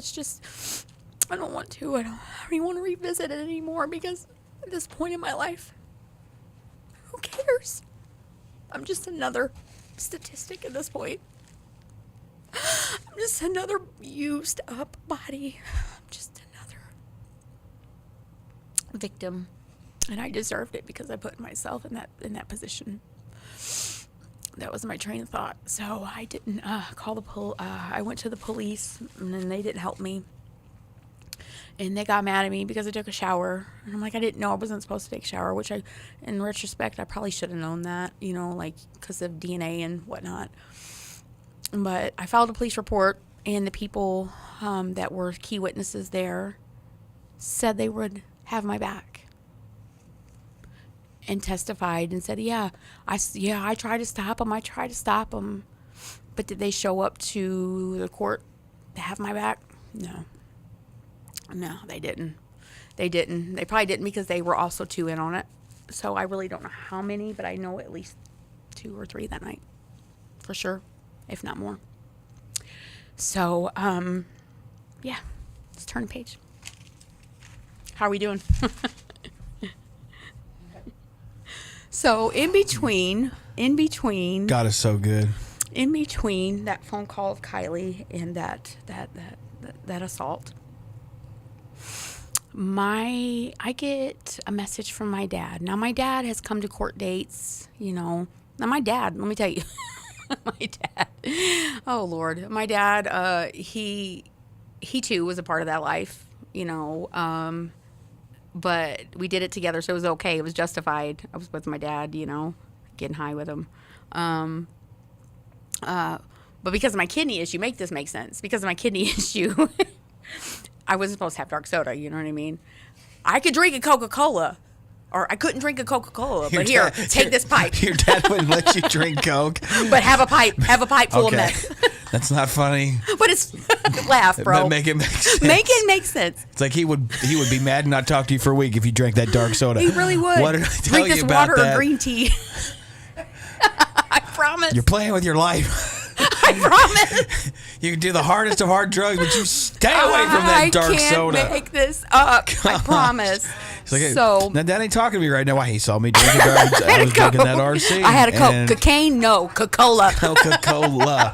I don't want to. I don't even want to revisit it anymore because at this point in my life, who cares? I'm just another statistic at this point. I'm just another used up body. I'm just another victim. And I deserved it because I put myself in that position. That was my train of thought. So I didn't call the I went to the police, and then they didn't help me. And they got mad at me because I took a shower. And I'm like, I didn't know I wasn't supposed to take a shower, which in retrospect, I probably should have known that, you know, like because of DNA and whatnot. But I filed a police report, and the people that were key witnesses there said they would have my back and testified and said, I tried to stop them. But did they show up to the court to have my back? No, they didn't. They probably didn't because they were also 2 in on it. So I really don't know how many, but I know at least 2 or 3 that night. For sure, if not more. So, let's turn the page. How are we doing? So in between. God is so good. In between that phone call of Kylie and that assault, I get a message from my dad. Now my dad has come to court dates, you know. Now my dad, let me tell you, my dad, oh Lord, my dad, he too was a part of that life, you know, but we did it together, so it was okay. It was justified. I was with my dad, you know, getting high with him. But because of my kidney issue, make this make sense. Because of my kidney issue, I wasn't supposed to have dark soda, you know what I mean? I could drink a Coca-Cola, or I couldn't drink a Coca-Cola, but here, take this pipe. Your dad wouldn't let you drink Coke. But have a pipe full of meth. That's not funny. But it's laugh, bro. But make it make sense. Make it make sense. It's like he would be mad and not talk to you for a week if you drank that dark soda. He really would. What did I tell drink you this about water that? or green tea. I promise. You're playing with your life. I promise. You can do the hardest of hard drugs, but you stay away from that dark soda. I can't make this up. I promise. It's like, hey, so now Dad ain't talking to me right now. Why he saw me drinking dark? I was drinking that RC. I had a Coke. Cocaine? No. Coca-Cola. Coca-Cola.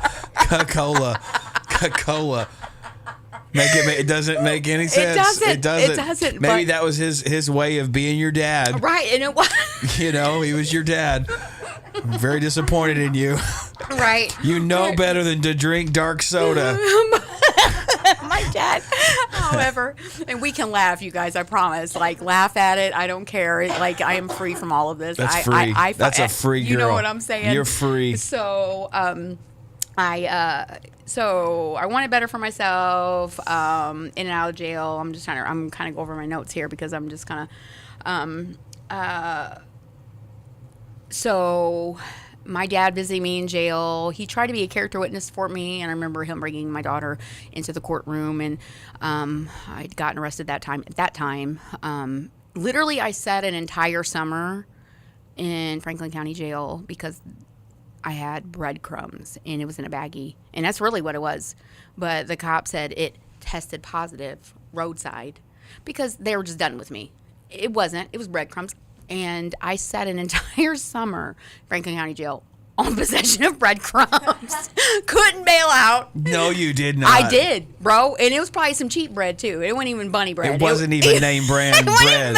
It doesn't make any sense. It doesn't. Maybe that was his way of being your dad. Right, and it was. You know, he was your dad. I'm very disappointed in you. Right. You know better than to drink dark soda. My dad, however, and we can laugh, you guys, I promise. Like, laugh at it. I don't care. Like, I am free from all of this. That's free. That's a free girl. You know what I'm saying? You're free. So, so I wanted better for myself, in and out of jail. I'm kind of go over my notes here because I'm just kind of, So my dad visiting me in jail, he tried to be a character witness for me, and I remember him bringing my daughter into the courtroom, and I'd gotten arrested that time. At that time, literally, I sat an entire summer in Franklin County Jail because I had breadcrumbs, and it was in a baggie, and that's really what it was. But the cop said it tested positive roadside because they were just done with me. It wasn't. It was breadcrumbs. And I sat an entire summer in Franklin County Jail on possession of breadcrumbs. Couldn't bail out. No, you did not. I did, bro. And it was probably some cheap bread, too. It wasn't even bunny bread. It wasn't even name brand bread.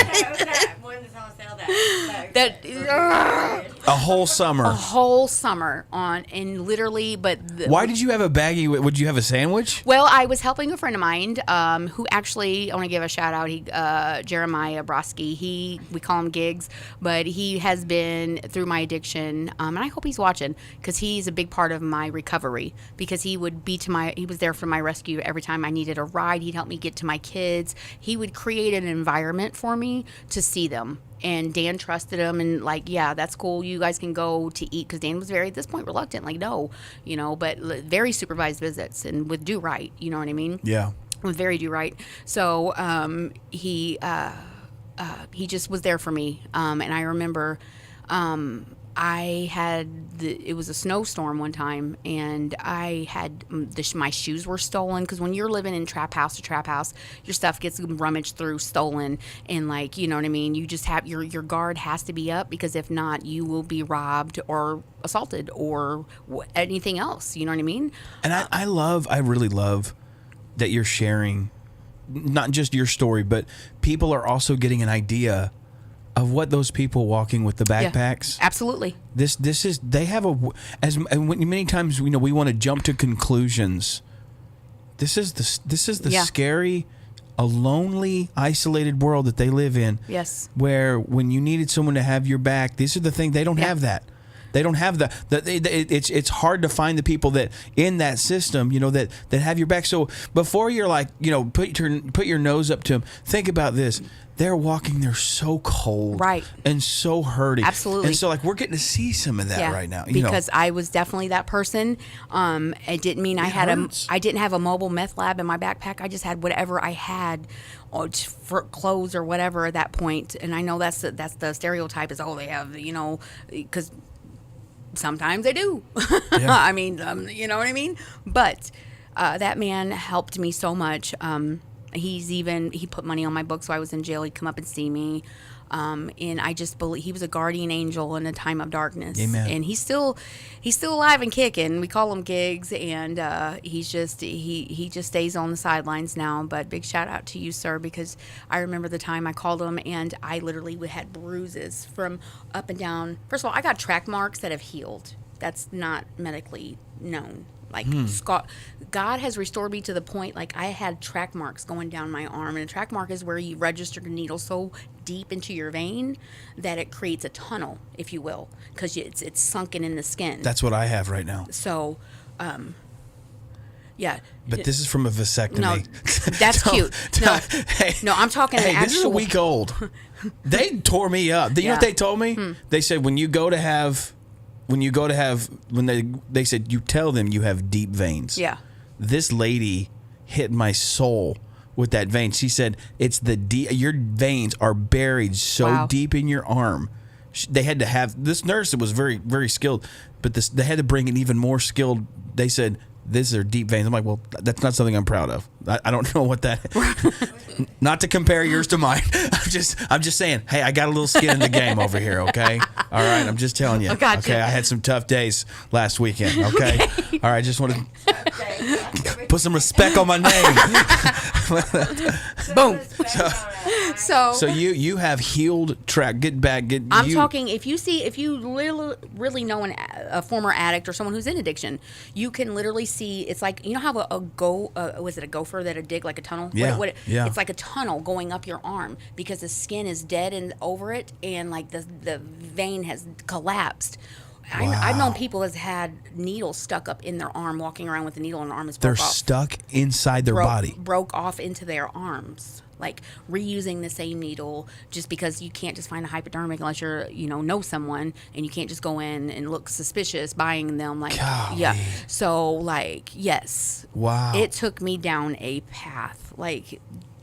A whole summer. A whole summer on, and literally, but... Why did you have a baggie? Would you have a sandwich? Well, I was helping a friend of mine who actually, I want to give a shout out, Jeremiah Broski. We call him Gigs, but he has been through my addiction, and I hope he's watching, because he's a big part of my recovery, because he was there for my rescue every time I needed a ride. He'd help me get to my kids. He would create an environment for me to see them. And Dan trusted him, and yeah, that's cool. You guys can go to eat, because Dan was very, at this point, reluctant. No, but very supervised visits and with do right. You know what I mean? Yeah. With very do right. So he just was there for me. And I remember it was a snowstorm one time, and I had my shoes were stolen, because when you're living in trap house to trap house, your stuff gets rummaged through, stolen, and you know what I mean, you just have your guard has to be up, because if not, you will be robbed or assaulted or anything else. You know what I mean? And I really love that you're sharing not just your story, but people are also getting an idea of what those people walking with the backpacks. Yeah, absolutely. This is, they have many times we want to jump to conclusions. This is the scary, a lonely, isolated world that they live in. Yes. Where when you needed someone to have your back, these are the things, they don't have that. They don't have it's hard to find the people that in that system, that have your back. So before you're put your nose up to them, think about this. They're walking there so cold, right, and so hurting. Absolutely. And so we're getting to see some of that right now. Because I was definitely that person. It didn't mean I didn't have a mobile meth lab in my backpack. I just had whatever I had for clothes or whatever at that point. And I know that's the stereotype is, they have, because sometimes they do. Yeah. I mean, you know what I mean? But that man helped me so much. He put money on my book, so I was in jail. He'd come up and see me. And I just believe he was a guardian angel in a time of darkness. Amen. And he's still alive and kicking. We call him Gigs, and he just stays on the sidelines now. But big shout out to you, sir, because I remember the time I called him, and I literally had bruises from up and down. First of all, I got track marks that have healed. That's not medically known. God has restored me to the point, I had track marks going down my arm. And a track mark is where you register a needle so deep into your vein that it creates a tunnel, if you will, because it's sunken in the skin. That's what I have right now. So, yeah. But this is from a vasectomy. No, that's cute. No, I'm talking an actual... This is a week old. They tore me up. You know what they told me? They said when they said, you tell them you have deep veins. Yeah. This lady hit my soul with that vein. She said, your veins are buried so deep in your arm. They had to have, this nurse that was very, very skilled, but they had to bring an even more skilled. They said, these are deep veins. I'm like, well, that's not something I'm proud of. I don't know what that. Not to compare yours to mine. I'm just saying. Hey, I got a little skin in the game over here. Okay. All right. I'm just telling you. Okay. I had some tough days last weekend. Okay. All right. I just want to put some respect on my name. Boom. So you have healed track. Get back. I'm talking. If you really know a former addict or someone who's in addiction, you can literally see. It's like, how was it a gopher that would dig like a tunnel? Yeah. Yeah. It's like a tunnel going up your arm because the skin is dead and over it, and the vein has collapsed. Wow. I've known people has had needles stuck up in their arm, walking around with a needle in their arm. They're stuck inside their body. Broke off into their arms. like reusing the same needle, just because you can't just find a hypodermic unless you're, know someone, and you can't just go in and look suspicious buying them. Like, Golly. yeah. So, like, yes. Wow. It took me down a path. Like,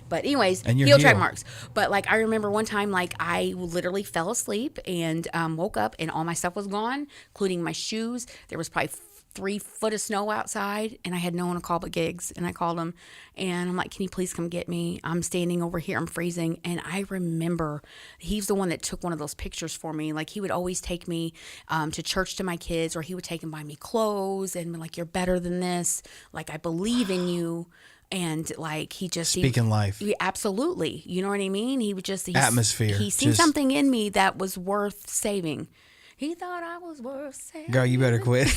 but anyways, And you're heel track healed. marks. But like, I remember one time, like, I literally fell asleep and woke up and all my stuff was gone, including my shoes. There was probably 3 foot of snow outside, and I had no one to call but Gigs. And I called him, and I'm like, can you please come get me? I'm standing over here, I'm freezing. And I remember he's the one that took one of those pictures for me. Like, he would always take me to church to my kids, or he would take them buy me clothes and be like, you're better than this. Like, I believe in you. And like, he just Speaking life. Absolutely. You know what I mean? He would just Atmosphere. He seen something in me that was worth saving. He thought I was worth saving. Girl, you better quit.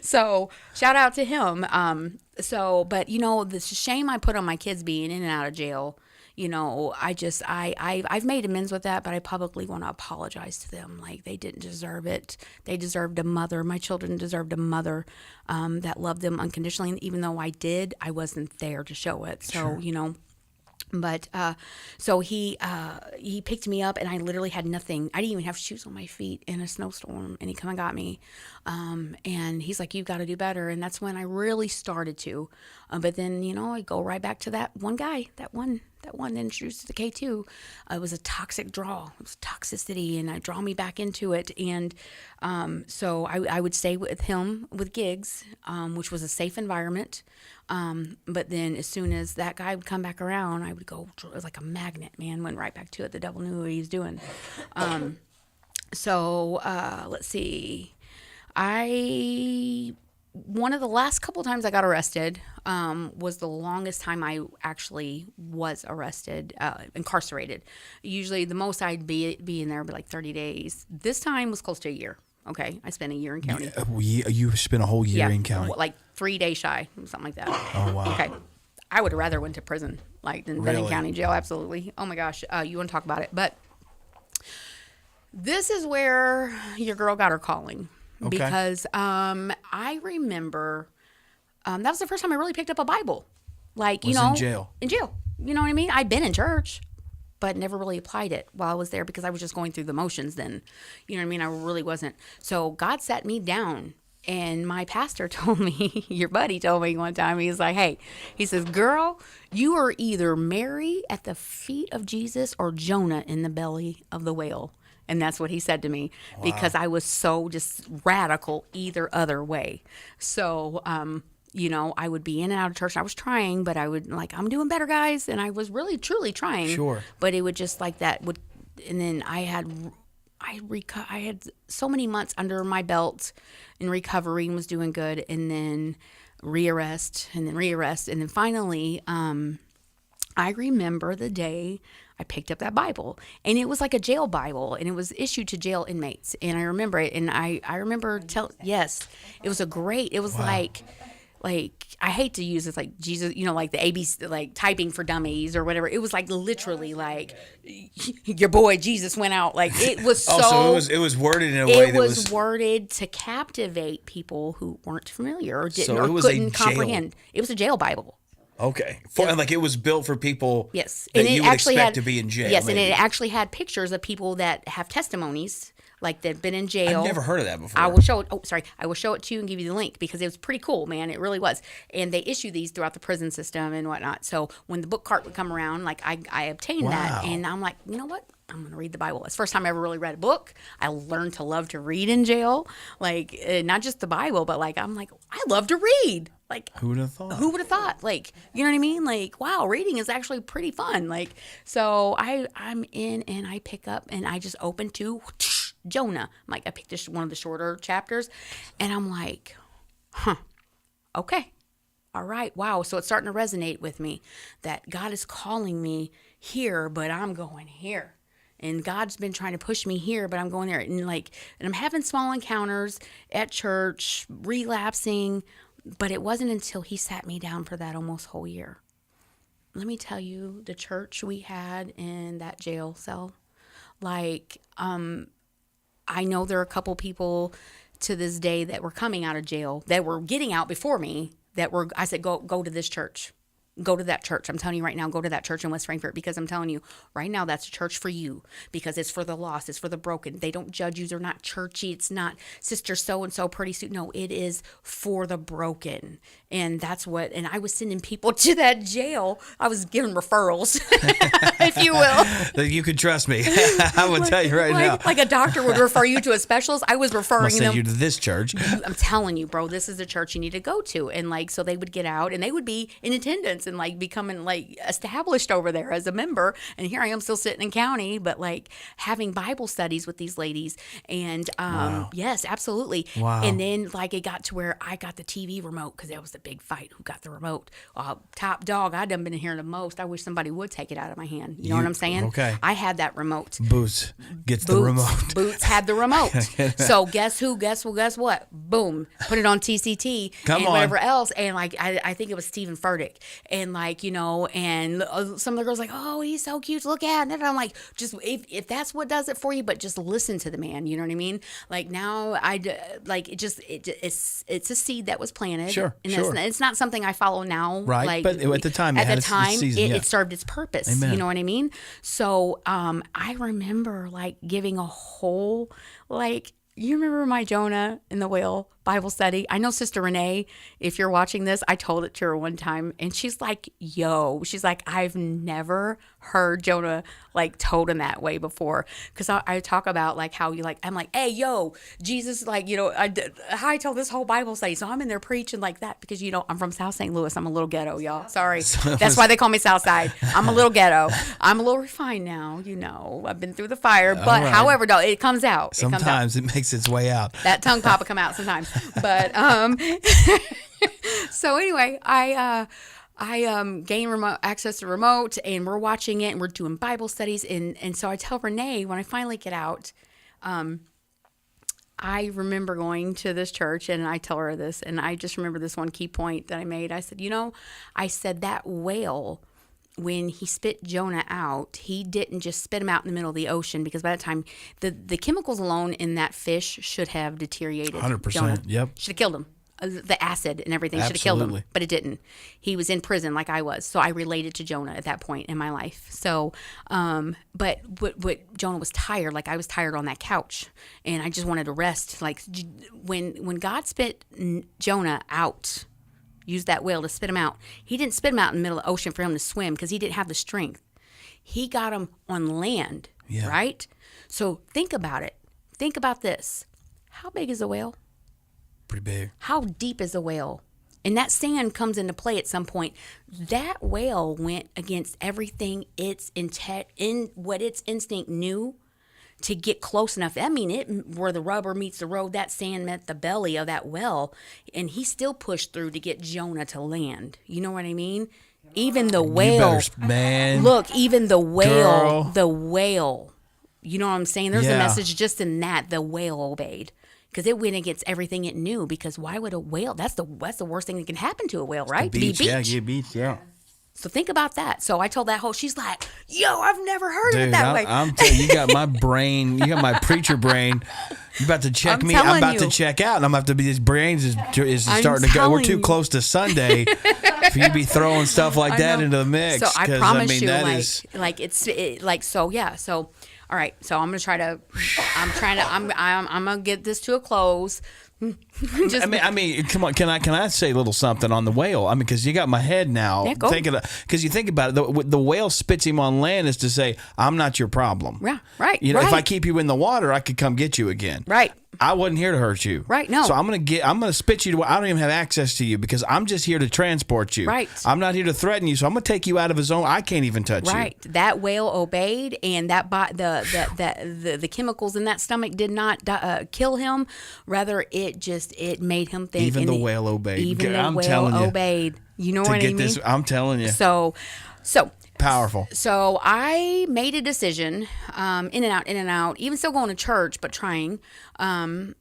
So shout out to him. But the shame I put on my kids being in and out of jail, I've made amends with that, but I publicly want to apologize to them. Like, they didn't deserve it. They deserved a mother. My children deserved a mother that loved them unconditionally. And even though I did, I wasn't there to show it. So, Sure. But so he picked me up, and I literally had nothing. I didn't even have shoes on my feet in a snowstorm, and he come and got me. And he's like, you've got to do better. And that's when I really started to. But then, I go right back to that one guy, that one introduced to the K2. It was a toxic draw. It was toxicity, and I draw me back into it. And so I would stay with him with Gigs, which was a safe environment. But then as soon as that guy would come back around, I would go, it was like a magnet, man, went right back to it. The devil knew what he was doing. Let's see. One of the last couple of times I got arrested was the longest time I actually was arrested, incarcerated. Usually the most I'd be in there would be like 30 days. This time was close to a year. Okay, I spent a year in county. You spent a whole year in county. Like 3 days shy, something like that. Oh, wow. Okay. I would have rather went to prison than been in county jail. Absolutely. Oh my gosh. You want to talk about it? But this is where your girl got her calling. Okay. Because I remember that was the first time I really picked up a Bible. Like, in jail. In jail. You know what I mean? I'd been in church, but never really applied it while I was there because I was just going through the motions then. You know what I mean? I really wasn't. So God sat me down, and my pastor told me, your buddy told me one time, he was like, hey, he says, girl, you are either Mary at the feet of Jesus or Jonah in the belly of the whale. And that's what he said to me because I was so just radical either other way. So, I would be in and out of church. I was trying, but I would I'm doing better, guys. And I was really, truly trying. Sure. But it would just like that would, and then I had so many months under my belt in recovery and was doing good. And then rearrest. And then finally, I remember the day I picked up that Bible, and it was like a jail Bible, and it was issued to jail inmates. And I remember it, and I remember yes, it was it was like I hate to use this like Jesus, like the ABC, like typing for dummies or whatever. It was like literally like your boy Jesus went out. Like it was so. So it was worded in a way that was worded to captivate people who weren't familiar or didn't So it or was couldn't a jail. comprehend. It was a jail Bible. Okay. Like it was built for people Yes. that And you it would actually expect had, to be in jail. Yes, maybe. and it actually had pictures of people that have testimonies, like they've been in jail. I've never heard of that before. I will show it. Oh, sorry. I will show it to you and give you the link because it was pretty cool, man. It really was. And they issue these throughout the prison system and whatnot. So when the book cart would come around, like I obtained that, Wow. and I'm like, you know what? I'm going to read the Bible. It's the first time I ever really read a book. I learned to love to read in jail. Like, not just the Bible, but like, I'm like, I love to read. Like, Who would have thought? Who would have thought? Like, you know what I mean? Like, wow, reading is actually pretty fun. Like, so I'm in and I pick up and I just open to Jonah. I'm like, I picked just one of the shorter chapters, and I'm like, okay. All right. Wow. So it's starting to resonate with me that God is calling me here, but I'm going here. And God's been trying to push me here, but I'm going there. And I'm having small encounters at church, relapsing, but it wasn't until he sat me down for that almost whole year. Let me tell you, the church we had in that jail cell, I know there are a couple people to this day that were coming out of jail, that were getting out before me, I said, go to this church. go to that church. I'm telling you right now, go to that church in West Frankfort, because I'm telling you right now, that's a church for you, because it's for the lost. It's for the broken. They don't judge you. They're not churchy. It's not sister so-and-so pretty suit. No, it is for the broken. And that's what, and I was sending people to that jail. I was giving referrals, if you will. You could trust me. I would tell you right now. Like a doctor would refer you to a specialist. I was referring I'll send them. you to this church. I'm telling you, bro, this is the church you need to go to. And like, so they would get out and they would be in attendance and like becoming like established over there as a member. And here I am still sitting in county, but like having Bible studies with these ladies. And Wow. yes, absolutely. Wow. And then like it got to where I got the TV remote, because there was a big fight who got the remote. Top dog, I done been hearing the most. I wish somebody would take it out of my hand. You know what I'm saying? Okay. I had that remote. Boots gets the remote. Boots had the remote. So guess who? Guess what? Boom. Put it on TCT Come and on. whatever else. And like I think it was Stephen Furtick. And like, you know, and some of the girls like, oh, he's so cute to look at. And I'm like, just if that's what does it for you, but just listen to the man. You know what I mean? Like now it's a seed that was planted. Sure. And Sure. it's not something I follow now. Right, Like, but at the time, it served its purpose. Amen. You know what I mean? So I remember like giving a whole, like, you remember my Jonah and the Whale Bible study? I know Sister Renee, if you're watching this, I told it to her one time and she's like, she's like, I've never heard Jonah like told in that way before. Cause I talk about like how you like, I'm like, hey, Jesus, like, you know, I told this whole Bible study. So I'm in there preaching like that because, you know, I'm from South St. Louis. I'm a little ghetto, y'all. Sorry. That's why they call me Southside. I'm a little ghetto. I'm a little refined now, you know, I've been through the fire, but right. however, though, it comes out. Sometimes it makes its way out. That tongue pop will come out sometimes. But so anyway, I gain access to remote, and we're watching it, and we're doing Bible studies, and so I tell Renee when I finally get out, I remember going to this church, and I tell her this, and I just remember this one key point that I made. I said, that whale, when he spit Jonah out, he didn't just spit him out in the middle of the ocean, because by that time, the chemicals alone in that fish should have deteriorated 100%. Jonah. Yep. Should have killed him. The acid and everything should have killed him, Absolutely. but it didn't. He was in prison like I was, so I related to Jonah at that point in my life. So, but what Jonah was tired, like I was tired on that couch, and I just wanted to rest. Like when God spit Jonah out, used that whale to spit him out. He didn't spit him out in the middle of the ocean for him to swim, because he didn't have the strength. He got him on land, Yeah. right? So think about it. Think about this. How big is a whale? Pretty big. How deep is a whale? And that sand comes into play at some point. That whale went against everything in what its instinct knew to get close enough. I mean, where the rubber meets the road, that sand met the belly of that whale, and he still pushed through to get Jonah to land. You know what I mean? Even the whale, man. look, even the whale, Girl. you know what I'm saying? There's a Yeah. message just in that. The whale obeyed. Because it went against everything it knew. Because why would a whale? That's the worst thing that can happen to a whale, right? To be beached. Yeah, get beached, yeah. So think about that. So I told that whole. She's like, "I've never heard of it Dude, that way." I'm telling you, you got my brain, you got my preacher brain. You about to check I'm me? I'm telling about to you. check out, and I'm about to be. His brains is I'm starting to go. We're telling too you. close to Sunday for you to be throwing stuff like I that know. into the mix. So I 'cause, promise mean, you, that like, is- so yeah. So all right. So I'm gonna get this to a close. Just, I mean, come on. Can I say a little something on the whale? I mean, because you got my head now. Yeah, go. Because you think about it, the whale spits him on land is to say, "I'm not your problem." Yeah, right, You know, if right. I keep you in the water, I could come get you again. Right. I wasn't here to hurt you. Right, no. So I'm gonna spit you to. I don't even have access to you because I'm just here to transport you. Right. I'm not here to threaten you. So I'm gonna take you out of his own. I can't even touch Right. That whale obeyed, and the chemicals in that stomach did not kill him. Rather, it made him think. Even and the whale obeyed. Even the I'm whale telling you. obeyed. You know you. To what I get mean? this, I'm telling you. So Powerful. So I made a decision, in and out, even still going to church, but trying. And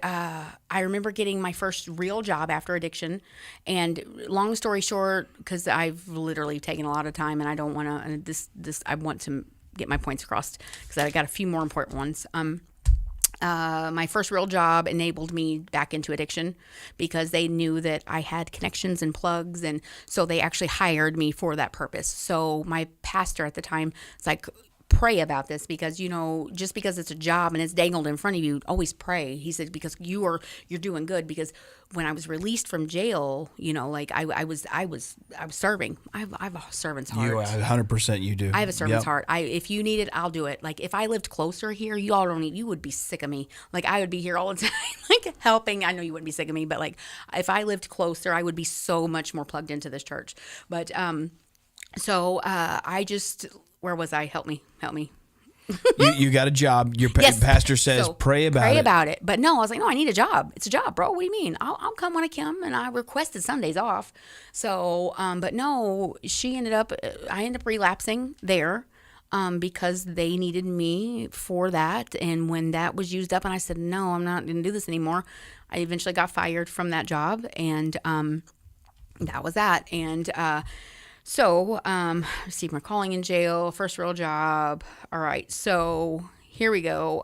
I remember getting my first real job after addiction. And long story short, because I've literally taken a lot of time, and I don't want to. I want to get my points across because I got a few more important ones. My first real job enabled me back into addiction because they knew that I had connections and plugs. And so they actually hired me for that purpose. So my pastor at the time was like, pray about this because, just because it's a job and it's dangled in front of you, always pray. He said, because you're doing good. Because when I was released from jail, like I was serving. I have a servant's heart. 100% you do. I have a servant's heart. If you need it, I'll do it. Like if I lived closer here, you would be sick of me. Like I would be here all the time, like helping. I know you wouldn't be sick of me, but like if I lived closer, I would be so much more plugged into this church. But I just, where was I? Help me. You got a job. Your Yes. pastor says, So, pray about pray it. about it. But no, I was like, no, I need a job. It's a job, bro. What do you mean? I'll come when I come. And I requested Sundays off. So, but no, I ended up relapsing there. Because they needed me for that. And when that was used up and I said, no, I'm not going to do this anymore, I eventually got fired from that job. And that was that. And received my calling in jail, first real job. All right, so here we go.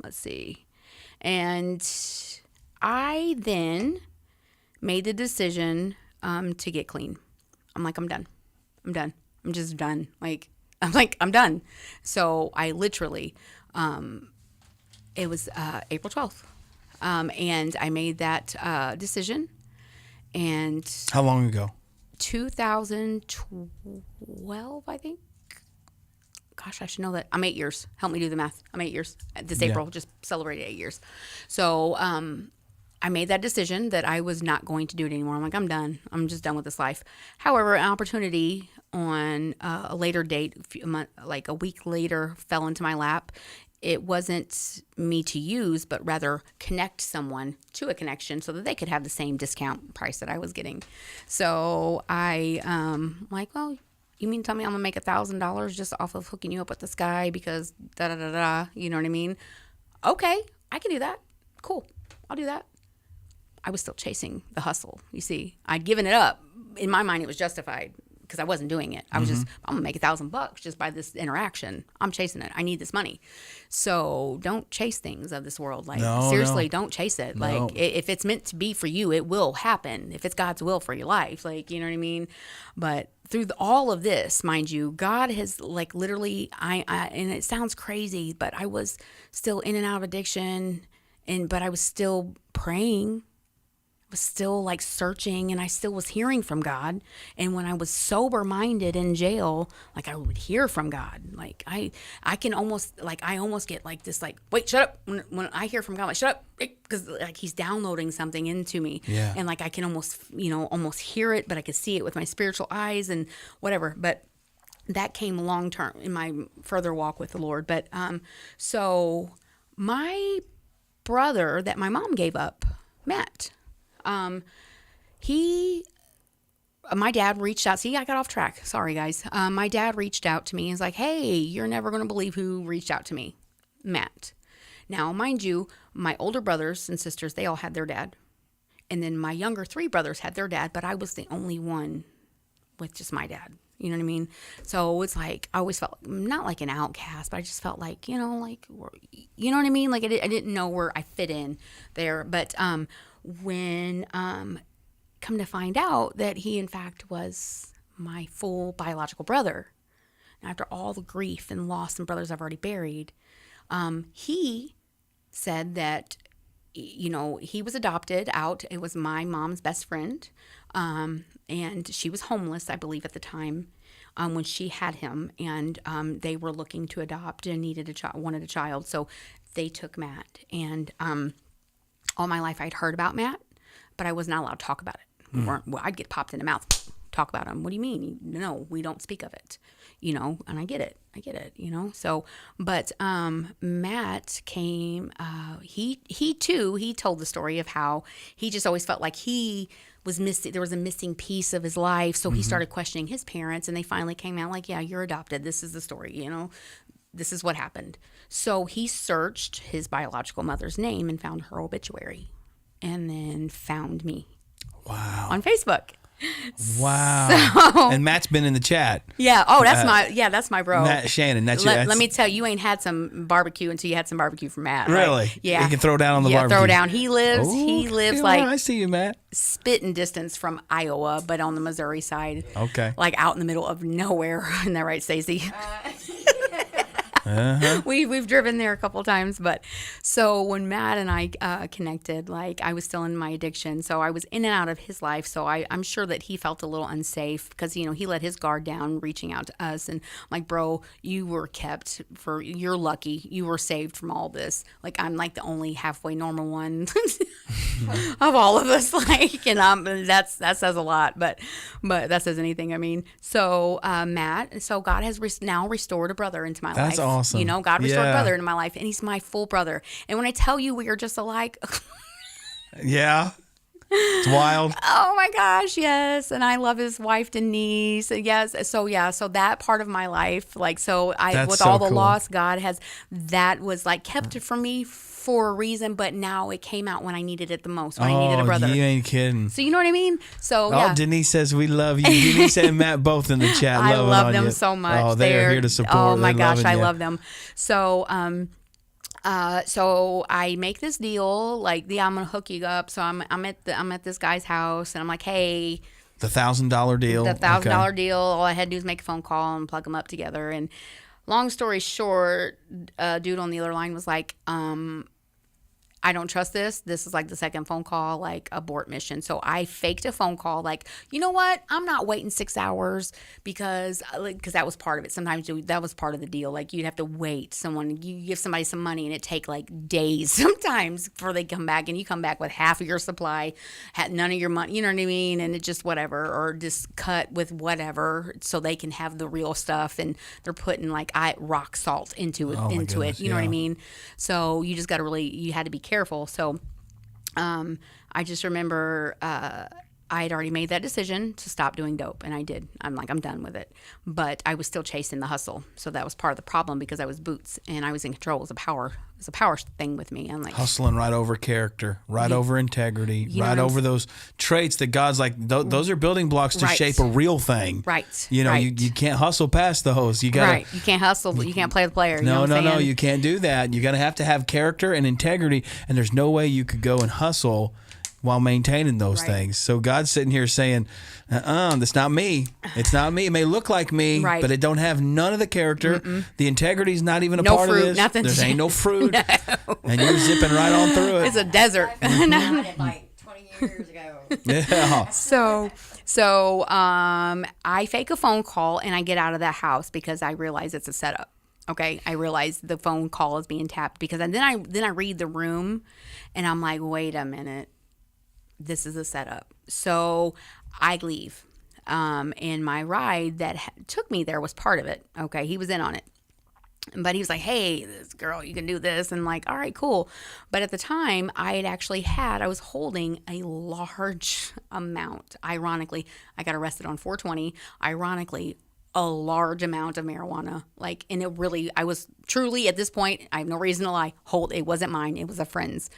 Let's see. And I then made the decision to get clean. I'm like, I'm done. I'm just done. I'm done. So I literally, it was April 12th. And I made that decision. And How long ago? 2012, I think. Gosh, I should know that. I'm 8 years. Help me do the math. I'm 8 years. This April just celebrated 8 years. So I made that decision that I was not going to do it anymore. I'm like, I'm done. I'm just done with this life. However, an opportunity on a later date, like a week later, fell into my lap. It wasn't me to use, but rather connect someone to a connection so that they could have the same discount price that I was getting. So I like, well, you mean tell me I'm gonna make $1,000 just off of hooking you up with this guy because da da da da? You know what I mean? Okay, I can do that. Cool, I'll do that. I was still chasing the hustle. You see, I'd given it up. In my mind, it was justified because I wasn't doing it. I was just, I'm gonna make $1,000 just by this interaction. I'm chasing it. I need this money. So don't chase things of this world. Like seriously, don't chase it. No. Like if it's meant to be for you, it will happen. If it's God's will for your life, like, you know what I mean? But through all of this, mind you, God has like literally, I and it sounds crazy, but I was still in and out of addiction but I was still praying. Was still like searching, and I still was hearing from God. And when I was sober minded in jail, like I would hear from God. Like I can almost like, I almost get like this, like, wait, shut up. When I hear from God, like, shut up. Because like he's downloading something into me. Yeah. And like, I can almost hear it, but I could see it with my spiritual eyes and whatever. But that came long term in my further walk with the Lord. But, so my brother that my mom gave up, Matt, my dad reached out. See, I got off track. Sorry, guys. My dad reached out to me. He's like, hey, you're never going to believe who reached out to me. Matt. Now, mind you, my older brothers and sisters, they all had their dad. And then my younger 3 brothers had their dad, but I was the only one with just my dad. You know what I mean? So it's like, I always felt not like an outcast, but I just felt like, you know what I mean? Like I didn't know where I fit in there. But, when come to find out that he in fact was my full biological brother, and after all the grief and loss and brothers I've already buried, he said that he was adopted out. It was my mom's best friend, and she was homeless, I believe, at the time when she had him, and they were looking to adopt and wanted a child, so they took Matt. And all my life I'd heard about Matt, but I was not allowed to talk about it. I'd get popped in the mouth, talk about him. What do you mean? No, we don't speak of it, and I get it, so, but Matt came, he told the story of how he just always felt like he was missing, there was a missing piece of his life, so he started questioning his parents, and they finally came out like, yeah, you're adopted, this is the story, this is what happened. So he searched his biological mother's name and found her obituary, and then found me. Wow. On Facebook. Wow. So, And Matt's been in the chat. yeah. Oh, that's my bro. Matt Shannon. Let me tell you, you ain't had some barbecue until you had some barbecue from Matt. Really? Right? Yeah. He can throw down on the barbecue. Throw down. He lives Okay, like I see you, Matt. spitting distance from Iowa, but on the Missouri side. Okay. Like out in the middle of nowhere. Isn't that right, Stacey? Uh-huh. We've driven there a couple times, but so when Matt and I connected, like I was still in my addiction, so I was in and out of his life. So I'm sure that he felt a little unsafe because he let his guard down, reaching out to us, and I'm like, bro, you were kept you're lucky, you were saved from all this. Like I'm like the only halfway normal one of all of us, like, and that says a lot, but that says anything. I mean, so Matt, so God has now restored a brother into my life. That's awesome. God restored a brother into my life, and he's my full brother. And when I tell you we are just alike, Yeah. It's wild. oh my gosh, yes. And I love his wife Denise. Yes. So that part of my life, like, so That's with so all the cool. loss, that was like kept it from me for a reason, but now it came out when I needed it the most, when I needed a brother. You ain't kidding. So you know what I mean? So Oh, Denise says we love you. Denise and Matt both in the chat. I loving love on them you. so much. Oh, they're here to support. Oh my They're gosh, loving I you. love them. So so I make this deal, like, I'm gonna hook you up. So I'm at this guy's house, and I'm like, hey, The $1,000 deal. the $1,000 deal. All I had to do is make a phone call and plug them up together. And long story short, dude on the other line was like, I don't trust this. This is like the second phone call, like abort mission. So I faked a phone call, like, you know what? I'm not waiting 6 hours because that was part of it. Sometimes that was part of the deal. Like you'd have to wait. You give somebody some money and it take like days sometimes before they come back, and you come back with half of your supply, had none of your money. You know what I mean? And it just whatever, or just cut with whatever so they can have the real stuff. And they're putting like rock salt into it. Oh my goodness, You know what I yeah. mean? So you just got to you had to be careful. So I just remember I had already made that decision to stop doing dope, and I did. I'm done with it. But I was still chasing the hustle. So that was part of the problem because I was boots and I was in control. It was a power thing with me. I'm like Hustling right over character, right over integrity, know right what I'm over those traits that God's like, those are building blocks to Right. shape a real thing. Right. You know, Right. you can't hustle past those. You gotta, right. You can't hustle. You can't play the player. You know No, what I'm no, saying? you can't do that. You're going to have character and integrity, and there's no way you could go and hustle while maintaining those Right. things. So God's sitting here saying, that's not me. It's not me. It may look like me, Right. but it don't have none of the character. The integrity's not even a No part fruit, of this. nothing. There ain't no fruit. And you're zipping right on through it. It's a desert. I did like 20 years ago. Yeah. So I fake a phone call and I get out of that house because I realize it's a setup. Okay, I realize the phone call is being tapped because then I read the room, and I'm like, wait a minute, this is a setup. So I leave, and my ride that took me there was part of it. Okay, he was in on it. But he was like, hey, this girl, you can do this. And like, all right, cool. But at the time, I was holding a large amount. Ironically, I got arrested on 420. Ironically, a large amount of marijuana. Like, and I was truly at this point, I have no reason to lie, it wasn't mine. It was a friend's.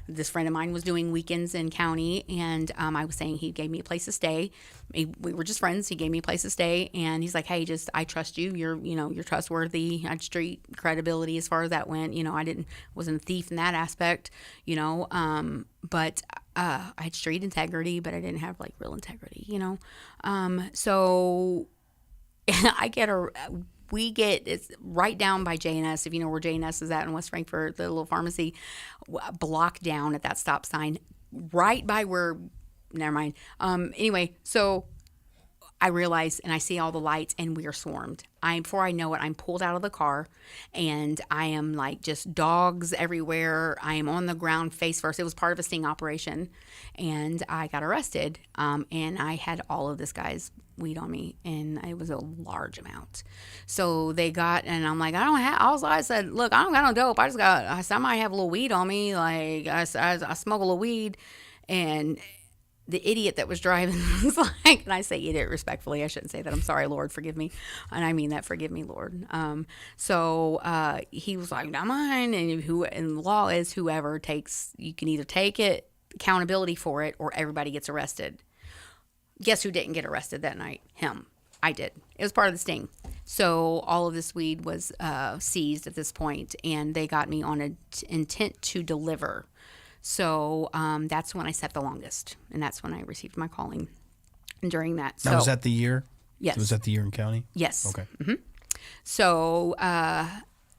This friend of mine was doing weekends in county, and I was saying he gave me a place to stay. We were just friends. He gave me a place to stay, and he's like, hey, I trust you. You're trustworthy. I had street credibility as far as that went. Wasn't a thief in that aspect, but I had street integrity, but I didn't have like real integrity, so it's right down by J&S, if you know where J&S is at in West Frankfort, the little pharmacy, block down at that stop sign, right by where, never mind. Anyway, so I realize and I see all the lights and we are swarmed. Before I know it, I'm pulled out of the car and I am like just dogs everywhere. I am on the ground face first. It was part of a sting operation and I got arrested. And I had all of this guy's weed on me and it was a large amount. So they got, and I'm like, I said, look, I don't got no dope. I might have a little weed on me. Like I smoke a little weed. And the idiot that was driving was like, and I say idiot respectfully, I shouldn't say that. I'm sorry, Lord, forgive me. And I mean that, forgive me, Lord. So he was like, not mine. And the law is you can either take it, accountability for it, or everybody gets arrested. Guess who didn't get arrested that night? Him. I did. It was part of the sting. So all of this weed was seized at this point, and they got me on an intent to deliver. So that's when I sat the longest, and that's when I received my calling. And during that, Now, was that the year? Yes. Was that the year in county? Yes. Okay. So,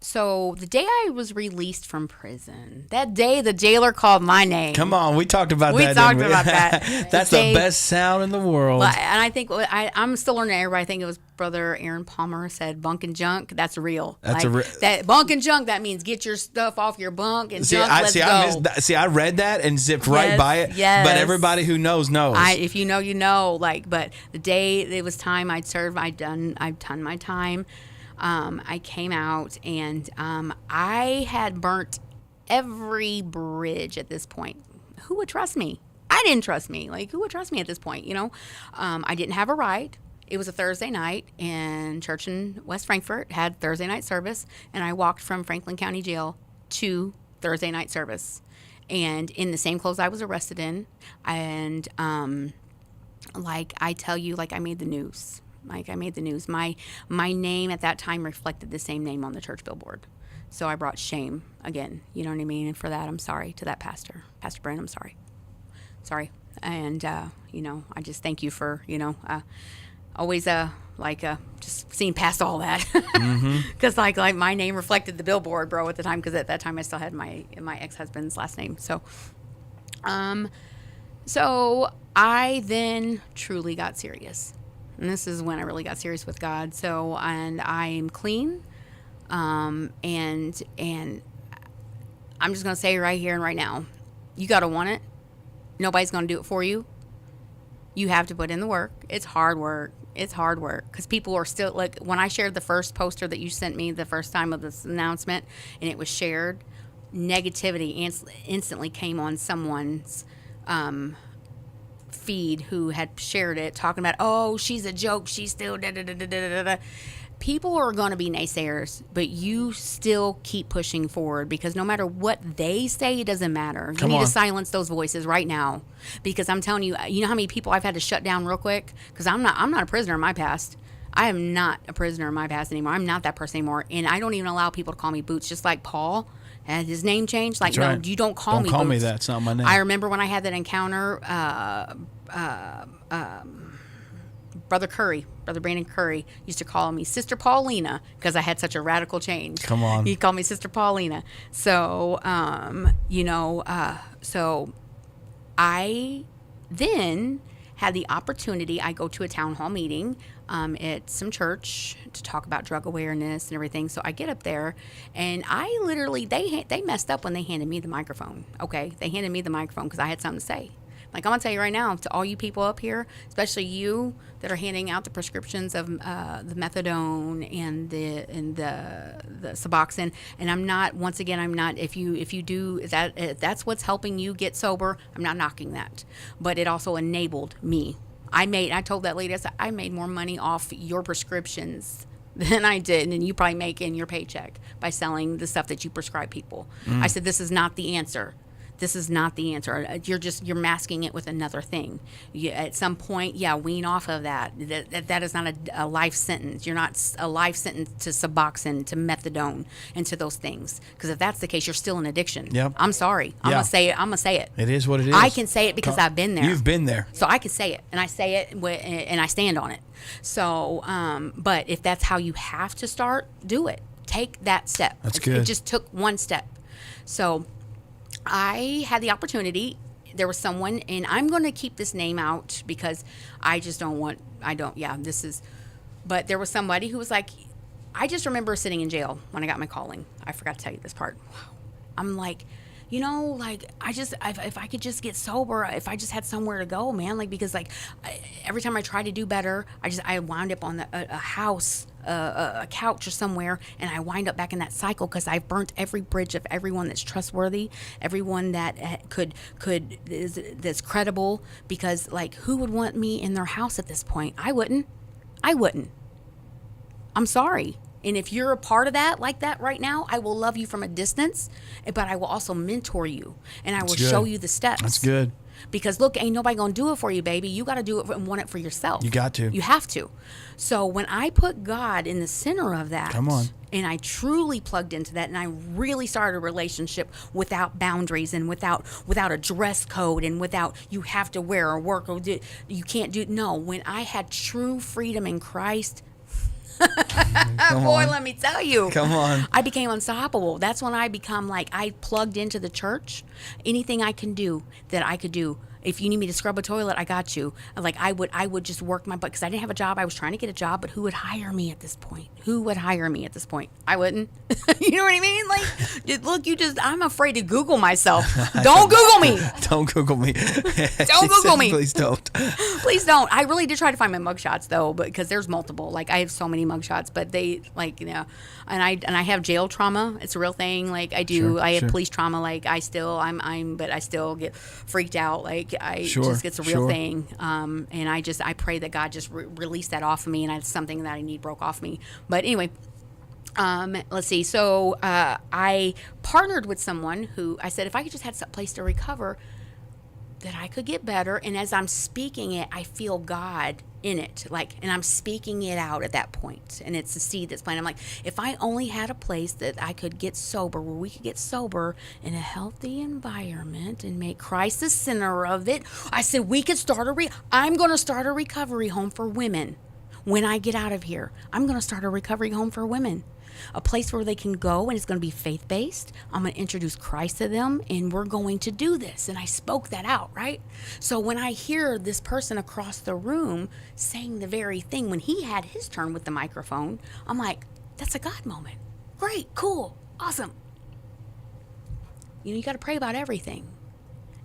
so the day I was released from prison, that day the jailer called my name. Come on, we talked about that. We talked didn't we? about that. That's the best sound in the world. And I think I'm still learning. Everybody, I think it was Brother Aaron Palmer said, "Bunk and junk." That's real. That's that bunk and junk. That means get your stuff off your bunk and junk. Let's go. I read that and zipped right by it. Yes. But everybody who knows. If you know, you know. But the day it was time I'd served, I've done my time. I came out and I had burnt every bridge at this point. Who would trust me? I didn't trust me. Like, who would trust me at this point, you know? I didn't have a ride. It was a Thursday night, and church in West Frankfort had Thursday night service, and I walked from Franklin County Jail to Thursday night service. And in the same clothes I was arrested in, and like I tell you, like I made the news. Like I made the news. My name at that time reflected the same name on the church billboard. So I brought shame again. You know what I mean? And for that, I'm sorry to that pastor. Pastor Brent, I'm sorry. Sorry. And, you know, I just thank you for, you know, always just seeing past all that. Because like my name reflected the billboard, bro, at the time. Because at that time I still had my ex-husband's last name. So, so I then truly got serious. And this is when I really got serious with God. So, and I'm clean. And I'm just going to say right here and right now, you got to want it. Nobody's going to do it for you. You have to put in the work. It's hard work. It's hard work. Because people are still, like, when I shared the first poster that you sent me the first time of this announcement, and it was shared, negativity instantly came on someone's, feed who had shared it, talking about, oh, she's a joke, she's still da da da da da da. People are going to be naysayers, but you still keep pushing forward, because no matter what they say, it doesn't matter. You need to silence those voices right now, because I'm telling you, you know how many people I've had to shut down real quick, because I'm not a prisoner in my past. I am not a prisoner in my past anymore. I'm not that person anymore, and I don't even allow people to call me Boots. Just like Paul had his name changed. Like, no, you don't call me Boots. Don't call me that. It's not my name. I remember when I had that encounter, Brother Brandon Curry used to call me Sister Paulina, because I had such a radical change. Come on. He called me Sister Paulina. So, you know, so I then had the opportunity. I go to a town hall meeting at some church to talk about drug awareness and everything. So I get up there, and I literally, they messed up when they handed me the microphone. Okay, they handed me the microphone because I had something to say. Like, I'm gonna tell you right now, to all you people up here, especially you that are handing out the prescriptions of the methadone and the Suboxone, and I'm not. Once again, I'm not. If you do that, if that's what's helping you get sober, I'm not knocking that. But it also enabled me. I told that lady, I said, I made more money off your prescriptions than I did, and you probably make in your paycheck by selling the stuff that you prescribe people. I said, this is not the answer. This is not the answer. You're masking it with another thing. At some point, wean off of that. That is not a life sentence. You're not a life sentence to Suboxone, to methadone, and to those things. Because if that's the case, you're still in addiction. Yep. I'm sorry. I'm gonna say it. It is what it is. I can say it because I've been there. You've been there. So I can say it, and I say it, and I stand on it. So, but if that's how you have to start, do it. Take that step. That's good. It just took one step. So I had the opportunity. There was someone, and I'm going to keep this name out because I just don't want, but there was somebody who was like, I just remember sitting in jail when I got my calling. I forgot to tell you this part. I'm like, you know, like, if I could just get sober, if I just had somewhere to go, man, like, because like every time I try to do better, I wound up on a house, a couch or somewhere, and I wind up back in that cycle because I've burnt every bridge of everyone that's trustworthy, everyone that that's credible, because like, who would want me in their house at this point? I wouldn't. I'm sorry. And if you're a part of that, like that right now, I will love you from a distance, but I will also mentor you, and I will show you the steps. That's good. Because look, ain't nobody gonna do it for you, baby. You got to do it and want it for yourself. You got to. You have to. So when I put God in the center of that, Come on. and I truly plugged into that, and I really started a relationship without boundaries and without a dress code and without you have to wear or work or you can't do. No, when I had true freedom in Christ, boy, let me tell you. Come on. I became unstoppable. That's when I become like, I plugged into the church. Anything I can do that I could do. If you need me to scrub a toilet, I got you. Like I would just work my butt because I didn't have a job. I was trying to get a job, but who would hire me at this point? Who would hire me at this point? I wouldn't. You know what I mean? Like, look, I'm afraid to Google myself. Don't Google me. Don't Google me. Don't Google me. Please don't. Please don't. I really did try to find my mugshots though, but because there's multiple. Like I have so many mugshots, but they like, you know, and I have jail trauma. It's a real thing. Like I do. Sure, I have sure. police trauma. Like but I still get freaked out. Like Sure, it's a real sure. thing. And I pray that God just released that off of me, and it's something that I need broke off me. But anyway. Let's see. So I partnered with someone who I said if I could just have some place to recover, that I could get better. And as I'm speaking it, I feel God in it, like, and I'm speaking it out at that point. And it's a seed that's planted. I'm like, if I only had a place that I could get sober, where we could get sober in a healthy environment and make Christ the center of it. I said we could start I'm going to start a recovery home for women. When I get out of here, I'm going to start a recovery home for women. A place where they can go, and it's going to be faith-based. I'm going to introduce Christ to them, and we're going to do this. And I spoke that out, right? So when I hear this person across the room saying the very thing, when he had his turn with the microphone, I'm like, that's a God moment. Great, cool, awesome. You got to pray about everything.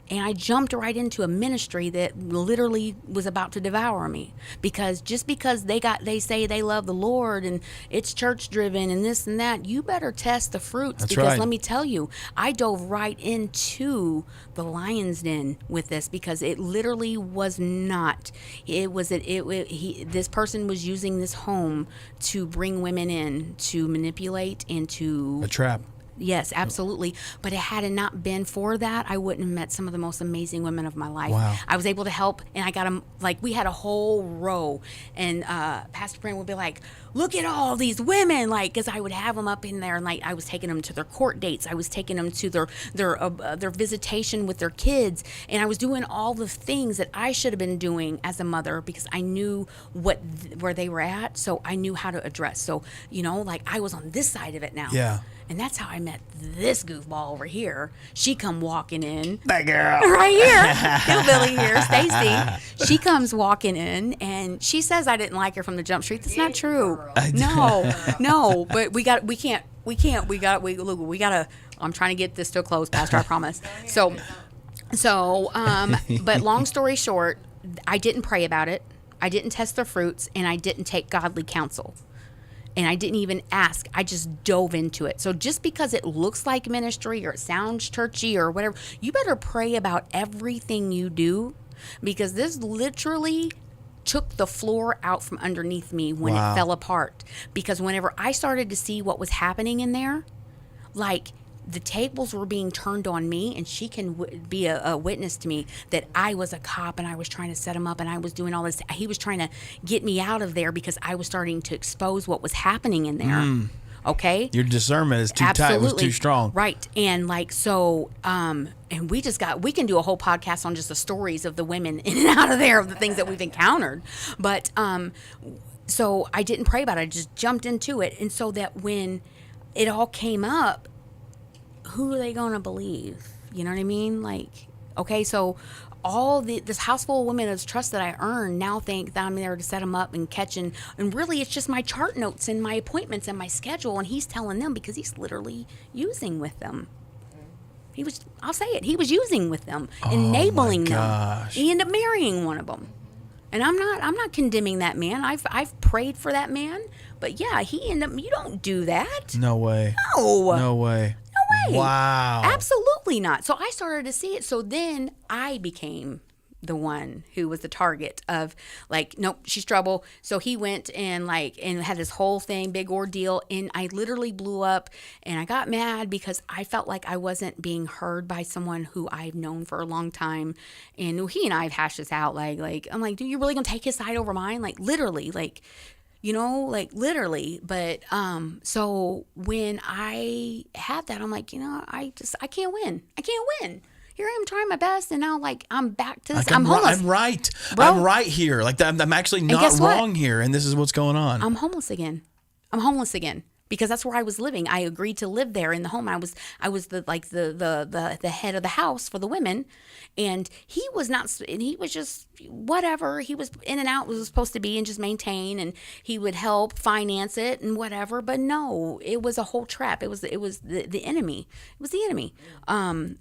And I jumped right into a ministry that literally was about to devour me, because just because they say they love the Lord and it's church driven and this and that, you better test the fruits. That's because right. Let me tell you, I dove right into the lion's den with this, because it literally was not. This person was using this home to bring women in, to manipulate and to A trap. Yes, absolutely. But it had it not been for that, I wouldn't have met some of the most amazing women of my life. Wow. I was able to help, and I got them, like, we had a whole row, and Pastor Brent would be like, look at all these women, like, because I would have them up in there, and like I was taking them to their court dates, I was taking them to their visitation with their kids, and I was doing all the things that I should have been doing as a mother, because I knew where they were at, so I knew how to address. So, like I was on this side of it now. Yeah. And that's how I met this goofball over here. She come walking in. That girl. Right here. Hillbilly here, Stacy. She comes walking in, and she says I didn't like her from the jump street. That's not true. No. But we gotta, I'm trying to get this to a close, Pastor, I promise. But long story short, I didn't pray about it. I didn't test the fruits, and I didn't take godly counsel. And I didn't even ask. I just dove into it. So just because it looks like ministry or it sounds churchy or whatever, you better pray about everything you do, because this literally took the floor out from underneath me when Wow. it fell apart. Because whenever I started to see what was happening in there, like the tables were being turned on me, and she can be a witness to me that I was a cop and I was trying to set him up and I was doing all this. He was trying to get me out of there because I was starting to expose what was happening in there. Okay? Your discernment is too Absolutely. tight. It was too strong. Right. And like, so, and we can do a whole podcast on just the stories of the women in and out of there, of the things that we've encountered. But, so I didn't pray about it. I just jumped into it. And so that when it all came up, who are they going to believe? You know what I mean? Like, okay, so all this house full of women of trust that I earned now think that I'm there to set them up and catch, and really it's just my chart notes and my appointments and my schedule, and he's telling them because he's literally using with them. I'll say it, he was using with them, enabling them. gosh. He ended up marrying one of them. And I'm not condemning that man. I've prayed for that man, but yeah, he ended up, you don't do that. No way. No. No way. No way. Wow. Absolutely not. So I started to see it. So then I became, the one who was the target of like, nope, she's trouble. So he went and had this whole thing, big ordeal. And I literally blew up and I got mad because I felt like I wasn't being heard by someone who I've known for a long time. And he and I have hashed this out. Like, I'm like, dude, you really gonna take his side over mine? Like literally, like, literally. But, so when I had that, I'm like, I can't win. Here I am trying my best, and now I'm back to this. Like, I'm homeless. I'm right. Bro. I'm right here. Like I'm actually not wrong here, and this is what's going on. I'm homeless again. Because that's where I was living. I agreed to live there in the home. I was the head of the house for the women, and he was not. And he was just whatever. He was in and out. Was supposed to be and just maintain, and he would help finance it and whatever. But no, it was a whole trap. It was the enemy. It was the enemy.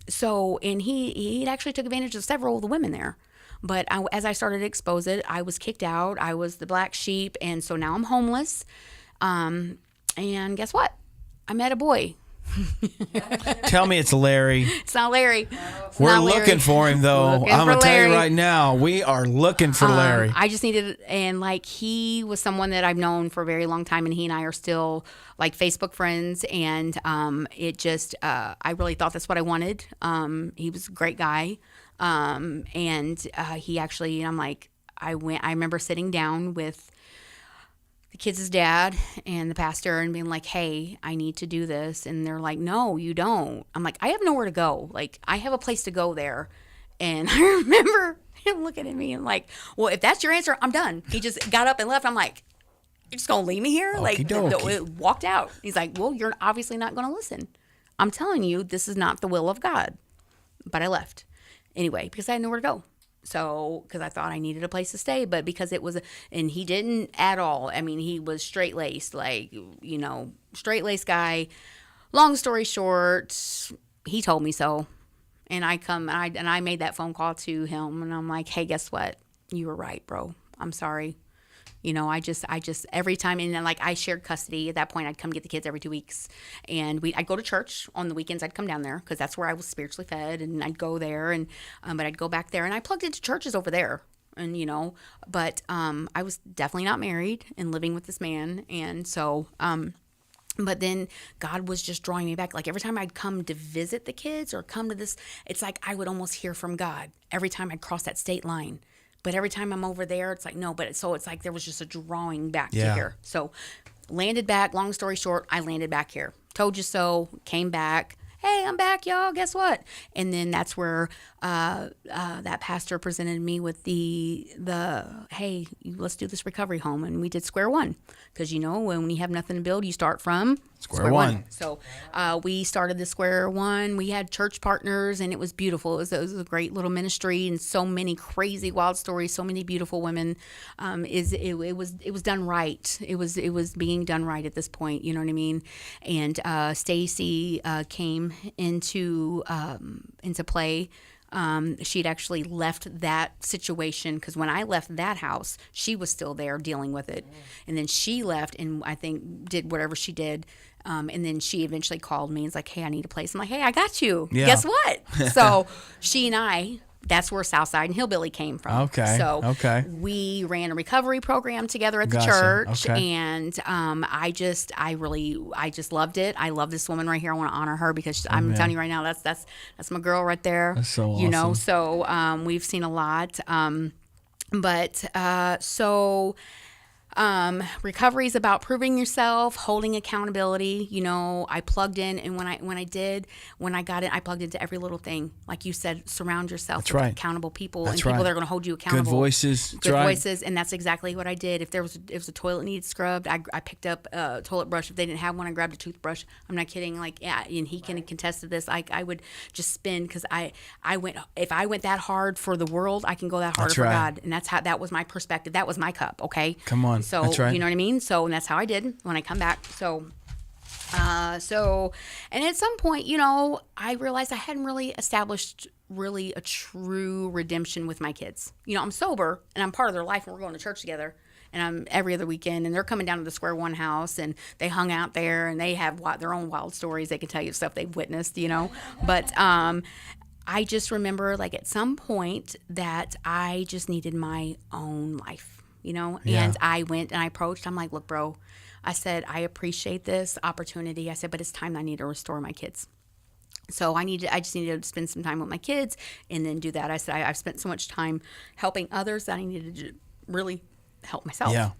So and he actually took advantage of several of the women there. But as I started to expose it, I was kicked out. I was the black sheep, and so now I'm homeless. And guess what? I met a boy. Tell me it's Larry. It's not Larry. We're looking for him, though. I'm going to tell you right now, we are looking for Larry. I just needed, and he was someone that I've known for a very long time, and he and I are still Facebook friends. And it just, I really thought that's what I wanted. He was a great guy. And he actually, and I remember sitting down with the kids' dad and the pastor and being like, hey, I need to do this. And they're like, no, you don't. I'm like, I have nowhere to go. I have a place to go there. And I remember him looking at me and well, if that's your answer, I'm done. He just got up and left. I'm like, you're just going to leave me here? Walked out. He's like, well, you're obviously not going to listen. I'm telling you, this is not the will of God. But I left anyway, because I had nowhere to go. So, because I thought I needed a place to stay, but because it was, and he didn't at all. I mean, he was straight-laced, straight-laced guy. Long story short, he told me so. And I made that phone call to him, and I'm like, hey, guess what? You were right, bro. I'm sorry. I just every time, and then I shared custody. At that point, I'd come get the kids every 2 weeks, and I'd go to church on the weekends. I'd come down there because that's where I was spiritually fed, and I'd go there, and but I'd go back there, and I plugged into churches over there, and but I was definitely not married and living with this man, and so but then God was just drawing me back. Every time I'd come to visit the kids or come to this, it's like I would almost hear from God every time I'd cross that state line. But every time I'm over there, it's like, no, but so it's like there was just a drawing back to here. So landed back, long story short, I landed back here. Told you so, came back. Hey, I'm back, y'all. Guess what? And then that's where that pastor presented me with the hey, let's do this recovery home. And we did square one. Because, when you have nothing to build, you start from square one. So we started the square one. We had church partners, and it was beautiful. It was a great little ministry, and so many crazy, wild stories, so many beautiful women. It was done right. It was being done right at this point. You know what I mean? And Stacy came into play. She'd actually left that situation because when I left that house, she was still there dealing with it. And then she left and I think did whatever she did. And then she eventually called me and was like, hey, I need a place. I'm like, hey, I got you. Yeah. Guess what? So she and I, that's where Southside and Hillbilly came from. Okay. So we ran a recovery program together at the church. Okay. And I just loved it. I love this woman right here. I want to honor her because I'm telling you right now, that's my girl right there. That's so awesome. So we've seen a lot. Recovery is about proving yourself, holding accountability. I plugged in, and when I got it, I plugged into every little thing. Like you said, surround yourself with accountable people and people that are going to hold you accountable. Good voices. Good voices, and that's exactly what I did. If there was a toilet needed scrubbed, I picked up a toilet brush. If they didn't have one, I grabbed a toothbrush. I'm not kidding. And he can contest to this. I would just spin because if I went that hard for the world, I can go that harder for God, and that was my perspective. That was my cup. Okay, come on. So, you know what I mean? So, and that's how I did when I come back. So, and at some point, I realized I hadn't really established a true redemption with my kids. I'm sober and I'm part of their life and we're going to church together and I'm every other weekend and they're coming down to the Square One house and they hung out there and they have their own wild stories. They can tell you stuff they've witnessed, but, I just remember like at some point that I just needed my own life, Yeah. and I went and I approached. I'm like, look, bro, I said, I appreciate this opportunity. I said, but it's time I need to restore my kids. So I just needed to spend some time with my kids and then do that. I said, I've spent so much time helping others that I needed to really help myself. Yeah.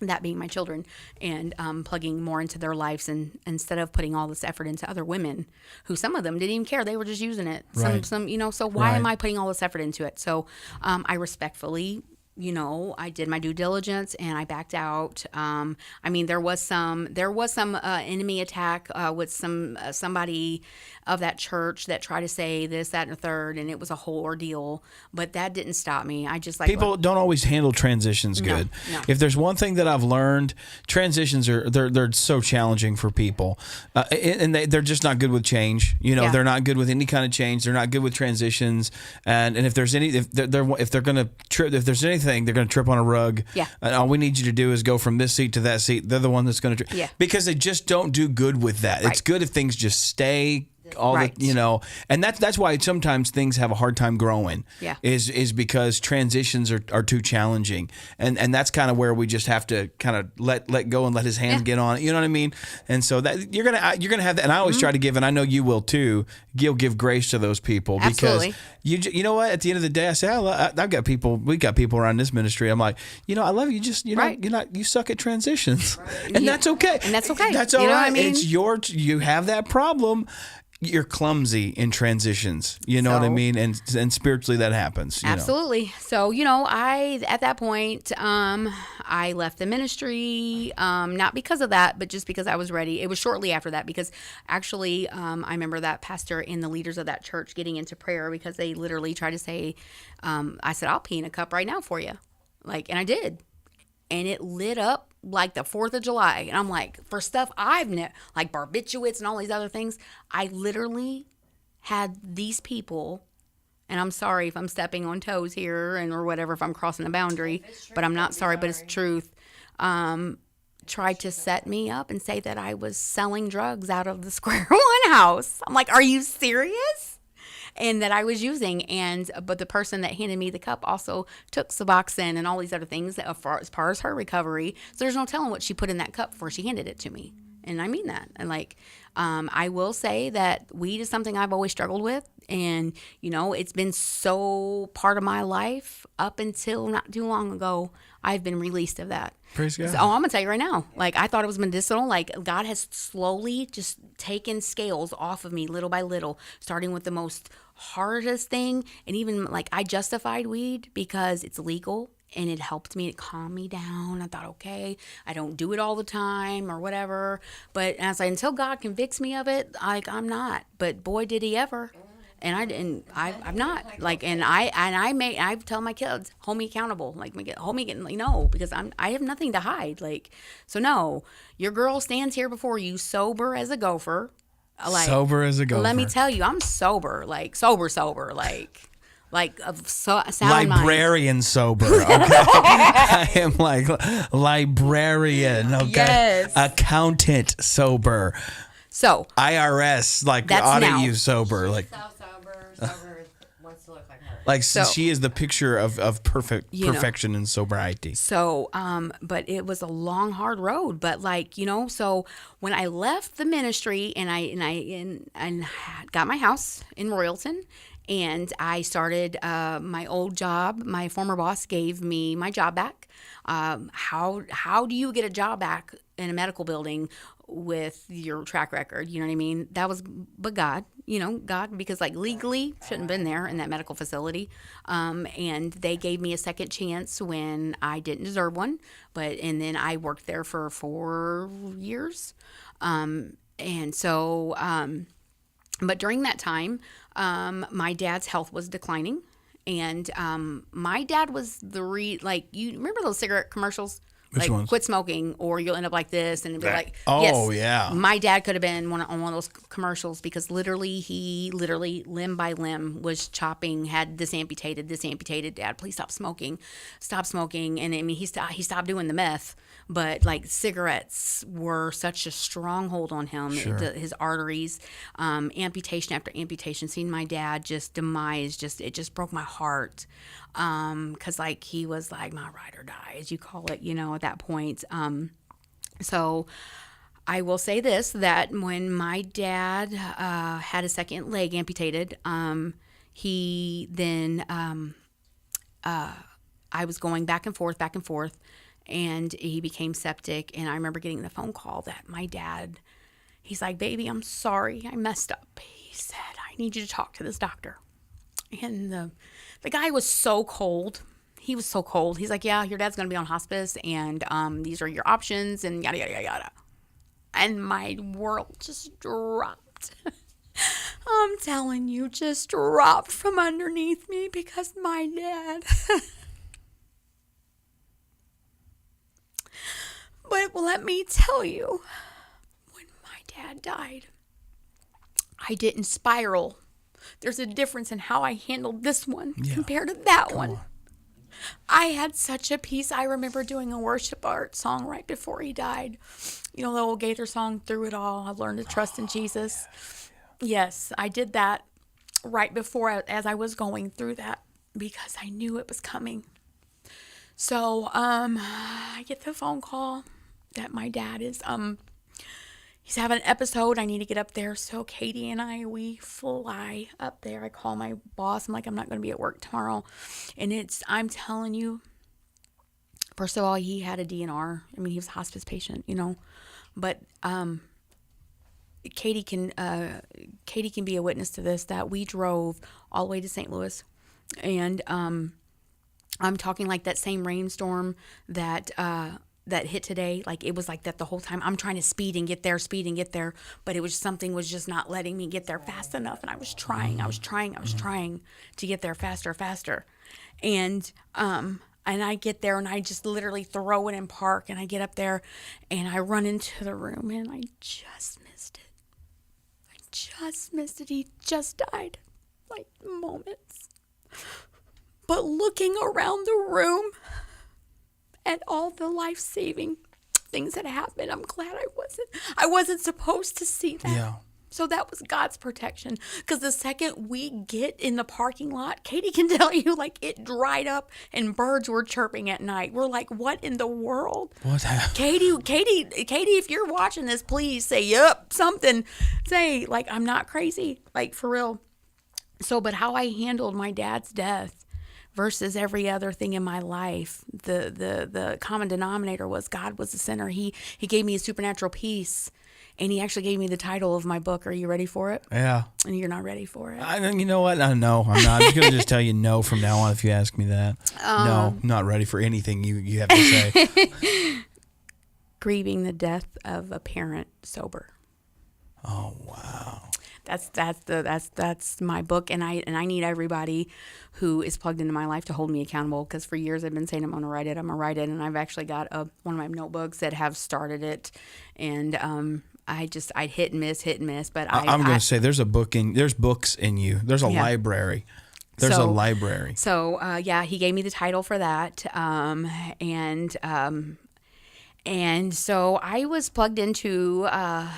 That being my children, and plugging more into their lives, and instead of putting all this effort into other women who some of them didn't even care, they were just using it. Right. Some so why am Right. I putting all this effort into it? So I respectfully, I did my due diligence and I backed out. I mean, there was some enemy attack with somebody of that church that tried to say this, that, and the third, and it was a whole ordeal. But that didn't stop me. I just People don't always handle transitions good. no. If there's one thing that I've learned, transitions they're so challenging for people, and they're just not good with change. Yeah. They're not good with any kind of change. They're not good with transitions. And if there's if they're gonna trip, if there's anything, they're gonna trip on a rug. Yeah. And all we need you to do is go from this seat to that seat. They're the one that's gonna Yeah. because they just don't do good with that. Right. It's good if things just stay. Right. And that's why sometimes things have a hard time growing. Yeah. Is because transitions are too challenging, and that's kind of where we just have to kind of let go and let his hand get on it. You know what I mean? And so that you're gonna have that, and I always try to give, and I know you will too. You'll give grace to those people Absolutely. because you know what? At the end of the day, I say I've got people. We got people around this ministry. I'm like, I love you. Just Right. you suck at transitions, and that's okay. And that's okay. That's all You know what right. I mean? It's you have that problem. You're clumsy in transitions, you know what I So- mean, and spiritually that happens. Absolutely. So, I at that point, I left the ministry, not because of that, but just because I was ready. It was shortly after that because actually, I remember that pastor and the leaders of that church getting into prayer because they literally tried to say, I said, I'll pee in a cup right now for you. And I did. And it lit up like the 4th of July. And I'm like, for stuff like barbiturates and all these other things, I literally had these people, and I'm sorry if I'm stepping on toes here or whatever, if I'm crossing the boundary, but I'm not sorry, but it's truth, tried to set me up and say that I was selling drugs out of the Square One house. I'm like, are you serious? And that I was using, but the person that handed me the cup also took Suboxone and all these other things as far as her recovery. So there's no telling what she put in that cup before she handed it to me. And I mean that. And I will say that weed is something I've always struggled with. And, it's been so part of my life up until not too long ago. I've been released of that. Praise God. So, I'm going to tell you right now, I thought it was medicinal. God has slowly just taken scales off of me little by little, starting with the most hardest thing. And even I justified weed because it's legal. And it helped me. It calmed me down. I thought, okay, I don't do it all the time or whatever. But until God convicts me of it, I'm not. But boy, did he ever. And I'm not I tell my kids, hold me accountable, no, because I have nothing to hide. So no, your girl stands here before you sober as a gopher. Sober as a gopher. Let me tell you, I'm sober, sober, of sound mind. Librarian sober, okay? I am librarian, okay? Yes. Accountant sober. So IRS, That's audit now. you sober, Sober wants to look like her. So- she is the picture of perfection and sobriety. So, but it was a long, hard road. But so when I left the ministry and I got my house in Royalton, and I started my old job, my former boss gave me my job back. How do you get a job back in a medical building with your track record? You know what I mean? That was, but God, God, because legally shouldn't have been there in that medical facility. And they gave me a second chance when I didn't deserve one. And then I worked there for 4 years. But during that time, my dad's health was declining. And my dad was you remember those cigarette commercials? Which ones? Quit smoking or you'll end up like this. And it'd be Oh, yes, yeah. My dad could have been on one of those commercials because he limb by limb was chopping, had this amputated. Dad, please stop smoking. And I mean, he stopped doing the meth, but like cigarettes were such a stronghold on him. Sure. His arteries, amputation after amputation, seeing my dad just demise, it just broke my heart. Cause like he was like my ride or die, as you call it, at that point. So I will say this, that when my dad had a second leg amputated, he then, I was going back and forth, and he became septic. And I remember getting the phone call that my dad, he's like, baby, I'm sorry, I messed up. He said, I need you to talk to this doctor. And the guy was so cold. He was so cold. He's like, yeah, your dad's going to be on hospice, and these are your options, and yada, yada, yada. And my world just dropped. I'm telling you, just dropped from underneath me because my dad. But let me tell you, when my dad died, I didn't spiral. There's a difference in how I handled this one compared to that one. I had such a peace. I remember doing a worship art song right before he died. The old Gaither song, Through It All, I've learned to trust in Jesus. Yes, I did that right before, as I was going through that, because I knew it was coming. So I get the phone call that my dad is he's having an episode. I need to get up there. So Katie and I, we fly up there. I call my boss. I'm like, I'm not going to be at work tomorrow. And I'm telling you, first of all, he had a DNR. I mean, he was a hospice patient, but Katie can be a witness to this, that we drove all the way to St. Louis. And I'm talking like that same rainstorm that hit today. Like, it was like that the whole time. I'm trying to speed and get there, but it was, something was just not letting me get there fast enough. And I was trying to get there faster. And I get there and I just literally throw it in park, and I get up there and I run into the room, and I just missed it. He just died, like, moments. But looking around the room at all the life-saving things that happened, I'm glad I wasn't supposed to see that. Yeah. So that was God's protection. Because the second we get in the parking lot, Katie can tell you, like, it dried up and birds were chirping at night. We're like, what in the world? What happened? Katie, if you're watching this, please say, yep, something. Say, like, I'm not crazy, like, for real. So, but how I handled my dad's death versus every other thing in my life, the common denominator was God was the center. He gave me a supernatural peace, and he actually gave me the title of my book. Are you ready for it? Yeah. And you're not ready for it. You know what? No, I'm not. I'm just going to just tell you no from now on if you ask me that. No, I'm not ready for anything you have to say. Grieving the death of a parent sober. Oh, wow. That's my book, and I need everybody who is plugged into my life to hold me accountable, because for years I've been saying I'm gonna write it, and I've actually got one of my notebooks that have started it, and I'd hit and miss, but I'm gonna say there's books in you. There's a library. There's a library. So he gave me the title for that, and so I was plugged into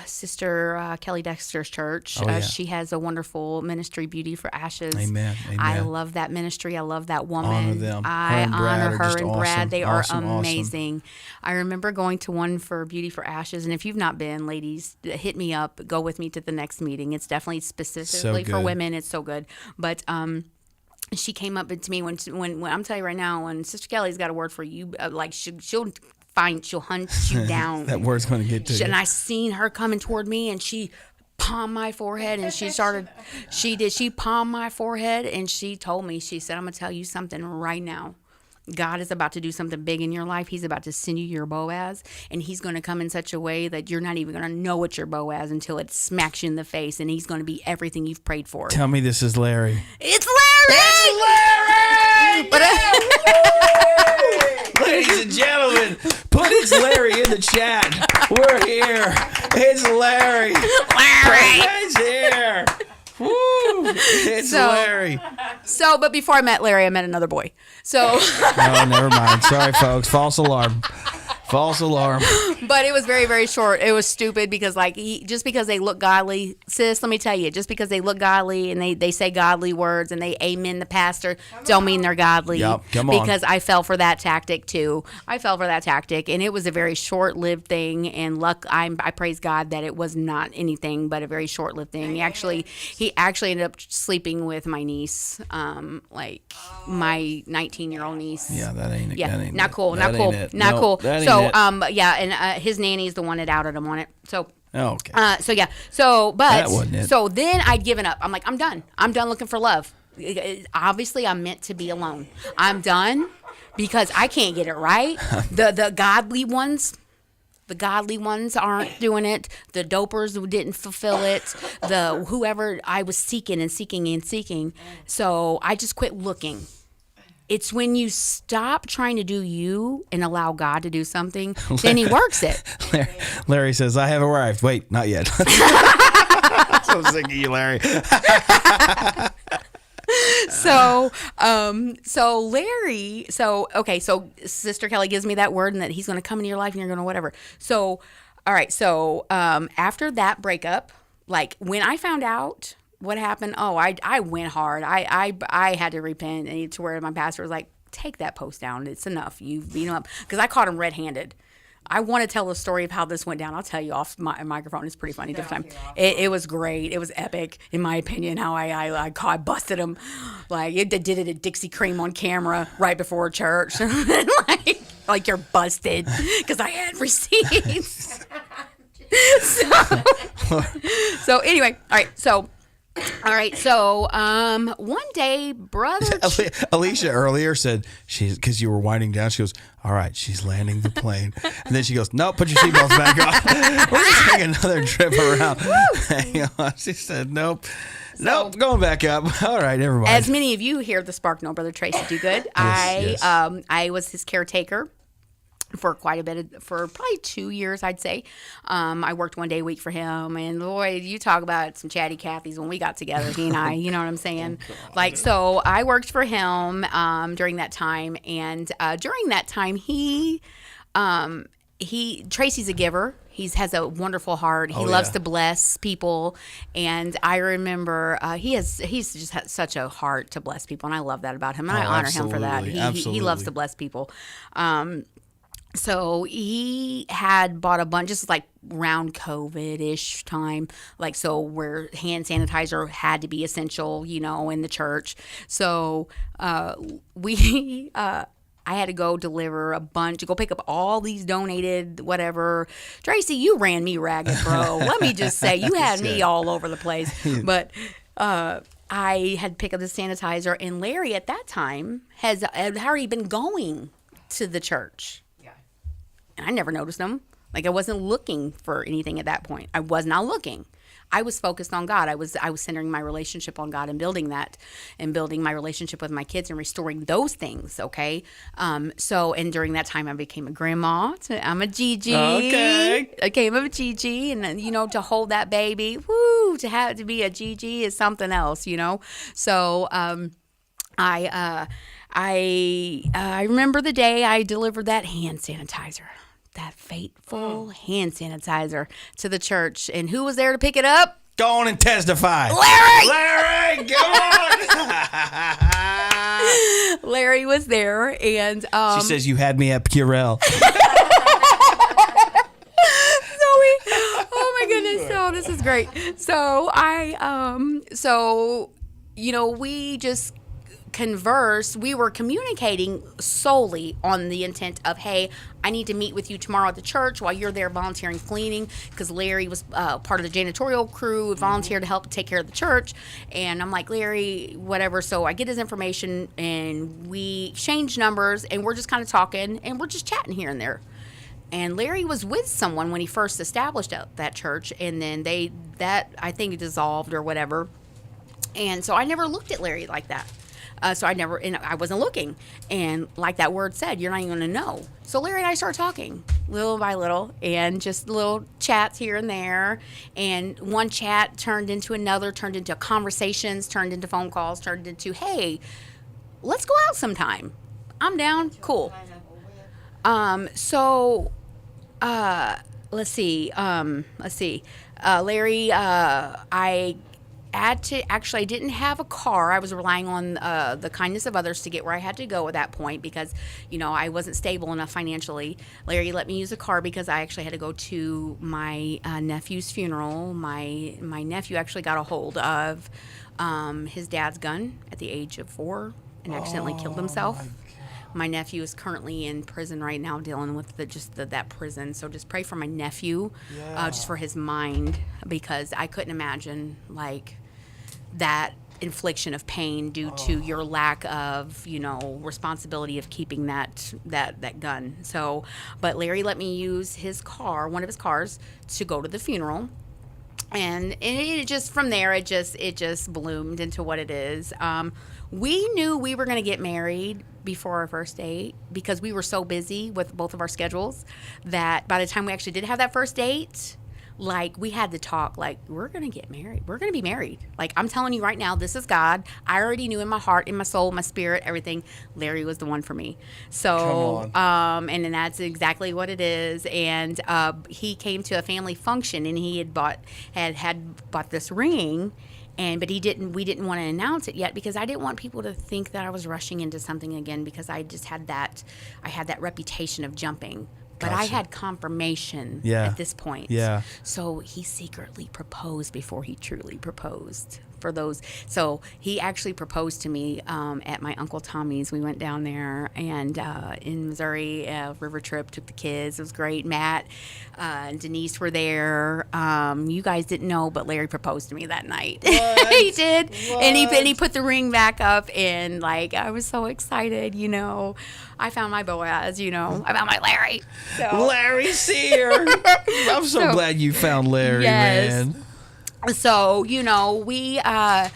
Sister Kelly Dexter's church. Oh, yeah. She has a wonderful ministry, Beauty for Ashes. Amen. I love that ministry. I love that woman. Honor them. I honor her and Brad. Awesome. They are awesome. amazing. I remember going to one for Beauty for Ashes. And if you've not been, ladies, hit me up. Go with me to the next meeting. It's definitely specifically for women. It's so good. But she came up to me when I'm telling you right now, when Sister Kelly's got a word for you, like she'll hunt you down. That word's going to get to you. And I seen her coming toward me, and she palmed my forehead, and she palmed my forehead, and she told me, she said, I'm going to tell you something right now. God is about to do something big in your life. He's about to send you your Boaz, and he's going to come in such a way that you're not even going to know it's your Boaz until it smacks you in the face, and he's going to be everything you've prayed for. Tell me this is Larry. It's Larry! It's Larry! Ladies and gentlemen, put It's Larry in the chat. We're here. It's Larry. It's here. Woo! It's Larry. So, but before I met Larry, I met another boy. So. Oh, never mind. Sorry, folks. False alarm. False alarm. But it was very, very short. It was stupid because, like, just because they look godly, sis, let me tell you, just because they look godly and they say godly words and they amen the pastor, don't mean they're godly. Yep, come on. Because I fell for that tactic, too. I fell for that tactic, and it was a very short-lived thing, and I praise God that it was not anything but a very short-lived thing. He actually ended up sleeping with my niece, my 19-year-old niece. Yeah, that ain't it. Yeah, that ain't not it. cool, That not ain't cool, it. not Nope, cool. that ain't So, it. and his nanny's the one that outed him on it. So, Okay. but That wasn't it. so then I'd given up. I'm like, I'm done. I'm done looking for love. Obviously, I'm meant to be alone. I'm done because I can't get it right. The godly ones. The godly ones aren't doing it. The dopers didn't fulfill it. The whoever I was seeking and seeking and seeking. So I just quit looking. It's when you stop trying to do you and allow God to do something, then he works it. Larry says, I have arrived. Wait, not yet. So sick of you, Larry. So Larry, so Sister Kelly gives me that word and that he's going to come into your life and you're going to whatever. So, all right. So, after that breakup, like when I found out what happened, I went hard. I had to repent, and to where my pastor was like, take that post down. It's enough. You've beat him up. Because I caught him red-handed. I want to tell the story of how this went down. I'll tell you off my microphone. It's pretty funny different time. It was great. It was epic, in my opinion, how I busted him. Like, it did it at Dixie Cream on camera right before church. like you're busted because I had receipts. So anyway, all right. So one day, brother. Alicia earlier said because you were winding down. She goes, "All right, she's landing the plane," and then she goes, "No, put your seatbelts back on. We're just taking another trip around." Hang on. She said, "Nope, going back up." All right, never mind. As many of you here at the Spark know Brother Tracy do good. Yes. I was his caretaker for quite a bit for probably 2 years, I'd say. I worked one day a week for him, and boy, you talk about some chatty Cathys when we got together, he and I, you know what I'm saying? So I worked for him during that time, and during that time, Tracy's a giver. He has a wonderful heart. He loves to bless people, and I remember he's just had such a heart to bless people, and I love that about him, and I honor him for that. He loves to bless people. So he had bought a bunch, just like around COVID-ish time, where hand sanitizer had to be essential, in the church. So I had to go deliver a bunch, go pick up all these donated whatever. Tracy, you ran me ragged, bro. Let me just say, you had me all over the place. But I had to pick up the sanitizer, and Larry at that time had already been going to the church. And I never noticed him. I wasn't looking for anything at that point. I was not looking. I was focused on God. I was centering my relationship on God and building that, and building my relationship with my kids and restoring those things. Okay. And during that time, I became a grandma. I'm a Gigi. Okay. I became a Gigi, and to hold that baby, woo, to be a Gigi is something else. So I remember the day I delivered that hand sanitizer. That fateful hand sanitizer to the church. And who was there to pick it up? Go on and testify. Larry, go on. Larry was there, and she says, you had me at Purell. Oh my goodness. So this is great. So we just converse. We were communicating solely on the intent of, hey, I need to meet with you tomorrow at the church while you're there volunteering cleaning, because Larry was part of the janitorial crew, volunteered to help take care of the church. And I'm like, Larry, whatever. So I get his information, and we exchange numbers, and we're just kind of talking, and we're just chatting here and there. And Larry was with someone when he first established that church, and then that I think dissolved or whatever. And so I never looked at Larry like that. I wasn't looking. And like that word said, you're not even going to know. So Larry and I started talking little by little, and just little chats here and there. And one chat turned into another, turned into conversations, turned into phone calls, turned into, hey, let's go out sometime. I'm down. Cool. So Let's see. Larry, I had to actually. I didn't have a car. I was relying on the kindness of others to get where I had to go at that point because, I wasn't stable enough financially. Larry let me use a car because I actually had to go to my nephew's funeral. My nephew actually got a hold of his dad's gun at the age of 4 and accidentally killed himself. My nephew is currently in prison right now dealing with that prison. So just pray for my nephew, just for his mind, because I couldn't imagine like that infliction of pain due to your lack of, responsibility of keeping that gun. So, but Larry let me use his car, one of his cars, to go to the funeral. And it just, from there, it just bloomed into what it is. We knew we were going to get married before our first date because we were so busy with both of our schedules that by the time we actually did have that first date, like, we had to talk, like, we're going to get married. We're going to be married. Like, I'm telling you right now, this is God. I already knew in my heart, in my soul, my spirit, everything, Larry was the one for me. So, and then that's exactly what it is. And he came to a family function, and he had bought this ring. But we didn't want to announce it yet because I didn't want people to think that I was rushing into something again because I just had that reputation of jumping. But I had confirmation at this point. Yeah. So he secretly proposed before he truly proposed. So he actually proposed to me at my Uncle Tommy's. We went down there and in Missouri, river trip, took the kids. It was great. Matt and Denise were there. You guys didn't know, but Larry proposed to me that night. He did. What? And he put the ring back up, and like I was so excited, I found my Boaz, I found my Larry. So. Larry's here. I'm so glad you found Larry, man. So, we got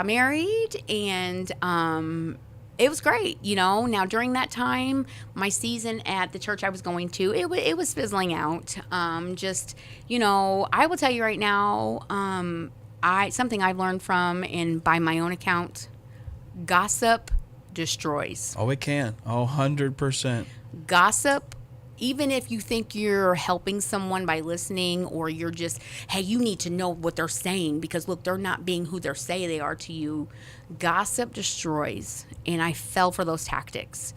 married, and it was great, Now, during that time, my season at the church I was going to, it was fizzling out. I will tell you right now, something I've learned from, and by my own account, gossip destroys. Oh, it can. 100%. Gossip, even if you think you're helping someone by listening, or you're just, hey, you need to know what they're saying because, look, they're not being who they say they are to you. Gossip destroys. And I fell for those tactics.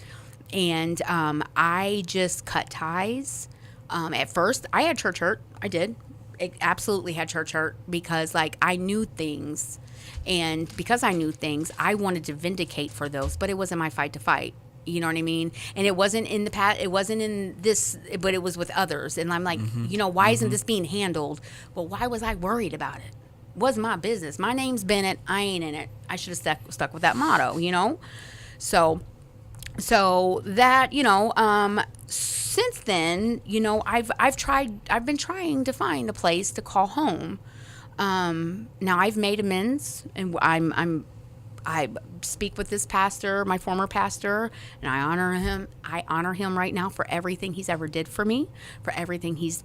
And I just cut ties. At first, I had church hurt. I did. I absolutely had church hurt because, like, I knew things. And because I knew things, I wanted to vindicate for those, but it wasn't my fight to fight. You know what I mean? And it wasn't in the past, it wasn't in this, but it was with others. And I'm like, why isn't this being handled? Well, why was I worried about it? It wasn't my business. My name's Bennett. I ain't in it. I should have stuck with that motto, So that, since then, I've been trying to find a place to call home. Now I've made amends, and I speak with this pastor, my former pastor, and I honor him. I honor him right now for everything he's ever did for me, for everything he's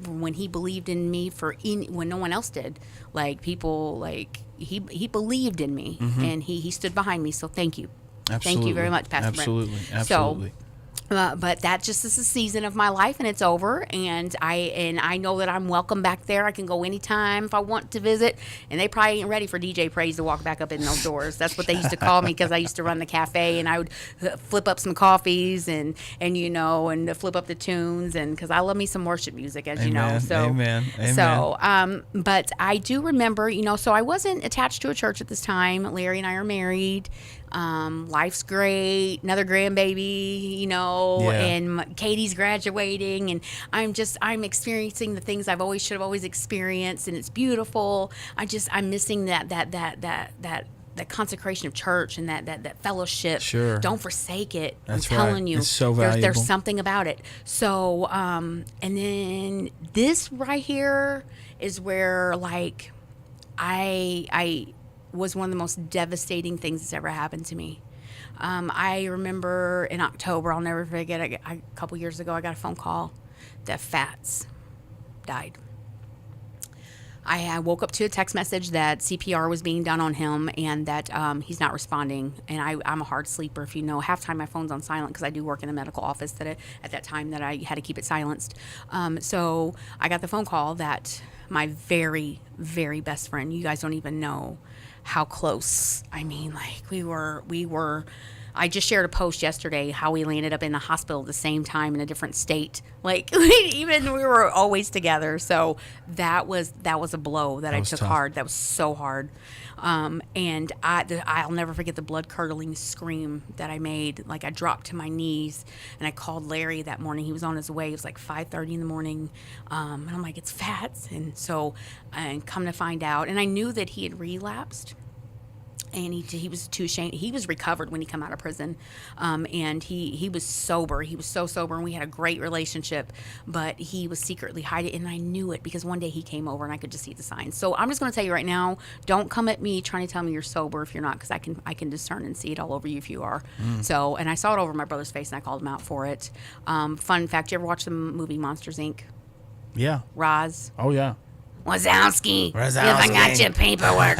when he believed in me when no one else did. Like, people, like, he believed in me, and he stood behind me. So thank you. Absolutely. Thank you very much, Pastor Absolutely. Brent. Absolutely. But that just is a season of my life, and it's over. And I know that I'm welcome back there. I can go anytime if I want to visit. And they probably ain't ready for DJ Praise to walk back up in those doors. That's what they used to call me because I used to run the cafe, and I would flip up some coffees and flip up the tunes, and because I love me some worship music, as you know. So, Amen. So, but I do remember, so I wasn't attached to a church at this time. Larry and I are married. Life's great, another grandbaby, and Katie's graduating, and I'm experiencing the things I should have always experienced, and it's beautiful. I'm missing that consecration of church and that fellowship. Sure. Don't forsake it. That's I'm telling you, it's so valuable. There's something about it. So, and then this right here is where, like, I was one of the most devastating things that's ever happened to me. I remember in October, I'll never forget, a couple years ago, I got a phone call that Fats died. I woke up to a text message that CPR was being done on him and that he's not responding. And I'm a hard sleeper, if you know. Half the time my phone's on silent because I do work in a medical office at that time that I had to keep it silenced. So I got the phone call that my very, very best friend, you guys don't even know how close. I mean, like we were. I just shared a post yesterday how we landed up in the hospital at the same time in a different state. Like we were always together. So that was a blow that I took tough. hard. That was so hard. And I'll never forget the blood curdling scream that I made. Like I dropped to my knees and I called Larry that morning. He was on his way. It was like 5:30 in the morning. And I'm like, it's Fats. And come to find out. And I knew that he had relapsed. And he was too ashamed. He was recovered when he came out of prison, and he was sober. He was so sober, and we had a great relationship. But he was secretly hiding, and I knew it because one day he came over, and I could just see the signs. So I'm just going to tell you right now: don't come at me trying to tell me you're sober if you're not, because I can discern and see it all over you if you are. So, and I saw it over my brother's face, and I called him out for it. Fun fact: you ever watch the movie Monsters Inc.? Yeah. Roz. Oh yeah. Wazowski, if I got your paperwork.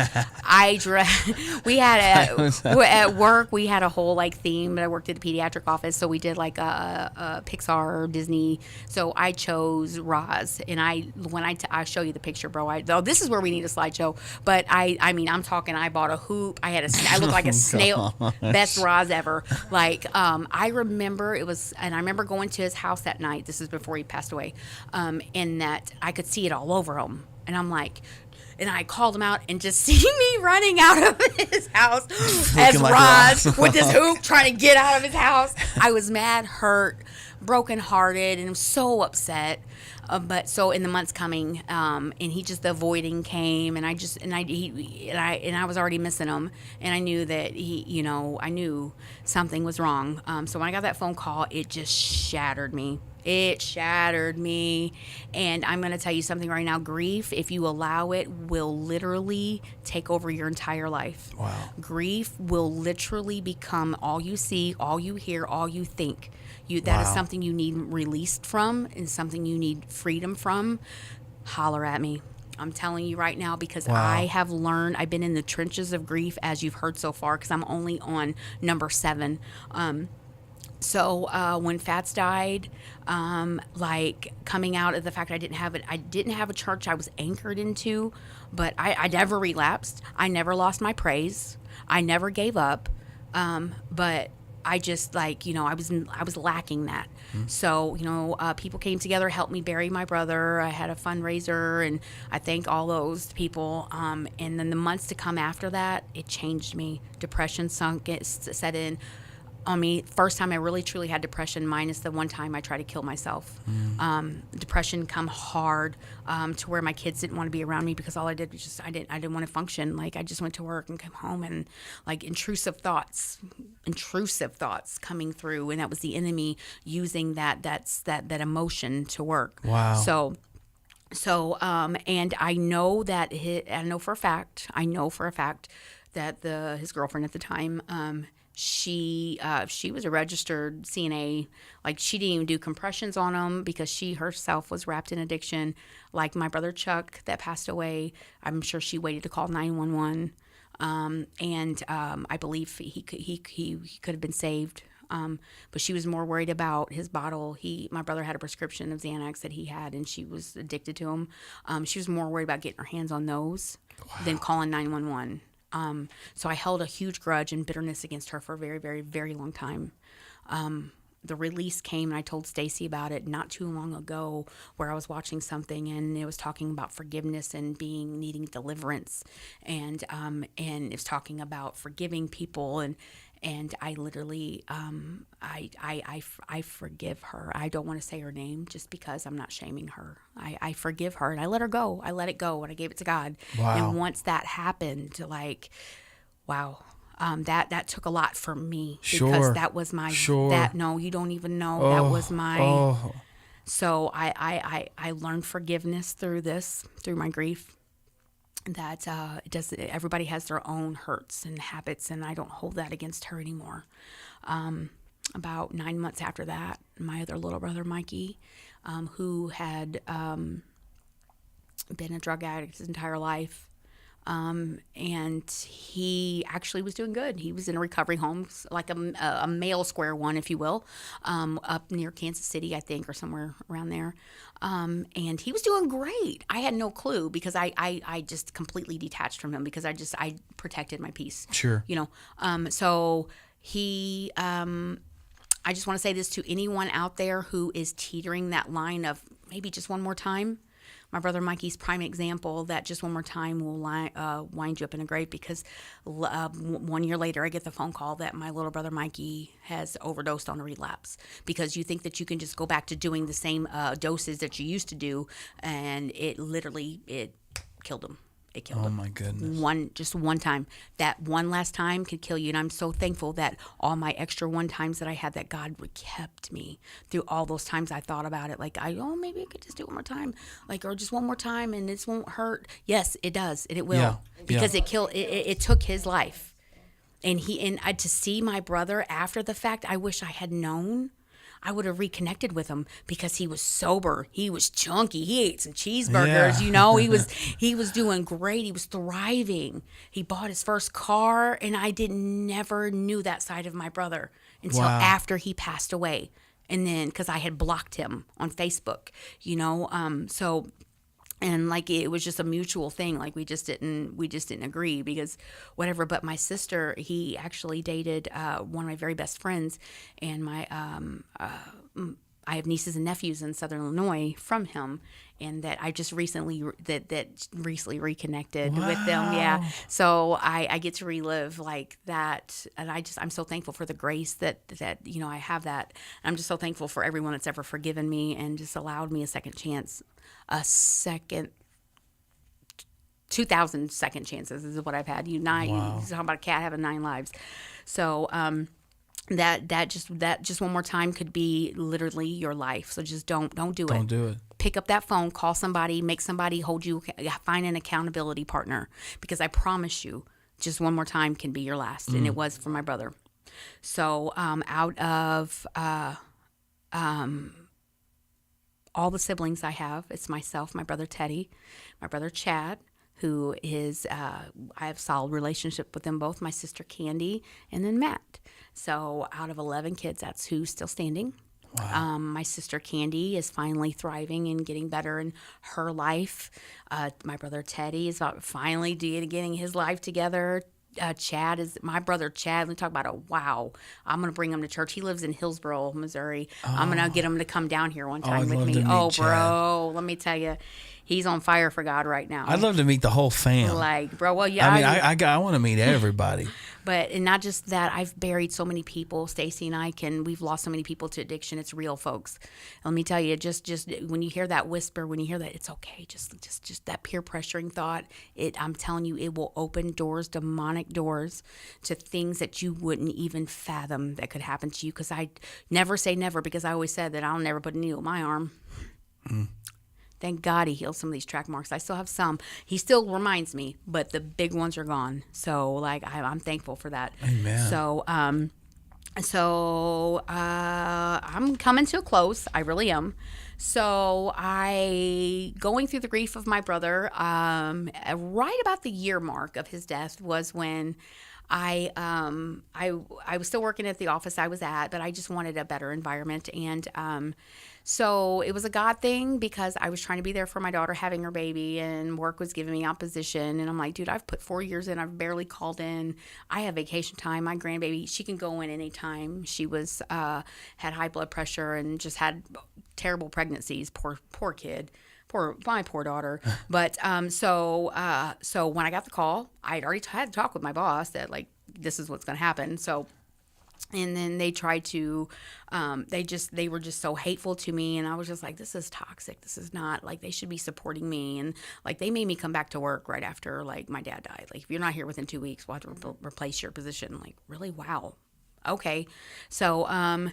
We had at work, we had a whole like theme. I worked at a pediatric office, so we did like a Pixar or Disney. So I chose Roz, and I'll show you the picture, bro. This is where we need a slideshow. But I mean, I'm talking. I bought a hoop. I looked like a snail. Best Roz ever. Like I remember it was, and I remember going to his house that night. This is before he passed away. And that I could see it all over him. And I'm like, and I called him out and just see me running out of his house as like Roz with this hoop trying to get out of his house. I was mad, hurt, brokenhearted, and I'm so upset. But so in the months coming, and the avoiding came, and I was already missing him, and I knew that I knew something was wrong. So when I got that phone call, it just shattered me. It shattered me. And I'm going to tell you something right now. Grief, if you allow it, will literally take over your entire life. Wow. Grief will literally become all you see, all you hear, all you think. That is something you need released from and something you need freedom from. Holler at me. I'm telling you right now, because I have learned, I've been in the trenches of grief, as you've heard so far, because I'm only on number 7. So when Fats died, like coming out of the fact I didn't have a church I was anchored into, but I never relapsed. I never lost my praise. I never gave up. But I just I was lacking that. So, people came together, helped me bury my brother. I had a fundraiser, and I thank all those people. And then the months to come after that, it changed me. Depression set in on me. First time I really truly had depression, minus the one time I tried to kill myself. Depression come hard to where my kids didn't want to be around me because all I did was just I didn't want to function. Like I just went to work and came home, and like intrusive thoughts coming through, and that was the enemy using that emotion to work. Wow. So and I know for a fact that his girlfriend at the time, she was a registered CNA. Like she didn't even do compressions on him because she herself was wrapped in addiction. Like my brother Chuck that passed away, I'm sure she waited to call 911. And I believe he could have been saved. But she was more worried about his bottle. My brother had a prescription of Xanax that he had, and she was addicted to him. She was more worried about getting her hands on those than calling 911. So I held a huge grudge and bitterness against her for a very, very, very long time. The release came, and I told Stacy about it not too long ago, where I was watching something, and it was talking about forgiveness and needing deliverance, and it was talking about forgiving people, and I literally I forgive her. I don't want to say her name just because I'm not shaming her. I forgive her, and I let her go. I let it go, and I gave it to God. Wow. And once that happened, that took a lot from me because that was my no, you don't even know. That was my So I learned forgiveness through my grief. That everybody has their own hurts and habits, and I don't hold that against her anymore. About 9 months after that, my other little brother Mikey, who had been a drug addict his entire life. And he actually was doing good. He was in a recovery home, like a male square one, if you will, up near Kansas City, I think, or somewhere around there. And he was doing great. I had no clue because I just completely detached from him because I protected my peace. Sure. So he, I just want to say this to anyone out there who is teetering that line of maybe just one more time. My brother Mikey's prime example that just one more time will wind you up in a grave because 1 year later I get the phone call that my little brother Mikey has overdosed on a relapse because you think that you can just go back to doing the same doses that you used to do, and it killed him. It killed him. Oh my goodness. Just one time. That one last time could kill you. And I'm so thankful that all my extra one times that I had, that God kept me through all those times I thought about it. Like, maybe I could just do it one more time. Like, or just one more time and this won't hurt. Yes, it does. And it will. Yeah. Because it took his life. And to see my brother after the fact, I wish I had known. I would have reconnected with him because he was sober. He was chunky. He ate some cheeseburgers, he was doing great. He was thriving. He bought his first car, and I never knew that side of my brother until after he passed away. And then, because I had blocked him on Facebook, and like it was just a mutual thing. Like we just didn't agree because whatever. But my sister, he actually dated one of my very best friends, and I have nieces and nephews in Southern Illinois from him, and that I just recently reconnected with them. Yeah, so I get to relive like that, and I'm so thankful for the grace that I have that. I'm just so thankful for everyone that's ever forgiven me and just allowed me a second chance. 2,000 second chances is what I've had. You talk about a cat having 9 lives. So that just one more time could be literally your life. So just don't do it. Don't do it. Pick up that phone, call somebody, make somebody hold you, find an accountability partner, because I promise you, just one more time can be your last, and it was for my brother. So out of all the siblings I have, it's myself, my brother Teddy, my brother Chad, who is, I have a solid relationship with them both, my sister Candy, and then Matt. So out of 11 kids, that's who's still standing. Wow. My sister Candy is finally thriving and getting better in her life. My brother Teddy is finally getting his life together. Chad is my brother Chad. Let me talk about I'm going to bring him to church. He lives in Hillsboro, Missouri. I'm going to get him to come down here one time with me. Oh, bro, let me tell you, he's on fire for God right now. I'd love to meet the whole fam. Like, bro, well, yeah. I want to meet everybody. And not just that, I've buried so many people. Stacy and I we've lost so many people to addiction. It's real, folks. Let me tell you, just when you hear that whisper, when you hear that, it's okay. Just that peer pressuring thought. I'm telling you, it will open doors, demonic doors, to things that you wouldn't even fathom that could happen to you. Because I never say never, because I always said that I'll never put a needle in my arm. Thank God he healed some of these track marks. I still have some. He still reminds me, but the big ones are gone. So, like, I'm thankful for that. Amen. So, I'm coming to a close. I really am. So, going through the grief of my brother, right about the year mark of his death was when I was still working at the office I was at, but I just wanted a better environment. And so it was a God thing, because I was trying to be there for my daughter having her baby, and work was giving me opposition. And I'm like, dude, I've put 4 years in. I've barely called in. I have vacation time. My grandbaby, she can go in anytime. She was had high blood pressure and just had terrible pregnancies. Poor kid. My poor daughter. But so when I got the call, I'd already had to talk with my boss that, like, this is what's going to happen. So, and then they tried to, they were just so hateful to me. And I was just like, this is toxic. This is not, like, they should be supporting me. And, like, they made me come back to work right after, like, my dad died. Like, if you're not here within 2 weeks, we'll have to replace your position. Like, really? Wow. Okay. So I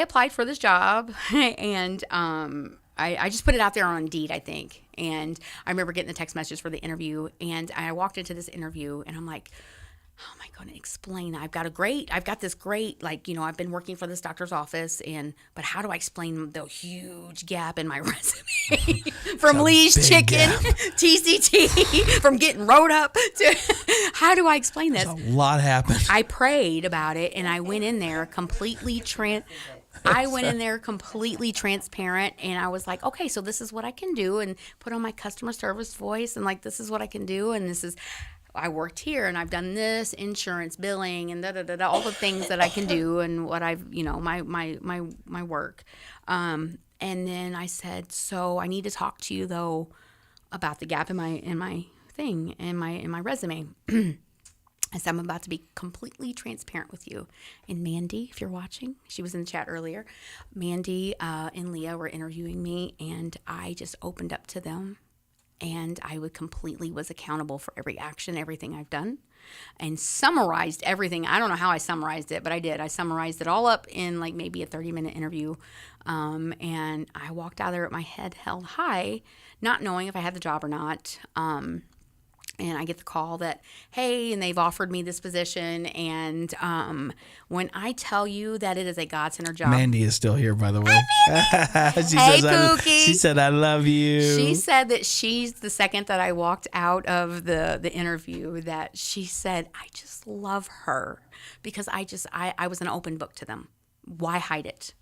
applied for this job, and I just put it out there on Indeed, I think. And I remember getting the text message for the interview, and I walked into this interview, and I'm like, how am I going to explain? I've got this great, like, I've been working for this doctor's office, but how do I explain the huge gap in my resume from Lee's Chicken, TCT, from getting rode up to, how do I explain this? A lot happened. I prayed about it, and I went in there completely transparent, and I was like, okay, so this is what I can do, and put on my customer service voice, and like, this is what I can do, and this is, I worked here, and I've done this, insurance, billing, and all the things that I can do, and what I've, my work. And then I said, so I need to talk to you though about the gap in my resume. I said, I'm about to be completely transparent with you. And Mandy, if you're watching, she was in the chat earlier. Mandy and Leah were interviewing me, and I just opened up to them. And I was accountable for every action, everything I've done, and summarized everything. I don't know how I summarized it, but I did. I summarized it all up in like maybe a 30-minute interview. And I walked out there with my head held high, not knowing if I had the job or not. And I get the call that, hey, and they've offered me this position. And when I tell you that it is a God-centered job. Mandy is still here, by the way. Hey, Pookie. She said, I love you. She said that the second that I walked out of the interview, that she said, I just love her because I was an open book to them. Why hide it?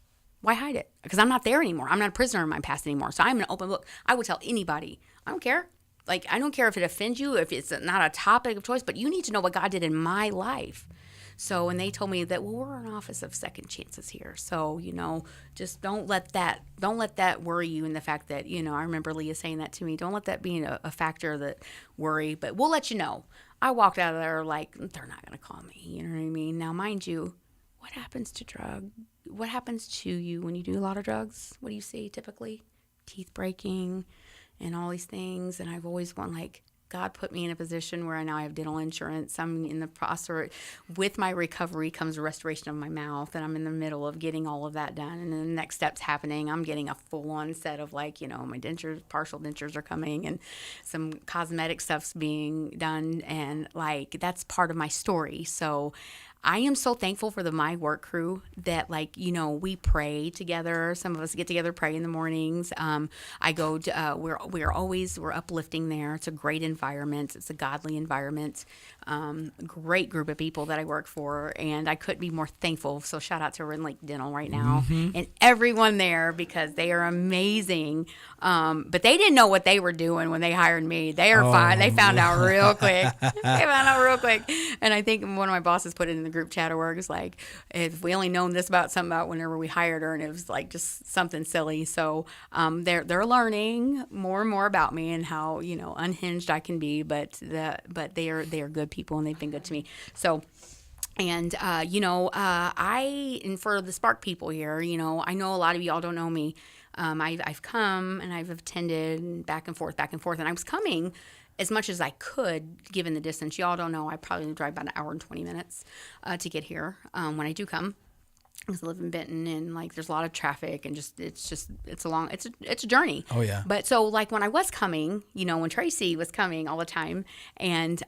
Why hide it? Because I'm not there anymore. I'm not a prisoner in my past anymore. So I'm an open book. I would tell anybody. I don't care. Like, I don't care if it offends you, if it's not a topic of choice, but you need to know what God did in my life. So, and they told me that, well, we're an office of second chances here. So, just don't let that worry you, in the fact that, I remember Leah saying that to me. Don't let that be a factor that worry, but we'll let you know. I walked out of there like, they're not going to call me. You know what I mean? Now, mind you, what happens to you when you do a lot of drugs? What do you see typically? Teeth breaking and all these things. And I've always wanted, like, God put me in a position where now I have dental insurance. I'm in the process. With my recovery comes a restoration of my mouth, and I'm in the middle of getting all of that done. And then the next step's happening. I'm getting a full-on set of, like, my dentures, partial dentures are coming, and some cosmetic stuff's being done. And, like, that's part of my story. So I am so thankful for my work crew that, like, we pray together. Some of us get together, pray in the mornings. I go to, we're uplifting there. It's a great environment. It's a godly environment. Great group of people that I work for, and I couldn't be more thankful. So shout out to Ren Lake Dental right now and everyone there, because they are amazing. But they didn't know what they were doing when they hired me. They are fine. They found out real quick. And I think one of my bosses put it in the group chat at work. It's like, if we only known this about whenever we hired her, and it was like just something silly. So they're learning more and more about me and how unhinged I can be. But they are good people, and they've been good to me. So. And, and for the Spark people here, I know a lot of y'all don't know me. I've come and I've attended back and forth. And I was coming as much as I could, given the distance. Y'all don't know, I probably drive about an hour and 20 minutes to get here when I do come. Because I live in Benton, and like there's a lot of traffic, and it's a journey. Oh yeah. But so like when I was coming, when Tracy was coming all the time, and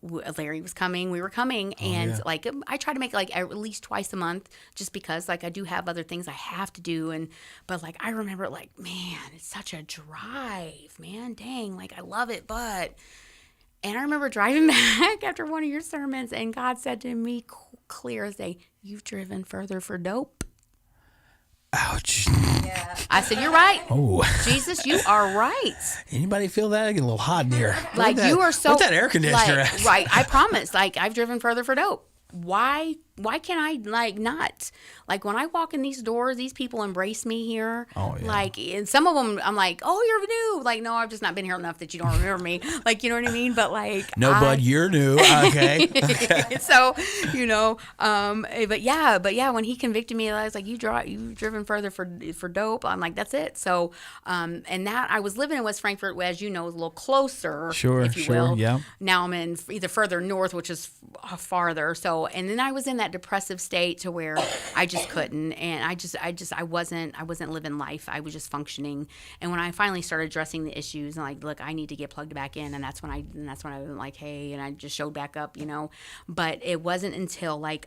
Larry was coming, we were coming, and like I try to make like at least twice a month, just because like I do have other things I have to do, but like I remember like, man, it's such a drive, man, dang, like I love it, but. And I remember driving back after one of your sermons, and God said to me, clear as day, you've driven further for dope. Ouch. Yeah. I said, you're right. Oh. Jesus, you are right. Anybody feel that? I get a little hot in here. Like you are so. What's that air conditioner at? Right. I promise. Like I've driven further for dope. Why can't I like not? Like when I walk in these doors, these people embrace me here. Oh, yeah. Like, and some of them, I'm like, oh, you're new. Like, no, I've just not been here enough that you don't remember me. Like, you know what I mean? But like, no, bud, you're new. Okay. So, but yeah, when he convicted me, I was like, you've driven further for dope. I'm like, that's it. So, and that I was living in West Frankfort, as you know, is a little closer, if you will. Yeah. Now I'm in either further north, which is farther. So, and then I was in that depressive state to where I just couldn't, and I wasn't living life. I was just functioning. And when I finally started addressing the issues and like, look, I need to get plugged back in, and that's when I was like, hey, and I just showed back up, But it wasn't until like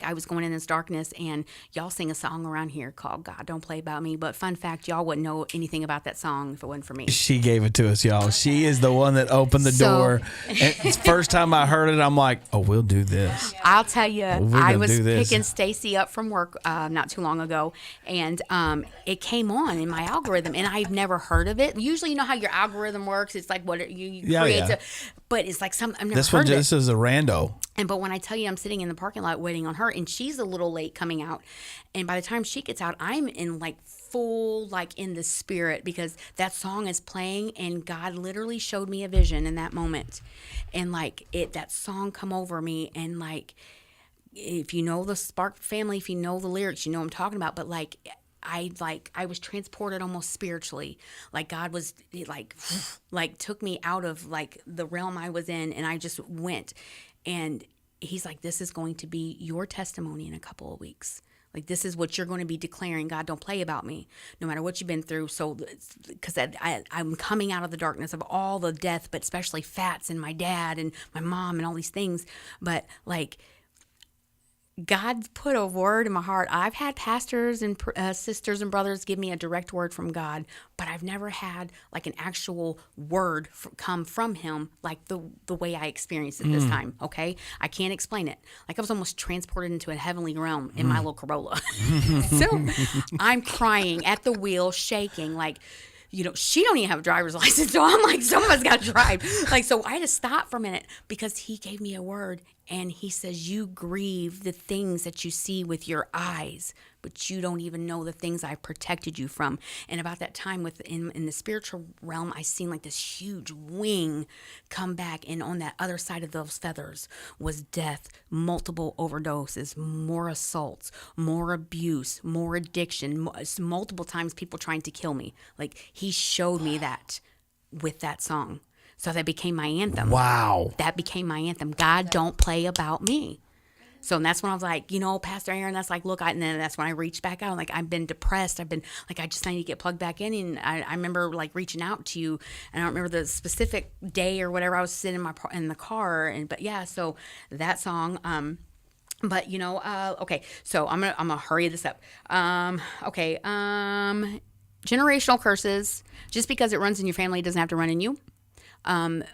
I was going in this darkness, and y'all sing a song around here called God Don't Play About Me. But fun fact, y'all wouldn't know anything about that song if it wasn't for me. She gave it to us, y'all. She is the one that opened the door. And it's the first time I heard it, I'm like, oh, we'll do this. I'll tell you, I was picking Stacy up from work not too long ago, and it came on in my algorithm, and I've never heard of it. Usually, you know how your algorithm works. It's like what you create. Yeah. But it's like I've never this heard one, of it. This is a rando. But when I tell you I'm sitting in the parking lot waiting on her, and she's a little late coming out, and by the time she gets out, I'm in like full, like in the spirit, because that song is playing, and God literally showed me a vision in that moment, and like that song come over me, and like if you know the Spark family, if you know the lyrics, you know what I'm talking about. But like I was transported almost spiritually. Like God was like took me out of like the realm I was in, and I just went. And he's like, this is going to be your testimony in a couple of weeks. Like, this is what you're going to be declaring. God, don't play about me, no matter what you've been through. So, because I'm coming out of the darkness of all the death, but especially Fats and my dad and my mom and all these things. But like, God put a word in my heart. I've had pastors and sisters and brothers give me a direct word from God, but I've never had like an actual word come from him like the way I experienced it this time, okay? I can't explain it. Like I was almost transported into a heavenly realm in my little Corolla. So I'm crying at the wheel, shaking, like, she don't even have a driver's license. So I'm like, someone's got to drive. Like, so I had to stop for a minute because he gave me a word, and he says, you grieve the things that you see with your eyes, but you don't even know the things I protected you from. And about that time in the spiritual realm, I seen like this huge wing come back, and on that other side of those feathers was death, multiple overdoses, more assaults, more abuse, more addiction, multiple times people trying to kill me. Like he showed me that with that song. So that became my anthem. Wow. That became my anthem. God don't play about me. So that's when I was like, Pastor Aaron, that's like, look, and then that's when I reached back out. Like, I've been depressed. I've been like, I just need to get plugged back in. And I remember like reaching out to you, and I don't remember the specific day or whatever. I was sitting in the car, but yeah, so that song, but okay, so I'm gonna hurry this up. Okay, generational curses. Just because it runs in your family doesn't have to run in you.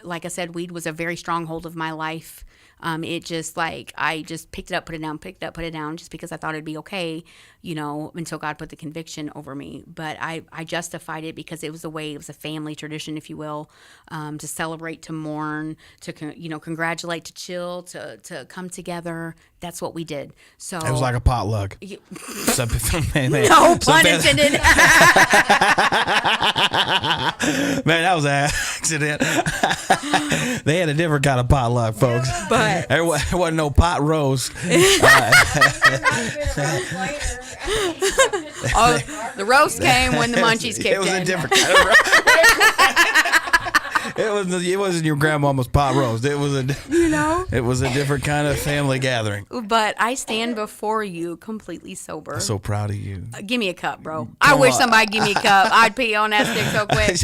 Like I said, weed was a very strong hold of my life. It just like, I just picked it up, put it down just because I thought it'd be okay, until God put the conviction over me. But I justified it because it was a family tradition, if you will, to celebrate, to mourn, to, congratulate, to chill, to come together. That's what we did. So it was like a potluck. No pun intended. Man, that was an accident. They had a different kind of potluck, folks. But there wasn't no pot roast. The roast came when the munchies kicked in. It was a different kind of roast. It wasn't your grandmama's pot roast. It was it was a different kind of family gathering. But I stand before you completely sober. I'm so proud of you. Give me a cup, bro. I wish somebody give me a cup. I'd pee on that stick so quick.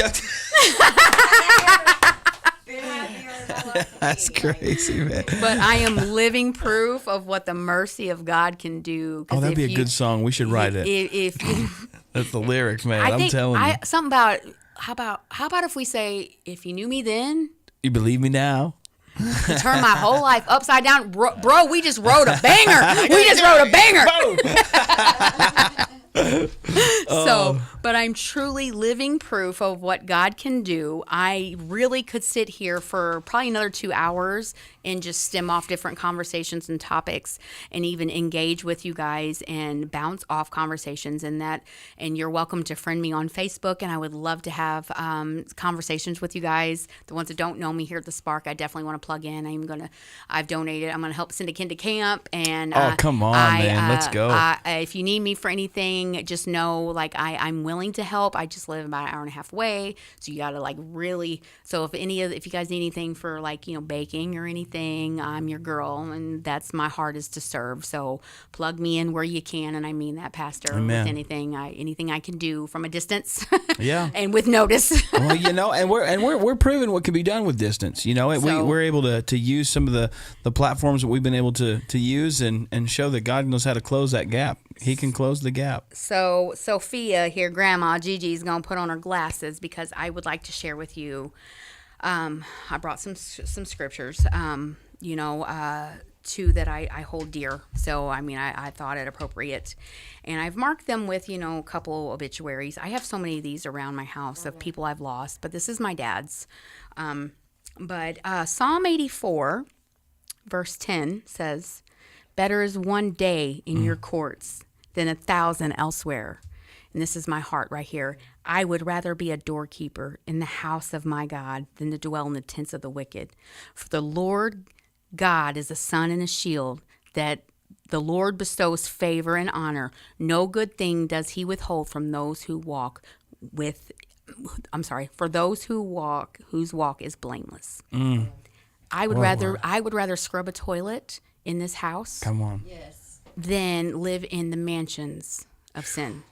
That's crazy, man. But I am living proof of what the mercy of God can do. Oh, that'd be a good song. We should write it. That's the lyrics, man. I'm telling you. Something about how about if we say, if you knew me then, you believe me now. You turn my whole life upside down, bro. We just wrote a banger. We just wrote a banger. So, but I'm truly living proof of what God can do. I really could sit here for probably another 2 hours and just stem off different conversations and topics, and even engage with you guys and bounce off conversations and that. And you're welcome to friend me on Facebook, and I would love to have conversations with you guys. The ones that don't know me here at the Spark, I definitely want to plug in. I've donated. I'm going to help send a kid to camp. And come on, man, let's go. If you need me for anything, just know, like, I'm willing willing to help. I just live about an hour and a half away, so you got to like really. So if you guys need anything for like baking or anything, I'm your girl, and that's my heart is to serve. So plug me in where you can, and I mean that, Pastor. Amen. With anything I can do from a distance, Yeah, and with notice. Well, and we're proving what can be done with distance. We're able to use some of the platforms that we've been able to use and show that God knows how to close that gap. He can close the gap. So Sophia here, Grandma Gigi's gonna put on her glasses because I would like to share with you. I brought some scriptures. Two that I hold dear. So I thought it appropriate, and I've marked them with a couple obituaries. I have so many of these around my house of people I've lost, but this is my dad's. But Psalm 84, verse 10 says, "Better is one day in your courts than 1,000 elsewhere." And this is my heart right here. "I would rather be a doorkeeper in the house of my God than to dwell in the tents of the wicked. For the Lord God is a sun and a shield, that the Lord bestows favor and honor. No good thing does he withhold from those who walk for those whose walk is blameless." I would rather scrub a toilet in this house Come on. Yes. than live in the mansions of sin.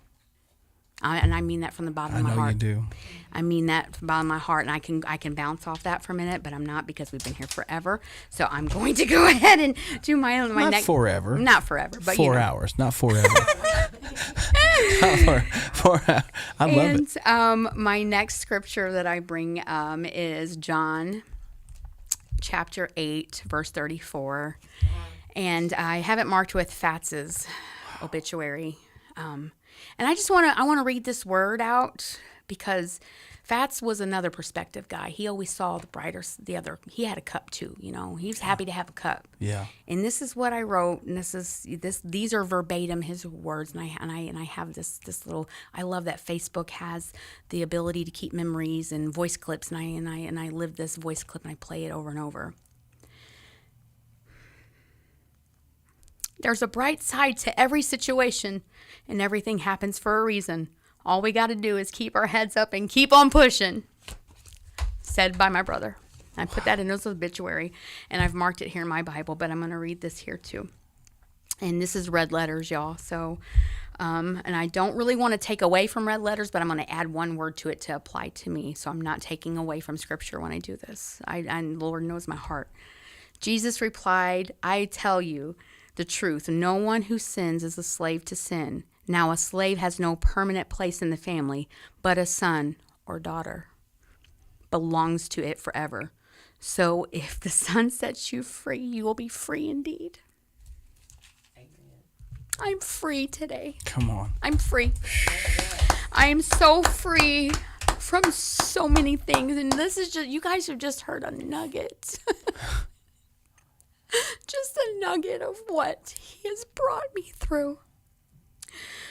And I mean that from the bottom of my heart. I know you do. I mean that from the bottom of my heart, and I can bounce off that for a minute, but I'm not, because we've been here forever. So I'm going to go ahead and do my Not next. forever. Not forever, but 4 hours, not forever. Four hours. I love it. And my next scripture that I bring is John chapter 8, verse 34. And I have it marked with Fatz's obituary. And I want to read this word out, because Fats was another perspective guy. He always saw he had a cup too, he was happy to have a cup. Yeah. And this is what I wrote, and these are verbatim his words, and I have this little. I love that Facebook has the ability to keep memories and voice clips, and I live this voice clip and I play it over and over. "There's a bright side to every situation, and everything happens for a reason. All we got to do is keep our heads up and keep on pushing." Said by my brother. I put that in his obituary, and I've marked it here in my Bible, but I'm going to read this here too. And this is red letters, y'all. So, and I don't really want to take away from red letters, but I'm going to add one word to it to apply to me. So I'm not taking away from Scripture when I do this. And Lord knows my heart. "Jesus replied, 'I tell you the truth. No one who sins is a slave to sin. Now a slave has no permanent place in the family, but a son or daughter belongs to it forever. So if the Son sets you free, you will be free indeed.'" Amen. I'm free today. Come on. I'm free. I am so free from so many things. And this is you guys have just heard a nugget. Just a nugget of what he has brought me through.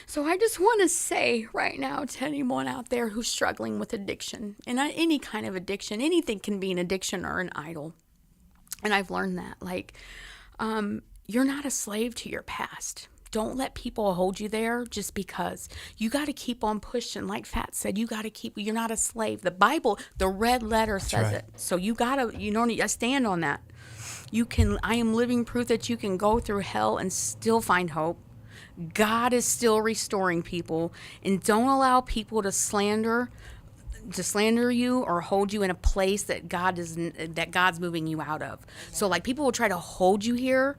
So I just want to say right now to anyone out there who's struggling with addiction, and any kind of addiction, anything can be an addiction or an idol. And I've learned that, you're not a slave to your past. Don't let people hold you there just because. You got to keep on pushing. Like Fat said, you're not a slave. The Bible, the red letter says right. it. So you got to, I stand on that. I am living proof that you can go through hell and still find hope. God is still restoring people, and don't allow people to slander you or hold you in a place that God's moving you out of. So people will try to hold you here,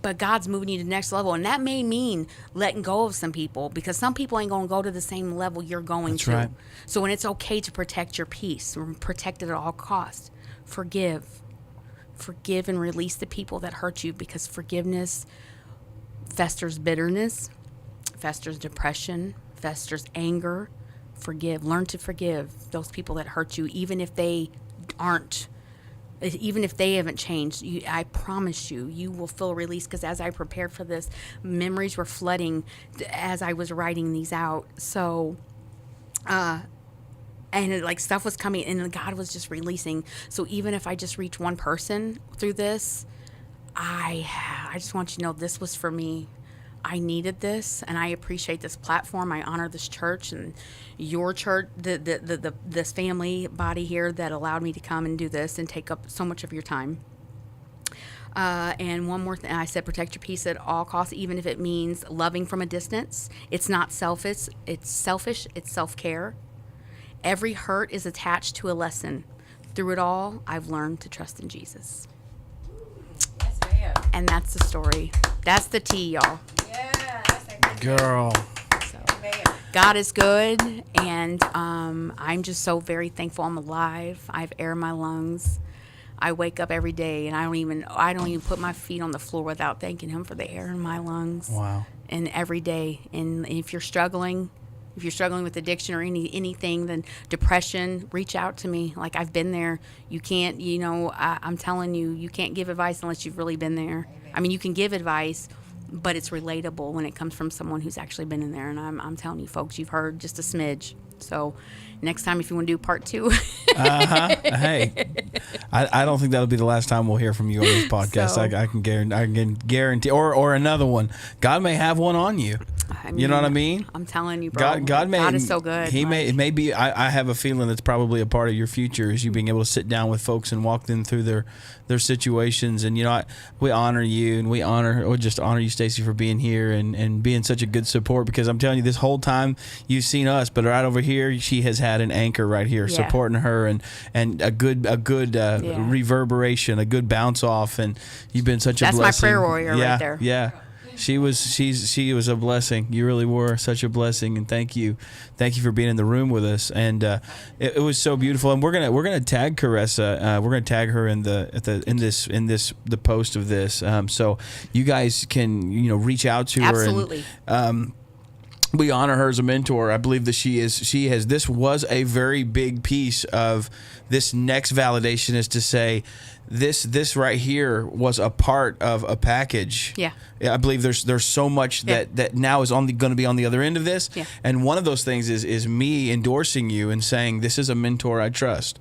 but God's moving you to the next level, and that may mean letting go of some people, because some people ain't going to go to the same level you're going That's to. right. So when it's okay to protect your peace, protect it at all costs, forgive and release the people that hurt you, because forgiveness festers bitterness, festers depression, festers anger. Learn to forgive those people that hurt you, even if they haven't changed. I promise you will feel release, because as I prepared for this, memories were flooding as I was writing these out. So, and stuff was coming, and God was just releasing. So even if I just reach one person through this, I just want you to know this was for me. I needed this, and I appreciate this platform. I honor this church and your church, this family body here that allowed me to come and do this and take up so much of your time. And one more thing, I said, protect your peace at all costs, even if it means loving from a distance. It's not selfish. It's self-care. Every hurt is attached to a lesson. Through it all, I've learned to trust in Jesus. Yes, ma'am. And that's the story. That's the tea, y'all. Yeah, that's a good Girl. So, man. God is good, and I'm just so very thankful I'm alive. I have air in my lungs. I wake up every day, and I don't even put my feet on the floor without thanking Him for the air in my lungs. Wow. And every day, and if you're struggling with addiction or anything, then depression, reach out to me. Like, I've been there. You can't, I'm telling you, you can't give advice unless you've really been there. I mean, you can give advice, but it's relatable when it comes from someone who's actually been in there. And I'm telling you, folks, you've heard just a smidge. So next time, if you want to do part 2. Hey, I don't think that'll be the last time we'll hear from you on this podcast. So- I can guarantee, or another one. God may have one on you. You know what I mean? I'm telling you, bro. God is so good. He may. It may be. I have a feeling that's probably a part of your future is you being able to sit down with folks and walk them through their situations. And we honor you, and we just honor you, Stacy, for being here and being such a good support. Because I'm telling you, this whole time you've seen us, but right over here, she has had an anchor right here supporting her and a good reverberation, a good bounce off, and you've been such a blessing. That's my prayer warrior right there. Yeah. She was a blessing. You really were such a blessing, and thank you for being in the room with us. And it was so beautiful. And we're gonna tag Caressa. We're gonna tag her in the post of this, so you guys can reach out to her. Absolutely. And, we honor her as a mentor. I believe that she has. This was a very big piece of this next validation, is to say this right here was a part of a package. Yeah. I believe there's so much that now is going to be on the other end of this. Yeah. And one of those things is me endorsing you and saying, this is a mentor I trust.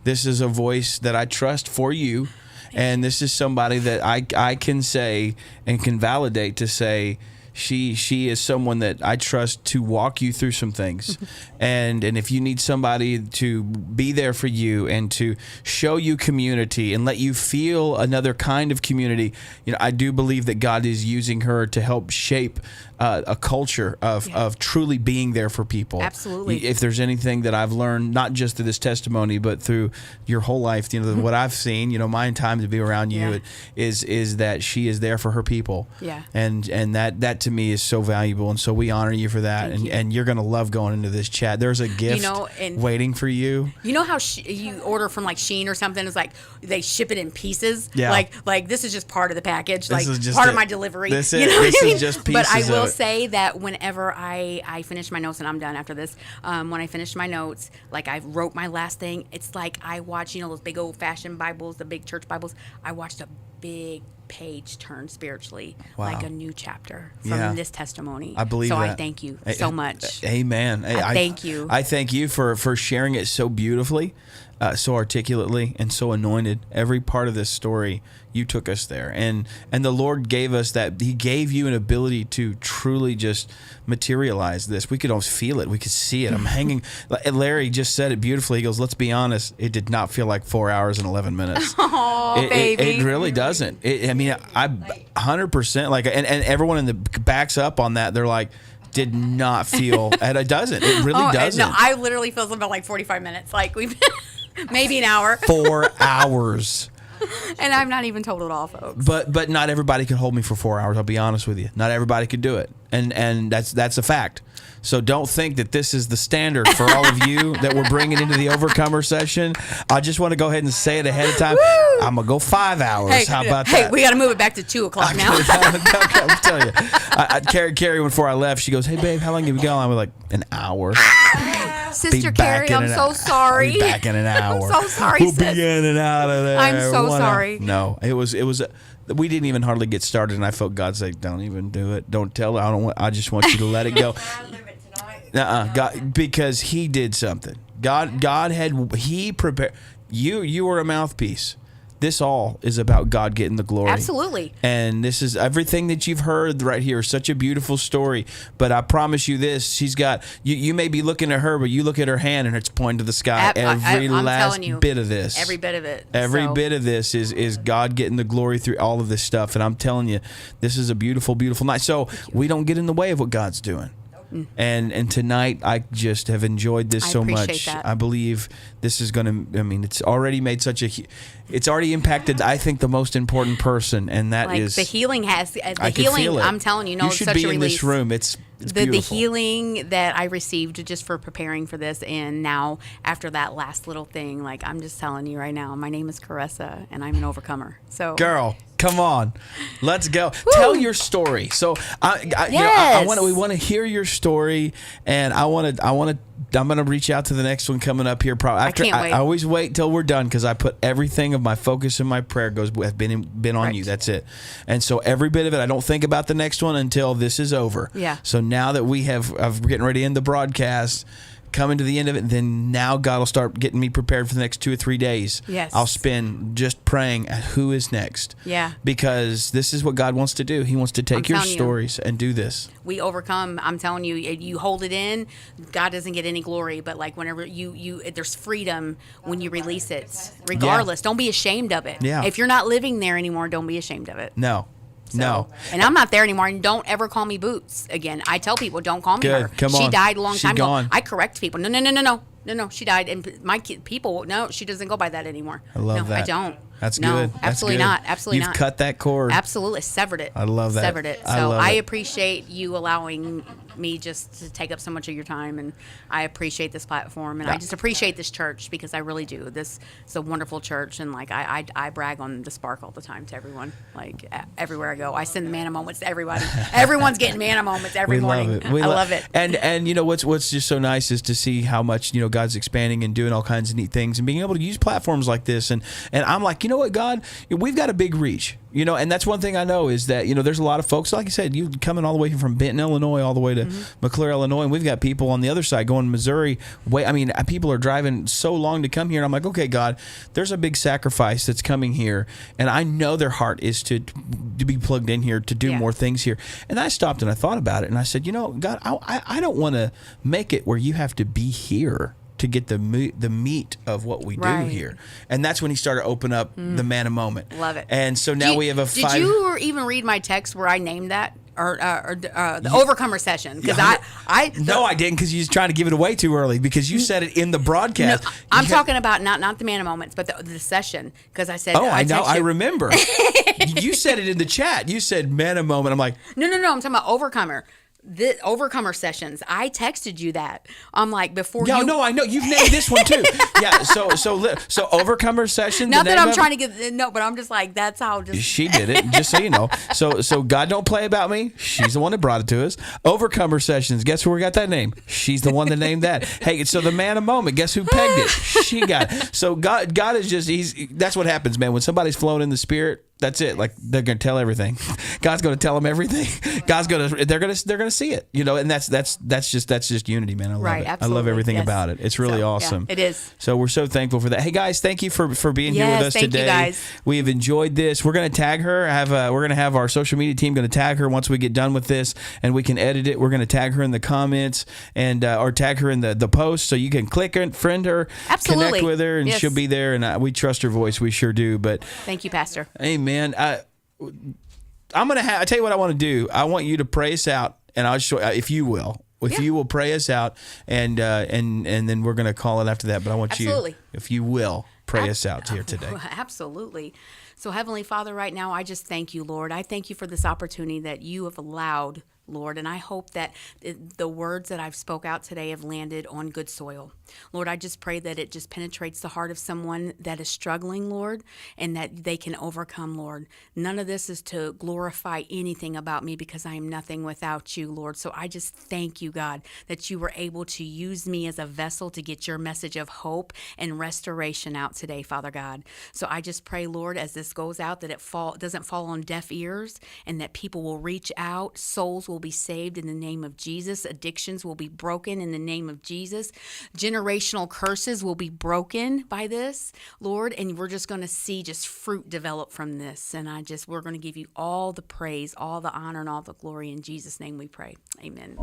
This is a voice that I trust for you. And this is somebody that I can say and can validate to say, She is someone that I trust to walk you through some things. and if you need somebody to be there for you and to show you community and let you feel another kind of community, I do believe that God is using her to help shape a culture of truly being there for people. Absolutely. If there's anything that I've learned, not just through this testimony, but through your whole life, what I've seen, my time to be around you is that she is there for her people. Yeah. And that to me is so valuable, and so we honor you for that. And you're gonna love going into this chat. There's a gift waiting for you. You know how you order from like Shein or something? It's like they ship it in pieces. Yeah. Like this is just part of the package. This like is just part it. of my delivery. This you know is what I mean? just pieces But I will of it. say that whenever I finish my notes, and I'm done after this, when I finish my notes, like I wrote my last thing, it's like I watch those big old fashioned Bibles, the big church Bibles. I watched a big page turn spiritually, like a new chapter from this testimony. I believe so that. I thank you so much. Amen. I thank you. I thank you for sharing it so beautifully, so articulately, and so anointed. Every part of this story, you took us there, and the Lord gave us that. He gave you an ability to truly just materialize this. We could almost feel it. We could see it. I'm hanging. Larry just said it beautifully. He goes, "Let's be honest. It did not feel like 4 hours and 11 minutes. Oh, baby. It really doesn't. I mean, I 100% like, and everyone in the backs up on that. They're like, did not feel, and it doesn't. It really doesn't. No, I literally feel something like 45 minutes. Like we've maybe an hour. 4 hours. And I'm not even told it all, folks. But not everybody can hold me for 4 hours. I'll be honest with you. Not everybody could do it, and that's a fact. So don't think that this is the standard for all of you that we're bringing into the Overcomer session. I just want to go ahead and say it ahead of time. Woo! I'm gonna go 5 hours. How about that? Hey, we got to move it back to 2:00 now. I'm telling you. Carrie, before I left, she goes, "Hey, babe, how long have you gone?" I was like, "An hour." Sister Carrie, I'm so sorry. I'll be back in an hour. I'm so sorry, We'll sis. be in and out of there. I'm so 1 hour. sorry. No, it was. We didn't even hardly get started, and I felt God say, "Don't even do it. Don't tell her. I just want you to let it go." God, because He did something. God had He prepared you. You were a mouthpiece. this all is about God getting the glory. Absolutely. And this is everything that you've heard right here. Such a beautiful story. But I promise you this, she's got, you may be looking at her, but you look at her hand and it's pointing to the sky. Every I'm last telling you, bit of this. Every bit of it. Every bit of this is God getting the glory through all of this stuff. And I'm telling you, this is a beautiful, beautiful night. So we don't get in the way of what God's doing. And tonight, I just have enjoyed this so much. That. I believe this is going to, I mean, it's already made it's already impacted, I think, the most important person, and that is the healing has, the I can healing, feel it. I'm telling you, you should such be a in release. this room. It's the beautiful. healing that I received just for preparing for this, and now after that last little thing, like I'm just telling you right now, my name is Caressa, and I'm an overcomer. So, girl, come on, let's go. Woo. Tell your story. So, we want to hear your story, and I'm gonna reach out to the next one coming up here. Probably after. I can't wait. I always wait till we're done because I put everything of my focus and my prayer have been on you. That's it. And so every bit of it, I don't think about the next one until this is over. Yeah. So now that we have getting ready to end the broadcast, coming to the end of it, then now God will start getting me prepared for the next 2 or 3 days. Yes. I'll spend just praying at who is next. Yeah. Because this is what God wants to do. He wants to take your stories and do this. We overcome. I'm telling you, you hold it in, God doesn't get any glory. But like whenever there's freedom when you release it. Regardless, don't be ashamed of it. Yeah. If you're not living there anymore, don't be ashamed of it. No. So, no. And I'm not there anymore. And don't ever call me Boots again. I tell people, don't call me Good. her. Come on. She died a long time gone. ago. I correct people. No, she died. And my people, no, she doesn't go by that anymore. I love that. I don't. That's no, good. That's absolutely good. not. Absolutely You've not. cut that cord. Absolutely. Severed it. I love that. Severed it. I So love I it. appreciate you allowing me just to take up so much of your time, and I appreciate this platform, and I just appreciate this church because I really do. This is a wonderful church, and like I brag on the Spark all the time to everyone. Like everywhere I go, I send manna moments to everybody. Everyone's getting manna moments every morning. I love it. And you know what's just so nice is to see how much God's expanding and doing all kinds of neat things and being able to use platforms like this. And I'm like, you know what, God, we've got a big reach. And that's one thing I know is that, there's a lot of folks, like you said, you coming all the way from Benton, Illinois, all the way to McClure, Illinois, and we've got people on the other side going to Missouri. People are driving so long to come here, and I'm like, okay, God, there's a big sacrifice that's coming here, and I know their heart is to be plugged in here, to do more things here. And I stopped and I thought about it, and I said, God, I don't want to make it where you have to be here to get the meat of what we do here. And that's when he started to open up the manna moment. Love it. And so now we have a Did you even read my text where I named that? Or the overcomer session? Because I didn't, because you was trying to give it away too early because you said it in the broadcast. No, I'm talking about not the manna moments, but the session. Because I said, I know, I remember. You said it in the chat. You said manna moment. I'm like, no. I'm talking about overcomer. The overcomer sessions. I texted you that. I'm like before. Yeah, no, I know you've named this one too. Yeah, so overcomer session. Not that I'm trying to get but I'm just like that's how. She did it, just so you know. So God don't play about me. She's the one that brought it to us. Overcomer sessions. Guess where we got that name? She's the one that named that. Hey, so the manna moment. Guess who pegged it? She got it. So God is just that's what happens, man. When somebody's flowing in the Spirit. That's it. Like they're gonna tell everything. God's gonna tell them everything. They're gonna see it. And that's just unity, man. I love it. Absolutely. I love everything about it. It's really awesome. Yeah, it is. So we're so thankful for that. Hey guys, thank you for being here with us thank today. You guys. We have enjoyed this. We're gonna tag her. We're gonna have our social media team gonna tag her once we get done with this, and we can edit it. We're gonna tag her in the comments and or tag her in the post, so you can click her, friend her, connect with her, and she'll be there. And we trust her voice. We sure do. But thank you, Pastor. Amen. I'm gonna I tell you what I want to do. I want you to pray us out, and I'll show if you will pray us out, and then we're gonna call it after that. But I want you, if you will, pray us out here today. Absolutely. So Heavenly Father, right now I just thank you, Lord. I thank you for this opportunity that you have allowed, Lord, and I hope that the words that I've spoke out today have landed on good soil. Lord, I just pray that it just penetrates the heart of someone that is struggling, Lord, and that they can overcome, Lord. None of this is to glorify anything about me because I am nothing without you, Lord. So I just thank you, God, that you were able to use me as a vessel to get your message of hope and restoration out today, Father God. So I just pray, Lord, as this goes out, that it doesn't fall on deaf ears and that people will reach out, souls will will be saved in the name of Jesus. Addictions will be broken in the name of Jesus. Generational curses will be broken by this, Lord, and we're just going to see just fruit develop from this. And we're going to give you all the praise, all the honor, and all the glory. In Jesus' name we pray. Amen.